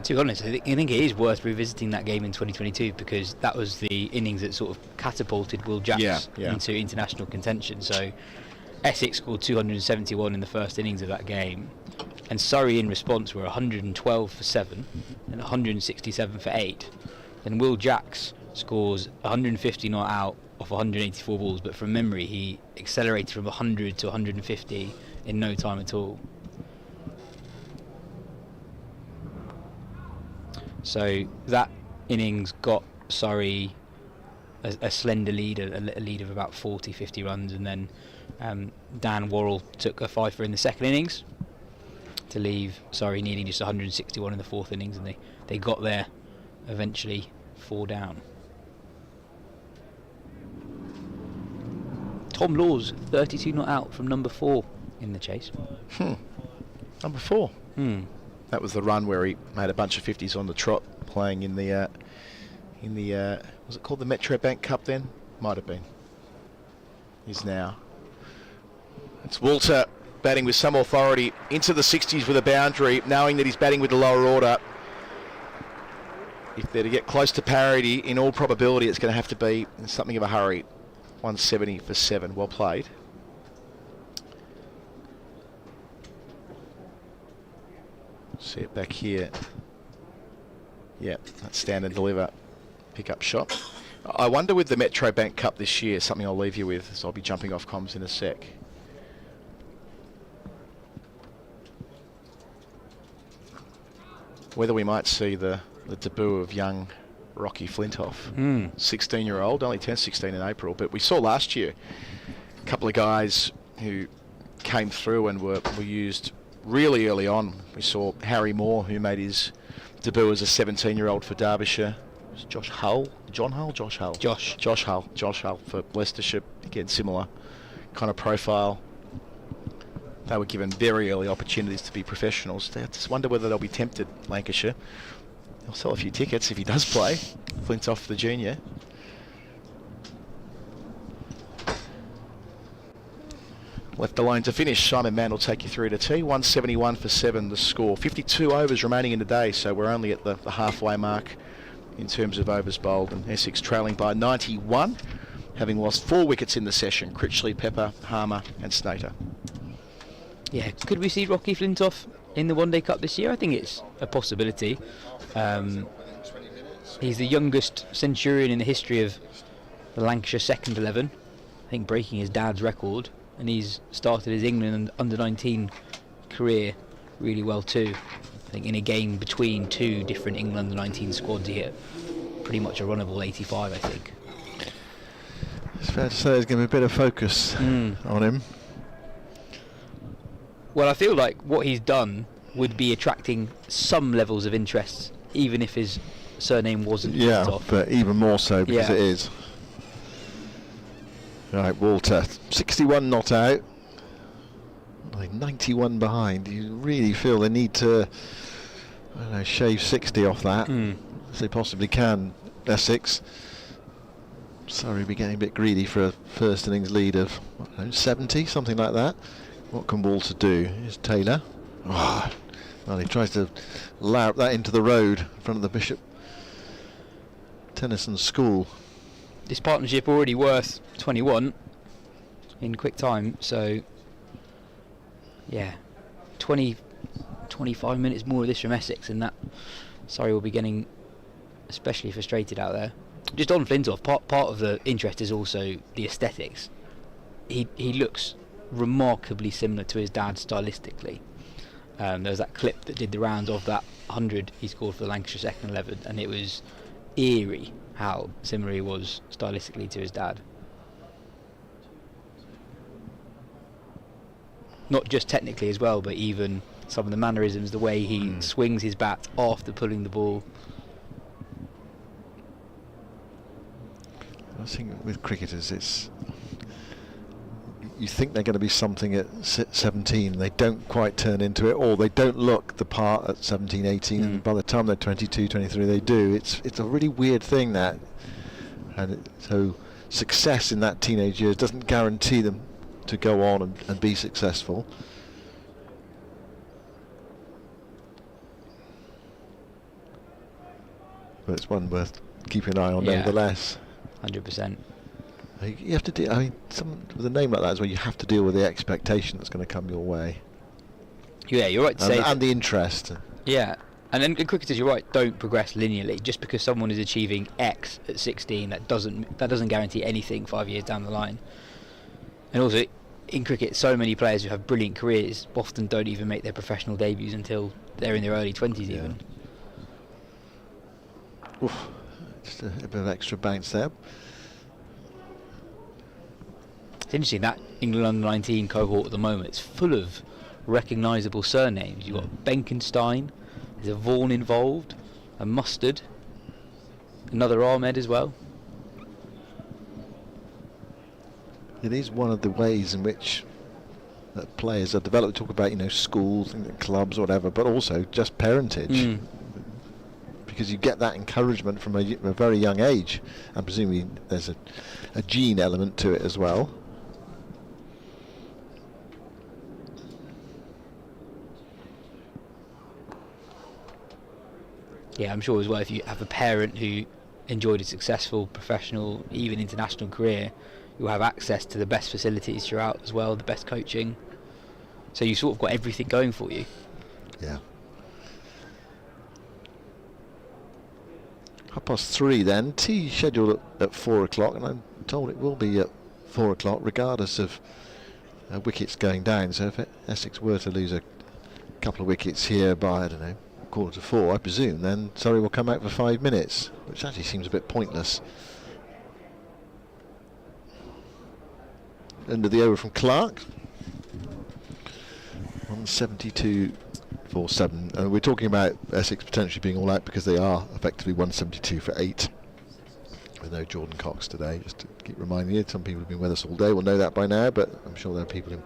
To be honest, I think it is worth revisiting that game in 2022 because that was the innings that sort of catapulted Will Jacks into international contention. So Essex scored 271 in the first innings of that game, and Surrey in response were 112 for 7 and 167 for 8. Then Will Jacks scores 150 not out off 184 balls, but from memory he accelerated from 100 to 150 in no time at all. So that innings got Surrey a slender lead, a lead of about 40-50 runs, and then Dan Worrell took a fifer in the second innings to leave Surrey needing just 161 in the 4th innings, and they got there eventually 4 down. Tom Laws 32 not out from number 4 in the chase. Number 4. That was the run where he made a bunch of 50s on the trot, playing in the was it called the Metro Bank Cup then? Might have been. Is now. It's Walter batting with some authority into the 60s with a boundary, knowing that he's batting with the lower order. If they're to get close to parity, in all probability it's going to have to be in something of a hurry. 170 for 7. Well played. See it back here. Yeah, that's stand and deliver. Pick up shot. I wonder with the Metro Bank Cup this year, something I'll leave you with, so I'll be jumping off comms in a sec. Whether we might see the debut of young Rocky Flintoff, 16-year-old, only turned 16 in April, but we saw last year a couple of guys who came through and were used really early on. We saw Harry Moore, who made his debut as a 17-year-old for Derbyshire. It was Josh Hull for Worcestershire. Again, similar kind of profile. They were given very early opportunities to be professionals. I just wonder whether they'll be tempted, Lancashire. They'll sell a few tickets if he does play. Flintoff, the junior. Left alone to finish. Simon Mann will take you through to tea. 171 for 7 the score. 52 overs remaining in the day, so we're only at the halfway mark in terms of overs bowled, and Essex trailing by 91, having lost 4 wickets in the session. Critchley, Pepper, Harmer and Snater. Yeah, could we see Rocky Flintoff in the One Day Cup this year? I think it's a possibility. He's the youngest centurion in the history of the Lancashire second 11, I think breaking his dad's record, and he's started his England under-19 career really well too. I think in a game between 2 different England under-19 squads he hit pretty much a runnable 85, I think. It's fair to say there's going to be a bit of focus on him. Well, I feel like what he's done would be attracting some levels of interest, even if his surname wasn't Yeah, but even more so because it is. Right, Walter, 61 not out, like 91 behind. You really feel they need to, I don't know, shave 60 off that, as they possibly can. Essex. Sorry, we're getting a bit greedy for a first innings lead of 70, something like that. What can Walter do? Here's Taylor. Oh, well, he tries to larp that into the road in front of the Bishop Tennyson School. This partnership already worth 21 in quick time, so yeah, 25 minutes more of this from Essex, and that Surrey will be getting especially frustrated out there. Just on Flintoff, part of the interest is also the aesthetics. He looks remarkably similar to his dad stylistically. There was that clip that did the rounds of that 100 he scored for the Lancashire second 11, and it was eerie how similar he was stylistically to his dad. Not just technically as well, but even some of the mannerisms, the way he swings his bat after pulling the ball. I think with cricketers, it's, you think they're going to be something at 17, they don't quite turn into it, or they don't look the part at 17, 18, and by the time they're 22, 23 they do. It's a really weird thing, that, and so success in that teenage years doesn't guarantee them to go on and be successful. But it's one worth keeping an eye on nevertheless. 100%. You have to deal, I mean, with a name like that as well, you have to deal with the expectation that's going to come your way. Yeah, you're right to say. And the interest. Yeah, and then cricketers, you're right, don't progress linearly. Just because someone is achieving X at 16, that doesn't guarantee anything 5 years down the line. And also, in cricket, so many players who have brilliant careers often don't even make their professional debuts until they're in their early 20s even. Oof, just a bit of extra bounce there. It's interesting, that England under-19 cohort at the moment, it's full of recognisable surnames. You've got Benkenstein, there's a Vaughan involved, a Mustard, another Ahmed as well. It is one of the ways in which players are developed. Talk about, schools and clubs or whatever, but also just parentage. Because you get that encouragement from a very young age, and presumably there's a gene element to it as well. Yeah, I'm sure as well, if you have a parent who enjoyed a successful professional, even international career, you'll have access to the best facilities throughout as well, the best coaching. So you sort of got everything going for you. Yeah. 3:30 then. Tea scheduled at 4 o'clock, and I'm told it will be at 4 o'clock regardless of wickets going down. So if Essex were to lose a couple of wickets here by, I don't know, 3:45, I presume, then Surrey will come out for 5 minutes, which actually seems a bit pointless. End of the over from Clark. 172 for 7. We're talking about Essex potentially being all out because they are effectively 172 for 8. With no Jordan Cox today, just to keep reminding you. Some people have been with us all day will know that by now, but I'm sure there are people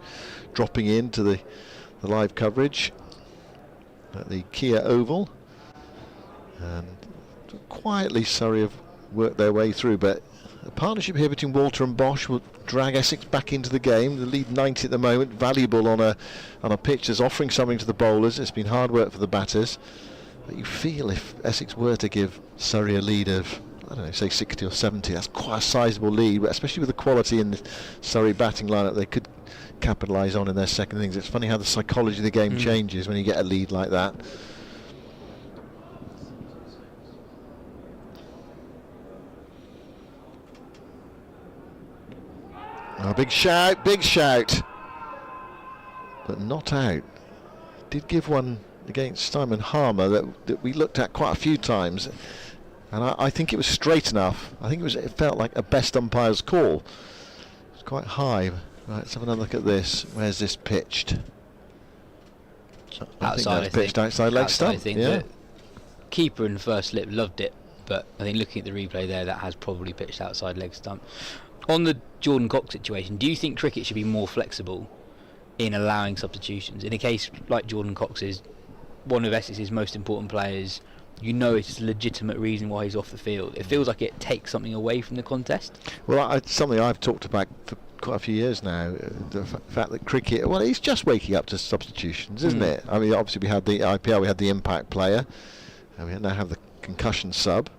dropping into the live coverage at the Kia Oval. And quietly Surrey have worked their way through, but the partnership here between Walter and Bosch will drag Essex back into the game. The lead 90 at the moment, valuable on a pitch that's offering something to the bowlers. It's been hard work for the batters, but you feel if Essex were to give Surrey a lead of, I don't know, say 60 or 70, that's quite a sizable lead, but especially with the quality in the Surrey batting lineup, they could capitalise on in their second innings. It's funny how the psychology of the game changes when you get a lead like that. Oh, big shout, but not out. Did give one against Simon Harmer that we looked at quite a few times, and I think it was straight enough. I think it felt like a best umpire's call. It's quite high. Right, let's have another look at this. Where's this pitched? I think that's pitched outside leg stump. I think the keeper in the first slip loved it, but I think looking at the replay there, that has probably pitched outside leg stump. On the Jordan Cox situation, do you think cricket should be more flexible in allowing substitutions? In a case like Jordan Cox is one of Essex's most important players, you know it's a legitimate reason why he's off the field. It feels like it takes something away from the contest. Well, it's something I've talked about for quite a few years now, the fact that cricket, well, it's just waking up to substitutions, isn't it? I mean, obviously we had the IPL, we had the impact player, and we now have the concussion sub.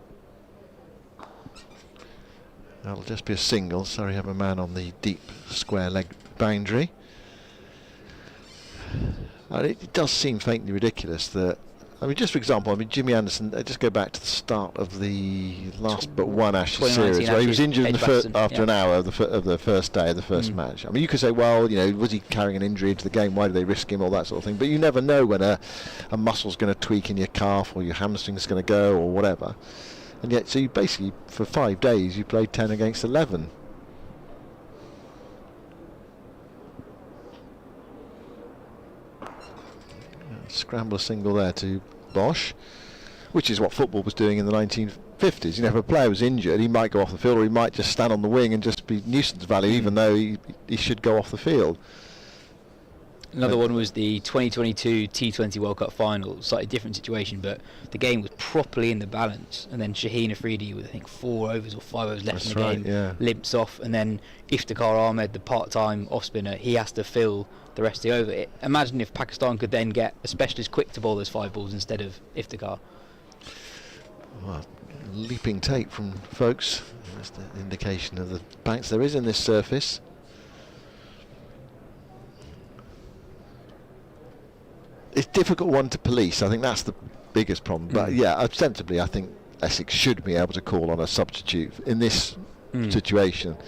That'll just be a single. Surrey have a man on the deep square leg boundary. It does seem faintly ridiculous that, I mean, just for example, Jimmy Anderson, just go back to the start of the last but one Ashes series, where he was injured after an hour of the first day of the first match. I mean, you could say, well, you know, was he carrying an injury into the game? Why did they risk him? All that sort of thing. But you never know when a muscle's going to tweak in your calf or your hamstring's going to go or whatever. And yet, so you basically, for 5 days, you played 10 against 11. Scramble a single there to Bosch, which is what football was doing in the 1950s. You know, if a player was injured, he might go off the field, or he might just stand on the wing and just be nuisance value, even though he should go off the field. Another one was the 2022 T20 World Cup final, slightly different situation, but the game was properly in the balance, and then Shaheen Afridi with I think 4 overs or 5 overs left in the game limps off, and then Iftikhar Ahmed, the part-time off-spinner, he has to fill the rest of the over. Imagine if Pakistan could then get a specialist quick to bowl those 5 balls instead of Iftikhar. Well, leaping take from folks. That's the indication of the bounce there is in this surface. It's a difficult one to police. I think that's the biggest problem. But yeah, ostensibly, I think Essex should be able to call on a substitute in this situation.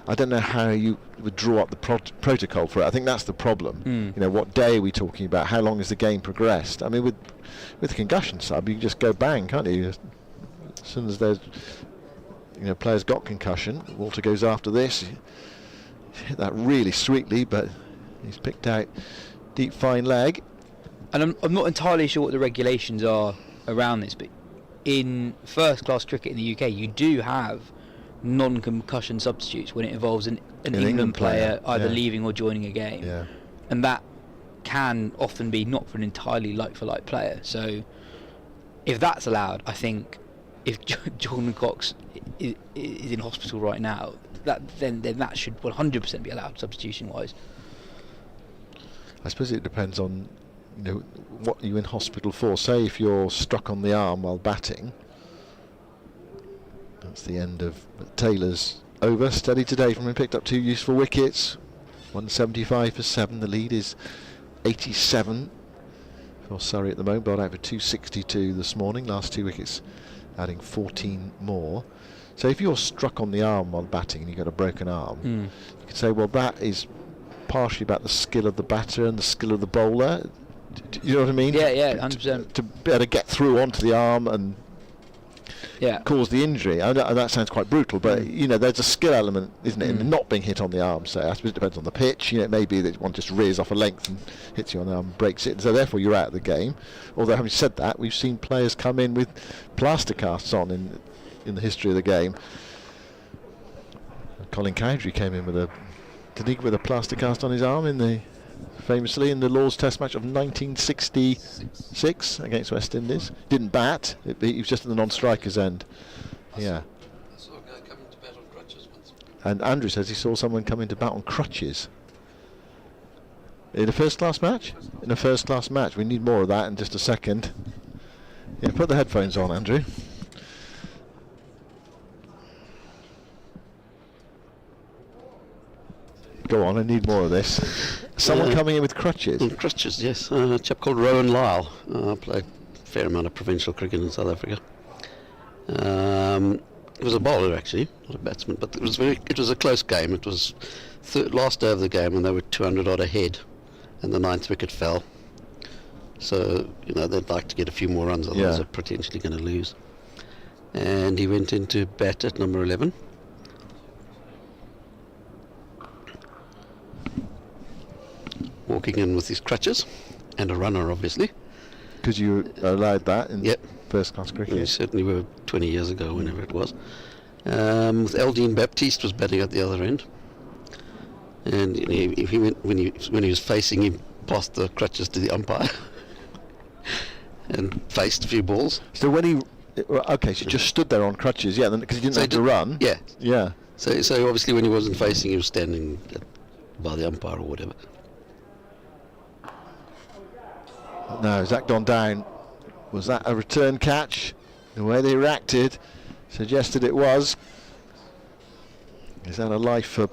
I don't know how you would draw up the protocol for it. I think that's the problem. You know, what day are we talking about? How long has the game progressed? I mean, with the concussion sub, you can just go bang, can't you? As soon as there's, you know, players got concussion, Walter goes after this. He hit that really sweetly, but he's picked out deep fine leg. And I'm not entirely sure what the regulations are around this, but in first-class cricket in the UK, you do have non-concussion substitutes when it involves an England player either leaving or joining a game. And that can often be not for an entirely like-for-like player. So if that's allowed, I think if Jordan Cox is in hospital right now, then that should 100% be allowed substitution-wise. I suppose it depends on what are you in hospital for? Say if you're struck on the arm while batting. That's the end of Taylor's over. Steady today from him, picked up 2 useful wickets. 175 for 7. The lead is 87 for Surrey at the moment. Bowled out for 262 this morning. Last 2 wickets adding 14 more. So if you're struck on the arm while batting and you've got a broken arm, you could say, well, that is partially about the skill of the batter and the skill of the bowler. You know what I mean? Yeah, 100%. To be able to get through onto the arm and cause the injury. I know that sounds quite brutal, but there's a skill element, isn't it, in not being hit on the arm. So I suppose it depends on the pitch. It may be that one just rears off a length and hits you on the arm and breaks it, so therefore you're out of the game. Although having said that, we've seen players come in with plaster casts on in the history of the game. Colin Cowdrey came in with a plaster cast on his arm famously in the Lord's Test match of 1966 against West Indies. Didn't bat. He was just at the non-striker's end. Yeah. I saw a guy coming to bat on crutches once. And Andrew says he saw someone coming to bat on crutches. In a first-class match? In a first-class match. We need more of that in just a second. Yeah, put the headphones on, Andrew. Go on, I need more of this. Someone coming in with crutches? On crutches, yes. A chap called Rowan Lyle. Played a fair amount of provincial cricket in South Africa. He was a bowler, actually, not a batsman, but it was a close game. It was last day of the game, and they were 200 odd ahead, and the 9th wicket fell. So, they'd like to get a few more runs, otherwise they're potentially going to lose. And he went into bat at number 11. Walking in with his crutches and a runner, obviously. Because you allowed that in first-class cricket? We certainly were 20 years ago, whenever it was. With Eldine Baptiste was batting at the other end. And he went, when he was facing, he passed the crutches to the umpire and faced a few balls. So when he... Okay, so he just stood there on crutches, because he didn't have to run. Yeah. Yeah. So obviously when he wasn't facing, he was standing by the umpire or whatever. No, Zach gone down. Was that a return catch? The way they reacted suggested it was. Is that a life for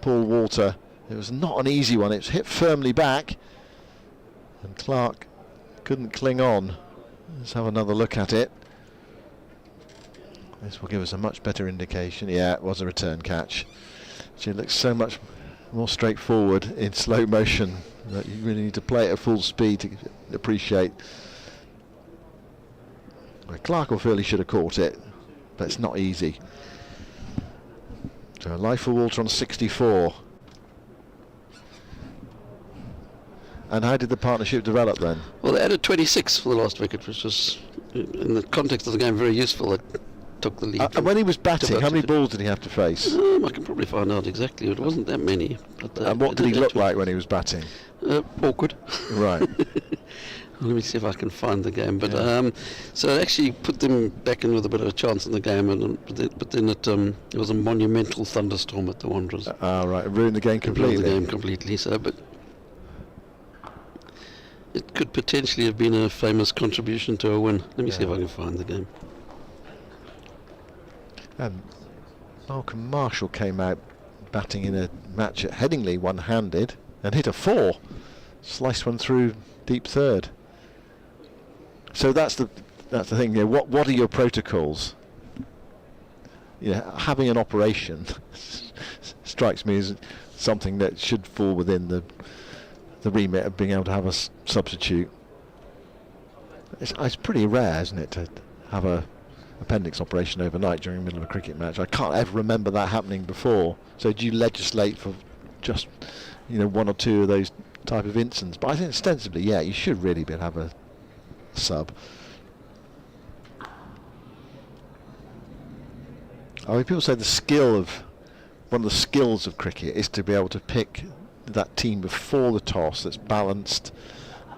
Paul Walter? It was not an easy one. It was hit firmly back, and Clark couldn't cling on. Let's have another look at it. This will give us a much better indication. Yeah, it was a return catch. It looks so much more straightforward in slow motion that you really need to play it at full speed to appreciate. Well, Clark will feel he should have caught it, but it's not easy. So a life for Walter on 64. And how did the partnership develop then? Well, they added 26 for the last wicket, which was, in the context of the game, very useful. It took the lead. And when he was batting, how many balls did he have to face? I can probably find out exactly. It wasn't that many. But, and what did he look like when he was batting? Awkward. Right. Let me see if I can find the game. But so it actually put them back in with a bit of a chance in the game, but then it was a monumental thunderstorm at the Wanderers. Right, it ruined the game completely. Ruined the game completely. So, but it could potentially have been a famous contribution to a win. Let me see if I can find the game. Malcolm Marshall came out batting in a match at Headingley one-handed and hit a 4, sliced one through deep third. So that's the thing. What are your protocols? Having an operation strikes me as something that should fall within the remit of being able to have a substitute. It's pretty rare, isn't it, to have a appendix operation overnight during the middle of a cricket match. I can't ever remember that happening before. So do you legislate for just one or two of those type of incidents? But I think ostensibly, you should really be able to have a sub. People say one of the skills of cricket is to be able to pick that team before the toss that's balanced,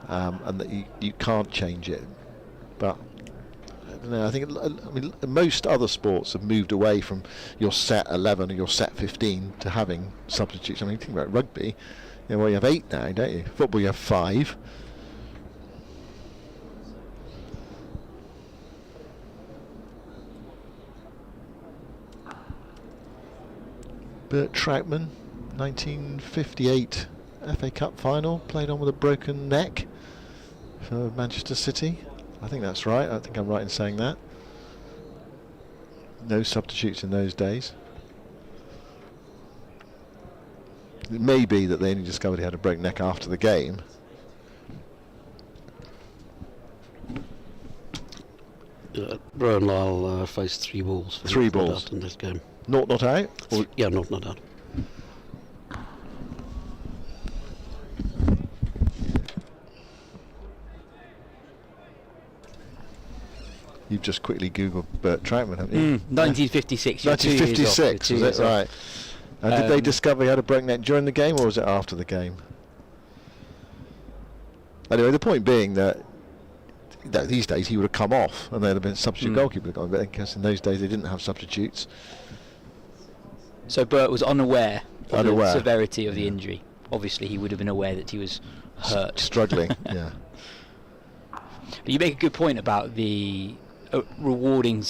and that you can't change it. But I think most other sports have moved away from your set 11 or your set 15 to having substitutes. Think about rugby. You have 8 now, don't you? Football, you have 5. Bert Troutman, 1958 FA Cup final, played on with a broken neck for Manchester City. I think that's right. I think I'm right in saying that. No substitutes in those days. It may be that they only discovered he had a broken neck after the game. Rowan Lyle faced 3 balls. For 3 balls out in this game. Not out? Or yeah, not out. You've just quickly Googled Bert Troutman, haven't you? 1956. 1956, was it? Right. And did they discover he had a broken neck during the game, or was it after the game? Anyway, the point being that these days he would have come off, and there'd have been a substitute goalkeeper gone. But because in those days they didn't have substitutes. So Bert was unaware of the severity of the injury. Obviously, he would have been aware that he was hurt, struggling. Yeah. But you make a good point about the rewarding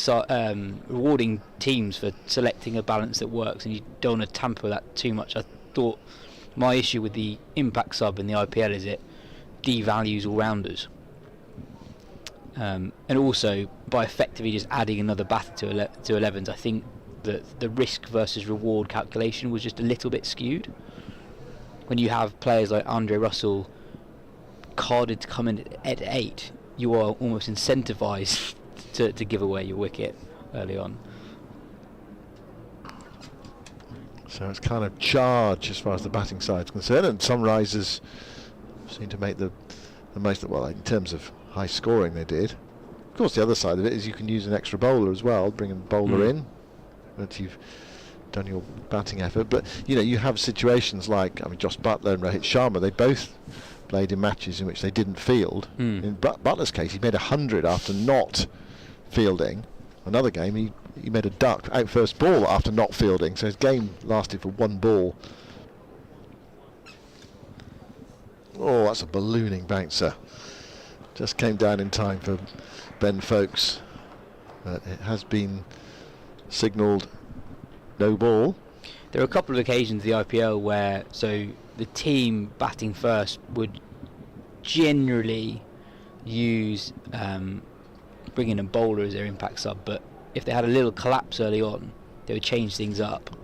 teams for selecting a balance that works, and you don't want to tamper with that too much. I thought my issue with the impact sub in the IPL is it devalues all-rounders, and also by effectively just adding another batter to 11s, I think that the risk versus reward calculation was just a little bit skewed. When you have players like Andre Russell carded to come in at 8, you are almost incentivised to give away your wicket early on. So it's kind of charge as far as the batting side is concerned, and Sunrisers seem to make the most of, well, in terms of high scoring they did. Of course, the other side of it is you can use an extra bowler as well, bring a bowler in, but you've done your batting effort. But you know, you have situations like, I mean, Josh Buttler and Rohit Sharma, they both played in matches in which they didn't field. In Butler's case, he made 100 after not fielding. Another game, he made a duck out first ball after not fielding, so his game lasted for 1 ball. Oh, that's a ballooning bouncer. Just came down in time for Ben Folkes, but it has been signalled no ball. There are a couple of occasions in the IPL where the team batting first would generally use bring in a bowler as their impact sub, but if they had a little collapse early on, they would change things up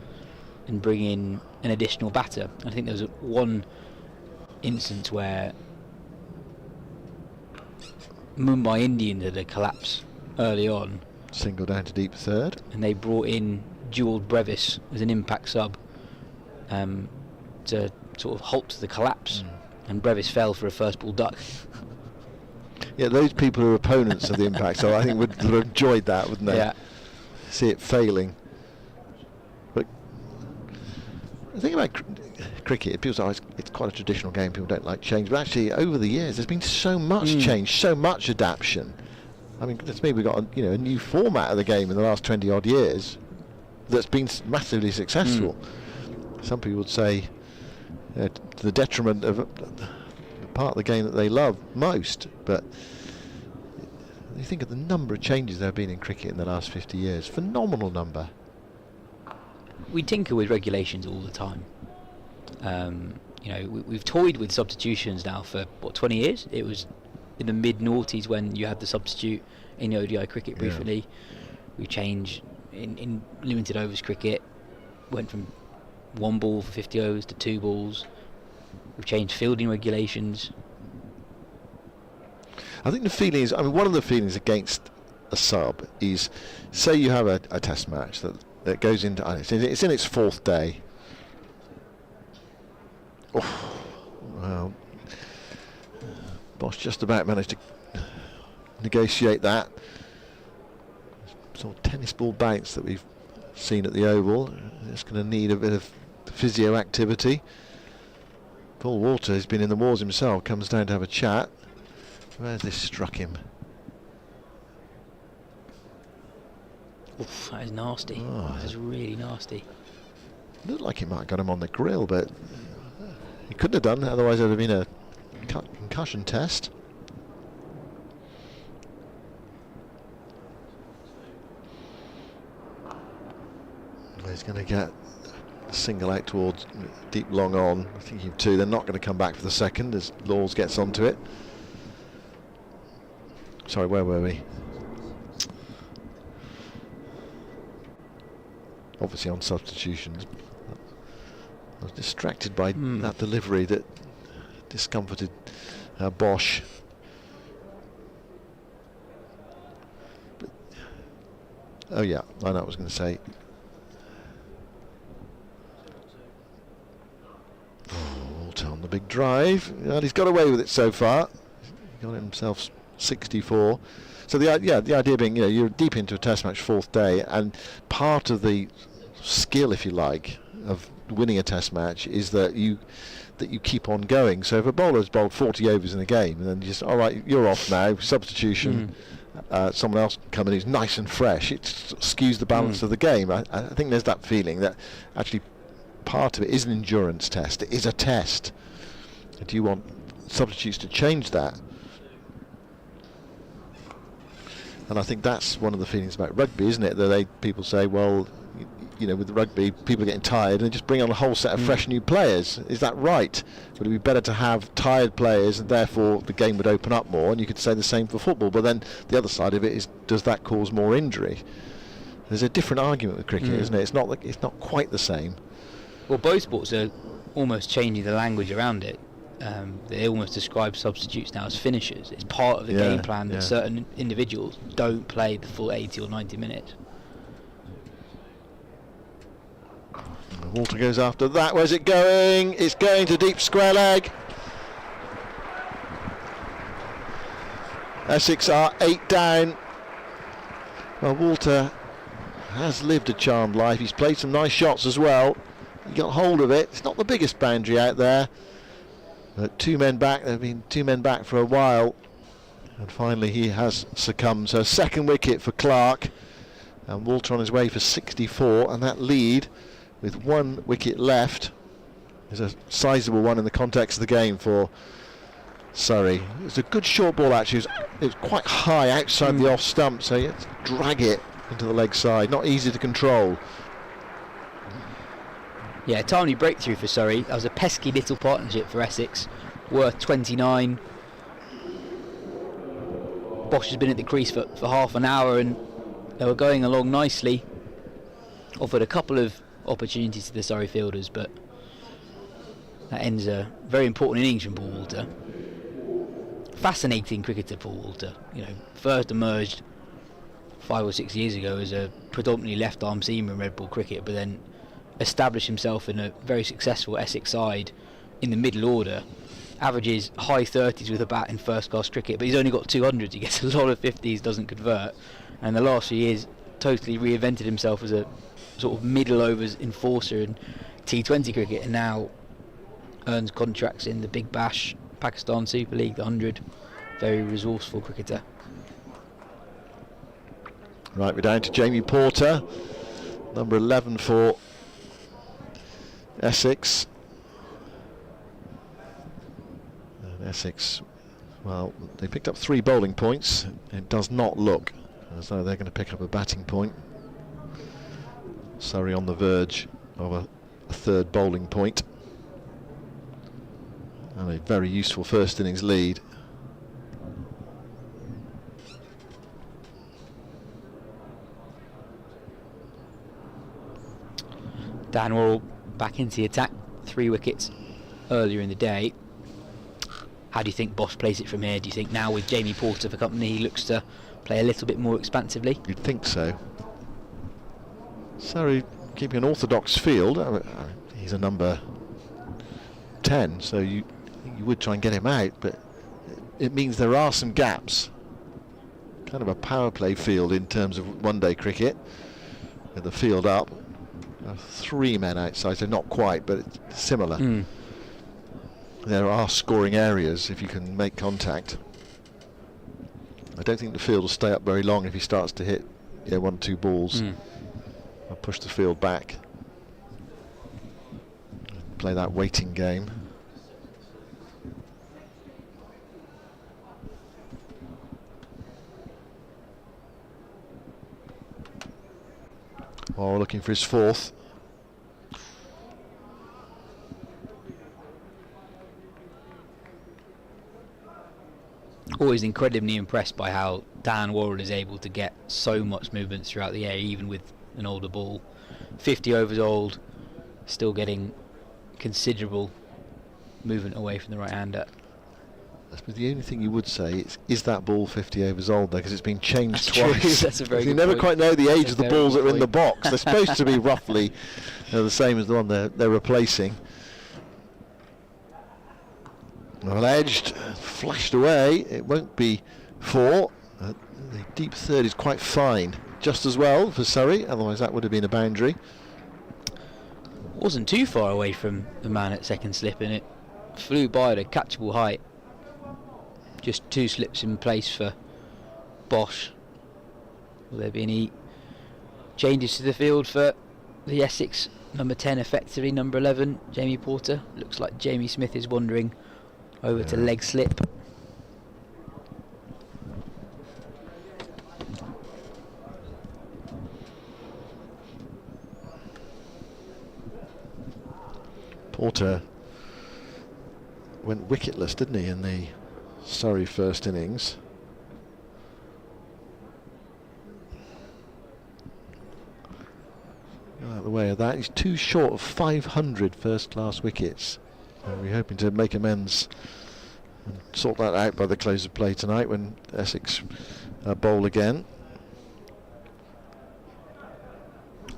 and bring in an additional batter. I think there was one instance where Mumbai Indians had a collapse early on, single down to deep third, and they brought in Jewel Brevis as an impact sub to sort of halt the collapse, and Brevis fell for a first ball duck. Yeah, those people who are opponents of the impact, so I think would have enjoyed that, wouldn't they? Yeah. See it failing. But the thing about cricket, it feels like it's quite a traditional game. People don't like change, but actually, over the years, there's been so much change, so much adaptation. I mean, it's maybe got a new format of the game in the last 20 odd years that's been massively successful. Some people would say to the detriment of the part of the game that they love most, but you think of the number of changes there have been in cricket in the last 50 years. Phenomenal number. We tinker with regulations all the time. We've toyed with substitutions now for 20 years. It was in the mid-noughties when you had the substitute in ODI cricket briefly. We changed in limited overs cricket, went from 1 ball for 50 overs to 2 balls. We've changed fielding regulations. I think the feeling is, one of the feelings against a sub is, say you have a test match that goes into, it's in its 4th day. Oh, well, Bosch just about managed to negotiate that. Sort of tennis ball bounce that we've seen at the Oval. It's going to need a bit of physio activity. Paul Walter has been in the wars himself, comes down to have a chat. Where's this struck him? Oof, that is nasty. Oh. That is really nasty. Looked like it might have got him on the grill, but he couldn't have done, otherwise it would have been a concussion test. He's going to get single out towards deep long on, thinking of 2. They're not going to come back for the second as Laws gets onto it. Sorry, where were we? Obviously on substitutions. I was distracted by that delivery that discomforted Bosch. But, oh yeah, I know what I was going to say. Walter on the big drive, and he's got away with it so far. He got himself 64. So the idea being, you're deep into a Test match, 4th day, and part of the skill, if you like, of winning a Test match is that you keep on going. So if a bowler's bowled 40 overs in a game, and then you just, all right, you're off now, substitution, someone else come in who's nice and fresh, it skews the balance of the game. I think there's that feeling that actually part of it is an endurance test. It is a test. Do you want substitutes to change that? And I think that's one of the feelings about rugby, isn't it? That people say, well, with rugby, people are getting tired and they just bring on a whole set of fresh new players. Is that right? Would it be better to have tired players and therefore the game would open up more? And you could say the same for football. But then the other side of it is, does that cause more injury? There's a different argument with cricket, isn't it? It's not quite the same. Well, both sports are almost changing the language around it. They almost describe substitutes now as finishers. It's part of the game plan that certain individuals don't play the full 80 or 90 minutes. Walter goes after that. Where's it going? It's going to deep square leg. Essex are 8 down. Well, Walter has lived a charmed life. He's played some nice shots as well. He got hold of it. It's not the biggest boundary out there. But 2 men back. There have been 2 men back for a while. And finally he has succumbed. So 2nd wicket for Clark. And Walter on his way for 64. And that lead, with 1 wicket left, is a sizable one in the context of the game for Surrey. It was a good short ball actually. It was quite high outside the off stump, so you had to drag it into the leg side. Not easy to control. Yeah, timely breakthrough for Surrey. That was a pesky little partnership for Essex, worth 29. Bosch has been at the crease for half an hour and they were going along nicely. Offered a couple of opportunities to the Surrey fielders, but that ends a very important innings from Paul Walter. Fascinating cricketer, Paul Walter. First emerged 5 or 6 years ago as a predominantly left-arm seamer in red ball cricket, but then established himself in a very successful Essex side in the middle order. Averages high 30s with a bat in first-class cricket, but he's only got 200s. He gets a lot of 50s, doesn't convert, and the last few years totally reinvented himself as a sort of middle overs enforcer in T20 cricket, and now earns contracts in the Big Bash, Pakistan Super League, the 100. Very resourceful cricketer. Right, we're down to Jamie Porter, number 11 for Essex. And Essex, well, they picked up 3 bowling points. It does not look as though they're going to pick up a batting point. Surrey on the verge of a 3rd bowling point. And a very useful first innings lead. Dan Worrell back into the attack, 3 wickets earlier in the day. How do you think Bosch plays it from here? Do you think now with Jamie Porter for company he looks to play a little bit more expansively? You'd think so. Surrey keeping an orthodox field. He's a number 10, so you would try and get him out, but it means there are some gaps. Kind of a power play field in terms of one-day cricket, with the field up. 3 men outside, so not quite, but it's similar. There are scoring areas if you can make contact. I don't think the field will stay up very long if he starts to hit 1 or 2 balls. I'll push the field back. Play that waiting game. Oh, looking for his 4th. always incredibly impressed by how Dan Worrell is able to get so much movement throughout the air, even with an older ball. 50 overs old, still getting considerable movement away from the right-hander. But the only thing you would say is that ball 50 overs old though, because it's been changed That's twice. true. That's a very you good never point. quite know the age of the Very balls that good are in the point. box. They're supposed to be roughly the same as the one they're replacing. Well edged, flashed away. It won't be 4. The deep third is quite fine, just as well for Surrey. Otherwise, that would have been a boundary. Wasn't too far away from the man at second slip, and it flew by at a catchable height. Just 2 slips in place for Bosch. Will there be any changes to the field for the Essex? Number 10 effectively, number 11 Jamie Porter. Looks like Jamie Smith is wandering over to leg slip. Porter went wicketless, didn't he, in the Surrey first innings? Out of the way of that, he's too short of 500 first-class wickets. We're hoping to make amends and sort that out by the close of play tonight when Essex bowl again.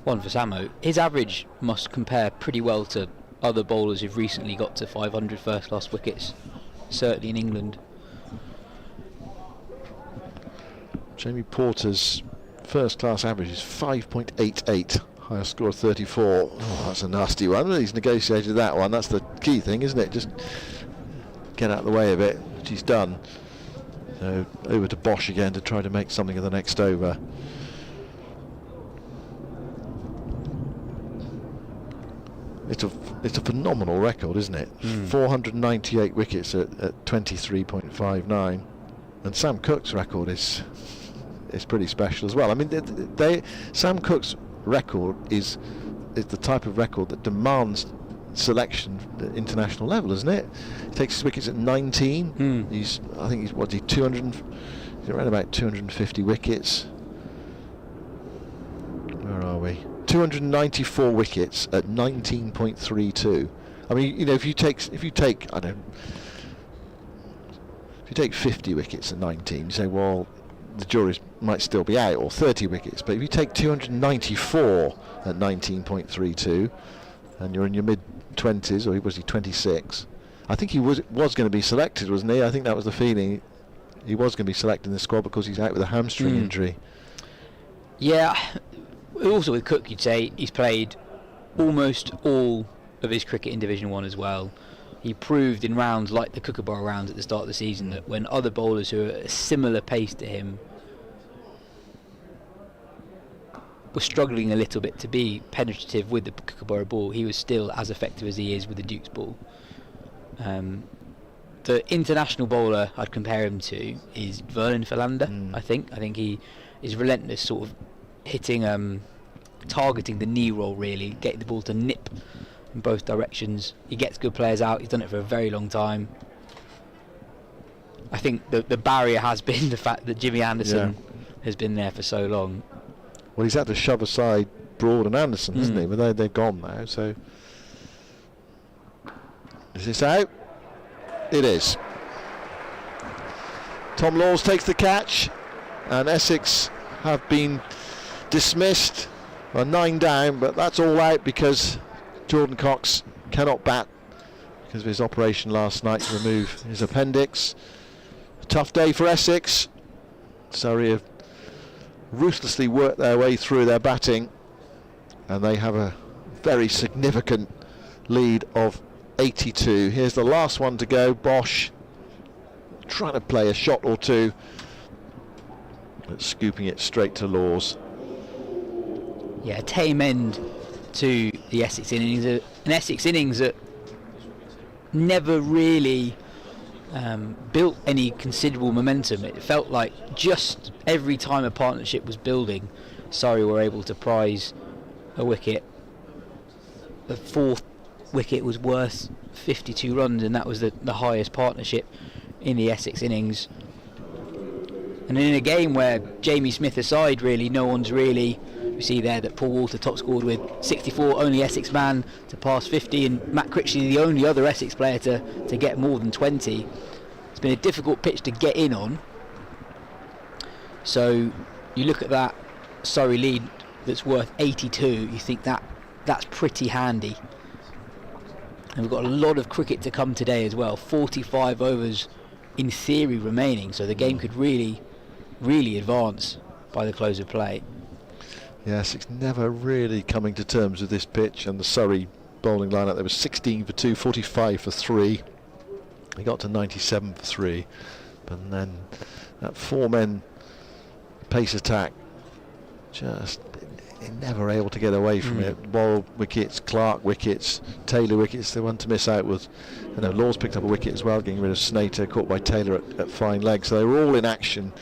One for Samo. His average must compare pretty well to other bowlers who've recently got to 500 first-class wickets, certainly in England. Jamie Porter's first-class average is 5.88. Highest score of 34. Oh, that's a nasty one. He's negotiated that one. That's the key thing, isn't it? Just get out of the way of it, which he's done. So over to Bosch again to try to make something of the next over. It's a phenomenal record, isn't it? 498 wickets at 23.59, and Sam Cook's record is pretty special as well. I mean, Sam Cook's record is the type of record that demands selection at international level, isn't it? He takes his wickets at 19. He's 200. He's around about 250 wickets. Where are we? 294 wickets at 19.32. I mean, if you take 50 wickets at 19, you say, well, the juries might still be out, or 30 wickets. But if you take 294 at 19.32, and you're in your mid-20s, or was he 26? I think he was going to be selected, wasn't he? I think that was the feeling. He was going to be selected in the squad because he's out with a hamstring injury. Yeah. Also with Cook, you'd say he's played almost all of his cricket in Division 1 as well. He proved in rounds like the Kookaburra rounds at the start of the season that when other bowlers who are at a similar pace to him were struggling a little bit to be penetrative with the Kookaburra ball, he was still as effective as he is with the Duke's ball. The international bowler I'd compare him to is Vernon Philander. I think he is relentless, sort of hitting, targeting the knee roll, really, getting the ball to nip in both directions. He gets good players out. He's done it for a very long time. I think the barrier has been the fact that Jimmy Anderson has been there for so long. Well, he's had to shove aside Broad and Anderson, hasn't he? But they've gone now, so... Is this out? It is. Tom Laws takes the catch, and Essex have been dismissed. Well, 9 down, but that's all out because Jordan Cox cannot bat because of his operation last night to remove his appendix. A tough day for Essex. Surrey have ruthlessly worked their way through their batting, and they have a very significant lead of 82. Here's the last one to go. Bosch trying to play a shot or two, but scooping it straight to Laws. Yeah, a tame end to the Essex innings. An Essex innings that never really built any considerable momentum. It felt like just every time a partnership was building, Surrey were able to prize a wicket. The 4th wicket was worth 52 runs, and that was the highest partnership in the Essex innings. And in a game where Jamie Smith aside, really, no one's really... We see there that Paul Walter top scored with 64, only Essex man to pass 50, and Matt Critchley the only other Essex player to get more than 20. It's been a difficult pitch to get in on. So you look at that Surrey lead that's worth 82, you think that's pretty handy. And we've got a lot of cricket to come today as well, 45 overs in theory remaining, so the game could really advance by the close of play. Yes, it's never really coming to terms with this pitch, and the Surrey bowling lineup, there was 16 for 2, 45 for 3. They got to 97 for 3, and then that 4-men pace attack, just never able to get away from it. Worrell wickets, Clark wickets, Taylor wickets. The one to miss out was, Laws picked up a wicket as well, getting rid of Snater, caught by Taylor at fine leg. So they were all in action,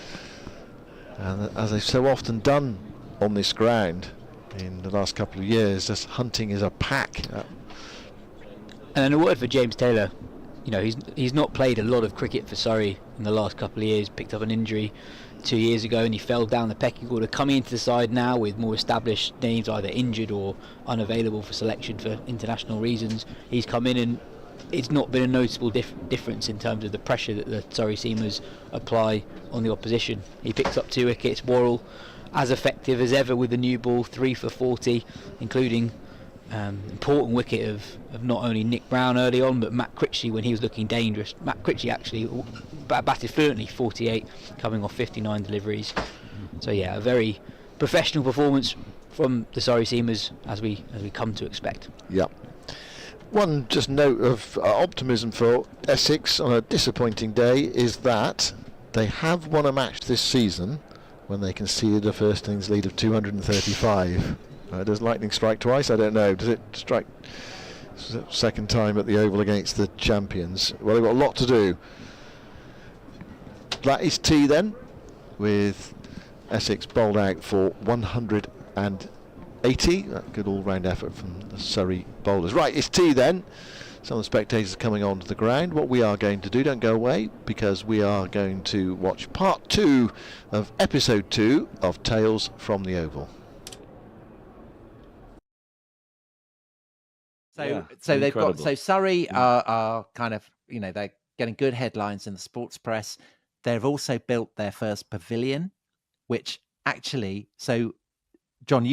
and as they've so often done on this ground in the last couple of years, just hunting as a pack. And a word for James Taylor. He's not played a lot of cricket for Surrey in the last couple of years. Picked up an injury 2 years ago and he fell down the pecking order. Coming into the side now with more established names, either injured or unavailable for selection for international reasons, he's come in and it's not been a noticeable difference in terms of the pressure that the Surrey seamers apply on the opposition. He picks up 2 wickets. Worrell as effective as ever with the new ball, 3 for 40, including important wicket of not only Nick Brown early on, but Matt Critchley when he was looking dangerous. Matt Critchley actually batted fluently, 48, coming off 59 deliveries. So yeah, a very professional performance from the Surrey seamers as we come to expect. Yep. One just note of optimism for Essex on a disappointing day is that they have won a match this season when they conceded a first innings lead of 235. Does lightning strike twice? I don't know. Does it strike second time at the Oval against the champions? Well, they've got a lot to do. That is tea then, with Essex bowled out for 180. That good all-round effort from the Surrey bowlers. Right, it's tea then. Some of the spectators are coming onto the ground. What we are going to do, don't go away, because we are going to watch part 2 of episode 2 of Tales from the Oval. So they've got, so Surrey are kind of, they're getting good headlines in the sports press. They've also built their first pavilion, which actually, so John,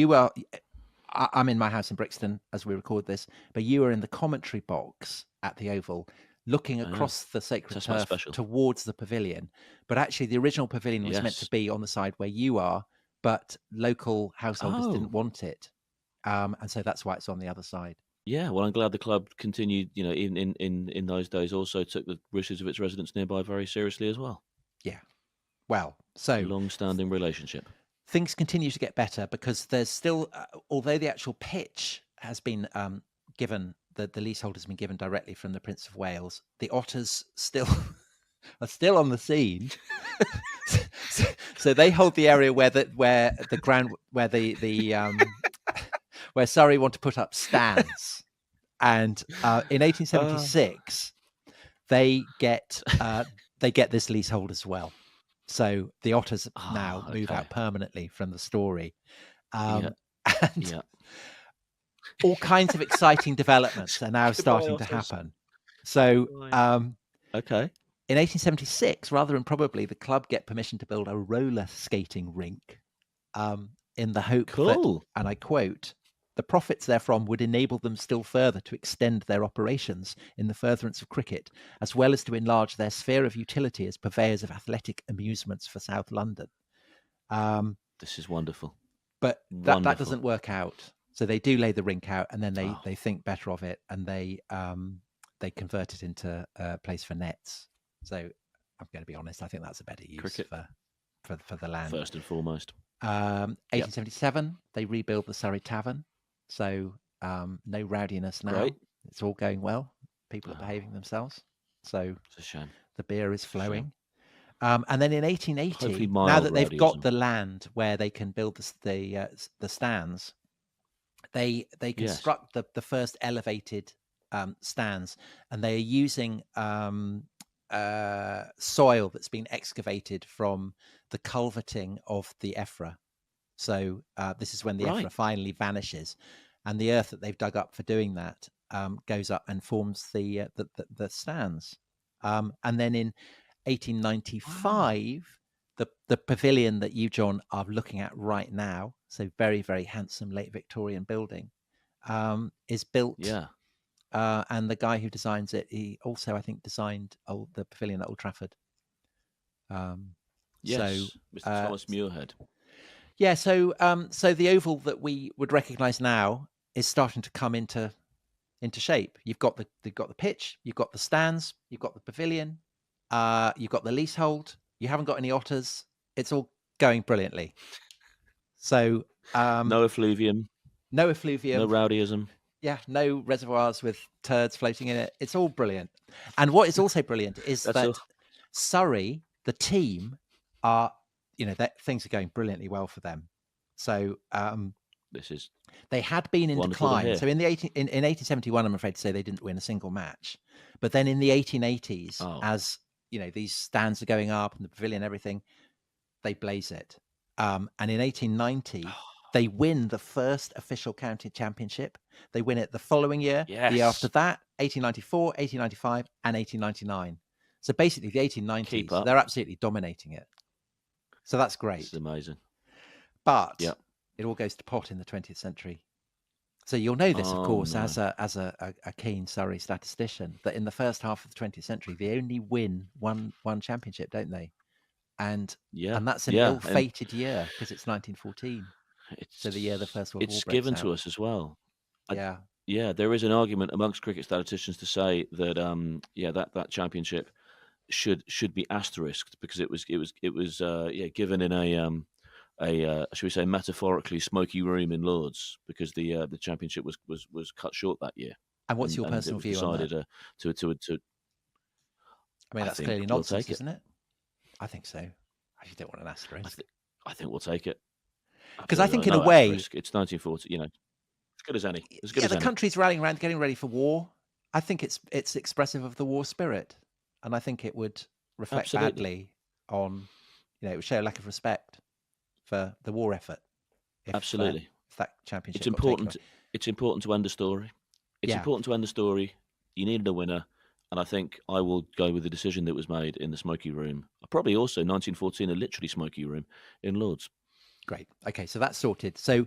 I'm in my house in Brixton as we record this, but you are in the commentary box at the Oval looking across the sacred turf towards the pavilion. But actually the original pavilion was meant to be on the side where you are, but local householders didn't want it. And so that's why it's on the other side. Yeah, well, I'm glad the club continued, in those days also took the wishes of its residents nearby very seriously as well. Yeah. Well, so... long-standing relationship. Things continue to get better because there's still, although the actual pitch has been given, the leasehold has been given directly from the Prince of Wales, the Otters still are still on the scene. So they hold the area where the ground, where where Surrey want to put up stands, and in 1876 they get this leasehold as well. So the Otters now move out permanently from the story, and all kinds of exciting developments are now starting to happen. So in 1876, rather improbably, the club get permission to build a roller skating rink, in the hope that, and I quote, the profits therefrom would enable them still further to extend their operations in the furtherance of cricket, as well as to enlarge their sphere of utility as purveyors of athletic amusements for South London. This is wonderful. But that doesn't work out. So they do lay the rink out, and then they think better of it, and they convert it into a place for nets. So I'm going to be honest, I think that's a better use cricket for the land. First and foremost. 1877, they rebuild the Surrey Tavern. So no rowdiness now. Right. It's all going well. People are behaving themselves. So it's a shame. The beer is flowing. And then in 1880, now that they've got the land where they can build the stands, they construct the first elevated stands, and they are using soil that's been excavated from the culverting of the Effra. So this is when the Effra finally vanishes, and the earth that they've dug up for doing that goes up and forms the stands. And then in 1895, the pavilion that you, John, are looking at right now, so very, very handsome late Victorian building, is built. Yeah. And the guy who designs it, he also, I think, designed the pavilion at Old Trafford. Yes, so, Mr. Thomas Muirhead. Yeah, so the oval that we would recognise now is starting to come into shape. You've got the pitch, you've got the stands, you've got the pavilion, you've got the leasehold. You haven't got any otters. It's all going brilliantly. So no effluvium. No effluvium. No rowdyism. Yeah, no reservoirs with turds floating in it. It's all brilliant. And what is also brilliant is that Surrey, the team, are, things are going brilliantly well for them. So they had been in decline. So in 1871, I'm afraid to say they didn't win a single match. But then in the 1880s, as these stands are going up and the pavilion and everything, they blaze it. And in 1890, they win the first official county championship. They win it the following year, the year after that, 1894, 1895, and 1899. So basically, the 1890s, they're absolutely dominating it. So that's great. It's amazing. But it all goes to pot in the 20th century. So you'll know this, of course, as a keen Surrey statistician, that in the first half of the 20th century, they only win one championship, don't they? And that's an ill-fated year because it's 1914. So the year the First World War breaks given out. to us as well. Yeah, there is an argument amongst cricket statisticians to say that that championship should be asterisked because it was given in a should we say metaphorically smoky room in Lords because the championship was cut short that year. And what's your personal view on that? I mean, that's clearly nonsense, isn't it? I think so. You don't want an asterisk. I think we'll take it. Because I think in a way... It's 1940, as good as any. The country's rallying around, getting ready for war. I think it's expressive of the war spirit. And I think it would reflect badly on, it would show a lack of respect for the war effort. If that championship It's important. It's important to end the story. It's important to end the story. You needed a winner. And I think I will go with the decision that was made in the smoky room. Probably also 1914, a literally smoky room in Lords. Great. Okay, so that's sorted. So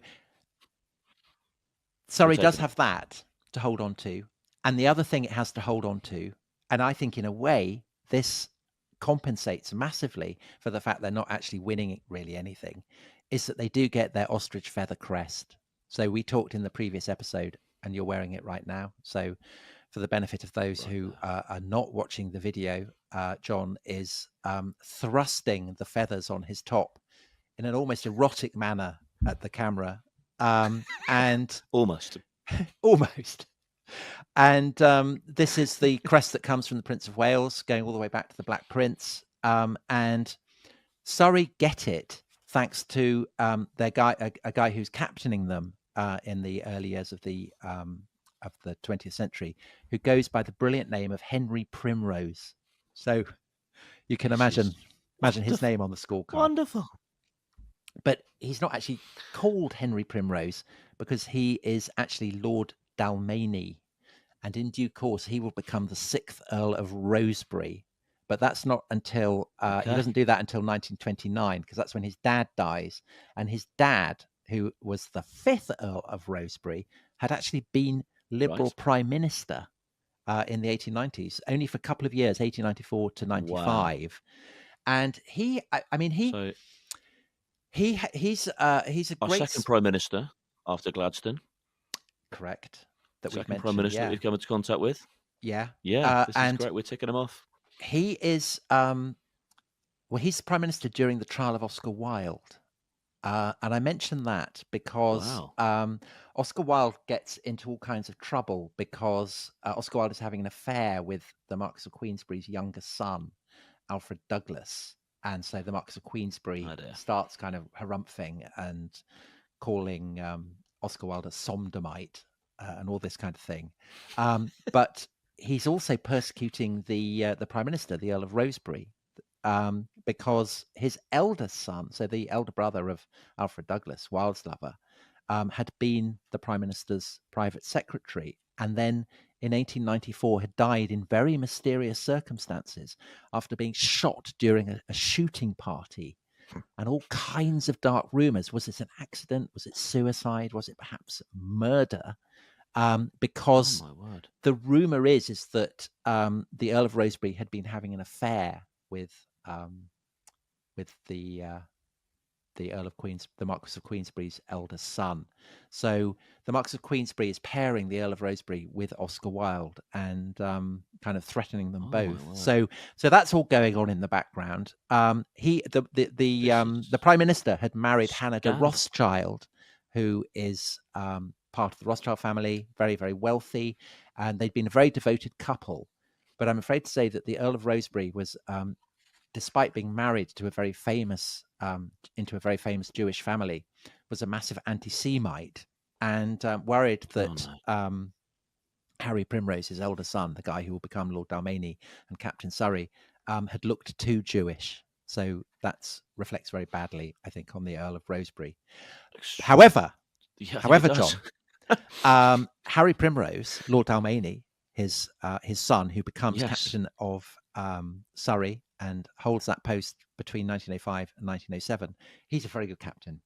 Surrey does have that to hold on to. And the other thing it has to hold on to, and I think in a way, this compensates massively for the fact they're not actually winning really anything, is that they do get their ostrich feather crest. So we talked in the previous episode, and you're wearing it right now. So for the benefit of those who are not watching the video, John is thrusting the feathers on his top in an almost erotic manner at the camera. And almost. And this is the crest that comes from the Prince of Wales, going all the way back to the Black Prince. And Surrey get it thanks to a guy who's captaining them in the early years of the 20th century, who goes by the brilliant name of Henry Primrose. So you can imagine his name on the scorecard. Wonderful. But he's not actually called Henry Primrose because he is actually Lord Dalmeny. And in due course, he will become the 6th Earl of Rosebery. But that's not until, he doesn't do that until 1929, because that's when his dad dies. And his dad, who was the 5th Earl of Rosebery, had actually been Liberal Prime Minister in the 1890s, only for a couple of years, 1894 to 95. Wow. And he's a our great second Prime Minister after Gladstone. Correct. Second Prime Minister that we've come into contact with. Yeah. Yeah. This is great. We're ticking him off. He is he's the Prime Minister during the trial of Oscar Wilde. And I mention that because Oscar Wilde gets into all kinds of trouble because Oscar Wilde is having an affair with the Marquess of Queensberry's younger son, Alfred Douglas. And so the Marquess of Queensberry starts kind of harumphing and calling Oscar Wilde a somdomite and all this kind of thing. But he's also persecuting the Prime Minister, the Earl of Rosebery, because his eldest son, so the elder brother of Alfred Douglas, Wildslaver, had been the Prime Minister's private secretary, and then in 1894 had died in very mysterious circumstances after being shot during a shooting party. And all kinds of dark rumours. Was it an accident? Was it suicide? Was it perhaps murder? Because the rumour is that the Earl of Rosebery had been having an affair with the Earl of the Marquis of Queensberry's eldest son. So the Marquis of Queensberry is pairing the Earl of Rosebery with Oscar Wilde and kind of threatening them both. So that's all going on in the background. The Prime Minister had married Hannah de Rothschild, who is part of the Rothschild family, very, very wealthy, and they'd been a very devoted couple. But I'm afraid to say that the Earl of Rosebery was, despite being married to a very famous Jewish family, was a massive anti-Semite, and worried that Harry Primrose, his elder son, the guy who will become Lord Dalmeny and Captain Surrey, had looked too Jewish. So that reflects very badly, I think, on the Earl of Rosebery. However, John, Harry Primrose, Lord Dalmeny, his son, who becomes captain of Surrey and holds that post between 1905 and 1907, he's a very good captain.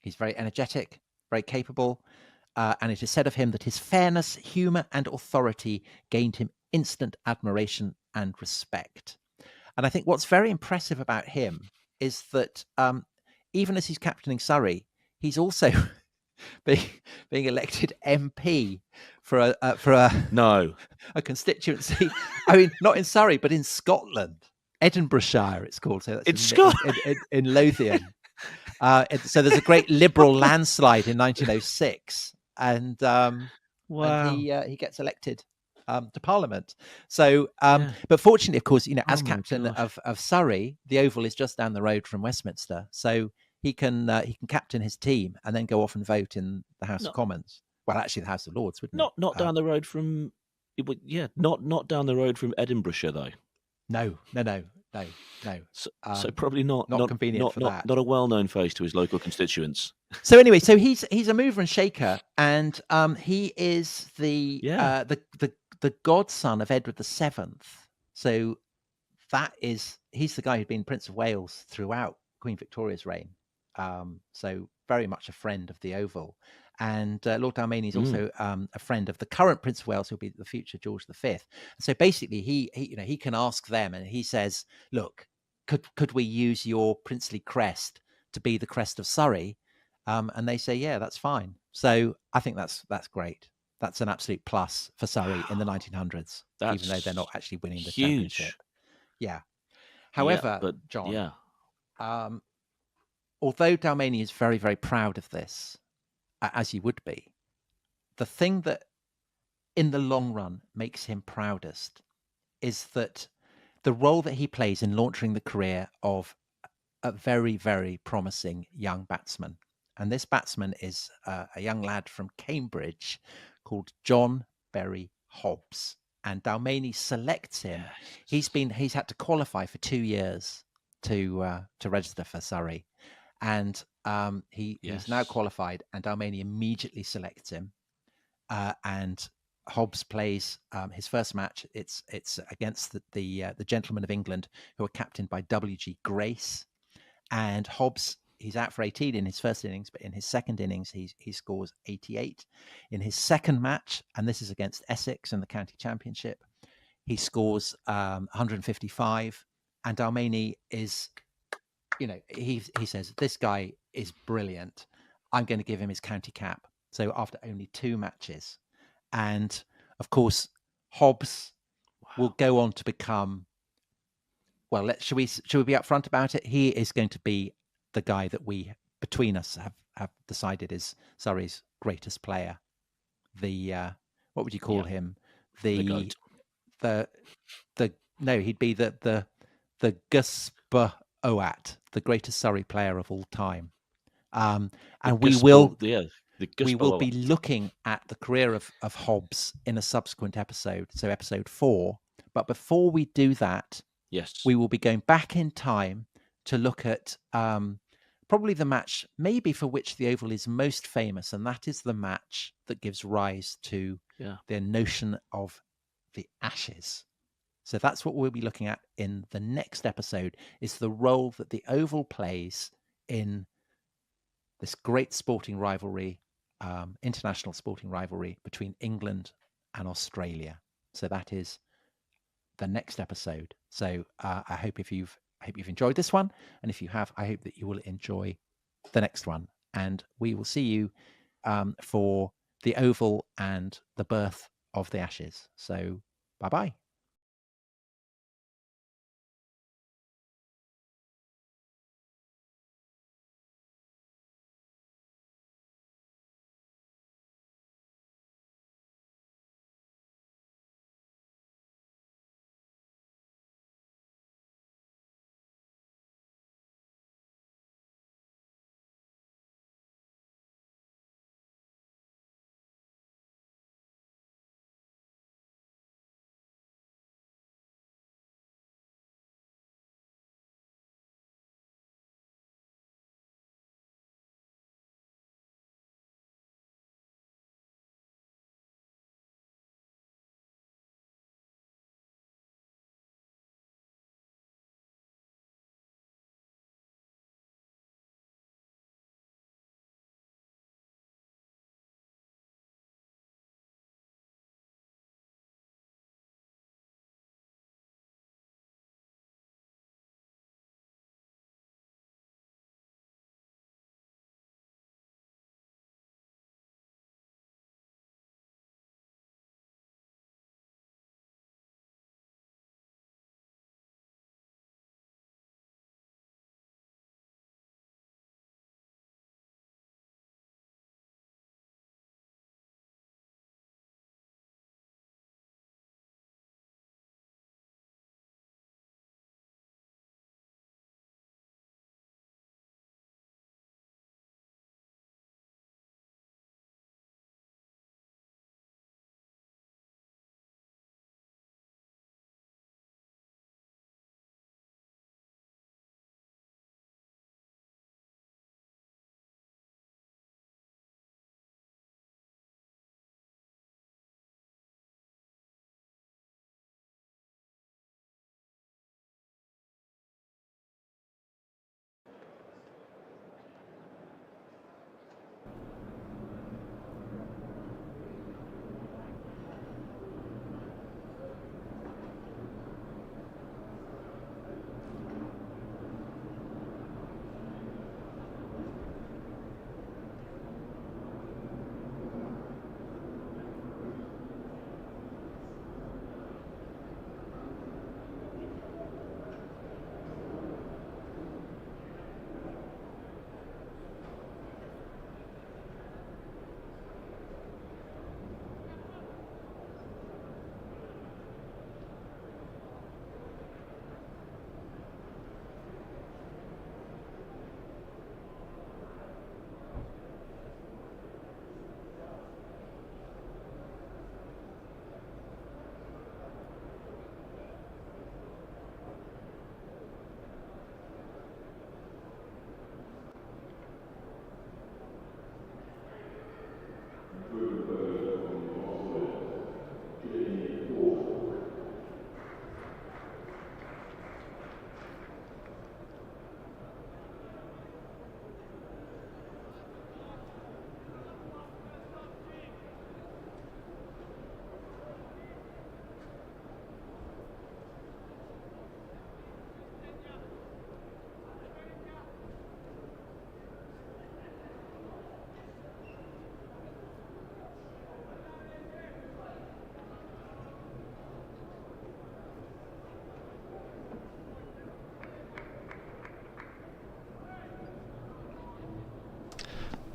He's very energetic, very capable, and it is said of him that his fairness, humour and authority gained him instant admiration and respect. And I think what's very impressive about him is that even as he's captaining Surrey, he's also being elected MP for a constituency. I mean, not in Surrey, but in Scotland, Edinburghshire, it's called. So that's in Lothian. So there's a great Liberal landslide in 1906, and and he gets elected to Parliament. So, but fortunately, of course, as captain of Surrey, the Oval is just down the road from Westminster, so he can captain his team and then go off and vote in the House of Commons. Well, actually, the House of Lords, wouldn't it? Not down the road from, not down the road from Edinburghshire though. No. So probably not convenient for that. Not a well-known face to his local constituents. So anyway, he's a mover and shaker, and he is the godson of Edward VII. So he's the guy who'd been Prince of Wales throughout Queen Victoria's reign. So very much a friend of the Oval. And Lord Dalmeny is also a friend of the current Prince of Wales, who'll be the future George V. So basically, he can ask them, and he says, "Look, could we use your princely crest to be the crest of Surrey?" And they say, "Yeah, that's fine." So I think that's great. That's an absolute plus for Surrey in the 1900s, even though they're not actually winning the championship. Yeah. However, John, although Dalmeny is very, very proud of this, as he would be, the thing that in the long run makes him proudest is that the role that he plays in launching the career of a very, very promising young batsman. And this batsman is a young lad from Cambridge called John Berry Hobbs. And Dalmeny selects him. He's had to qualify for 2 years to register for Surrey. And he's now qualified, and Dalmeny immediately selects him. And Hobbs plays his first match. It's against the Gentlemen of England, who are captained by W.G. Grace. And Hobbs, he's out for 18 in his first innings, but in his second innings, he scores 88. In his second match, and this is against Essex in the county championship, he scores 155. And Dalmeny is... he says, this guy is brilliant. I'm going to give him his county cap. So after only 2 matches. And of course, Hobbs will go on to become, well, should we be upfront about it? He is going to be the guy that we, between us, have decided is Surrey's greatest player. What would you call him? The goat. He'd be the Gus Aktinson, the greatest Surrey player of all time. And we will we will be looking at the career of Hobbs in a subsequent episode, so episode 4. But before we do that, yes, we will be going back in time to look at probably the match maybe for which the Oval is most famous, and that is the match that gives rise to the notion of the Ashes. So that's what we'll be looking at in the next episode, is the role that the Oval plays in this great sporting rivalry, international sporting rivalry between England and Australia. So that is the next episode. So I hope you've enjoyed this one, and if you have, I hope that you will enjoy the next one. And we will see you for the Oval and the birth of the Ashes. So bye-bye.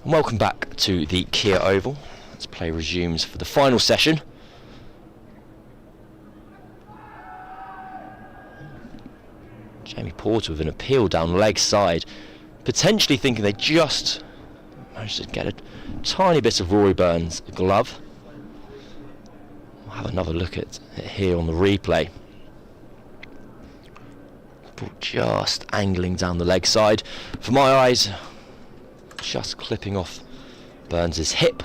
Welcome back to the Kia Oval as play resumes for the final session. Jamie Porter with an appeal down leg side, potentially thinking they just managed to get a tiny bit of Rory Burns' glove. We'll have another look at it here on the replay. Ball just angling down the leg side. For my eyes, just clipping off Burns' hip.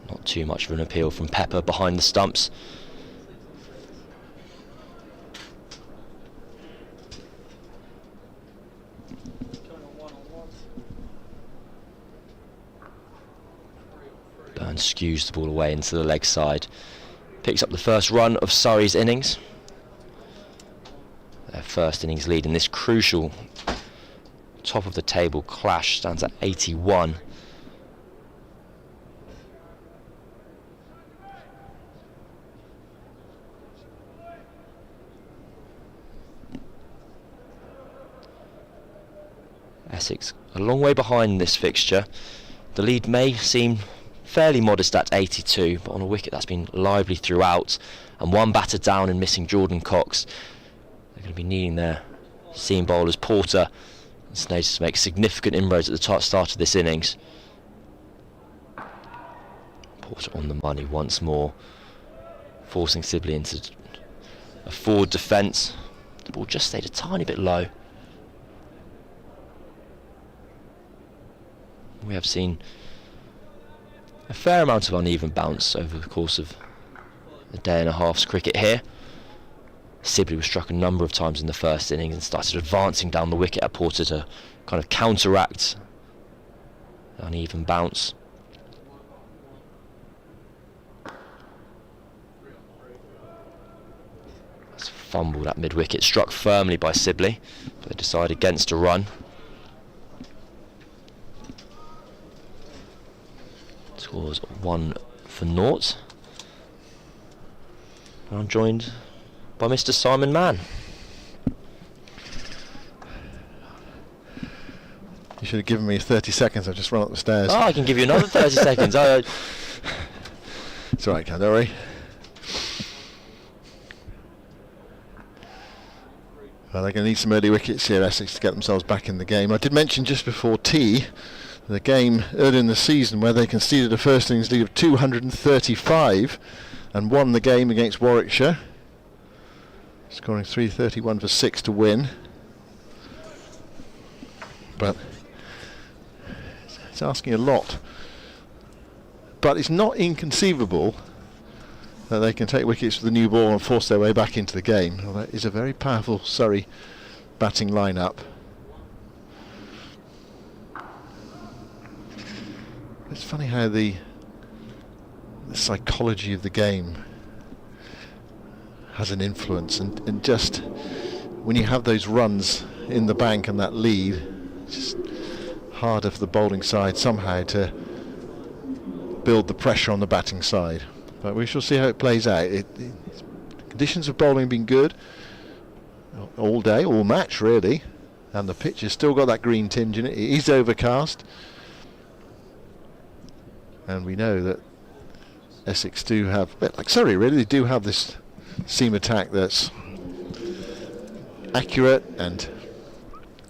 Not too much of an appeal from Pepper behind the stumps. Burns skews the ball away into the leg side. Picks up the first run of Surrey's innings. Their first innings lead in this crucial top of the table clash stands at 81. Essex a long way behind this fixture. The lead may seem fairly modest at 82, but on a wicket that's been lively throughout, and one batter down and missing Jordan Cox. They're going to be needing their seam bowlers Porter and Snater to make significant inroads at the start of this innings. Porter on the money once more, forcing Sibley into a forward defence. The ball just stayed a tiny bit low. We have seen a fair amount of uneven bounce over the course of a day and a half's cricket here. Sibley was struck a number of times in the first innings and started advancing down the wicket at Porter to kind of counteract the uneven bounce. That's fumbled at mid-wicket, struck firmly by Sibley, but they decide against a run. Scores 1-0. And I'm joined by Mr. Simon Mann. You should have given me 30 seconds. I've just run up the stairs. Oh, I can give you another 30 seconds. It's all right, Cam, don't worry. Well, they're going to need some early wickets here, Essex, to get themselves back in the game. I did mention just before tea the game early in the season where they conceded a first innings lead of 235 and won the game against Warwickshire, scoring 331 for 6 to win. But it's asking a lot. But it's not inconceivable that they can take wickets with the new ball and force their way back into the game. Well, that is a very powerful Surrey batting lineup. It's funny how the psychology of the game has an influence, and just when you have those runs in the bank and that lead, it's just harder for the bowling side somehow to build the pressure on the batting side. But we shall see how it plays out. Conditions of bowling have been good all day, all match really, and the pitch has still got that green tinge in it. It is overcast. And we know that Essex do have, a bit like Surrey really, they do have this seam attack that's accurate and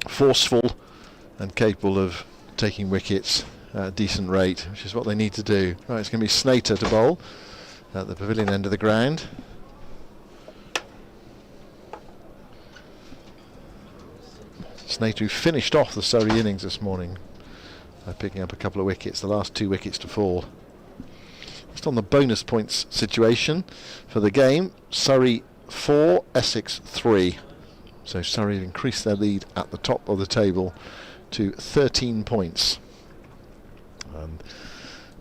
forceful and capable of taking wickets at a decent rate, which is what they need to do. Right, it's going to be Snater to bowl at the pavilion end of the ground. Snater, who finished off the Surrey innings this morning by picking up a couple of wickets, the last 2 wickets to fall. Just on the bonus points situation for the game, Surrey 4, Essex 3. So Surrey have increased their lead at the top of the table to 13 points. And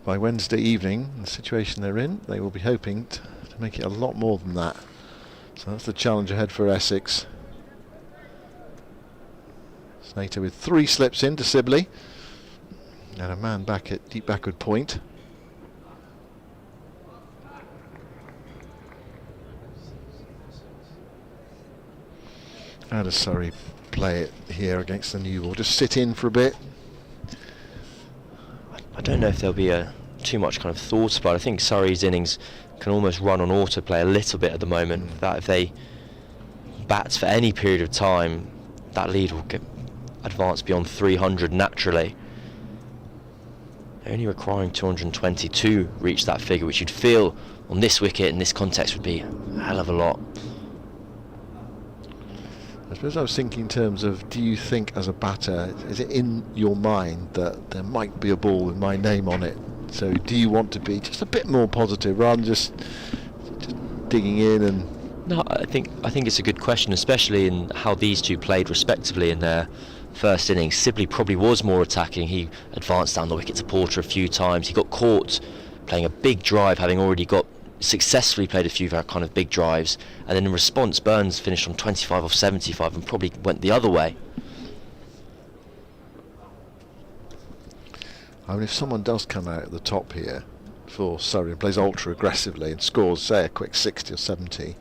by Wednesday evening, the situation they're in, they will be hoping to make it a lot more than that. So that's the challenge ahead for Essex. Snater with 3 slips in to Sibley. And a man back at deep backward point. How does Surrey play it here against the new ball? Just sit in for a bit? I don't know if there'll be too much kind of thought about it. I think Surrey's innings can almost run on autoplay a little bit at the moment. That if they bat for any period of time, that lead will get advanced beyond 300 naturally. only requiring 220 to reach that figure, which you'd feel on this wicket in this context would be a hell of a lot. I suppose I was thinking in terms of, do you think as a batter, is it in your mind that there might be a ball with my name on it? So do you want to be just a bit more positive rather than just digging in? And no, I think it's a good question, especially in how these two played respectively in their first innings. Sibley probably was more attacking. He advanced down the wicket to Porter a few times. He got caught playing a big drive, having already successfully played a few kind of big drives, and then in response Burns finished on 25 off 75 and probably went the other way. I mean, if someone does come out at the top here for Surrey and plays ultra aggressively and scores, say, a quick 60 or 70,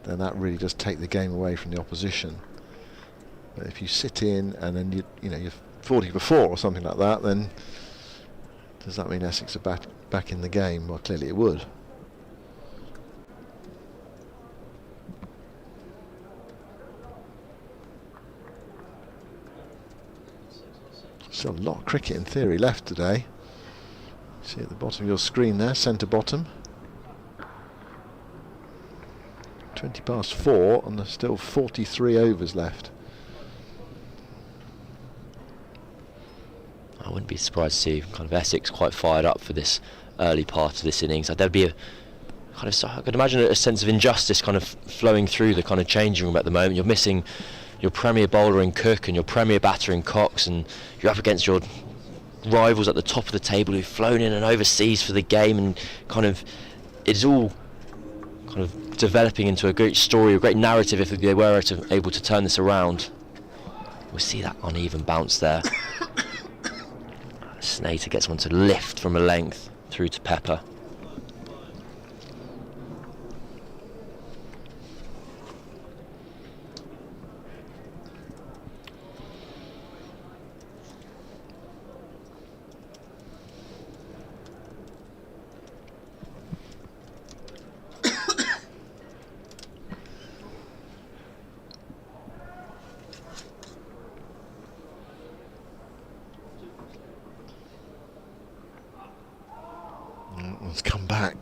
then that really does take the game away from the opposition. But if you sit in and then you're 40 for 4 or something like that, then does that mean Essex are back in the game? Well, clearly it would. Still a lot of cricket in theory left today. See at the bottom of your screen there, centre bottom. 20 past 4 and there's still 43 overs left. I wouldn't be surprised to see kind of Essex quite fired up for this early part of this innings. There'd be I could imagine a sense of injustice kind of flowing through the kind of changing room at the moment. You're missing your premier bowler in Cook and your premier batter in Cox, and you're up against your rivals at the top of the table who've flown in and overseas for the game, and kind of it's all kind of developing into a great story, a great narrative if they were able to turn this around. We'll see that uneven bounce there. Snater gets one to lift from a length through to Pepper. Let's come back.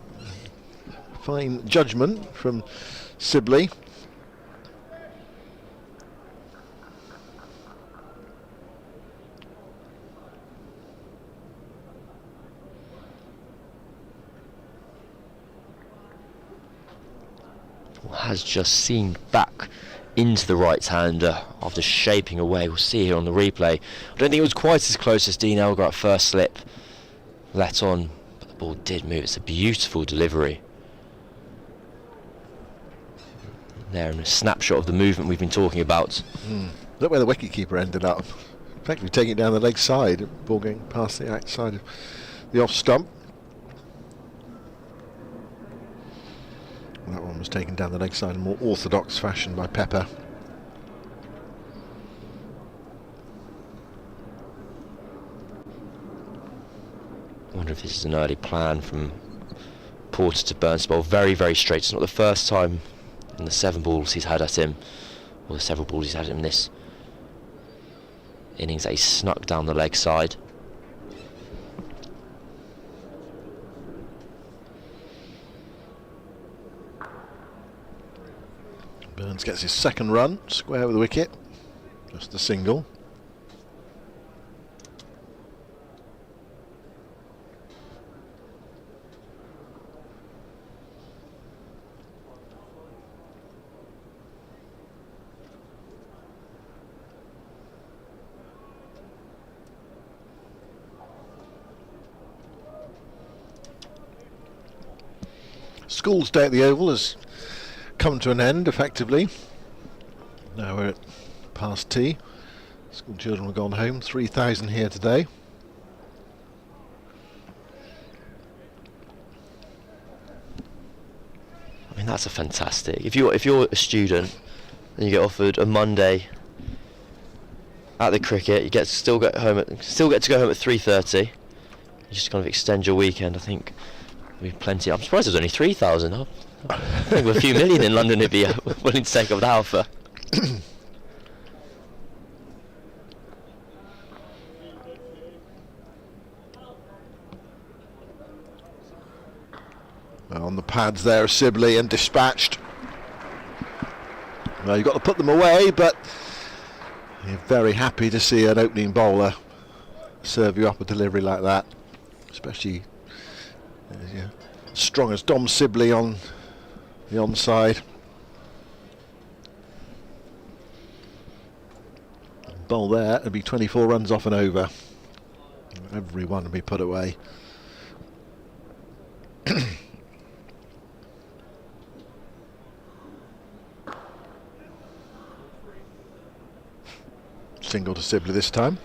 Fine judgment from Sibley. Has just seen back into the right-hander after shaping away. We'll see here on the replay. I don't think it was quite as close as Dean Elgar at first slip let on, but the ball did move. It's a beautiful delivery. There, in a snapshot of the movement we've been talking about. Look where the wicketkeeper ended up. Effectively taking it down the leg side, ball going past the outside of the off stump. That one was taken down the leg side in more orthodox fashion by Pepper. I wonder if this is an early plan from Porter to Burns bowl. Very, very straight. It's not the first time in the 7 balls he's had at him, or the several balls he's had at him in this innings, that he snuck down the leg side. Burns gets his second run, square with the wicket, just a single. School's day at the Oval has come to an end effectively. Now we're at past tea. School children have gone home. 3,000 here today. I mean, that's a fantastic. If you're a student and you get offered a Monday at the cricket, you still get to go home at 3:30. You just kind of extend your weekend. I think there'll be plenty. I'm surprised there's only 3,000. I think with a few million in London, it'd be willing to take up that offer. On the pads there of Sibley and dispatched. Well, you've got to put them away, but you're very happy to see an opening bowler serve you up a delivery like that, especially strong as Dom Sibley on the onside. Bowl there, it'd be 24 runs off and over. Everyone would be put away. Single to Sibley this time.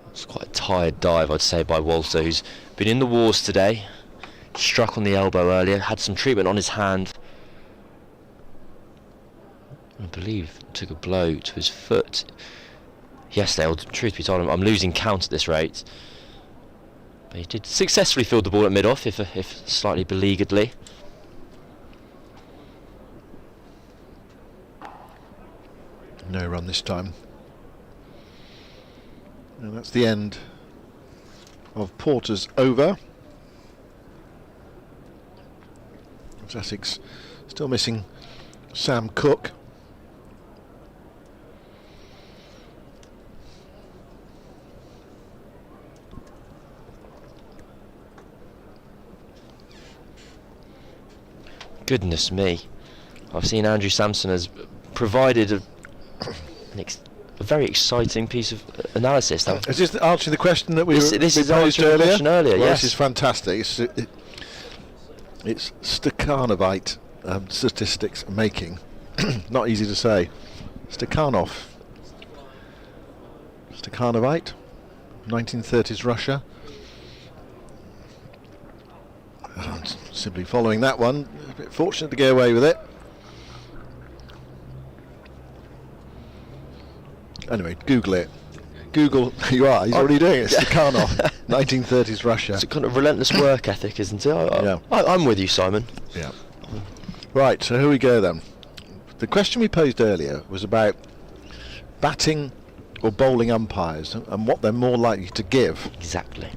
It's quite a tired dive, I'd say, by Walter, who's been in the wars today. Struck on the elbow earlier, had some treatment on his hand. I believe took a blow to his foot yesterday. Truth be told, I'm losing count at this rate. But he did successfully field the ball at mid-off, if slightly beleagueredly. No run this time. And that's the end of Porter's over. Essex still missing Sam Cook. Goodness me. I've seen Andrew Samson has provided a very exciting piece of analysis. Is this answering the question that we posed earlier? Well, yes. This is fantastic. It's Stakhanovite statistics making. Not easy to say. Stakhanovite, 1930s Russia. Simply following that one, a bit fortunate to get away with it. Anyway, Google it. Google, you are, he's already doing it. Stakhanov, 1930s Russia. It's a kind of relentless work ethic, isn't it? I'm with you, Simon. Yeah. Right, so here we go then. The question we posed earlier was about batting or bowling umpires and what they're more likely to give. Exactly.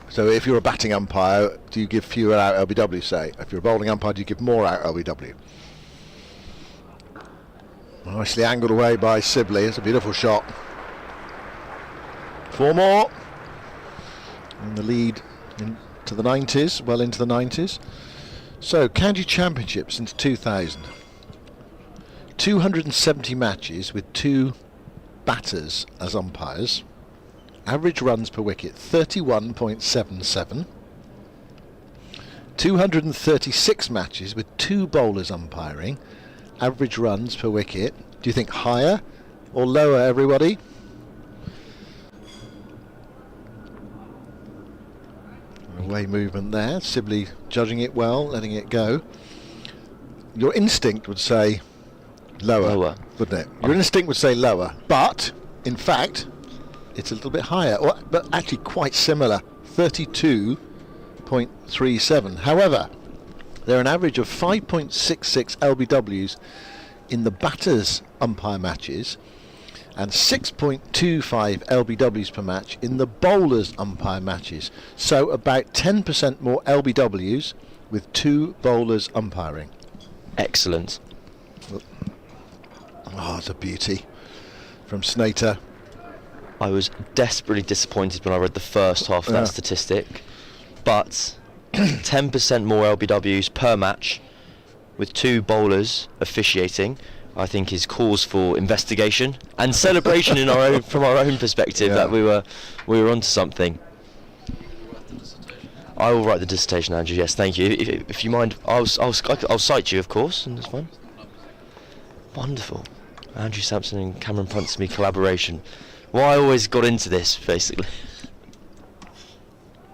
So if you're a batting umpire, do you give fewer out LBW, say? If you're a bowling umpire, do you give more out LBW? Nicely angled away by Sibley. It's a beautiful shot. 4 more. And the lead into the 90s, well into the 90s. So, County Championship since 2000. 270 matches with 2 batters as umpires. Average runs per wicket 31.77. 236 matches with 2 bowlers umpiring. Average runs per wicket. Do you think higher or lower, everybody? Away movement there. Sibley judging it well, letting it go. Your instinct would say lower, wouldn't it? Your instinct would say lower, but in fact it's a little bit higher, but actually quite similar, 32.37. However, they're an average of 5.66 LBWs in the batters umpire matches and 6.25 LBWs per match in the bowlers umpire matches. So about 10% more LBWs with 2 bowlers umpiring. Excellent. Oh, it's a beauty from Snater. I was desperately disappointed when I read the first half of that statistic, but 10% more LBWs per match with 2 bowlers officiating, I think, is cause for investigation and celebration in our own, from our own perspective, that we were onto something. I will write the dissertation, Andrew. Yes, thank you. If you mind, I'll cite you, of course, and it's fine. Wonderful. Andrew Samson and Cameron Ponsonby collaboration. Well, I always got into this, basically.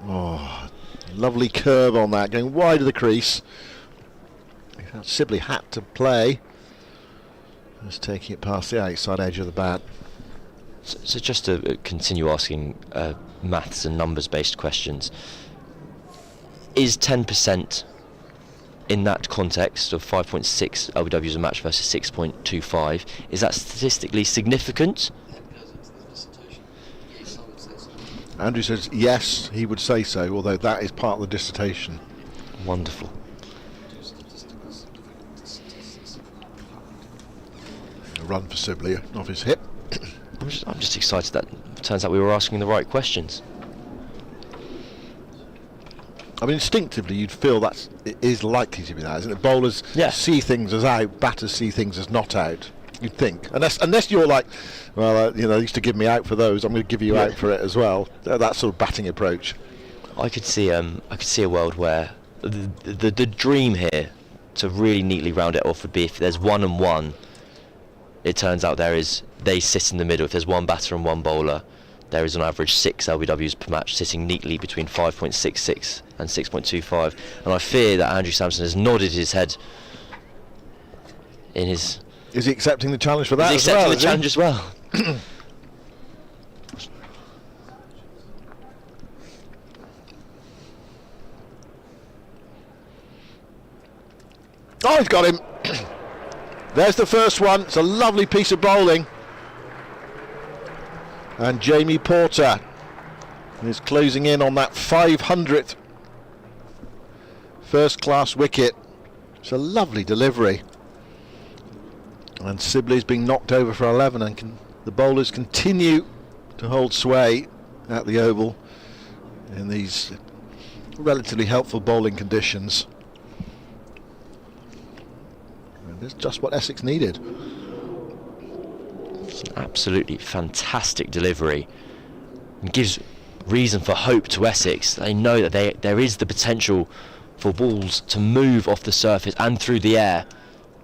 Oh, lovely curve on that, going wide of the crease. Sibley had to play. Just taking it past the outside edge of the bat. So just to continue asking maths and numbers-based questions, is 10% in that context of 5.6 LBWs a match versus 6.25, is that statistically significant? Andrew says yes, he would say so, although that is part of the dissertation. Wonderful. A run for Sibley off his hip. I'm just excited that it turns out we were asking the right questions. I mean, instinctively you'd feel that it is likely to be that, isn't it? Bowlers see things as out, batters see things as not out. You'd think, unless you're like, well, they used to give me out for those, I'm going to give you out for it as well. That sort of batting approach. I could see a world where the dream here, to really neatly round it off, would be if there's 1 and 1. It turns out they sit in the middle. If there's one batter and one bowler, there is on average 6 LBWs per match, sitting neatly between 5.66 and 6.25. And I fear that Andrew Samson has nodded his head in his... Is he accepting the challenge for that He's as well? accepting the challenge as well. Oh, he's got him. There's the first one. It's a lovely piece of bowling. And Jamie Porter is closing in on that 500th first-class wicket. It's a lovely delivery. And Sibley's being knocked over for 11, and the bowlers continue to hold sway at the Oval in these relatively helpful bowling conditions. And it's just what Essex needed. It's an absolutely fantastic delivery. It gives reason for hope to Essex. They know that there is the potential for balls to move off the surface and through the air,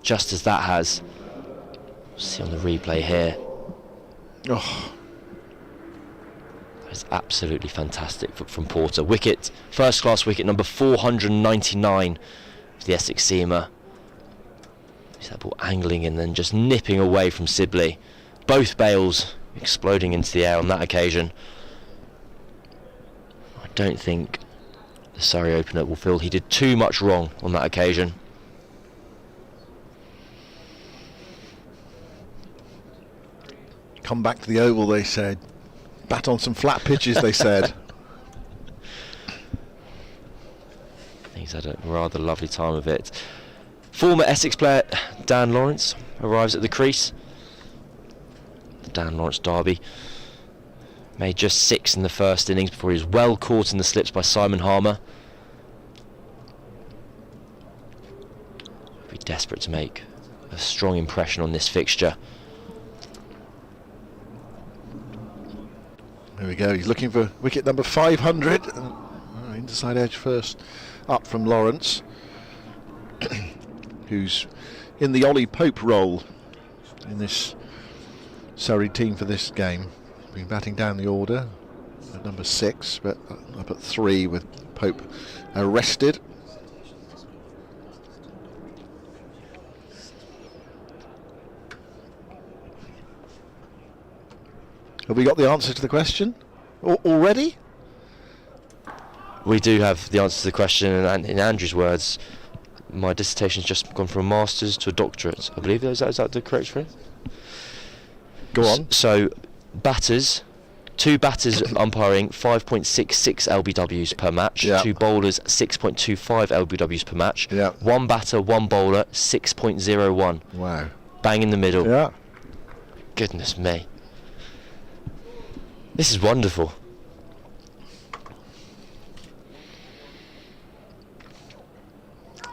just as that has. See on the replay here. Oh, it's absolutely fantastic from Porter. Wicket, first class wicket number 499 for the Essex seamer. See that ball angling and then just nipping away from Sibley. Both bails exploding into the air on that occasion. I don't think the Surrey opener will feel he did too much wrong on that occasion. Come back to the Oval, they said. Bat on some flat pitches, they said. He's had a rather lovely time of it. Former Essex player Dan Lawrence arrives at the crease. The Dan Lawrence derby. Made just 6 in the first innings before he was well caught in the slips by Simon Harmer. He'll be desperate to make a strong impression on this fixture. There we go, he's looking for wicket number 500. Inside edge first up from Lawrence, who's in the Ollie Pope role in this Surrey team for this game. Been batting down the order at number 6, but up at 3 with Pope arrested. Have we got the answer to the question already? We do have the answer to the question, and in Andrew's words, my dissertation's just gone from a master's to a doctorate. I believe is that the correct phrase? Go on. So, batters, 2 batters umpiring 5.66 LBWs per match. Yeah. 2 bowlers 6.25 LBWs per match. Yeah. 1 batter, 1 bowler 6.01. Wow. Bang in the middle. Yeah. Goodness me. This is wonderful.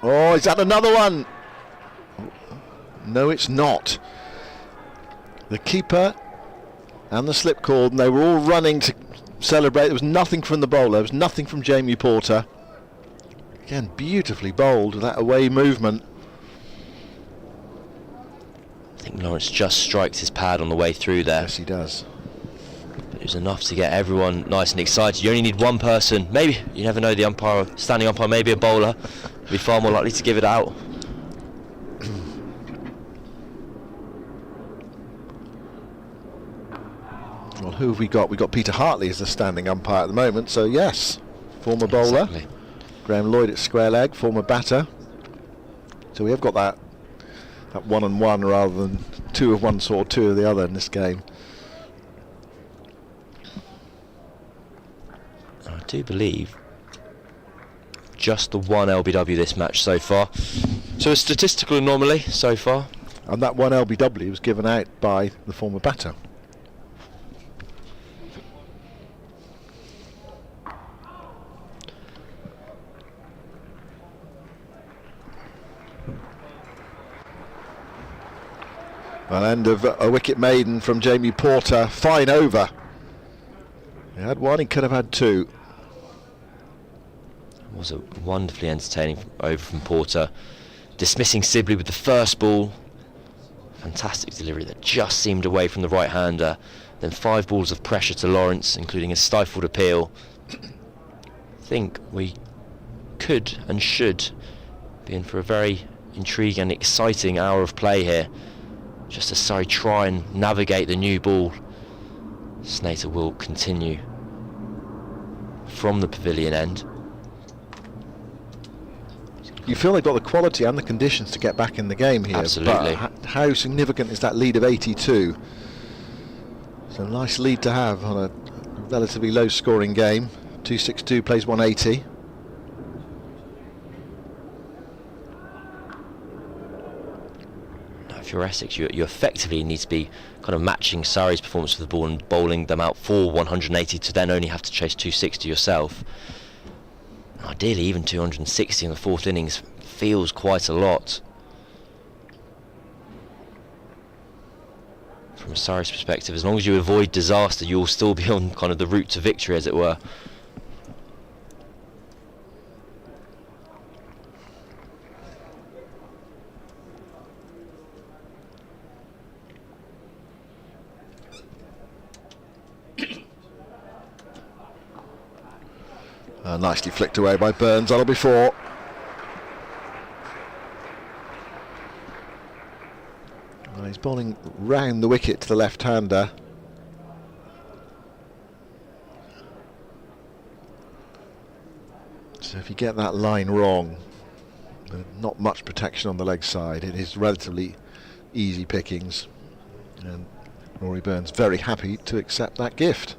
Oh, is that another one? No, it's not. The keeper and the slip cord, and they were all running to celebrate. There was nothing from the bowler. There was nothing from Jamie Porter. Again, beautifully bowled, that away movement. I think Lawrence just strikes his pad on the way through there. Yes, he does. It was enough to get everyone nice and excited. You only need one person. Maybe, you never know, the umpire, standing umpire, maybe a bowler, would be far more likely to give it out. Well, who have we got? We've got Peter Hartley as the standing umpire at the moment, so yes, former bowler. Exactly. Graham Lloyd at square leg, former batter. So we have got that 1 and 1 rather than 2 of one sort, 2 of the other in this game. do believe just the one LBW this match so far. So a statistical anomaly so far. And that one LBW was given out by the former batter. Well, end of a wicket maiden from Jamie Porter. Fine over. He had one, he could have had two. It was a wonderfully entertaining over from Porter. Dismissing Sibley with the first ball. Fantastic delivery that just seemed away from the right-hander. Then 5 balls of pressure to Lawrence, including a stifled appeal. I think we could and should be in for a very intriguing and exciting hour of play here. Just as Surrey try and navigate the new ball. Snater will continue from the pavilion end. You feel they've got the quality and the conditions to get back in the game here. Absolutely. But how significant is that lead of 82? It's a nice lead to have on a relatively low scoring game. 262 plays 180. Now, if you're Essex, you effectively need to be kind of matching Surrey's performance with the ball and bowling them out for 180 to then only have to chase 260 yourself. Ideally, even 260 in the 4th innings feels quite a lot. From Surrey's perspective, as long as you avoid disaster, you'll still be on kind of the route to victory, as it were. Nicely flicked away by Burns. That'll be 4. Well, he's bowling round the wicket to the left-hander. So if you get that line wrong, not much protection on the leg side. It is relatively easy pickings, and Rory Burns very happy to accept that gift.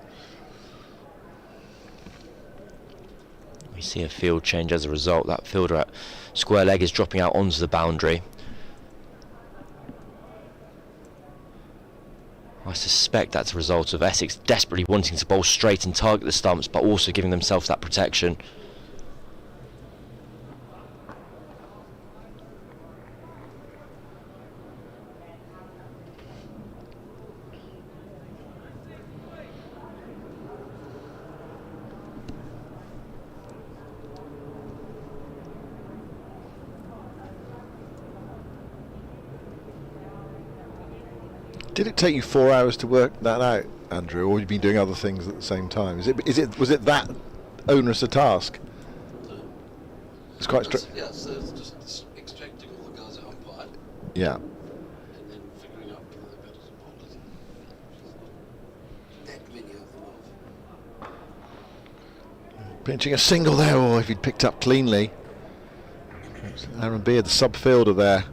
We see a field change as a result. That fielder at square leg is dropping out onto the boundary. I suspect that's a result of Essex desperately wanting to bowl straight and target the stumps, but also giving themselves that protection. Did it take you 4 hours to work that out, Andrew, or have you been doing other things at the same time? Was it that onerous a task? It's quite strict. Yeah, so it's just extracting all the guys that umpired. Yeah. And then figuring out the batters and bowlers. That many of them off. Pinching a single there, or if he'd picked up cleanly. Aaron Beard, the sub-fielder there.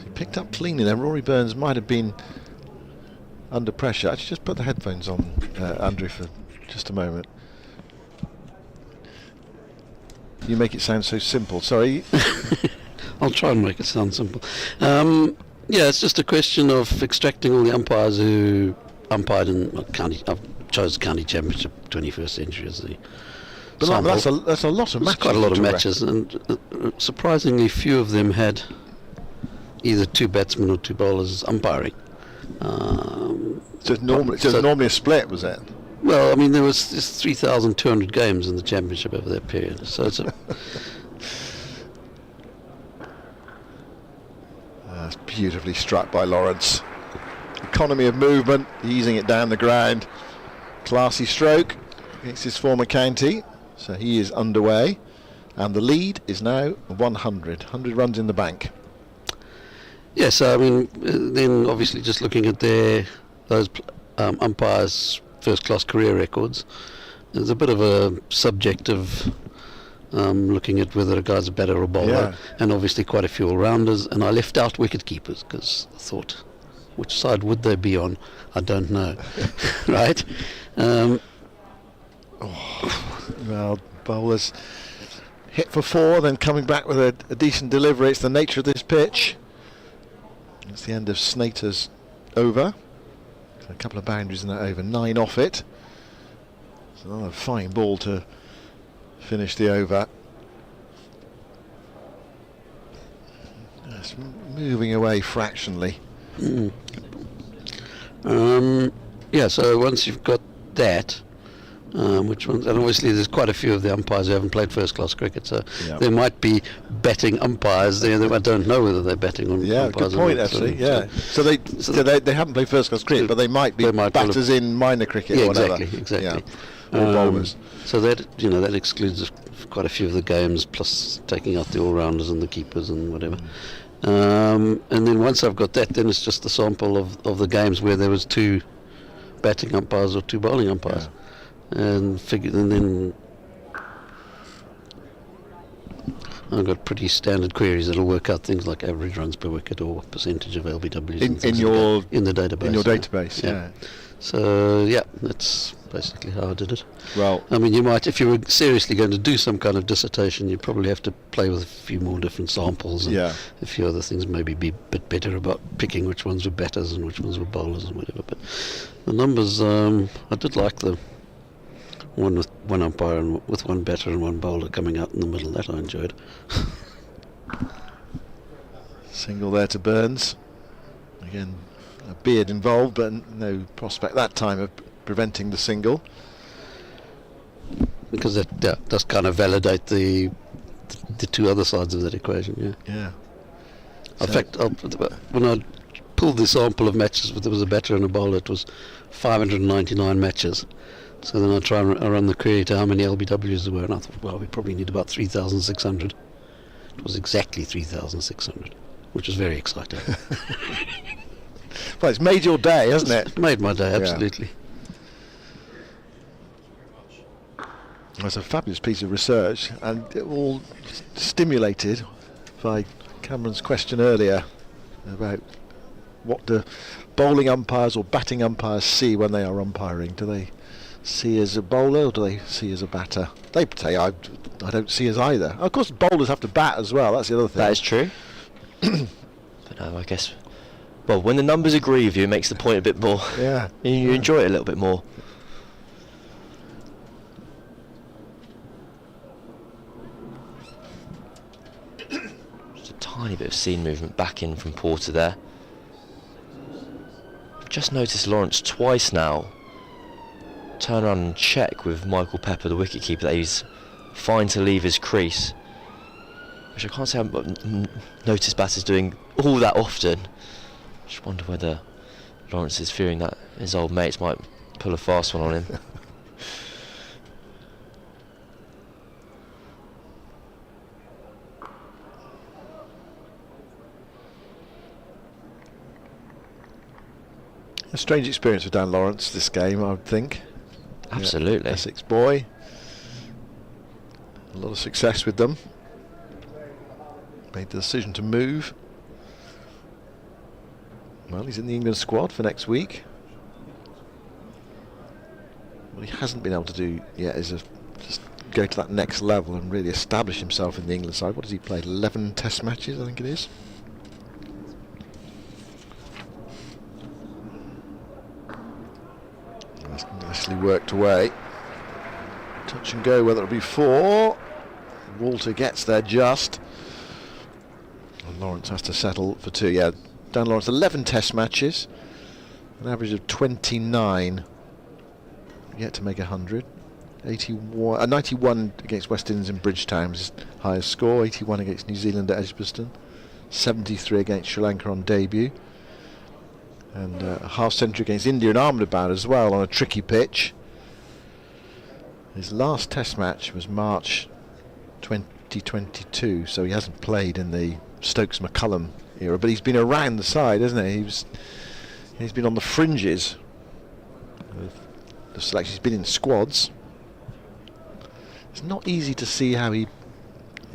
He picked up cleanly then. Rory Burns might have been under pressure. Actually, just put the headphones on, Andrew, for just a moment. You make it sound so simple. Sorry. I'll try and make it sound simple. Yeah, it's just a question of extracting all the umpires who umpired in county. I've chose county championship 21st century as the. But that's a lot of matches. Quite a lot of matches, and surprisingly few of them had either 2 batsmen or 2 bowlers umpiring. So it's normally a split, was it? Well, I mean, there was 3,200 games in the championship over that period, so it's a that's beautifully struck by Lawrence. Economy of movement, easing it down the ground. Classy stroke against his former county, so he is underway, and the lead is now 100 runs in the bank. Yes, I mean, then obviously just looking at those umpires' first-class career records, there's a bit of a subjective looking at whether a guy's a batter or a bowler, and obviously quite a few all-rounders, and I left out wicket-keepers because I thought, which side would they be on? I don't know, right? Well, bowlers hit for 4, then coming back with a decent delivery. It's the nature of this pitch. It's the end of Snater's over. A couple of boundaries in that over, 9 off it. It's another fine ball to finish the over. It's moving away fractionally. Yeah, so once you've got that, which ones, and obviously there's quite a few of the umpires who haven't played first class cricket, so there might be betting umpires there that I don't know whether they're betting on umpires. Good point, actually. So they haven't played first class cricket, but they might be batters in minor cricket or whatever. Exactly. Or bowlers. So that excludes quite a few of the games, plus taking out the all rounders and the keepers and whatever. And then once I've got that, then it's just a sample of the games where there was 2 batting umpires or 2 bowling umpires. And then I've got pretty standard queries that'll work out things like average runs per wicket or what percentage of LBWs in the database. In your database, yeah. So that's basically how I did it. Well, I mean, you might, if you were seriously going to do some kind of dissertation, you'd probably have to play with a few more different samples and a few other things, maybe be a bit better about picking which ones were batters and which ones were bowlers and whatever. But the numbers, I did like the one with one umpire and with 1 batter and 1 bowler coming out in the middle. That I enjoyed. Single there to Burns. Again, a beard involved, but no prospect that time of preventing the single. Because that does kind of validate the 2 other sides of that equation. Yeah. In fact, when I pulled the sample of matches, there was a batter and a bowler. It was 599 matches. So then I run the query to how many LBWs there were, and I thought, well, we probably need about 3,600. It was exactly 3,600, which was very exciting. Well, it's made your day, hasn't it? It's made my day, absolutely. It's a fabulous piece of research, and it all stimulated by Cameron's question earlier about what do bowling umpires or batting umpires see when they are umpiring. Do they see as a bowler or do they see as a batter? They say I don't see as either. Of course, bowlers have to bat as well. That's the other thing. That is true. But no, I guess. Well, when the numbers agree with you, it makes the point a bit more. Yeah. You enjoy it a little bit more. Just a tiny bit of scene movement back in from Porter there. Just noticed Lawrence twice now turn around and check with Michael Pepper, the wicketkeeper, that he's fine to leave his crease, which I can't say I've noticed batters doing all that often. Just wonder whether Lawrence is fearing that his old mates might pull a fast one on him. A strange experience for Dan Lawrence this game, I would think. Absolutely. Essex boy. A lot of success with them. Made the decision to move. Well, he's in the England squad for next week. What he hasn't been able to do yet is just go to that next level and really establish himself in the England side. What has he played? 11 test matches, I think it is. That's nicely worked away. Touch and go, whether it'll be 4. Walter gets there just. And Lawrence has to settle for 2. Yeah, Dan Lawrence, 11 test matches, an average of 29. Yet to make 100. 91 against West Indies in Bridgetown was his highest score. 81 against New Zealand at Edgbaston. 73 against Sri Lanka on debut. And a half century against India in Ahmedabad as well on a tricky pitch. His last test match was March 2022, so he hasn't played in the Stokes-McCullum era, but he's been around the side, hasn't he? He's been on the fringes of the selection. He's been in squads. It's not easy to see how he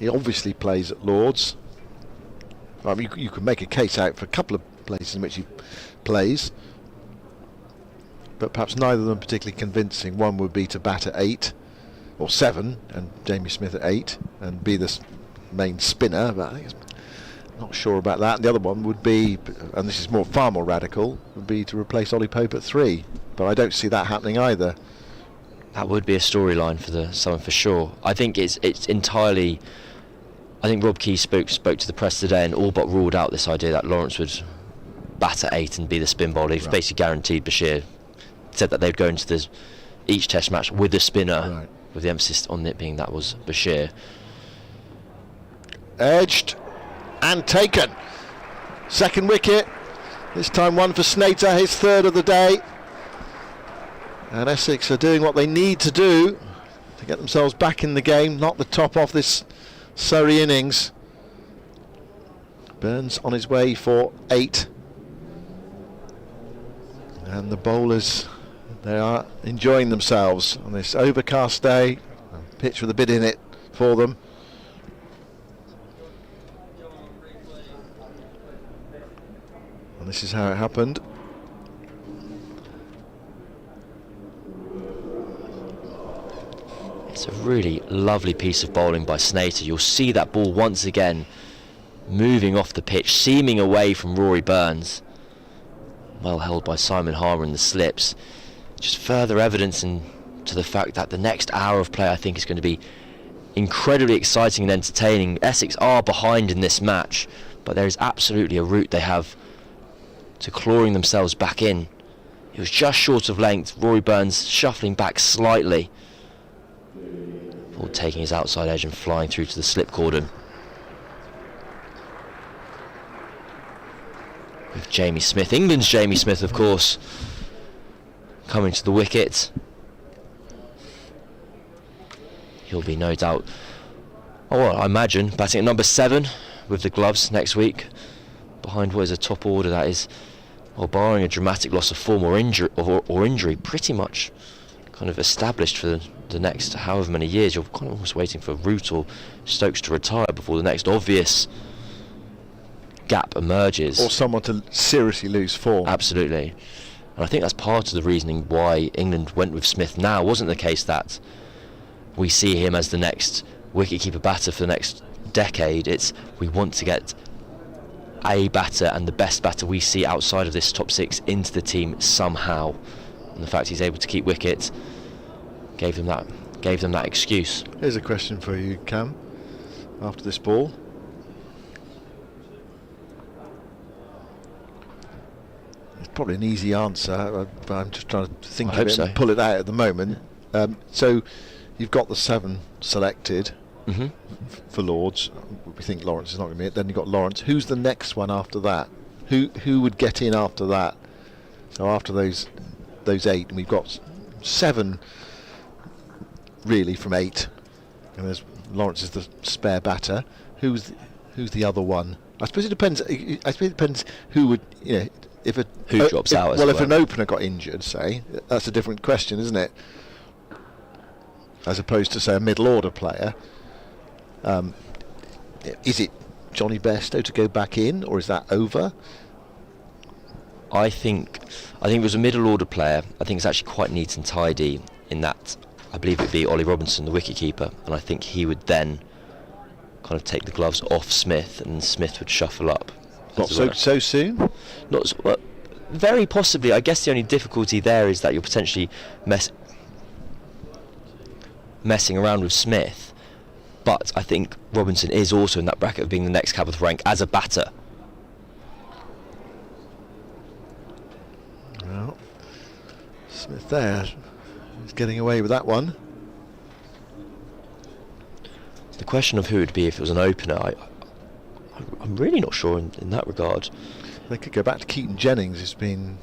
obviously plays at Lords. I mean, you could make a case out for a couple of places in which he plays, but perhaps neither of them particularly convincing. One would be to bat at 8, or 7, and Jamie Smith at 8, and be the main spinner. But I think not sure about that. And the other one would be, and this is far more radical, would be to replace Ollie Pope at 3. But I don't see that happening either. That would be a storyline for the Southern for sure. I think it's entirely. I think Rob Key spoke to the press today and all but ruled out this idea that Lawrence would bat at 8 and be the spin bowler. He's basically guaranteed Bashir. Said that they'd go into each Test match with a spinner, with the emphasis on it being that was Bashir. Edged and taken. Second wicket. This time one for Snater, his 3rd of the day. And Essex are doing what they need to do to get themselves back in the game, knock the top off this Surrey innings. Burns on his way for 8. And the bowlers, they are enjoying themselves on this overcast day. A pitch with a bit in it for them. And this is how it happened. It's a really lovely piece of bowling by Snater. You'll see that ball once again moving off the pitch, seaming away from Rory Burns. Well held by Simon Harmer in the slips. Just further evidence to the fact that the next hour of play, I think, is going to be incredibly exciting and entertaining. Essex are behind in this match, but there is absolutely a route they have to clawing themselves back in. It was just short of length. Rory Burns shuffling back slightly, ball taking his outside edge and flying through to the slip cordon. With Jamie Smith, England's Jamie Smith, of course, coming to the wicket. He'll be no doubt, I imagine, batting at number 7 with the gloves next week, behind what is a top order that is, barring a dramatic loss of form or injury, pretty much kind of established for the next however many years. You're kind of almost waiting for Root or Stokes to retire before the next obvious gap emerges. Or someone to seriously lose form. Absolutely. And I think that's part of the reasoning why England went with Smith now. It wasn't the case that we see him as the next wicket-keeper batter for the next decade. It's we want to get a batter and the best batter we see outside of this top 6 into the team somehow. And the fact he's able to keep wicket gave them that excuse. Here's a question for you, Cam, after this ball. It's probably an easy answer, but I'm just trying to think of it and pull it out at the moment. So you've got the 7 selected for Lords. We think Lawrence is not going to be it. Then you've got Lawrence. Who's the next one after that? Who would get in after that? So after those 8, and we've got 7 really from 8, and there's Lawrence is the spare batter. Who's the other one? I suppose it depends. Who would, who drops out. Well, if an opener got injured, say, that's a different question, isn't it? As opposed to, say, a middle order player. Is it Johnny Bairstow to go back in, or is that over? I think if it was a middle order player, I think it's actually quite neat and tidy in that I believe it would be Ollie Robinson, the wicket-keeper, and I think he would then kind of take the gloves off Smith, and Smith would shuffle up. Not so soon? Very possibly. I guess the only difficulty there is that you're potentially messing around with Smith, but I think Robinson is also in that bracket of being the next cab of the rank as a batter. Well, Smith there is getting away with that one. The question of who it would be if it was an opener, I'm really not sure in that regard. They could go back to Keaton Jennings, who's been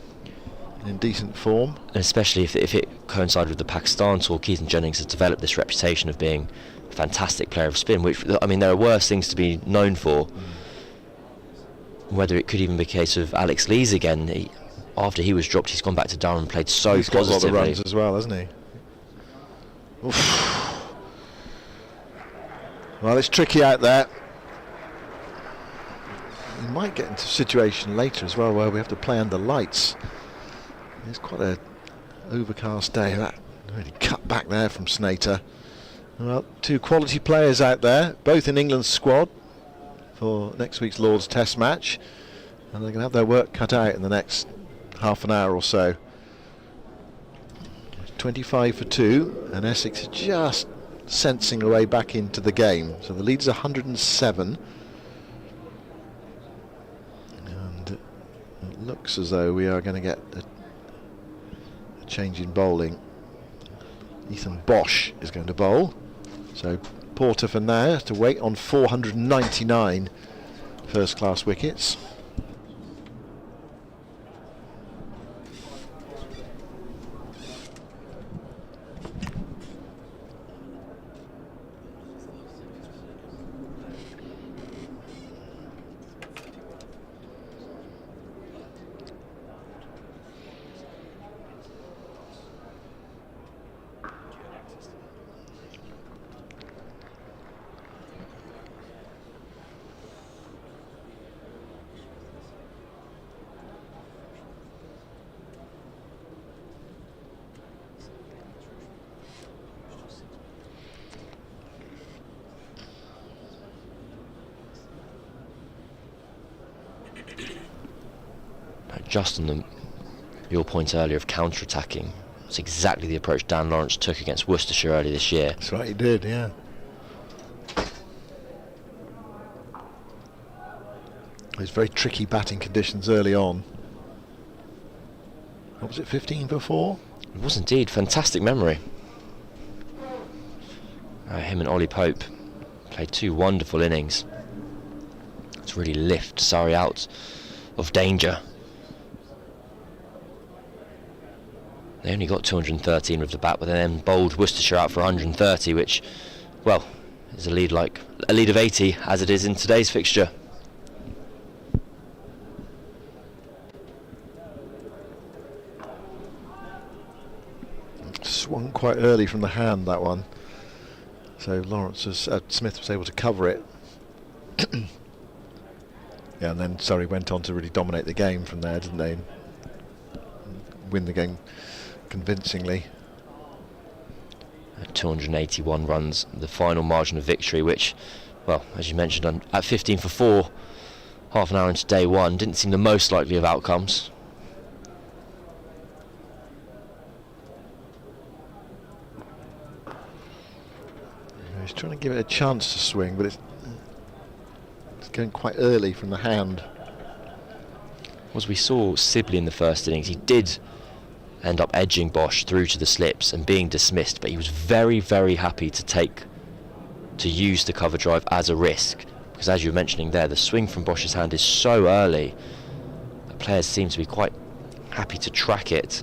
in decent form. And especially if it coincided with the Pakistan tour, Keaton Jennings has developed this reputation of being a fantastic player of spin, which, I mean, there are worse things to be known for. Whether it could even be a case of Alex Lees again. After he was dropped, he's gone back to Durham and played so he's positively. He's got a lot of runs as well, hasn't he? Oof. Well, it's tricky out there. We might get into a situation later as well where we have to play under lights. It's quite a overcast day. That really cut back there from Snater. Well, two quality players out there, both in England's squad for next week's Lord's Test match, and they're going to have their work cut out in the next half an hour or so. 25 for 2, and Essex are just sensing a way back into the game. So the lead is 107, and it looks as though we are going to get a change in bowling. Ethan Bosch is going to bowl, so Porter for now has to wait on 499 first class wickets. Just on your point earlier of counter-attacking, it's exactly the approach Dan Lawrence took against Worcestershire earlier this year. That's right, he did, yeah. Those very tricky batting conditions early on. What was it, 15 for 4? It was indeed, fantastic memory. Him and Ollie Pope played two wonderful innings to really lift Surrey out of danger. They only got 213 with the bat, but they then bowled Worcestershire out for 130, which, well, is a lead of 80 as it is in today's fixture. Swung quite early from the hand, that one. So Smith was able to cover it. Yeah, and then Surrey went on to really dominate the game from there, didn't they? And win the game convincingly. 281 runs, the final margin of victory, which, well, as you mentioned, at 15 for 4, half an hour into day one, didn't seem the most likely of outcomes. He's trying to give it a chance to swing, but it's going quite early from the hand. As we saw Sibley in the first innings, he did end up edging Bosch through to the slips and being dismissed, but he was very, very happy to use the cover drive as a risk, because as you were mentioning there, the swing from Bosch's hand is so early that players seem to be quite happy to track it,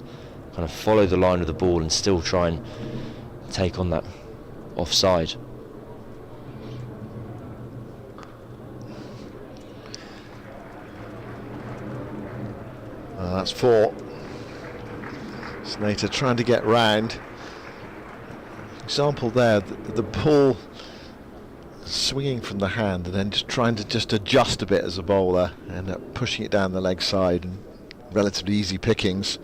kind of follow the line of the ball and still try and take on that offside. That's 4. Snater trying to get round. Example there, the ball swinging from the hand and then just trying to adjust a bit as a bowler, end up pushing it down the leg side, and relatively easy pickings.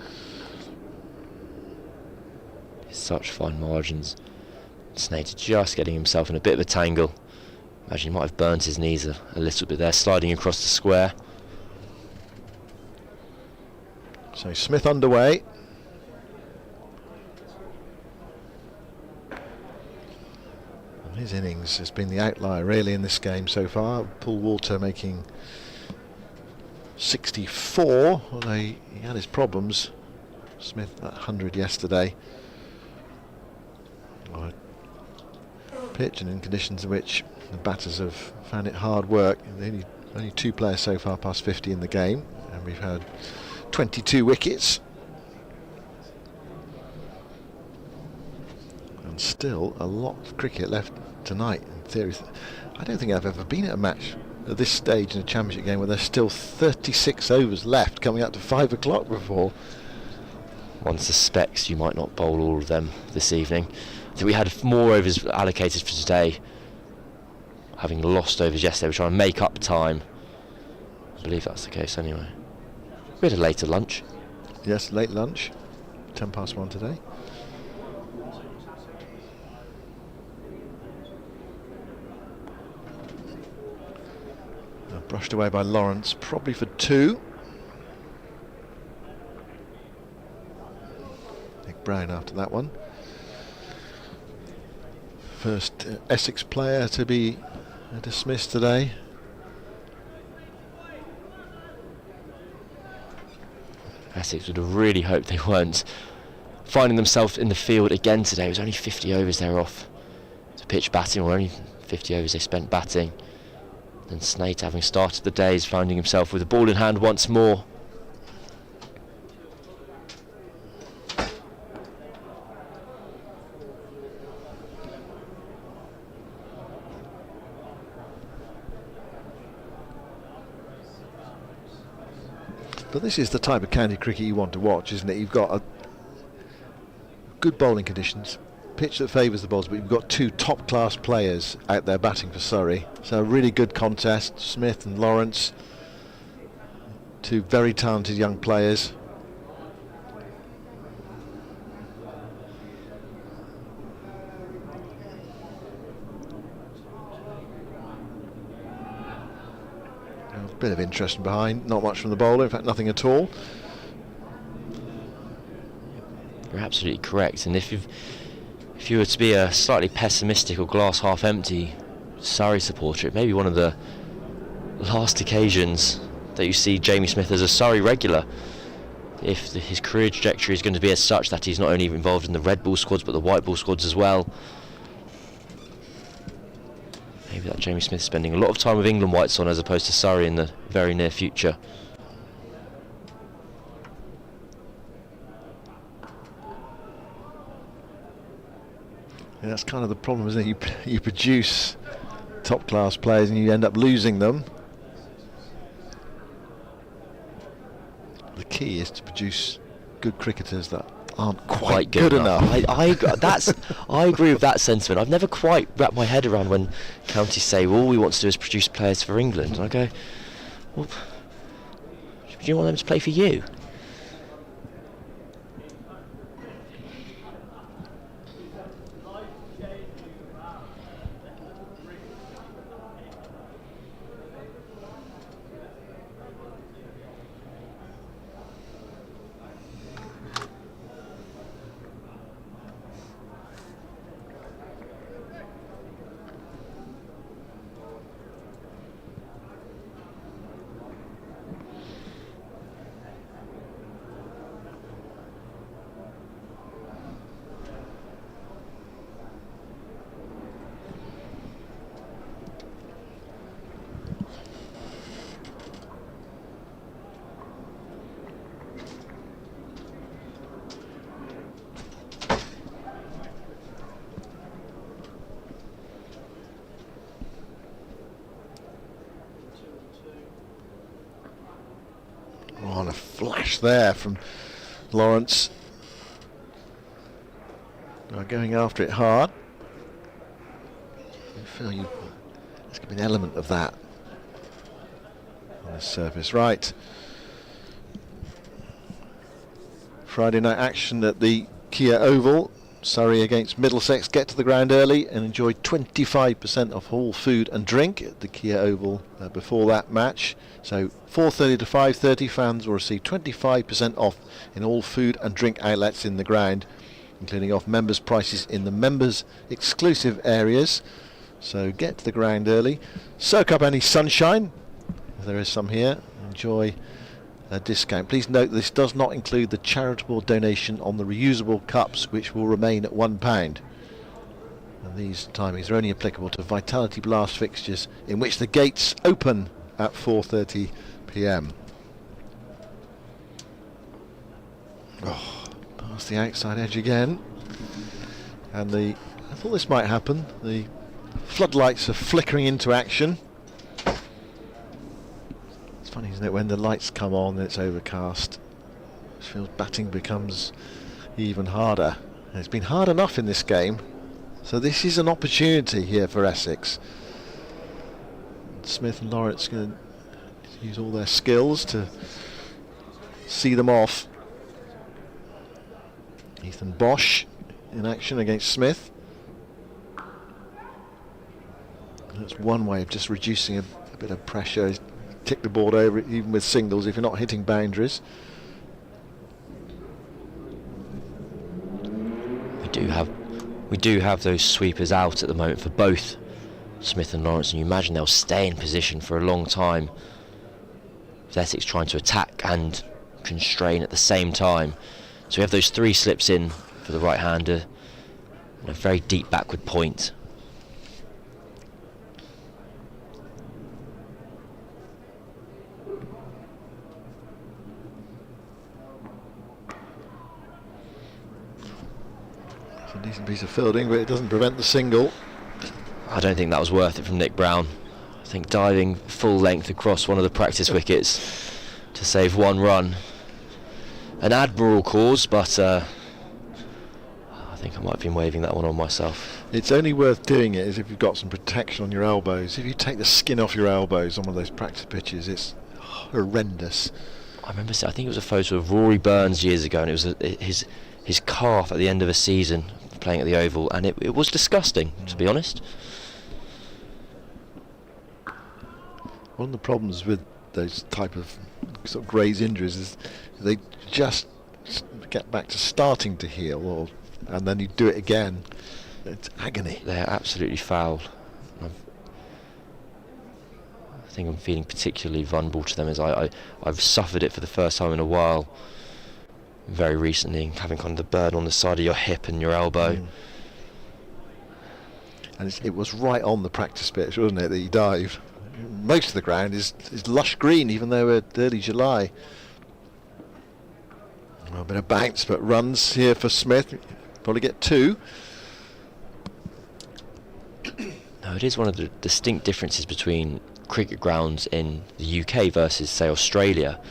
Such fine margins. Snater just getting himself in a bit of a tangle. Imagine he might have burnt his knees a little bit there, sliding across the square. So Smith underway. And his innings has been the outlier really in this game so far. Paul Walter making 64, although he had his problems. Smith at 100 yesterday. Pitch and in conditions in which the batters have found it hard work. Only two players so far past 50 in the game, and we've had 22 wickets, and still a lot of cricket left tonight. In theory, I don't think I've ever been at a match at this stage in a championship game where there's still 36 overs left, coming up to 5 o'clock before. One suspects you might not bowl all of them this evening. I think we had more overs allocated for today, having lost overs yesterday. We're trying to make up time. I believe that's the case anyway. We had a later lunch. Yes, late lunch, 1:10 today. Brushed away by Lawrence, probably for 2. Nick Brown after that one. First Essex player to be dismissed today. Essex would have really hoped they weren't finding themselves in the field again today. It was only 50 overs they were off to pitch batting, or only 50 overs they spent batting. And Snate, having started the day, is finding himself with the ball in hand once more. But this is the type of county cricket you want to watch, isn't it? You've got good bowling conditions, pitch that favours the bowlers, but you've got 2 top-class players out there batting for Surrey. So a really good contest. Smith and Lawrence, 2 very talented young players. A bit of interest from behind, not much from the bowler, in fact nothing at all. You're absolutely correct, and if you were to be a slightly pessimistic or glass half empty Surrey supporter, it may be one of the last occasions that you see Jamie Smith as a Surrey regular. If his career trajectory is going to be as such that he's not only involved in the red ball squads but the white ball squads as well. Maybe that Jamie Smith spending a lot of time with England whites on as opposed to Surrey in the very near future. Yeah, that's kind of the problem, isn't it? You produce top class players and you end up losing them. The key is to produce good cricketers that aren't quite good enough. I agree with that sentiment. I've never quite wrapped my head around when counties say, well, all we want to do is produce players for England. And I go, well, do you want them to play for you? On a flash there from Lawrence. Going after it hard. I feel there's going to be an element of that on the surface. Right. Friday night action at the Kia Oval. Surrey against Middlesex. Get to the ground early and enjoy 25% off all food and drink at the Kia Oval before that match. So 4:30 to 5:30 fans will receive 25% off in all food and drink outlets in the ground, including off members' prices in the members' exclusive areas. So get to the ground early. Soak up any sunshine, if there is some here. Enjoy a discount. Please note this does not include the charitable donation on the reusable cups, which will remain at £1. And these timings are only applicable to Vitality Blast fixtures in which the gates open at 4:30 p.m. Oh, past the outside edge again. And I thought this might happen. The floodlights are flickering into action. It's funny, isn't it, when the lights come on and it's overcast, it feels batting becomes even harder. And it's been hard enough in this game, so this is an opportunity here for Essex. Smith and Lawrence going to use all their skills to see them off. Ethan Bosch in action against Smith. That's one way of just reducing a bit of pressure, is tick the board over even with singles if you're not hitting boundaries. We do have those sweepers out at the moment for both Smith and Lawrence, and you imagine they'll stay in position for a long time. With Essex trying to attack and constrain at the same time. So we have those 3 slips in for the right-hander, and a very deep backward point. It's a decent piece of fielding, but it doesn't prevent the single. I don't think that was worth it from Nick Brown. I think diving full length across one of the practice wickets to save 1 run. An admirable cause, but I think I might have been waving that one on myself. It's only worth doing it if you've got some protection on your elbows. If you take the skin off your elbows on one of those practice pitches, it's horrendous. I remember, I think it was a photo of Rory Burns years ago, and it was his calf at the end of a season playing at the Oval, and it was disgusting, to be honest. One of the problems with those type of sort of graze injuries is they just get back to starting to heal, and then you do it again. It's agony. They're absolutely foul. I think I'm feeling particularly vulnerable to them, as I've suffered it for the first time in a while very recently, having kind of the burn on the side of your hip and your elbow. And it was right on the practice pitch, wasn't it, that he dived. Most of the ground is lush green, even though we're early July. A bit of bounce, but runs here for Smith. Probably get 2. No, it is one of the distinct differences between cricket grounds in the UK versus, say, Australia,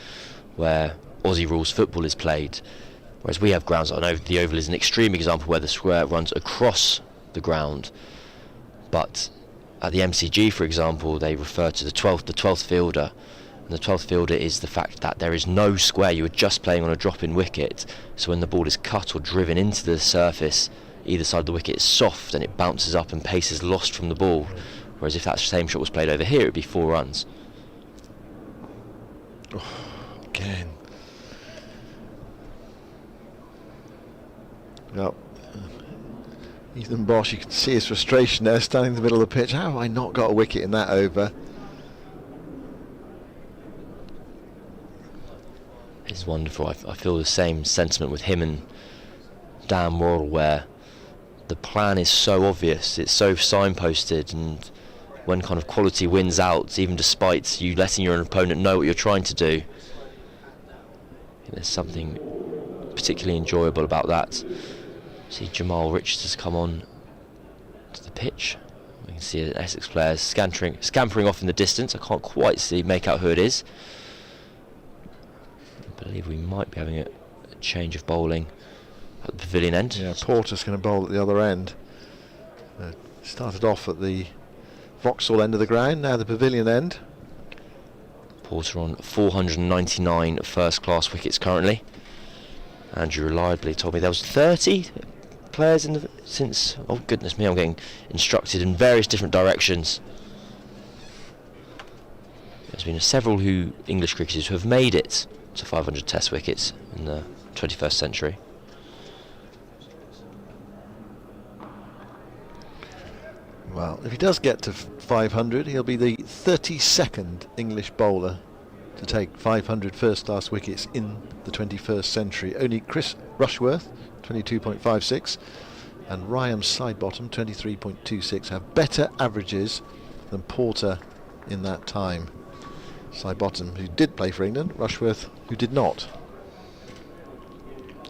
where Aussie rules football is played, whereas we have grounds. I know the Oval is an extreme example where the square runs across the ground, but at the MCG, for example, they refer to the 12th fielder, and the 12th fielder is the fact that there is no square. You are just playing on a drop-in wicket, so when the ball is cut or driven into the surface, either side of the wicket is soft and it bounces up and pace is lost from the ball, whereas if that same shot was played over here, it would be 4 runs. Again. Well, Ethan Bosch, you can see his frustration there, standing in the middle of the pitch. How have I not got a wicket in that over? It's wonderful. I feel the same sentiment with him and Dan Worrell, where the plan is so obvious, it's so signposted, and when kind of quality wins out, even despite you letting your opponent know what you're trying to do, there's something particularly enjoyable about that. See Jamal Richards has come on to the pitch. We can see Essex players scampering off in the distance. I can't quite make out who it is. I believe we might be having a change of bowling at the pavilion end. Yeah, Porter's going to bowl at the other end. Started off at the Vauxhall end of the ground, now the pavilion end. Porter on 499 first-class wickets currently. Andrew reliably told me there was 30 players since. Oh goodness me, I'm getting instructed in various different directions. There's been several English cricketers who have made it to 500 Test wickets in the 21st century. Well, if he does get to 500, he'll be the 32nd English bowler to take 500 first-class wickets in the 21st century. Only Chris Rushworth, 22.56, and Ryan Sidebottom, 23.26, have better averages than Porter in that time. Sidebottom, who did play for England, Rushworth, who did not.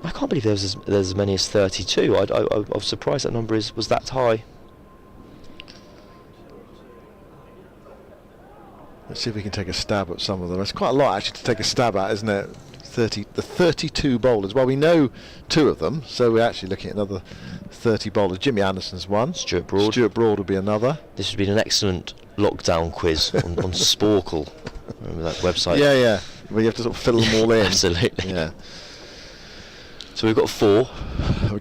I can't believe there's as many as 32. I was surprised that number was that high. Let's see if we can take a stab at some of them. It's quite a lot actually to take a stab at, isn't it? The 32 bowlers. Well, we know 2 of them, so we're actually looking at another 30 bowlers. Jimmy Anderson's one. Stuart Broad. Stuart Broad will be another. This would be an excellent lockdown quiz on Sporkle. Remember that website? Yeah. Where you have to sort of fill them all in. Absolutely. Yeah. So we've got 4.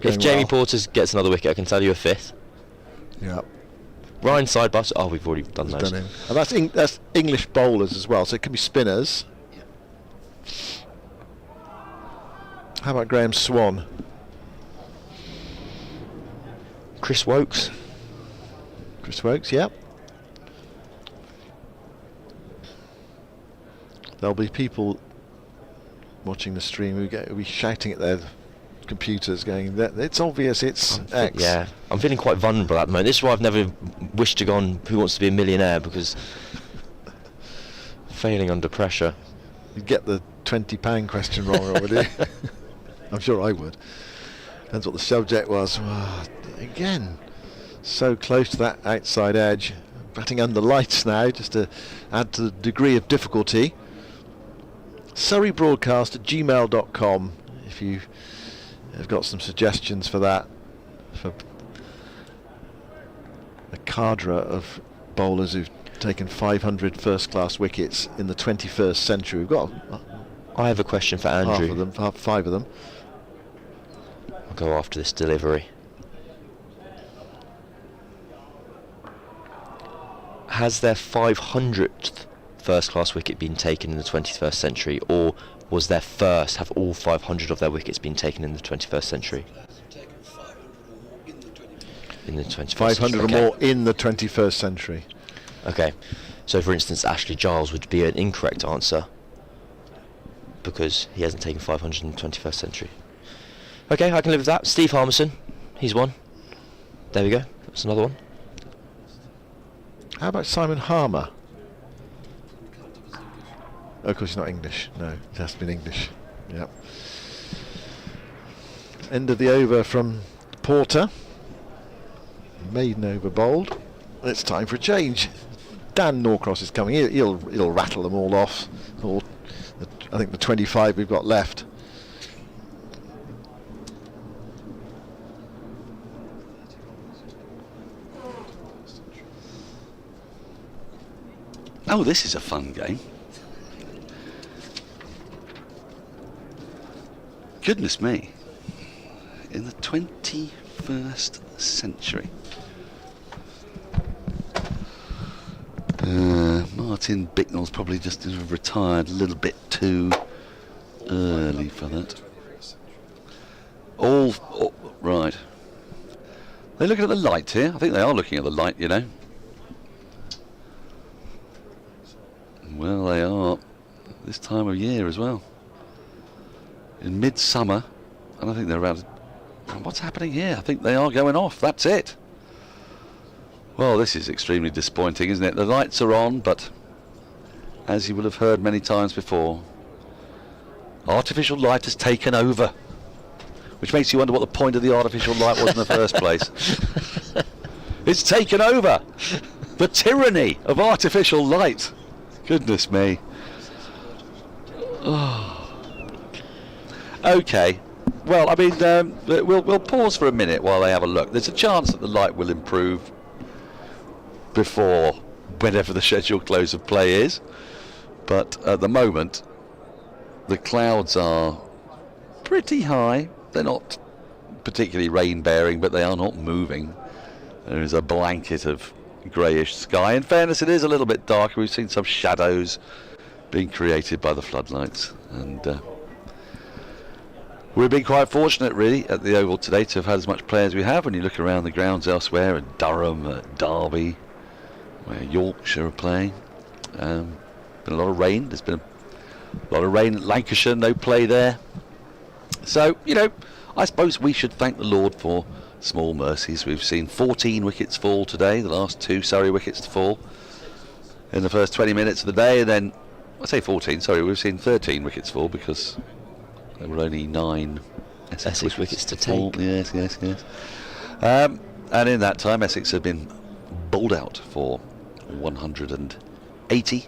If Jamie Porter gets another wicket, I can tell you a 5th. Yeah. Ryan side bus. Oh, we've already done those. And that's English bowlers as well, so it can be spinners. How about Graham Swan? Chris Wokes. Chris Wokes, yep. There'll be people watching the stream who'll be shouting at their computers going, it's obvious it's X. Yeah, I'm feeling quite vulnerable at the moment. This is why I've never wished to go on Who Wants to Be a Millionaire, because failing under pressure. You'd get the £20 question wrong, would you? I'm sure I would. Depends what the subject was. Again, so close to that outside edge. Batting under lights now, just to add to the degree of difficulty. SurreyBroadcast@gmail.com if you have got some suggestions for that, for the cadre of bowlers who've taken 500 first-class wickets in the 21st century. We've got I have a question for Andrew. Five of them. I'll go after this delivery. Has their 500th first-class wicket been taken in the 21st century, or was their first? Have all 500 of their wickets been taken in the 21st century? In the 21st 500 century. or more in the 21st century. Okay, so for instance, Ashley Giles would be an incorrect answer because he hasn't taken 500 in the 21st century. Okay, I can live with that. Steve Harmison, he's one. There we go. That's another one. How about Simon Harmer? Oh, of course, he's not English. No, it has to be in English. Yep. End of the over from Porter. Maiden over bowled. It's time for a change. Dan Norcross is coming. He'll rattle them all off. I think the 25 we've got left. Oh, this is a fun game. Goodness me. In the 21st century. Martin Bicknell's probably just retired a little bit too early for that. Right. They're looking at the light here. I think they are looking at the light, you know. Well, they are this time of year as well. In midsummer, and I think they're around. What's happening here? I think they are going off. That's it. Well, this is extremely disappointing, isn't it? The lights are on, but as you will have heard many times before, artificial light has taken over, which makes you wonder what the point of the artificial light was in the first place. It's taken over. The tyranny of artificial light. Goodness me. Oh. Okay. Well, I mean, we'll pause for a minute while they have a look. There's a chance that the light will improve before whenever the scheduled close of play is. But at the moment, the clouds are pretty high. They're not particularly rain-bearing, but they are not moving. There is a blanket of greyish sky. In fairness, it is a little bit darker. We've seen some shadows being created by the floodlights, and we've been quite fortunate really at the Oval today to have had as much play as we have. When you look around the grounds elsewhere, at Durham, at Derby, where Yorkshire are playing, been a lot of rain. There's been a lot of rain at Lancashire, no play there. So, you know, I suppose we should thank the Lord for small mercies. We've seen 14 wickets fall today, the last 2 Surrey wickets to fall in the first 20 minutes of the day, and then, I say 14, sorry, we've seen 13 wickets fall because there were only 9 Essex wickets to take. Yes. And in that time, Essex have been bowled out for 180.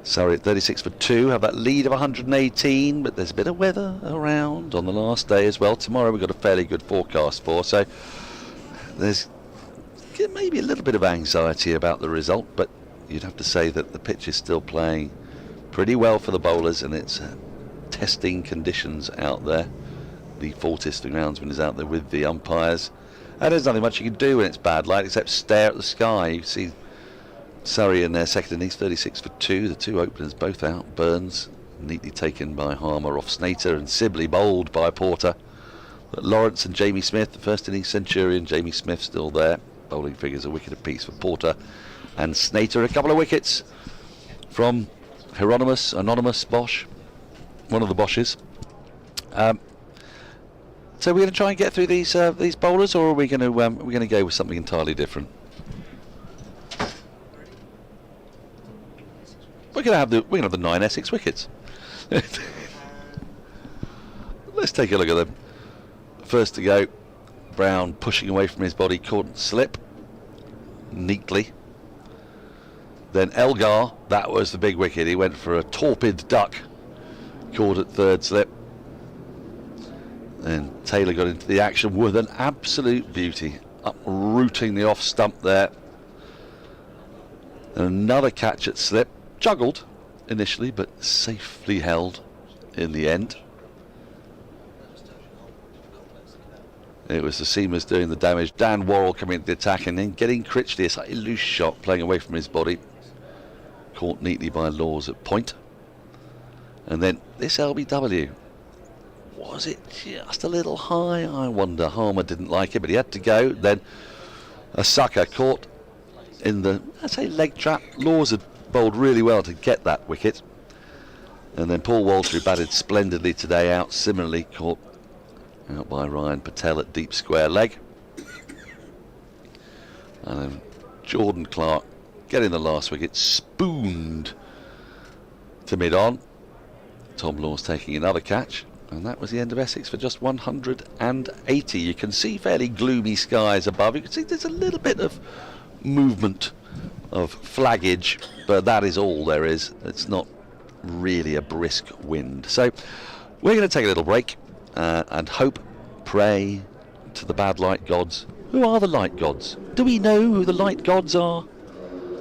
Surrey at 36 for 2, have that lead of 118, but there's a bit of weather around on the last day as well. Tomorrow we've got a fairly good forecast for, so there's maybe a little bit of anxiety about the result, but you'd have to say that the pitch is still playing pretty well for the bowlers, and it's testing conditions out there. The Fortis, the groundsman, is out there with the umpires, And there's nothing much you can do when it's bad light except stare at the sky. You see Surrey in their second innings, 36 for 2. The two openers both out. Burns neatly taken by Harmer off Snater, and Sibley bowled by Porter. But Lawrence and Jamie Smith, the first innings centurion, Jamie Smith still there. Bowling figures a wicket apiece for Porter and Snater. A couple of wickets from Anonymous Bosch, one of the Bosches. So we're going to try and get through these bowlers, or are we going to go with something entirely different? We're going to have the 9 Essex wickets. Let's take a look at them. First to go, Brown pushing away from his body, caught slip neatly. Then Elgar, that was the big wicket. He went for a torpid duck, caught at third slip. Then Taylor got into the action with an absolute beauty, uprooting the off stump there. And another catch at slip, juggled initially, but safely held in the end. It was the seamers doing the damage. Dan Worrell coming into the attack and then getting Critchley a slightly loose shot, playing away from his body. Caught neatly by Laws at point. And then this LBW. Was it just a little high? I wonder. Harmer didn't like it, but he had to go. Then a sucker caught in the, I'd say, leg trap. Laws had bowled really well to get that wicket. And then Paul Walter, who batted splendidly today, out similarly, caught out by Ryan Patel at deep square leg. And then Jordan Clark getting the last wicket, spooned to mid-on. Tom Laws taking another catch. And that was the end of Essex for just 180. You can see fairly gloomy skies above. You can see there's a little bit of movement of flaggage, but that is all there is. It's not really a brisk wind. So we're going to take a little break and hope, pray to the bad light gods. Who are the light gods? Do we know who the light gods are?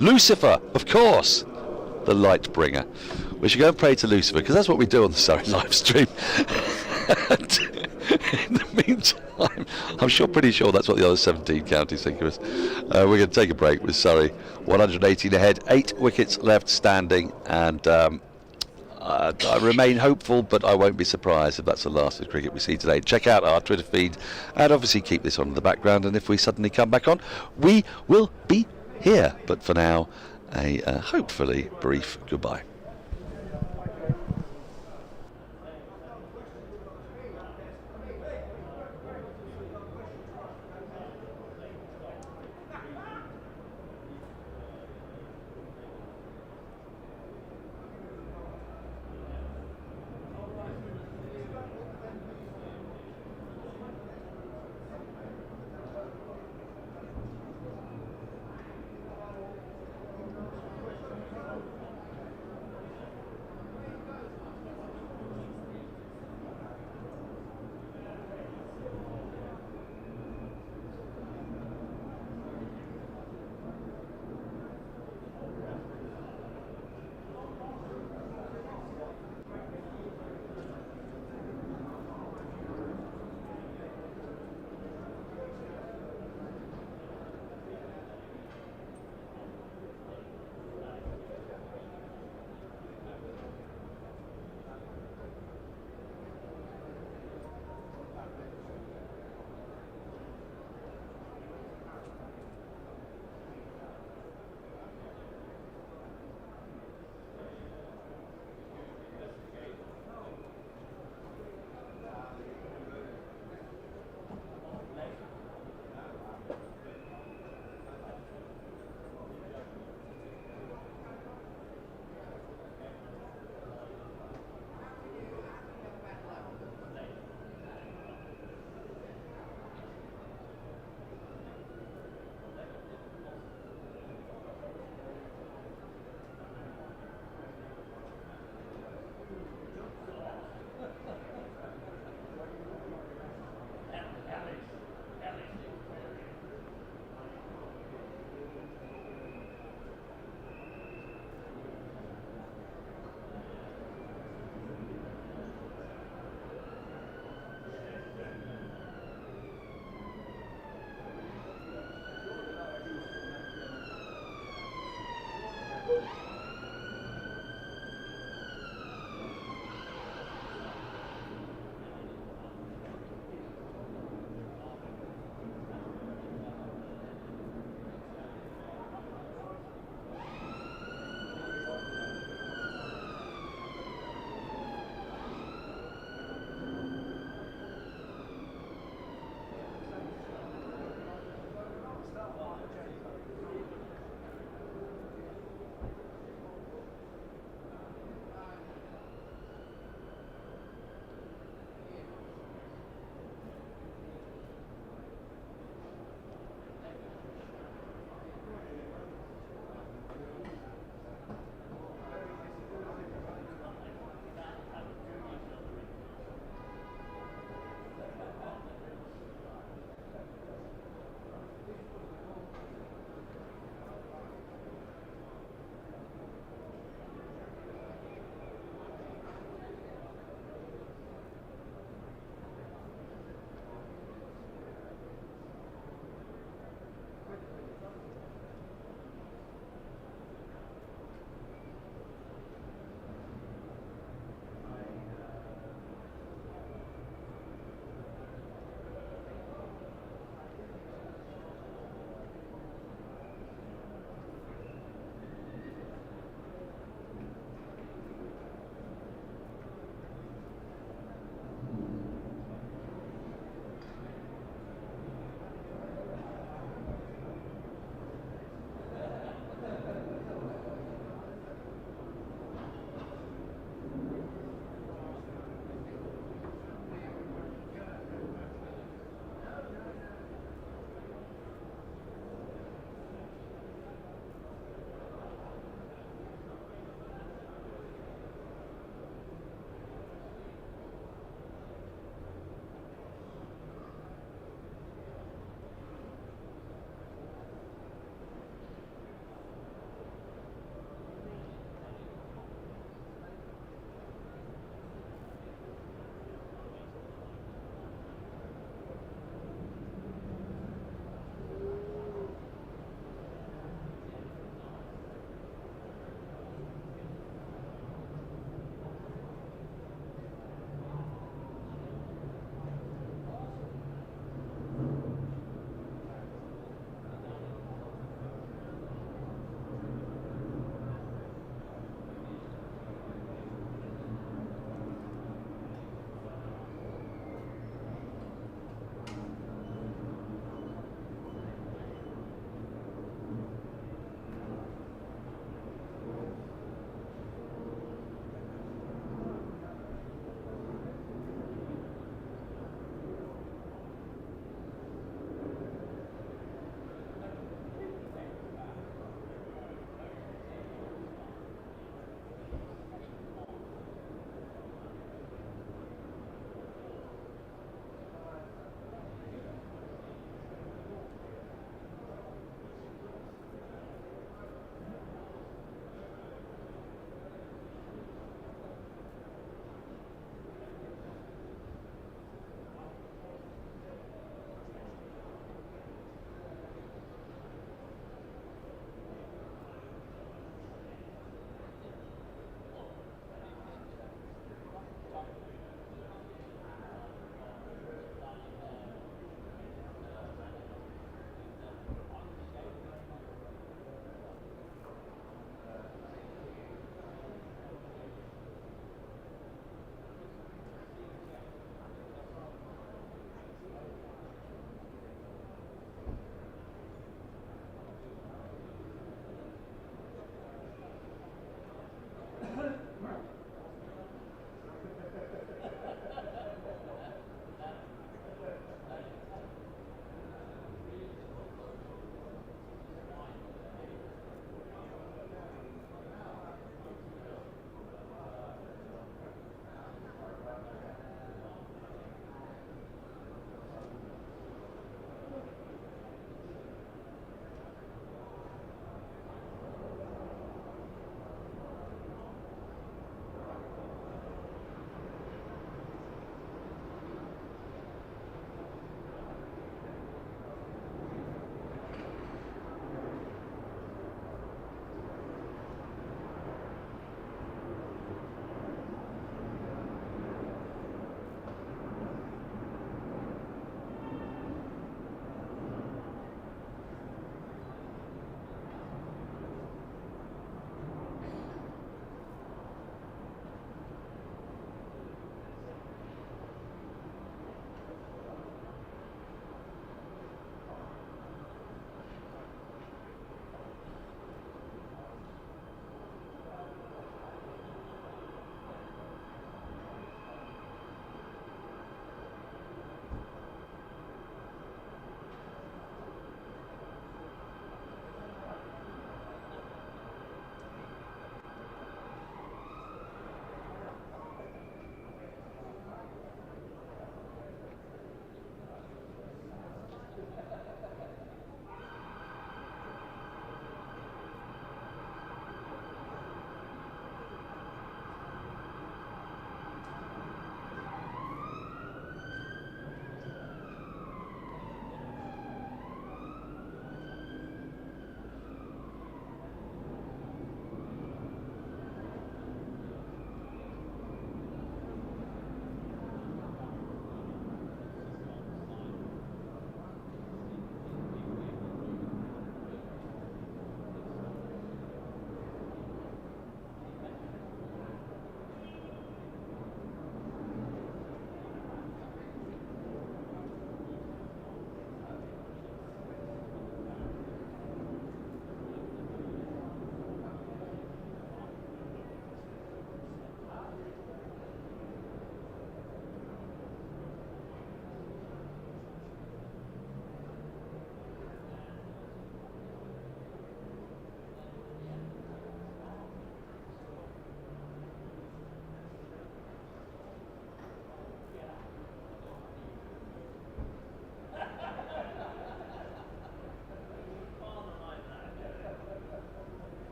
Lucifer, of course, the light bringer. We should go and pray to Lucifer, because that's what we do on the Surrey live stream. In the meantime, I'm pretty sure that's what the other 17 counties think of us. We're going to take a break with Surrey. 118 ahead, 8 wickets left standing, and I remain hopeful, but I won't be surprised if that's the last of the cricket we see today. Check out our Twitter feed, and obviously keep this on in the background, and if we suddenly come back on, we will be here. But for now, a hopefully brief goodbye.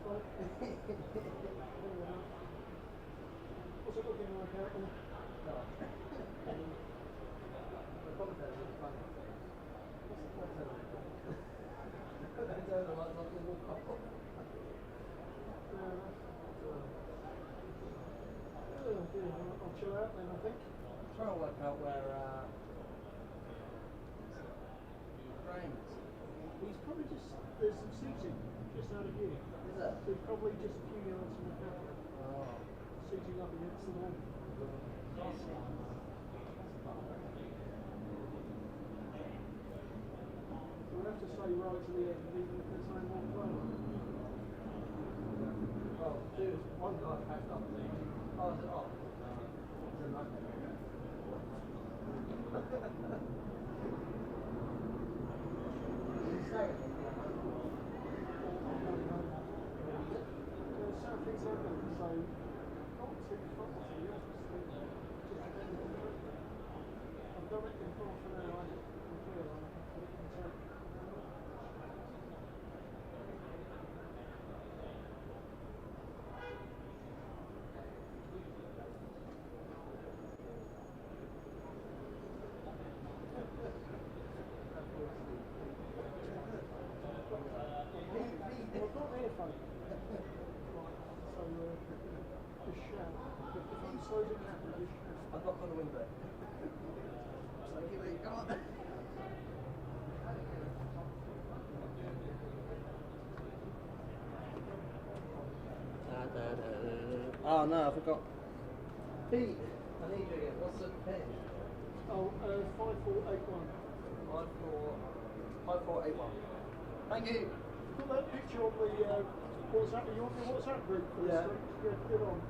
What's it looking like out there? I'll chill out then, I think. Try and work out where Graham is. He's probably just, there's some seating just out of view. Is there? So he's probably just a few yards from the camera. Oh. Seating up against the wall. So we have to stay right to the end, even if there's no more play. Well, there's one guy packed up there. Oh, is it off? I've got on the window. So give it, come on. Oh no, I forgot. Pete, I need you again. What's the pitch? Oh, 5481. 5481. Thank you. Put that picture on the WhatsApp. You want the WhatsApp group? Yeah. Good on.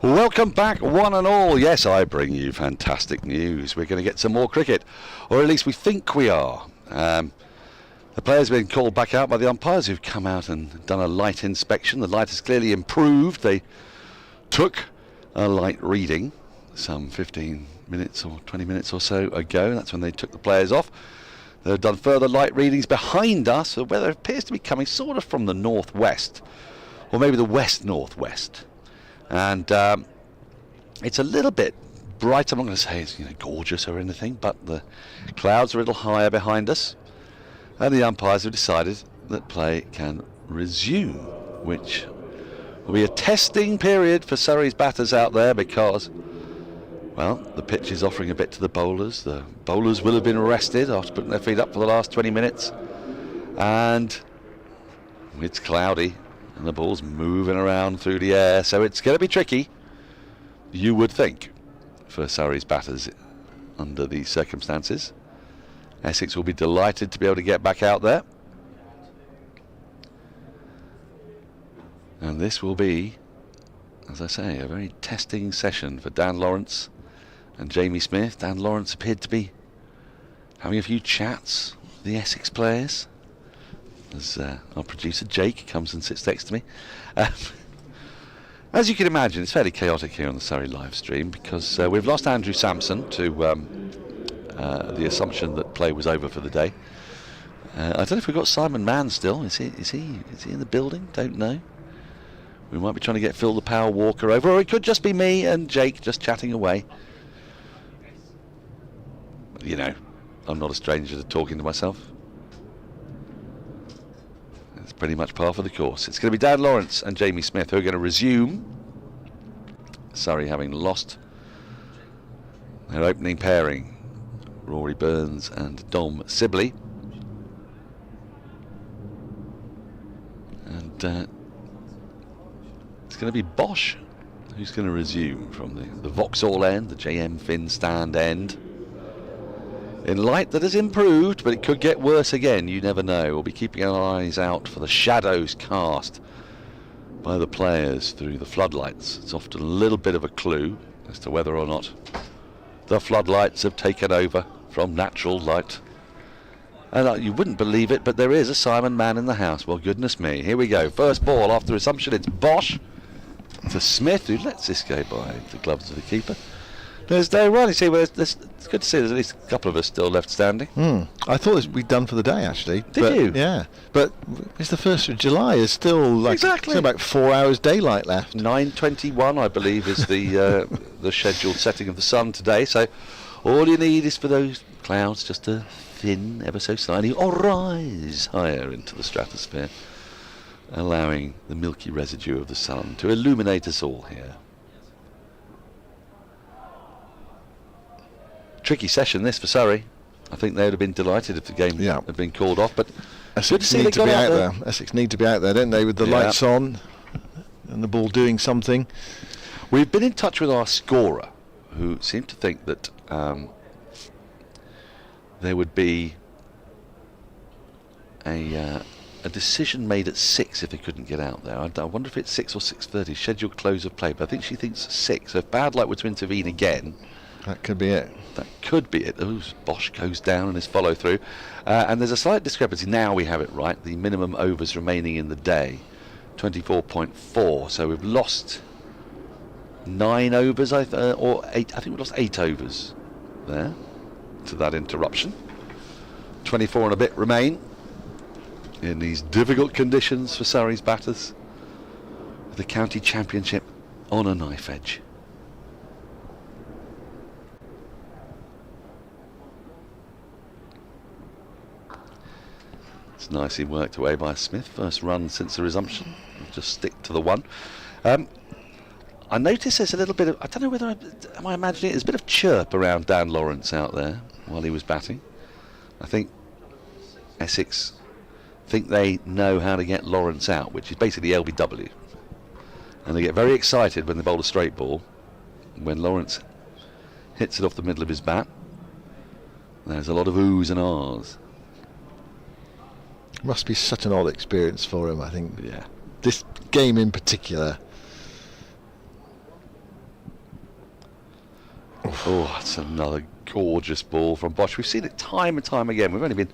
Welcome back, one and all. Yes, I bring you fantastic news. We're going to get some more cricket, or at least we think we are. The players have been called back out by the umpires, who've come out and done a light inspection. The light has clearly improved. They took a light reading some 15 minutes or 20 minutes or so ago. That's when they took the players off. They've done further light readings behind us. The weather appears to be coming sort of from the northwest, or maybe the west-northwest. And it's a little bit bright. I'm not going to say it's gorgeous or anything, but the clouds are a little higher behind us. And the umpires have decided that play can resume, which will be a testing period for Surrey's batters out there because, well, the pitch is offering a bit to the bowlers. The bowlers will have been rested after putting their feet up for the last 20 minutes. And it's cloudy. And the ball's moving around through the air, so it's going to be tricky, you would think, for Surrey's batters under these circumstances. Essex will be delighted to be able to get back out there. And this will be, as I say, a very testing session for Dan Lawrence and Jamie Smith. Dan Lawrence appeared to be having a few chats with the Essex players, as our producer Jake comes and sits next to me. As you can imagine, it's fairly chaotic here on the Surrey live stream because we've lost Andrew Samson to the assumption that play was over for the day. I don't know if we've got Simon Mann still. Is he in the building? Don't know. We might be trying to get Phil the Power Walker over, or it could just be me and Jake just chatting away. You know, I'm not a stranger to talking to myself. Pretty much par for the course. It's going to be Dan Lawrence and Jamie Smith who are going to resume. Surrey having lost their opening pairing, Rory Burns and Dom Sibley. And it's going to be Bosch who's going to resume from the Vauxhall end, the JM Finn stand end. In light that has improved, but it could get worse again, you never know. We'll be keeping our eyes out for the shadows cast by the players through the floodlights. It's often a little bit of a clue as to whether or not the floodlights have taken over from natural light. And you wouldn't believe it, but there is a Simon Mann in the house. Well, goodness me. Here we go. First ball after assumption. It's Bosch to Smith, who lets this go by the gloves of the keeper. There's no run. You see, well, it's good to see there's at least a couple of us still left standing. I thought we'd done for the day, actually. Did you? Yeah. But it's the 1st of July. There's still exactly about 4 hours daylight left. 9:21, I believe, is the scheduled setting of the sun today. So all you need is for those clouds just to thin ever so slightly or rise higher into the stratosphere, allowing the milky residue of the sun to illuminate us all here. Tricky session this for Surrey. I think they would have been delighted if the game had been called off, but Essex need to be out there. Essex need to be out there, don't they, with the lights on and the ball doing something. We've been in touch with our scorer, who seemed to think that there would be a decision made at 6 if they couldn't get out there. I wonder if it's 6 or 6:30, scheduled close of play, but I think she thinks 6. So if bad luck were to intervene again, that could be it. That could be it. Oh, Bosch goes down in his follow through. And there's a slight discrepancy. Now we have it right. The minimum overs remaining in the day, 24.4. So we've lost 9 overs, or 8. I think we've lost 8 overs there to that interruption. 24 and a bit remain in these difficult conditions for Surrey's batters. The county championship on a knife edge. It's nicely worked away by Smith. First run since the resumption. We'll just stick to the one. I notice there's a little bit of, I don't know whether am I imagining it, there's a bit of chirp around Dan Lawrence out there while he was batting. I think Essex think they know how to get Lawrence out, which is basically LBW. And they get very excited when they bowl a straight ball. When Lawrence hits it off the middle of his bat, there's a lot of oohs and ahs. Must be such an odd experience for him, I think. Yeah. This game in particular. Oh, that's another gorgeous ball from Bosch. We've seen it time and time again. We've only been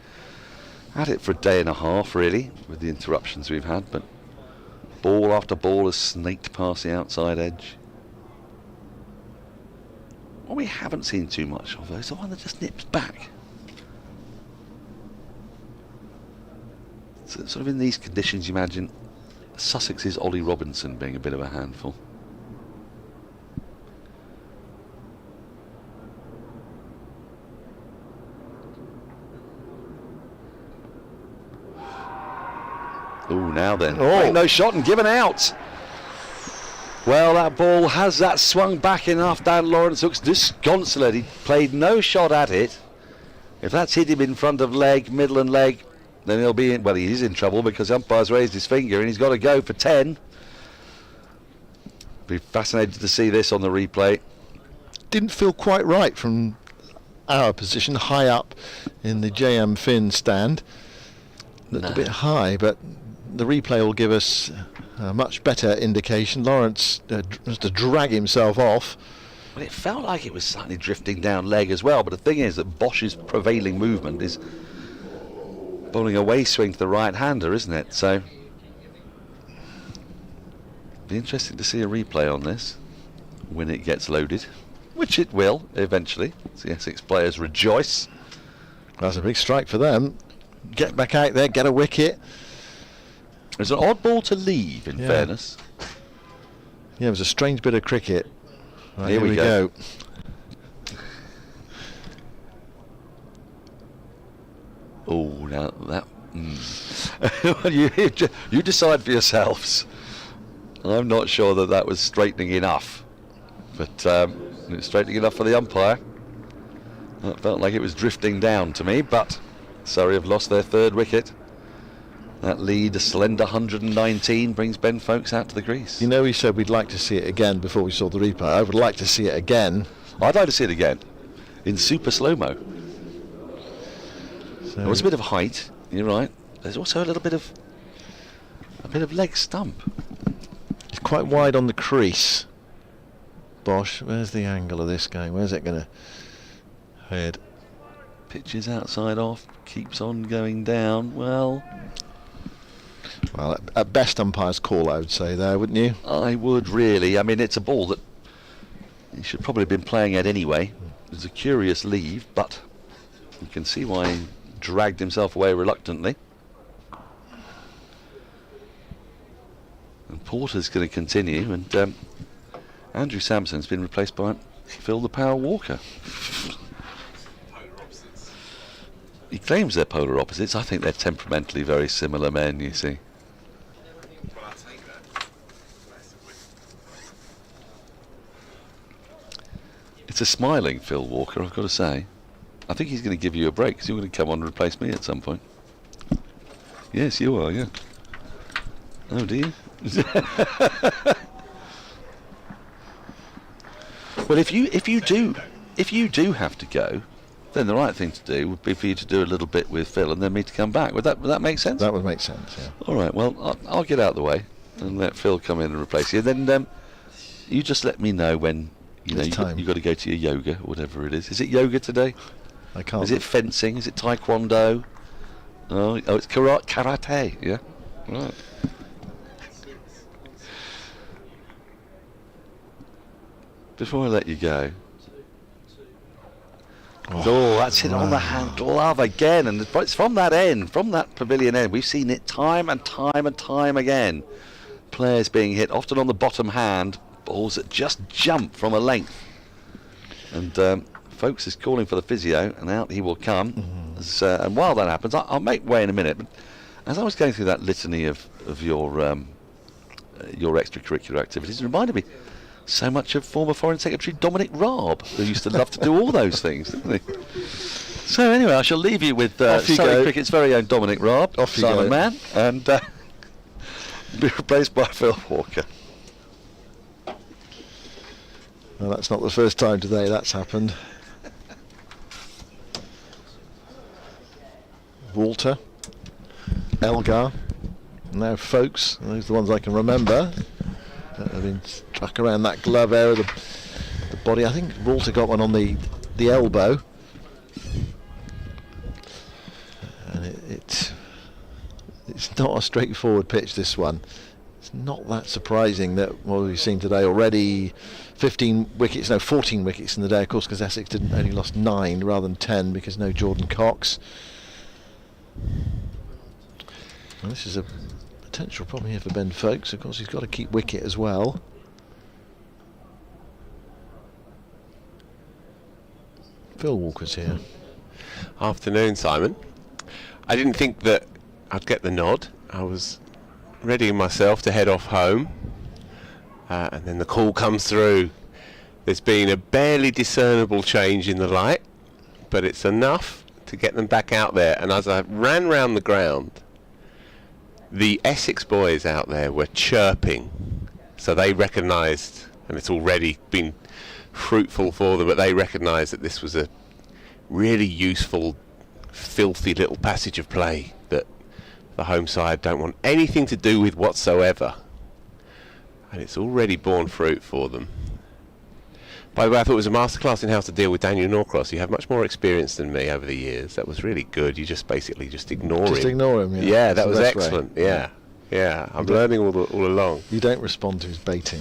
at it for a day and a half, really, with the interruptions we've had, but ball after ball has snaked past the outside edge. What we haven't seen too much of, though, is the one that just nips back. So, sort of in these conditions, you imagine Sussex's Ollie Robinson being a bit of a handful. Oh, now then. Oh, no shot and given out. Well, that ball has that swung back enough down Lawrence Hook's disconsolate. He played no shot at it. If that's hit him in front of leg, middle and leg, then he'll be in. Well, he is in trouble because the umpire's raised his finger and he's got to go for 10. Be fascinated to see this on the replay. Didn't feel quite right from our position, high up in the JM Finn stand. Looked a bit high, but the replay will give us a much better indication. Lawrence has to drag himself off. Well, it felt like it was slightly drifting down leg as well, but the thing is that Bosch's prevailing movement is bowling away swing to the right-hander, isn't it? So be interesting to see a replay on this when it gets loaded, which it will eventually. The Essex players rejoice. That's a big strike for them. Get back out there, get a wicket. It's an odd ball to leave, in fairness. Yeah, it was a strange bit of cricket. Right, here we go. Oh, now that... you decide for yourselves. I'm not sure that that was straightening enough. But it's straightening enough for the umpire. That felt like it was drifting down to me, but Surrey have lost their third wicket. That lead, a slender 119, brings Ben Folkes out to the crease. You know, we said we'd like to see it again before we saw the replay. I would like to see it again. I'd like to see it again in super slow-mo. So there was a bit of height, you're right. There's also a bit of leg stump. It's quite wide on the crease. Bosch, where's the angle of this going? Where's it going to head? Pitches outside off, keeps on going down. Well, at best umpire's call, I would say there, wouldn't you? I would really. I mean, it's a ball that he should probably have been playing at anyway. It's a curious leave, but you can see why he dragged himself away reluctantly. And Porter's going to continue, and Andrew Samson's been replaced by Phil the Power Walker. He claims they're polar opposites. I think they're temperamentally very similar men, you see. It's a smiling Phil Walker, I've got to say. I think he's going to give you a break because you're going to come on and replace me at some point. Yes, you are, yeah. Oh, do you? Well, if you do have to go, then the right thing to do would be for you to do a little bit with Phil and then me to come back. Would that make sense? That would make sense, yeah. All right, well, I'll get out of the way and let Phil come in and replace you. Then you just let me know when you've got to go to your yoga or whatever it is. Is it yoga today? I can't. Is it fencing? Is it taekwondo? Oh, it's karate, yeah? Right. Before I let you go... Oh, that's hit on the hand glove again, and it's from that end, from that pavilion end. We've seen it time and time and time again. Players being hit, often on the bottom hand, balls that just jump from a length. And Folkes is calling for the physio, and out he will come. And while that happens, I'll make way in a minute. But as I was going through that litany of your extracurricular activities, it reminded me so much of former Foreign Secretary Dominic Raab, who used to love to do all those things, didn't he? So anyway, I shall leave you with Surrey Cricket's very own Dominic Raab, Silent Man, and be replaced by Phil Walker. Well, that's not the first time today that's happened. Walter, Elgar, now Folkes, those are the ones I can remember that have been struck around that glove area, the body. I think Walter got one on the elbow. And it's not a straightforward pitch, this one. It's not that surprising that what we've seen today already. 14 wickets in the day, of course, because Essex only lost 9 rather than 10 because no Jordan Cox. And this is a potential problem here for Ben Folkes. Of course, he's got to keep wicket as well. Phil Walker's here. Afternoon, Simon. I didn't think that I'd get the nod. I was readying myself to head off home, and then the call comes through. There's been a barely discernible change in the light, but it's enough to get them back out there. And as I ran round the ground, the Essex boys out there were chirping, so they recognised, and it's already been fruitful for them, but they recognised that this was a really useful, filthy little passage of play that the home side don't want anything to do with whatsoever, and it's already borne fruit for them. By the way, I thought it was a masterclass in how to deal with Daniel Norcross. You have much more experience than me over the years. That was really good. You just basically ignore him. Just ignore him, yeah. Yeah, that was excellent. Yeah. I'm learning all along. You don't respond to his baiting.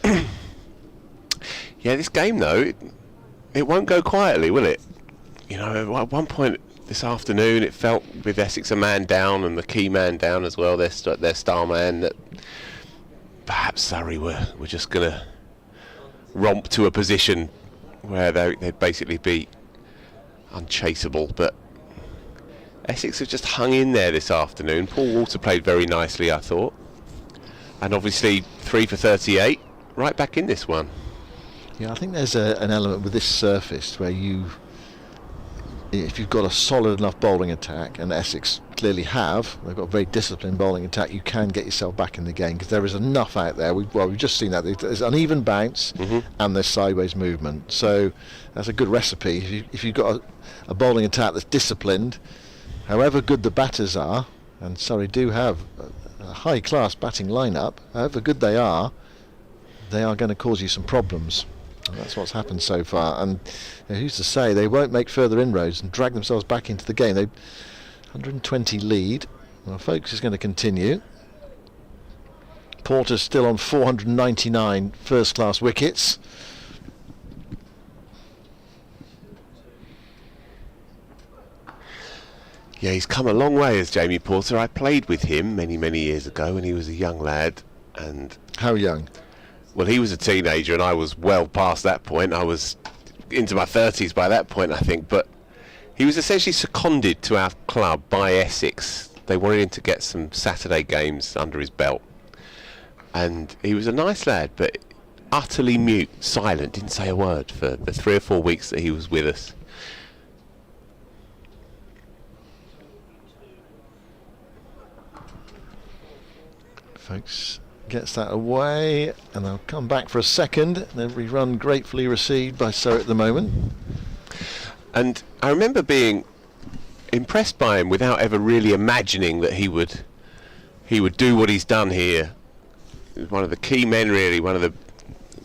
Yeah, this game though, it won't go quietly, will it? You know, at one point this afternoon, it felt with Essex a man down and the key man down as well, their star man, that perhaps Surrey were just going to romp to a position where they'd basically be unchaseable. But Essex have just hung in there this afternoon. Paul Walter played very nicely, I thought. And obviously 3 for 38, right back in this one. Yeah, I think there's an element with this surface where if you've got a solid enough bowling attack, and Essex clearly have, they've got a very disciplined bowling attack, you can get yourself back in the game because there is enough out there. We've just seen that there's uneven bounce and there's sideways movement, so that's a good recipe. If you've got a bowling attack that's disciplined, however good the batters are, and Surrey do have a high class batting lineup, however good they are going to cause you some problems. And that's what's happened so far, and who's to say they won't make further inroads and drag themselves back into the game. They 120 lead. Well, Folkes is going to continue. Porter's still on 499 first class wickets. Yeah, he's come a long way as Jamie Porter. I played with him many years ago when he was a young lad. And how young? Well, he was a teenager and I was well past that point. I was into my 30s by that point, I think. But he was essentially seconded to our club by Essex. They wanted him to get some Saturday games under his belt. And he was a nice lad, but utterly mute, silent, didn't say a word for the 3 or 4 weeks that he was with us. Folkes gets that away, and they'll come back for a second, and every run gratefully received by Surrey at the moment. And I remember being impressed by him without ever really imagining that he would do what he's done here. He was one of the key men, really, one of the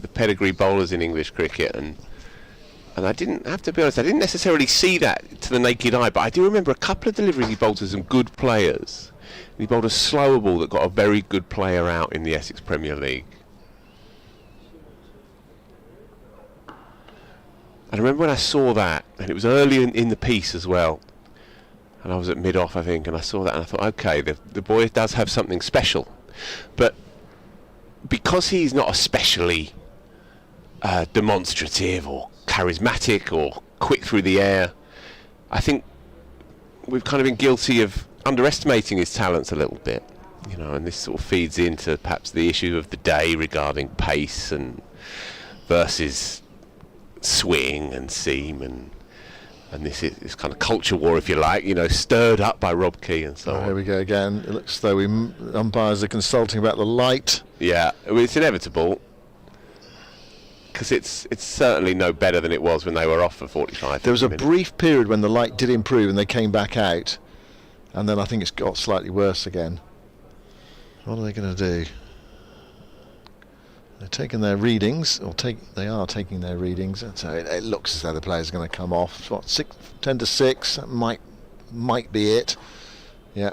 pedigree bowlers in English cricket, and I didn't have to be honest, I didn't necessarily see that to the naked eye, but I do remember a couple of deliveries he bowled to some good players. He bowled a slower ball that got a very good player out in the Essex Premier League. And I remember when I saw that, and it was early in the piece as well, and I was at mid-off, I think, and I saw that and I thought, okay, the boy does have something special. But because he's not especially demonstrative or charismatic or quick through the air, I think we've kind of been guilty of underestimating his talents a little bit, you know, and this sort of feeds into perhaps the issue of the day regarding pace and versus swing and seam, and this kind of culture war, if you like, you know, stirred up by Rob Key and so on. Here we go again. It looks as though umpires are consulting about the light. Yeah, it's inevitable, because it's certainly no better than it was when they were off for 45 There was a minutes. brief period when the light did improve and they came back out, and then I think it's got slightly worse again. What are they going to do? They're taking their readings, they are taking their readings, and so it looks as though the player's going to come off. What, 10 to 6? That might be it. Yeah.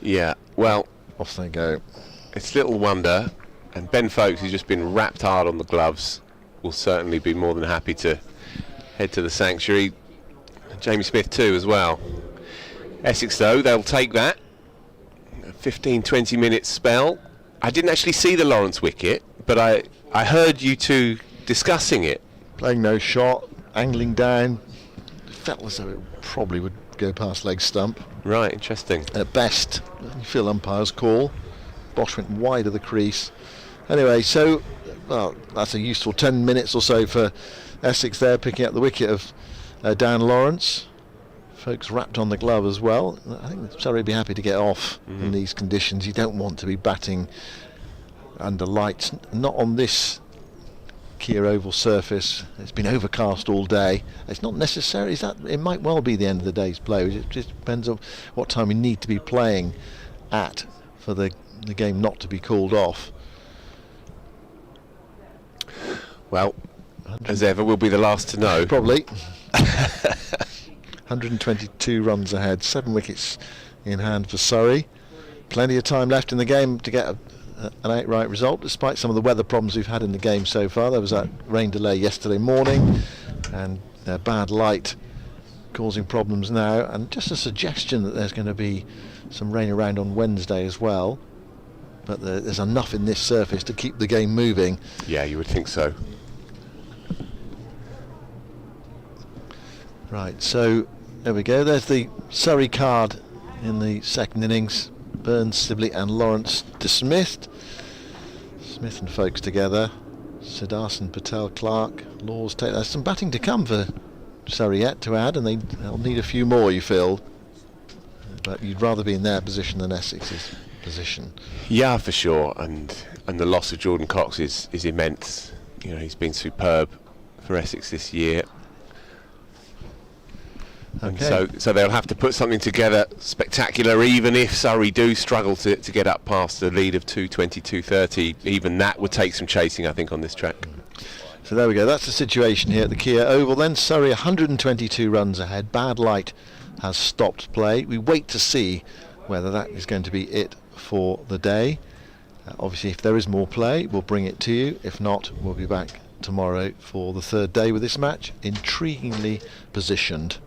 Yeah. Well, off they go. It's little wonder, and Ben Folkes, who's just been wrapped hard on the gloves, will certainly be more than happy to head to the sanctuary. Jamie Smith too, as well. Essex, though, they'll take that. A 15-20 minute spell. I didn't actually see the Lawrence wicket, but I heard you two discussing it. Playing no shot, angling down. Felt as though it probably would go past leg stump. Right, interesting. At best, you feel umpire's call. Bosch went wide of the crease. Anyway, so, well, that's a useful 10 minutes or so for Essex there, picking up the wicket of Dan Lawrence. Folks wrapped on the glove as well. I think Surrey would be happy to get off in these conditions. You don't want to be batting under lights, not on this Kia Oval surface. It's been overcast all day. It's not necessary. It might well be the end of the day's play. It just depends on what time we need to be playing at for the game not to be called off. Well, as ever, we'll be the last to know. Probably. 122 runs ahead, 7 wickets in hand for Surrey. Plenty of time left in the game to get an outright result, despite some of the weather problems we've had in the game so far. There was that rain delay yesterday morning, and bad light causing problems now, and just a suggestion that there's going to be some rain around on Wednesday as well. But there's enough in this surface to keep the game moving. Yeah, you would think so. Right, so there we go. There's the Surrey card in the second innings. Burns, Sibley and Lawrence dismissed. Smith and Folkes together. Sudharsan, Patel, Clark, Laws, Taylor. There's some batting to come for Surrey yet to add, and they'll need a few more, you feel. But you'd rather be in their position than Essex's position. Yeah, for sure. And the loss of Jordan Cox is immense. You know, he's been superb for Essex this year. Okay. And so they'll have to put something together spectacular, even if Surrey do struggle to get up past the lead of 220, 230. Even that would take some chasing, I think, on this track. So there we go. That's the situation here at the Kia Oval. Then Surrey 122 runs ahead. Bad light has stopped play. We wait to see whether that is going to be it for the day. Obviously, if there is more play, we'll bring it to you. If not, we'll be back tomorrow for the third day with this match intriguingly positioned.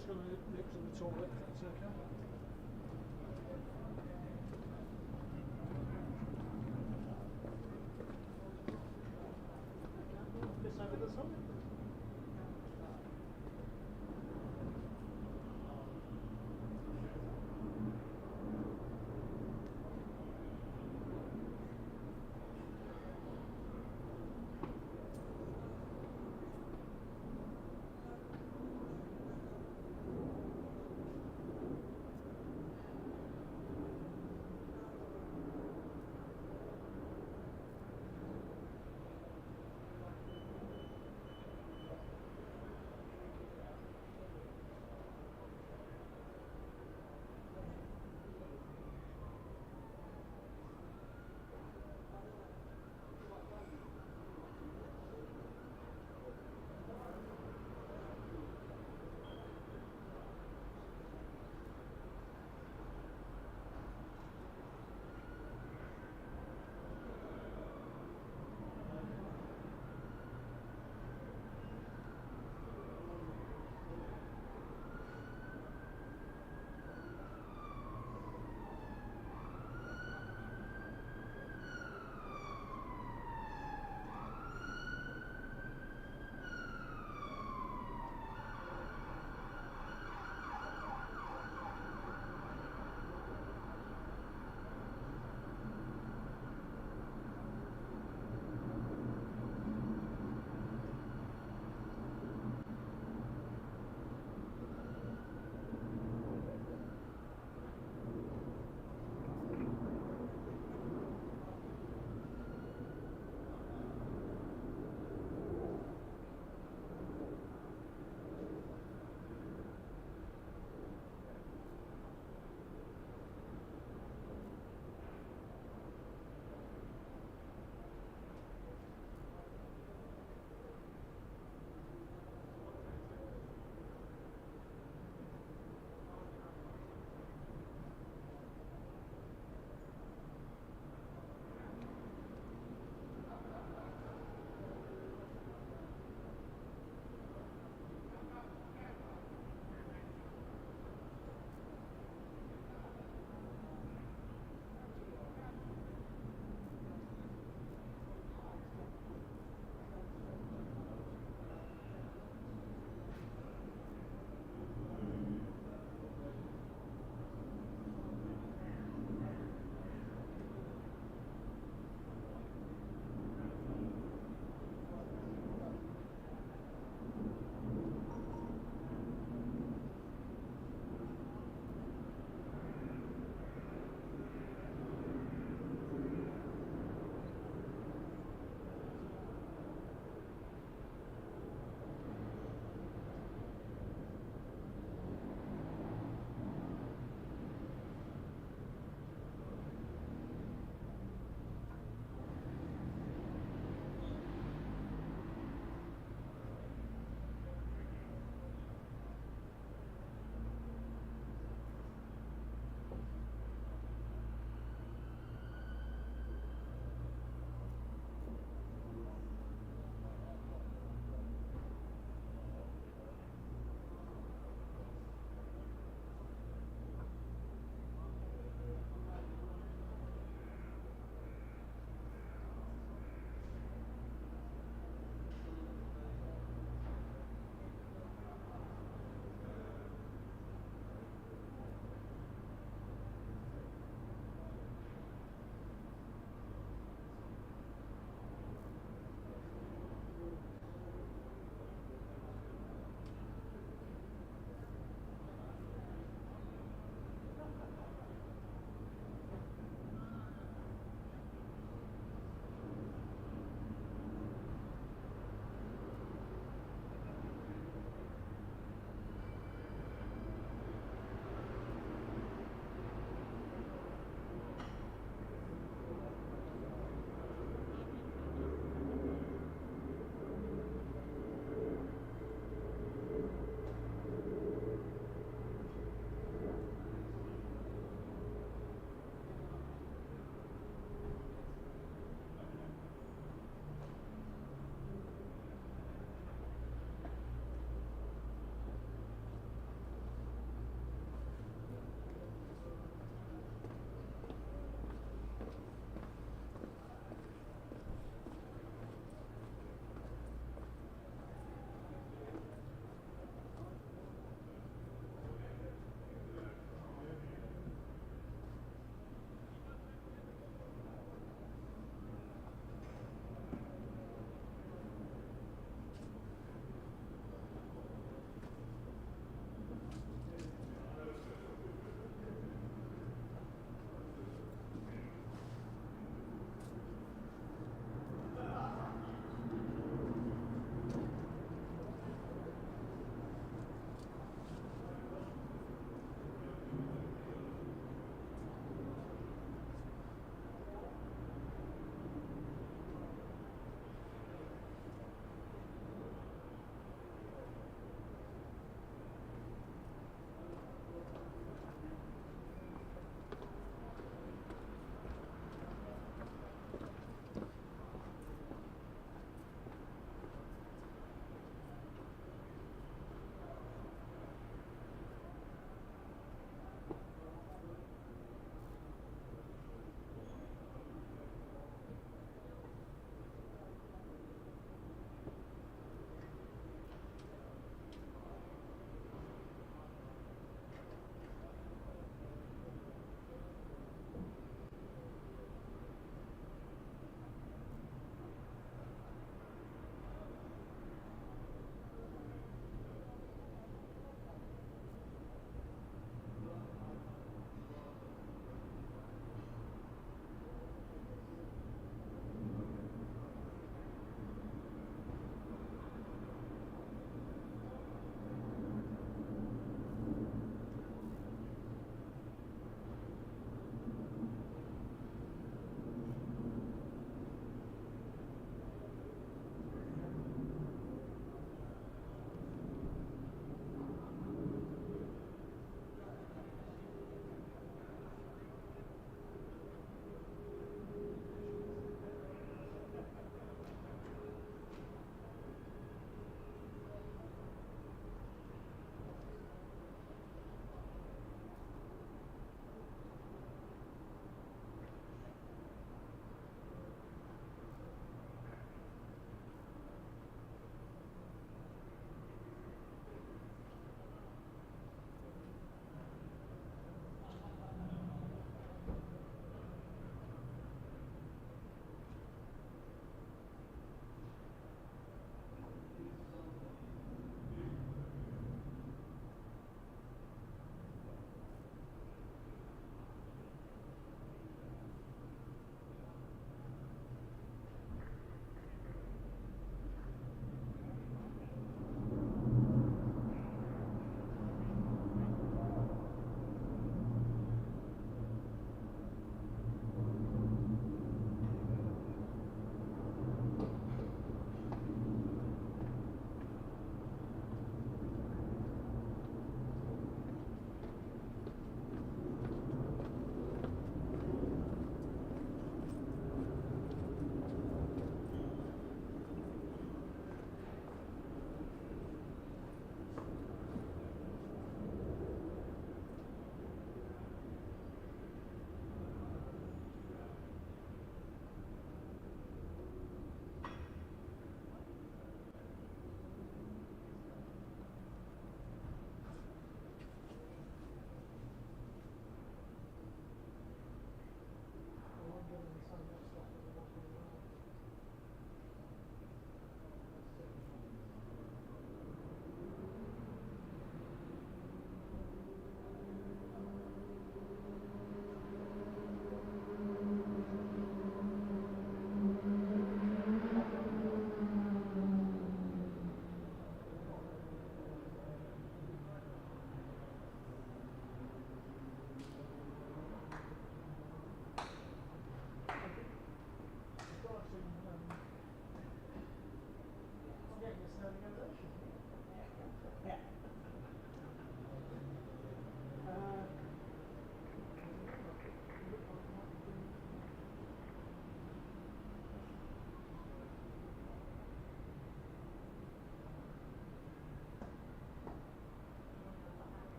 just going to nip to the toilet, if that's okay. This over the side.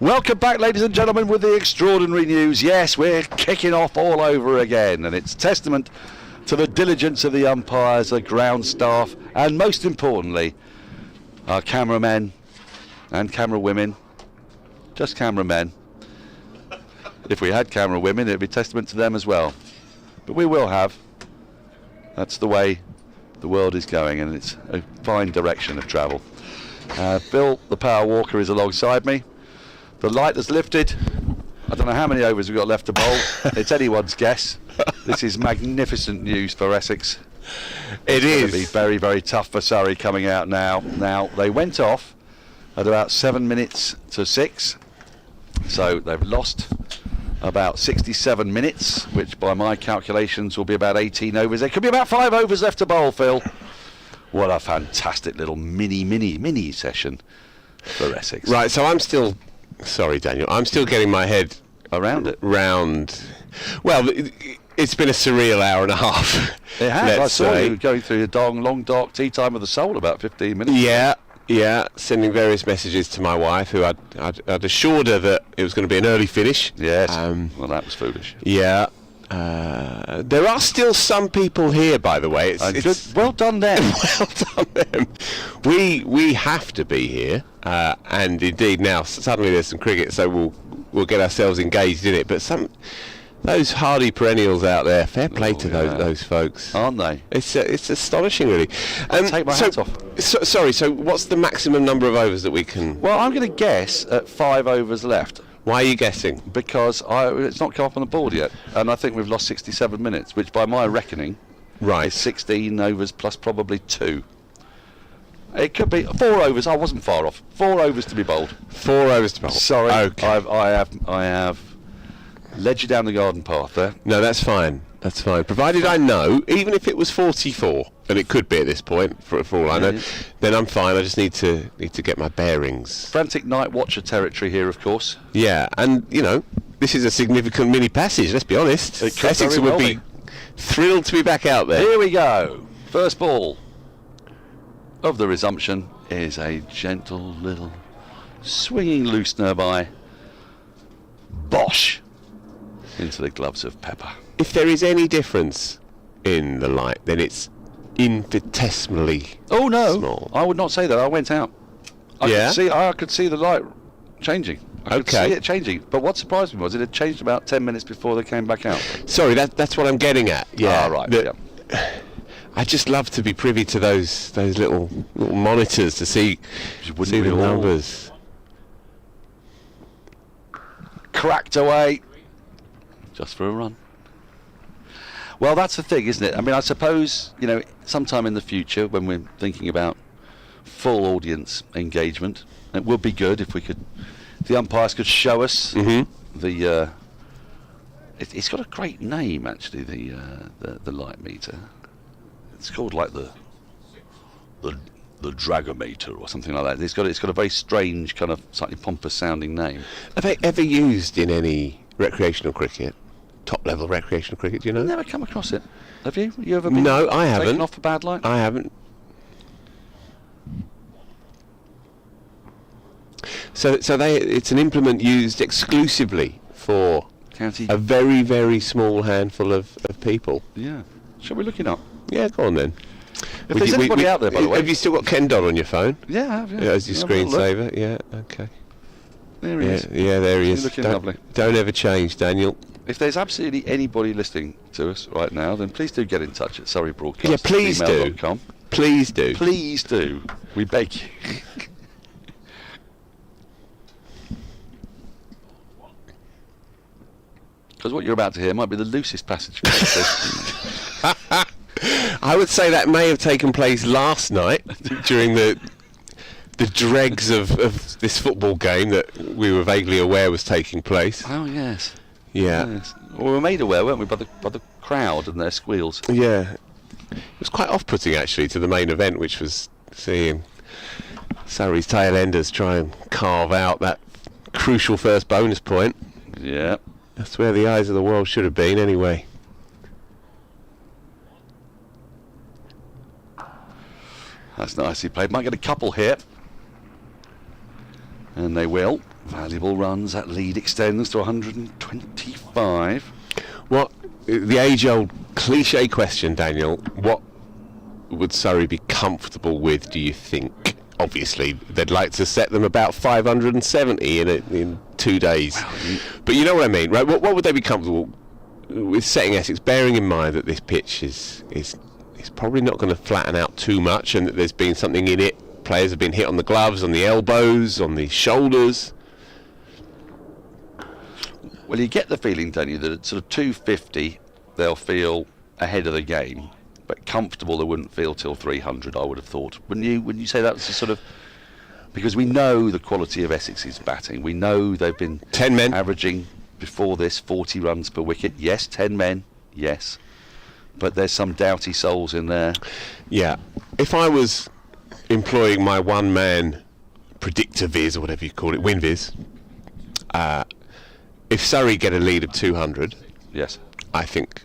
Welcome back, ladies and gentlemen, with the extraordinary news. Yes, we're kicking off all over again, and it's testament to the diligence of the umpires, the ground staff, and most importantly, our cameramen and camera women. Just cameramen. If we had camera women, it'd be testament to them as well. But we will have. That's the way the world is going, and it's a fine direction of travel. Bill, the power walker, is alongside me. The light has lifted. I don't know how many overs we've got left to bowl. It's anyone's guess. This is magnificent news for Essex. It's going to be very, very tough for Surrey coming out now. Now, they went off at about 7 minutes to 6. So they've lost about 67 minutes, which by my calculations will be about 18 overs. There could be about 5 overs left to bowl, Phil. What a fantastic little mini session for Essex. Right, so I'm still... Sorry, Daniel. I'm still getting my head around it. Well, it's been a surreal hour and a half. It has. I saw you going through a long, dark tea time of the soul about 15 minutes. Yeah. Sending various messages to my wife, who I'd assured her that it was going to be an early finish. Yes. Well, that was foolish. Yeah. There are still some people here, by the way. It's well done them. Well done them. We have to be here, and indeed now suddenly there's some cricket, so we'll get ourselves engaged in it. But those hardy perennials out there, fair play to those folks, aren't they? It's astonishing, really. Take my hat off. So what's the maximum number of overs that we can? Well, I'm going to guess at 5 overs left. Why are you guessing? Because it's not come up on the board yet, and I think we've lost 67 minutes, which by my reckoning is 16 overs plus probably 2. It could be 4 overs. I wasn't far off. 4 overs to be bowled. 4 overs to be bowled. Sorry, okay. I have led you down the garden path there. No, that's fine. That's fine. Provided I know, even if it was 44, and it could be at this point, for all I know, then I'm fine. I just need to get my bearings. Frantic night watcher territory here, of course. Yeah, and this is a significant mini passage. Let's be honest. Essex would be thrilled to be back out there. Here we go. First ball of the resumption is a gentle little swinging loosener by Bosch into the gloves of Pepper. If there is any difference in the light, then it's infinitesimally small. I would not say that. I went out. I could see the light changing. I could see it changing. But what surprised me was it had changed about 10 minutes before they came back out. Sorry, that's what I'm getting at. Yeah, right. I just love to be privy to those little monitors to see the numbers. Cracked away. Just for a run. Well, that's the thing, isn't it? I mean, I suppose, sometime in the future when we're thinking about full audience engagement, it would be good if the umpires could show us the... It's got a great name, actually, the light meter. It's called like the Dragometer or something like that. It's got a very strange, kind of slightly pompous sounding name. Have they ever used in any recreational cricket? Top level recreational cricket, do you know? I've never come across it. Have you? You ever been No, I haven't. Taken off a bad light? I haven't. So it's an implement used exclusively for a very, very small handful of people. Yeah. Shall we look it up? Yeah, go on then. If there's anybody out there, by the way. Have you still got Ken Dodd on your phone? Yeah, I have, yeah. As your screensaver? Yeah, okay. There he is. Yeah, there he is. He's looking lovely. Don't ever change, Daniel. If there's absolutely anybody listening to us right now, then please do get in touch at surreybroadcast@gmail.com. Yeah, please do. Please do. Please do. We beg you. Because what you're about to hear might be the loosest passage. I would say that may have taken place last night during the dregs of this football game that we were vaguely aware was taking place. Oh yes. Yeah. Yes. Well, we were made aware, weren't we, by the crowd and their squeals. Yeah. It was quite off-putting actually to the main event, which was seeing Surrey's tail enders try and carve out that crucial first bonus point. Yeah. That's where the eyes of the world should have been anyway. That's nicely played. Might get a couple here. And they will. Valuable runs. That lead extends to 125. What the age-old cliche question, Daniel? What would Surrey be comfortable with, do you think? Obviously, they'd like to set them about 570 in 2 days. But you know what I mean, right? What would they be comfortable with setting Essex, bearing in mind that this pitch is probably not going to flatten out too much, and that there's been something in it. Players have been hit on the gloves, on the elbows, on the shoulders. Well, you get the feeling, don't you, that at sort of 250 they'll feel ahead of the game, but comfortable they wouldn't feel till 300, I would have thought. Wouldn't you say that's a sort of... Because we know the quality of Essex's batting. We know they've been 10 men averaging before this 40 runs per wicket. Yes, 10 men, yes. But there's some doughty souls in there. Yeah. If I was employing my one-man predictor viz, or whatever you call it, win viz, if Surrey get a lead of 200, yes, I think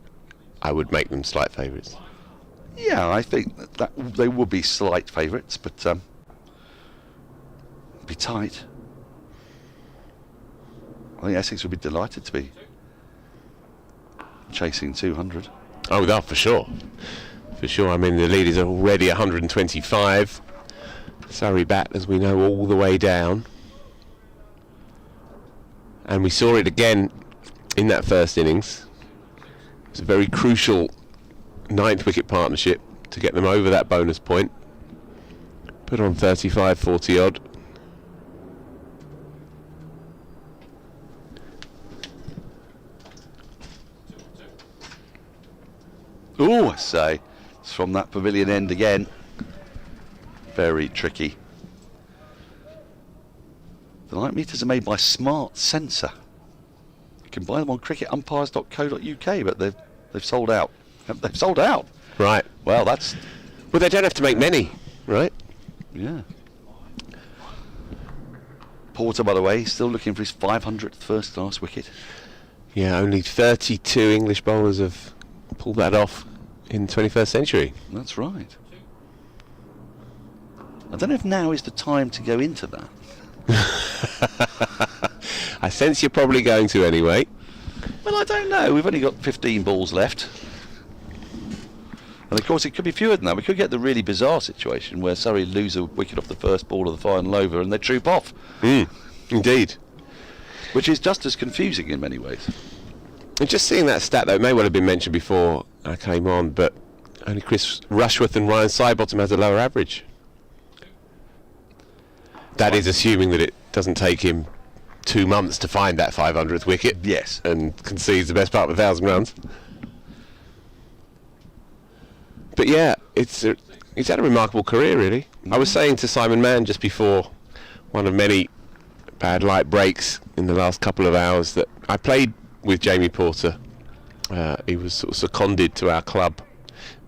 I would make them slight favourites. Yeah, I think that they would be slight favourites, but be tight. I think Essex would be delighted to be chasing 200. Oh, that for sure. For sure. I mean, the lead is already 125. Surrey bat, as we know, all the way down. And we saw it again in that first innings. It was a very crucial 9th wicket partnership to get them over that bonus point. Put on 35, 40 odd. Oh, I say, it's from that pavilion end again. Very tricky. The light meters are made by Smart Sensor. You can buy them on cricketumpires.co.uk, but they've sold out. They've sold out. Right. Well, that's... Well, they don't have to make many, right? Yeah. Porter, by the way, still looking for his 500th first-class wicket. Yeah, only 32 English bowlers have pulled that off in the 21st century. That's right. I don't know if now is the time to go into that. I sense you're probably going to anyway. Well, I don't know. We've only got 15 balls left. And of course it could be fewer than that. We could get the really bizarre situation where Surrey lose a wicket off the first ball of the final over and they troop off. Indeed. Which is just as confusing in many ways. And just seeing that stat, though, it may well have been mentioned before I came on, but only Chris Rushworth and Ryan Sidebottom has a lower average. That is assuming that it doesn't take him 2 months to find that 500th wicket. Yes. And concedes the best part of 1,000 runs. But yeah, he's had a remarkable career, really. I was saying to Simon Mann just before one of many bad light breaks in the last couple of hours that I played with Jamie Porter. He was sort of seconded to our club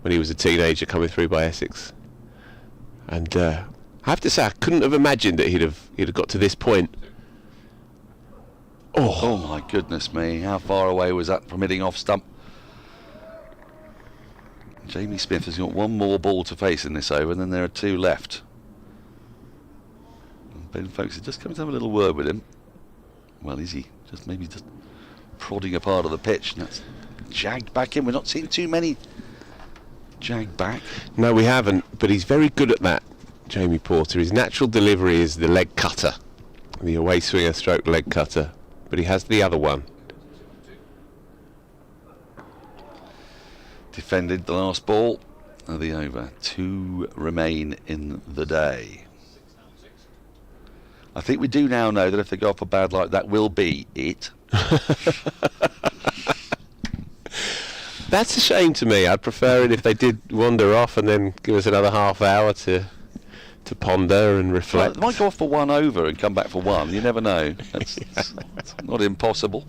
when he was a teenager coming through by Essex. And I have to say, I couldn't have imagined that he'd have got to this point. Oh my goodness me, how far away was that from hitting off stump? Jamie Smith has got one more ball to face in this over, and then there are 2 left. And Ben Folkes is just coming to have a little word with him. Well, is he? Maybe just prodding a part of the pitch, and that's jagged back in. We're not seeing too many jagged back. No, we haven't, but he's very good at that, Jamie Porter. His natural delivery is the leg cutter, the away swinger stroke leg cutter, but he has the other one. Defended the last ball of the over. 2 remain in the day. I think we do now know that if they go off a bad light, that will be it. That's a shame to me. I'd prefer it if they did wander off and then give us another half hour to ponder and reflect. Well, they might go off for 1 over and come back for 1. You never know. It's not impossible.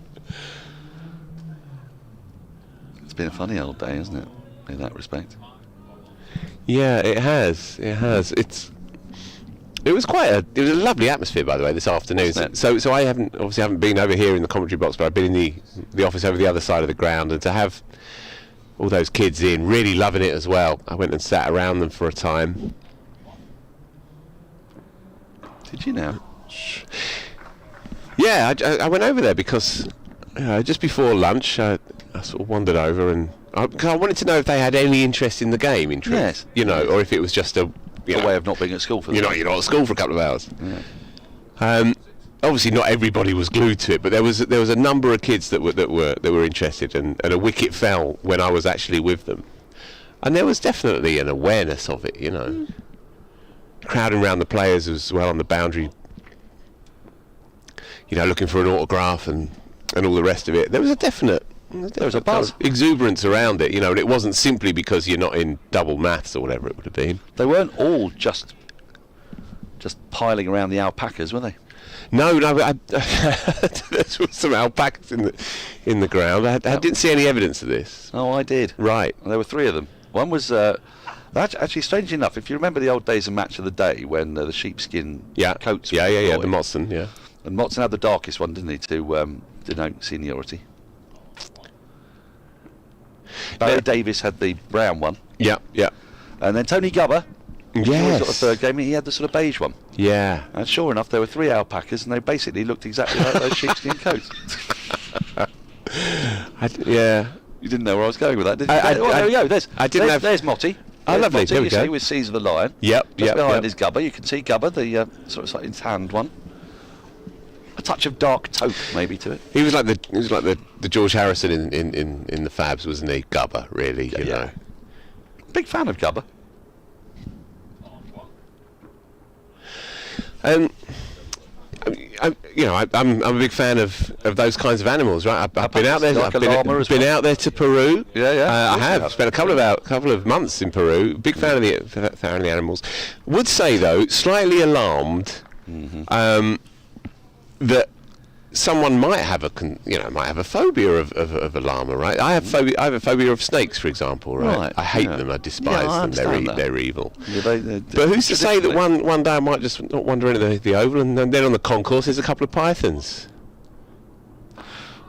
It's been a funny old day, hasn't it, in that respect? Yeah, it has. It has. It was a lovely atmosphere, by the way, this afternoon. So I haven't been over here in the commentary box, but I've been in the office over the other side of the ground, and to have all those kids in, really loving it as well. I went and sat around them for a time. Did you now? Yeah, I went over there because just before lunch I sort of wandered over and I wanted to know if they had any interest in the game, Yes. Or if it was just a way of not being at school for you're not at school for a couple of hours. Yeah. Obviously, not everybody was glued to it, but there was a number of kids that were interested, and a wicket fell when I was actually with them, and there was definitely an awareness of it, crowding around the players as well on the boundary, looking for an autograph and all the rest of it. There was a buzz, exuberance around it, and it wasn't simply because you're not in double maths or whatever it would have been. They weren't all just piling around the alpacas, were they? No, there was some alpacas in the ground. I didn't see any evidence of this. Oh, I did. Right. There were 3 of them. One was actually, strangely enough, if you remember the old days of Match of the Day when the sheepskin coats were the Motson, yeah. And Motson had the darkest one, didn't he, to denote seniority. Barry Davis had the brown one. Yeah. And then Tony Gubber, yes, got the third game, he had the sort of beige one. Yeah. And sure enough, there were 3 alpacas, and they basically looked exactly like those sheepskin coats. Yeah. You didn't know where I was going with that, did you? There we go. There's Motty. Oh, lovely. Motty, there we you go. see, with Caesar the Lion. Yep. Just behind is Gubber. You can see Gubber, the sort of his hand one. A touch of dark taupe, maybe, to it. He was like the George Harrison in the Fabs, wasn't he? Gubber, really. You know. Big fan of Gubber. I'm a big fan of those kinds of animals, right? I've been out there. Like I've been out there to Peru. Yeah. I have spent a couple of months in Peru. Big fan of the animals. Would say though, slightly alarmed that someone might have a phobia of a llama, right? I have a phobia of snakes, for example, right? I hate them. I despise them. They're evil. But who's to say that one day I might just not wander into the Oval, and then on the concourse there's a couple of pythons?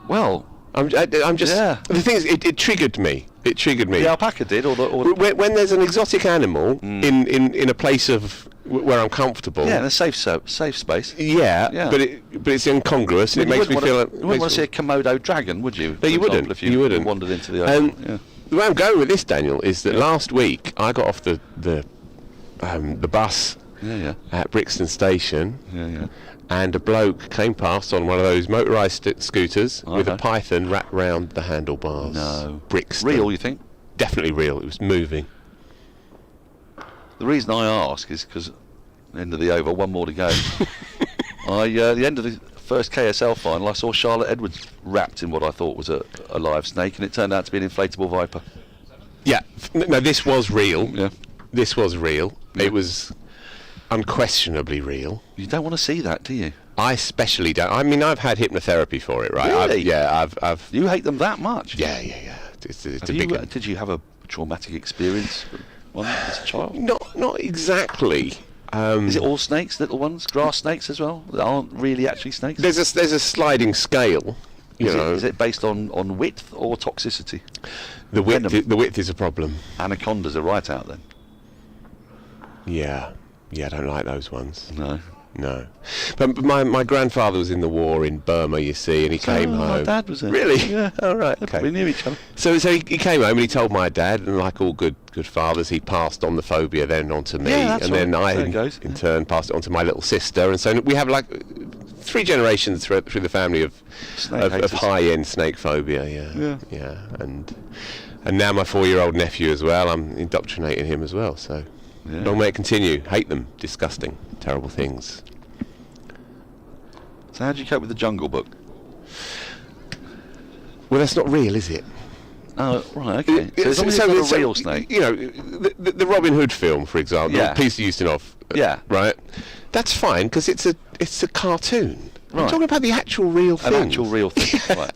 Well, I'm just. Yeah. The thing is, it triggered me. It triggered me. The alpaca did, or when there's an exotic animal in a place of where I'm comfortable. Yeah, in a safe space. Yeah. But it's incongruous. It makes me feel. You wouldn't want to see a Komodo dragon, would you? No, you wouldn't. If you wandered into the ocean. The way I'm going with this, Daniel, is that last week I got off the bus at Brixton Station. And a bloke came past on one of those motorised scooters with a python wrapped round the handlebars. No. Brixton. Real, you think? Definitely real. It was moving. The reason I ask is because end of the over, one more to go. The end of the first KSL final, I saw Charlotte Edwards wrapped in what I thought was a live snake, and it turned out to be an inflatable viper. Yeah. No, this was real. Yeah. This was real. It was unquestionably real. You don't want to see that, do you? I especially don't. I mean, I've had hypnotherapy for it, right? Really? I've. You hate them that much? Yeah. It's a big. Did you have a traumatic experience as a child? Not exactly. Is it all snakes, little ones, grass snakes as well, that aren't really actually snakes? There's a sliding scale. Is it based on width or toxicity? The width is a problem. Anacondas are right out then. Yeah, I don't like those ones. No. But my grandfather was in the war in Burma, you see, and he came home. My dad was there. Really? Yeah. Oh, right. Okay. We knew each other. So he came home and he told my dad, and like all good fathers, he passed on the phobia then on to me, and then I in turn passed it on to my little sister, and so we have like 3 generations through the family of high-end snake phobia. Yeah. And now my 4-year-old nephew as well. I'm indoctrinating him as well. So. Yeah. Long may it continue. Hate them. Disgusting. Terrible things. So how do you cope with the Jungle Book? Well, that's not real, is it? Oh, right, okay. So as long as it's not a real snake. You know, the Robin Hood film, for example, Peter Ustinov. Right? That's fine, because it's a cartoon. Right. I'm talking about the actual real thing. An actual real thing. Right.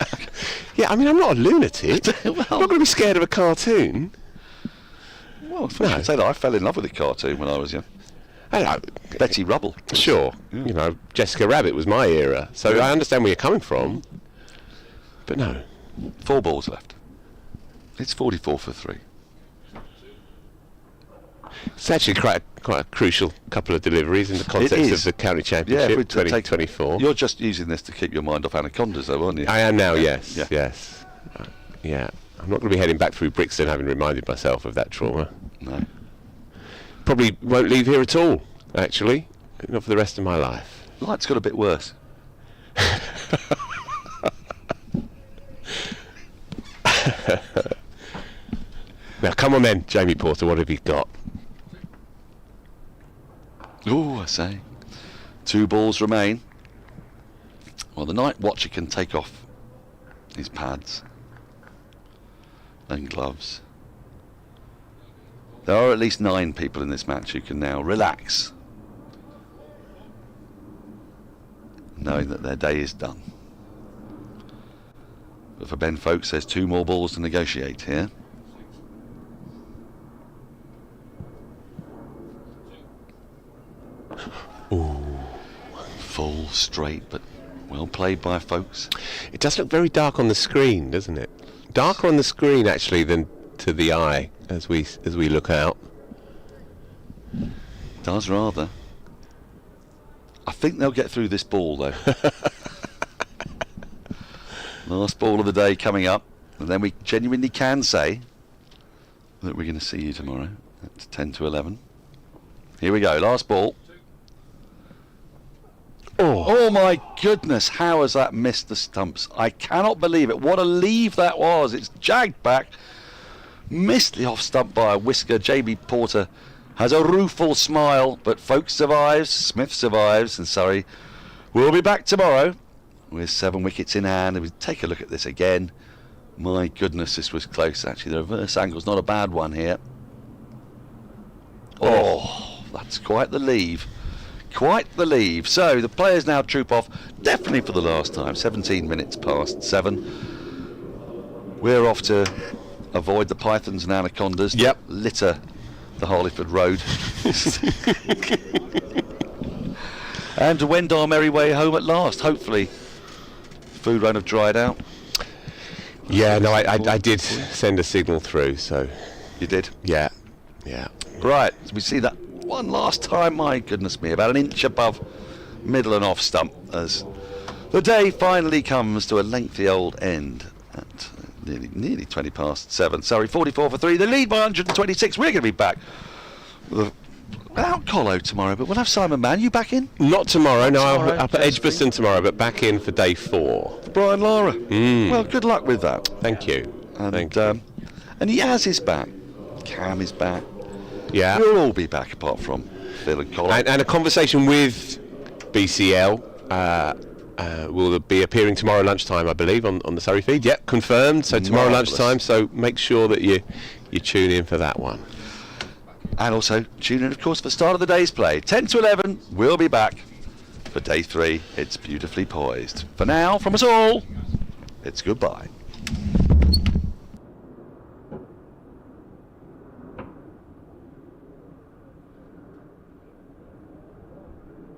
Yeah, I mean, I'm not a lunatic. I'm not going to be scared of a cartoon. Well, I can say that I fell in love with the cartoon when I was young. Hello. Betty Rubble. Sure. Yeah. You know, Jessica Rabbit was my era, so I understand where you're coming from. But no. 4 balls left. It's 44 for 3. It's actually quite a crucial couple of deliveries in the context of the county championship 2024. You're just using this to keep your mind off anacondas, though, aren't you? I am now, yes. Yeah. I'm not going to be heading back through Brixton having reminded myself of that trauma. No. Probably won't leave here at all, actually. Not for the rest of my life. Life's got a bit worse. Now, come on then, Jamie Porter, what have you got? Oh, I say. 2 balls remain. Well, the night watcher can take off his pads and gloves. There are at least 9 people in this match who can now relax, knowing that their day is done. But for Ben Folkes, there's 2 more balls to negotiate here. Ooh. Full straight, but well played by Folkes. It does look very dark on the screen, doesn't it? Darker on the screen actually than to the eye as we look out. Does rather. I think they'll get through this ball though. Last ball of the day coming up, and then we genuinely can say that we're going to see you tomorrow at 10 to 11. Here we go, last ball. Oh my goodness, how has that missed the stumps? I cannot believe it. What a leave that was. It's jagged back. Missed the off stump by a whisker. Jamie Porter has a rueful smile, but Folkes survives, Smith survives, and Surrey will be back tomorrow with 7 wickets in hand. And we take a look at this again. My goodness, this was close. Actually, the reverse angle's not a bad one here. Oh, that's quite the leave. Quite the leave. So the players now troop off, definitely for the last time. 17 minutes past 7. We're off to avoid the pythons and anacondas. Yep. Litter the Harleyford Road. And to wend our merry way home at last. Hopefully, food won't have dried out. Yeah, no, I did send a signal through, so. You did? Yeah. Right, so we see that one last time, my goodness me, about an inch above middle and off stump as the day finally comes to a lengthy old end at nearly 20 past 7. Surrey 44 for 3, they lead by 126. We're going to be back without Colo tomorrow, but we'll have Simon Mann. You back in? Not tomorrow, no, I'm up at Edgbaston tomorrow, but back in for day 4. Brian Lara. Well, good luck with that. Thank you. And Yas is back. Cam is back. Yeah. We'll all be back apart from Phil and Colin. And a conversation with BCL will be appearing tomorrow lunchtime, I believe, on the Surrey feed. Yep, confirmed. So tomorrow lunchtime, so make sure that you tune in for that one. And also tune in, of course, for the start of the day's play. 10 to 11, we'll be back for day 3. It's beautifully poised. For now, from us all, it's goodbye.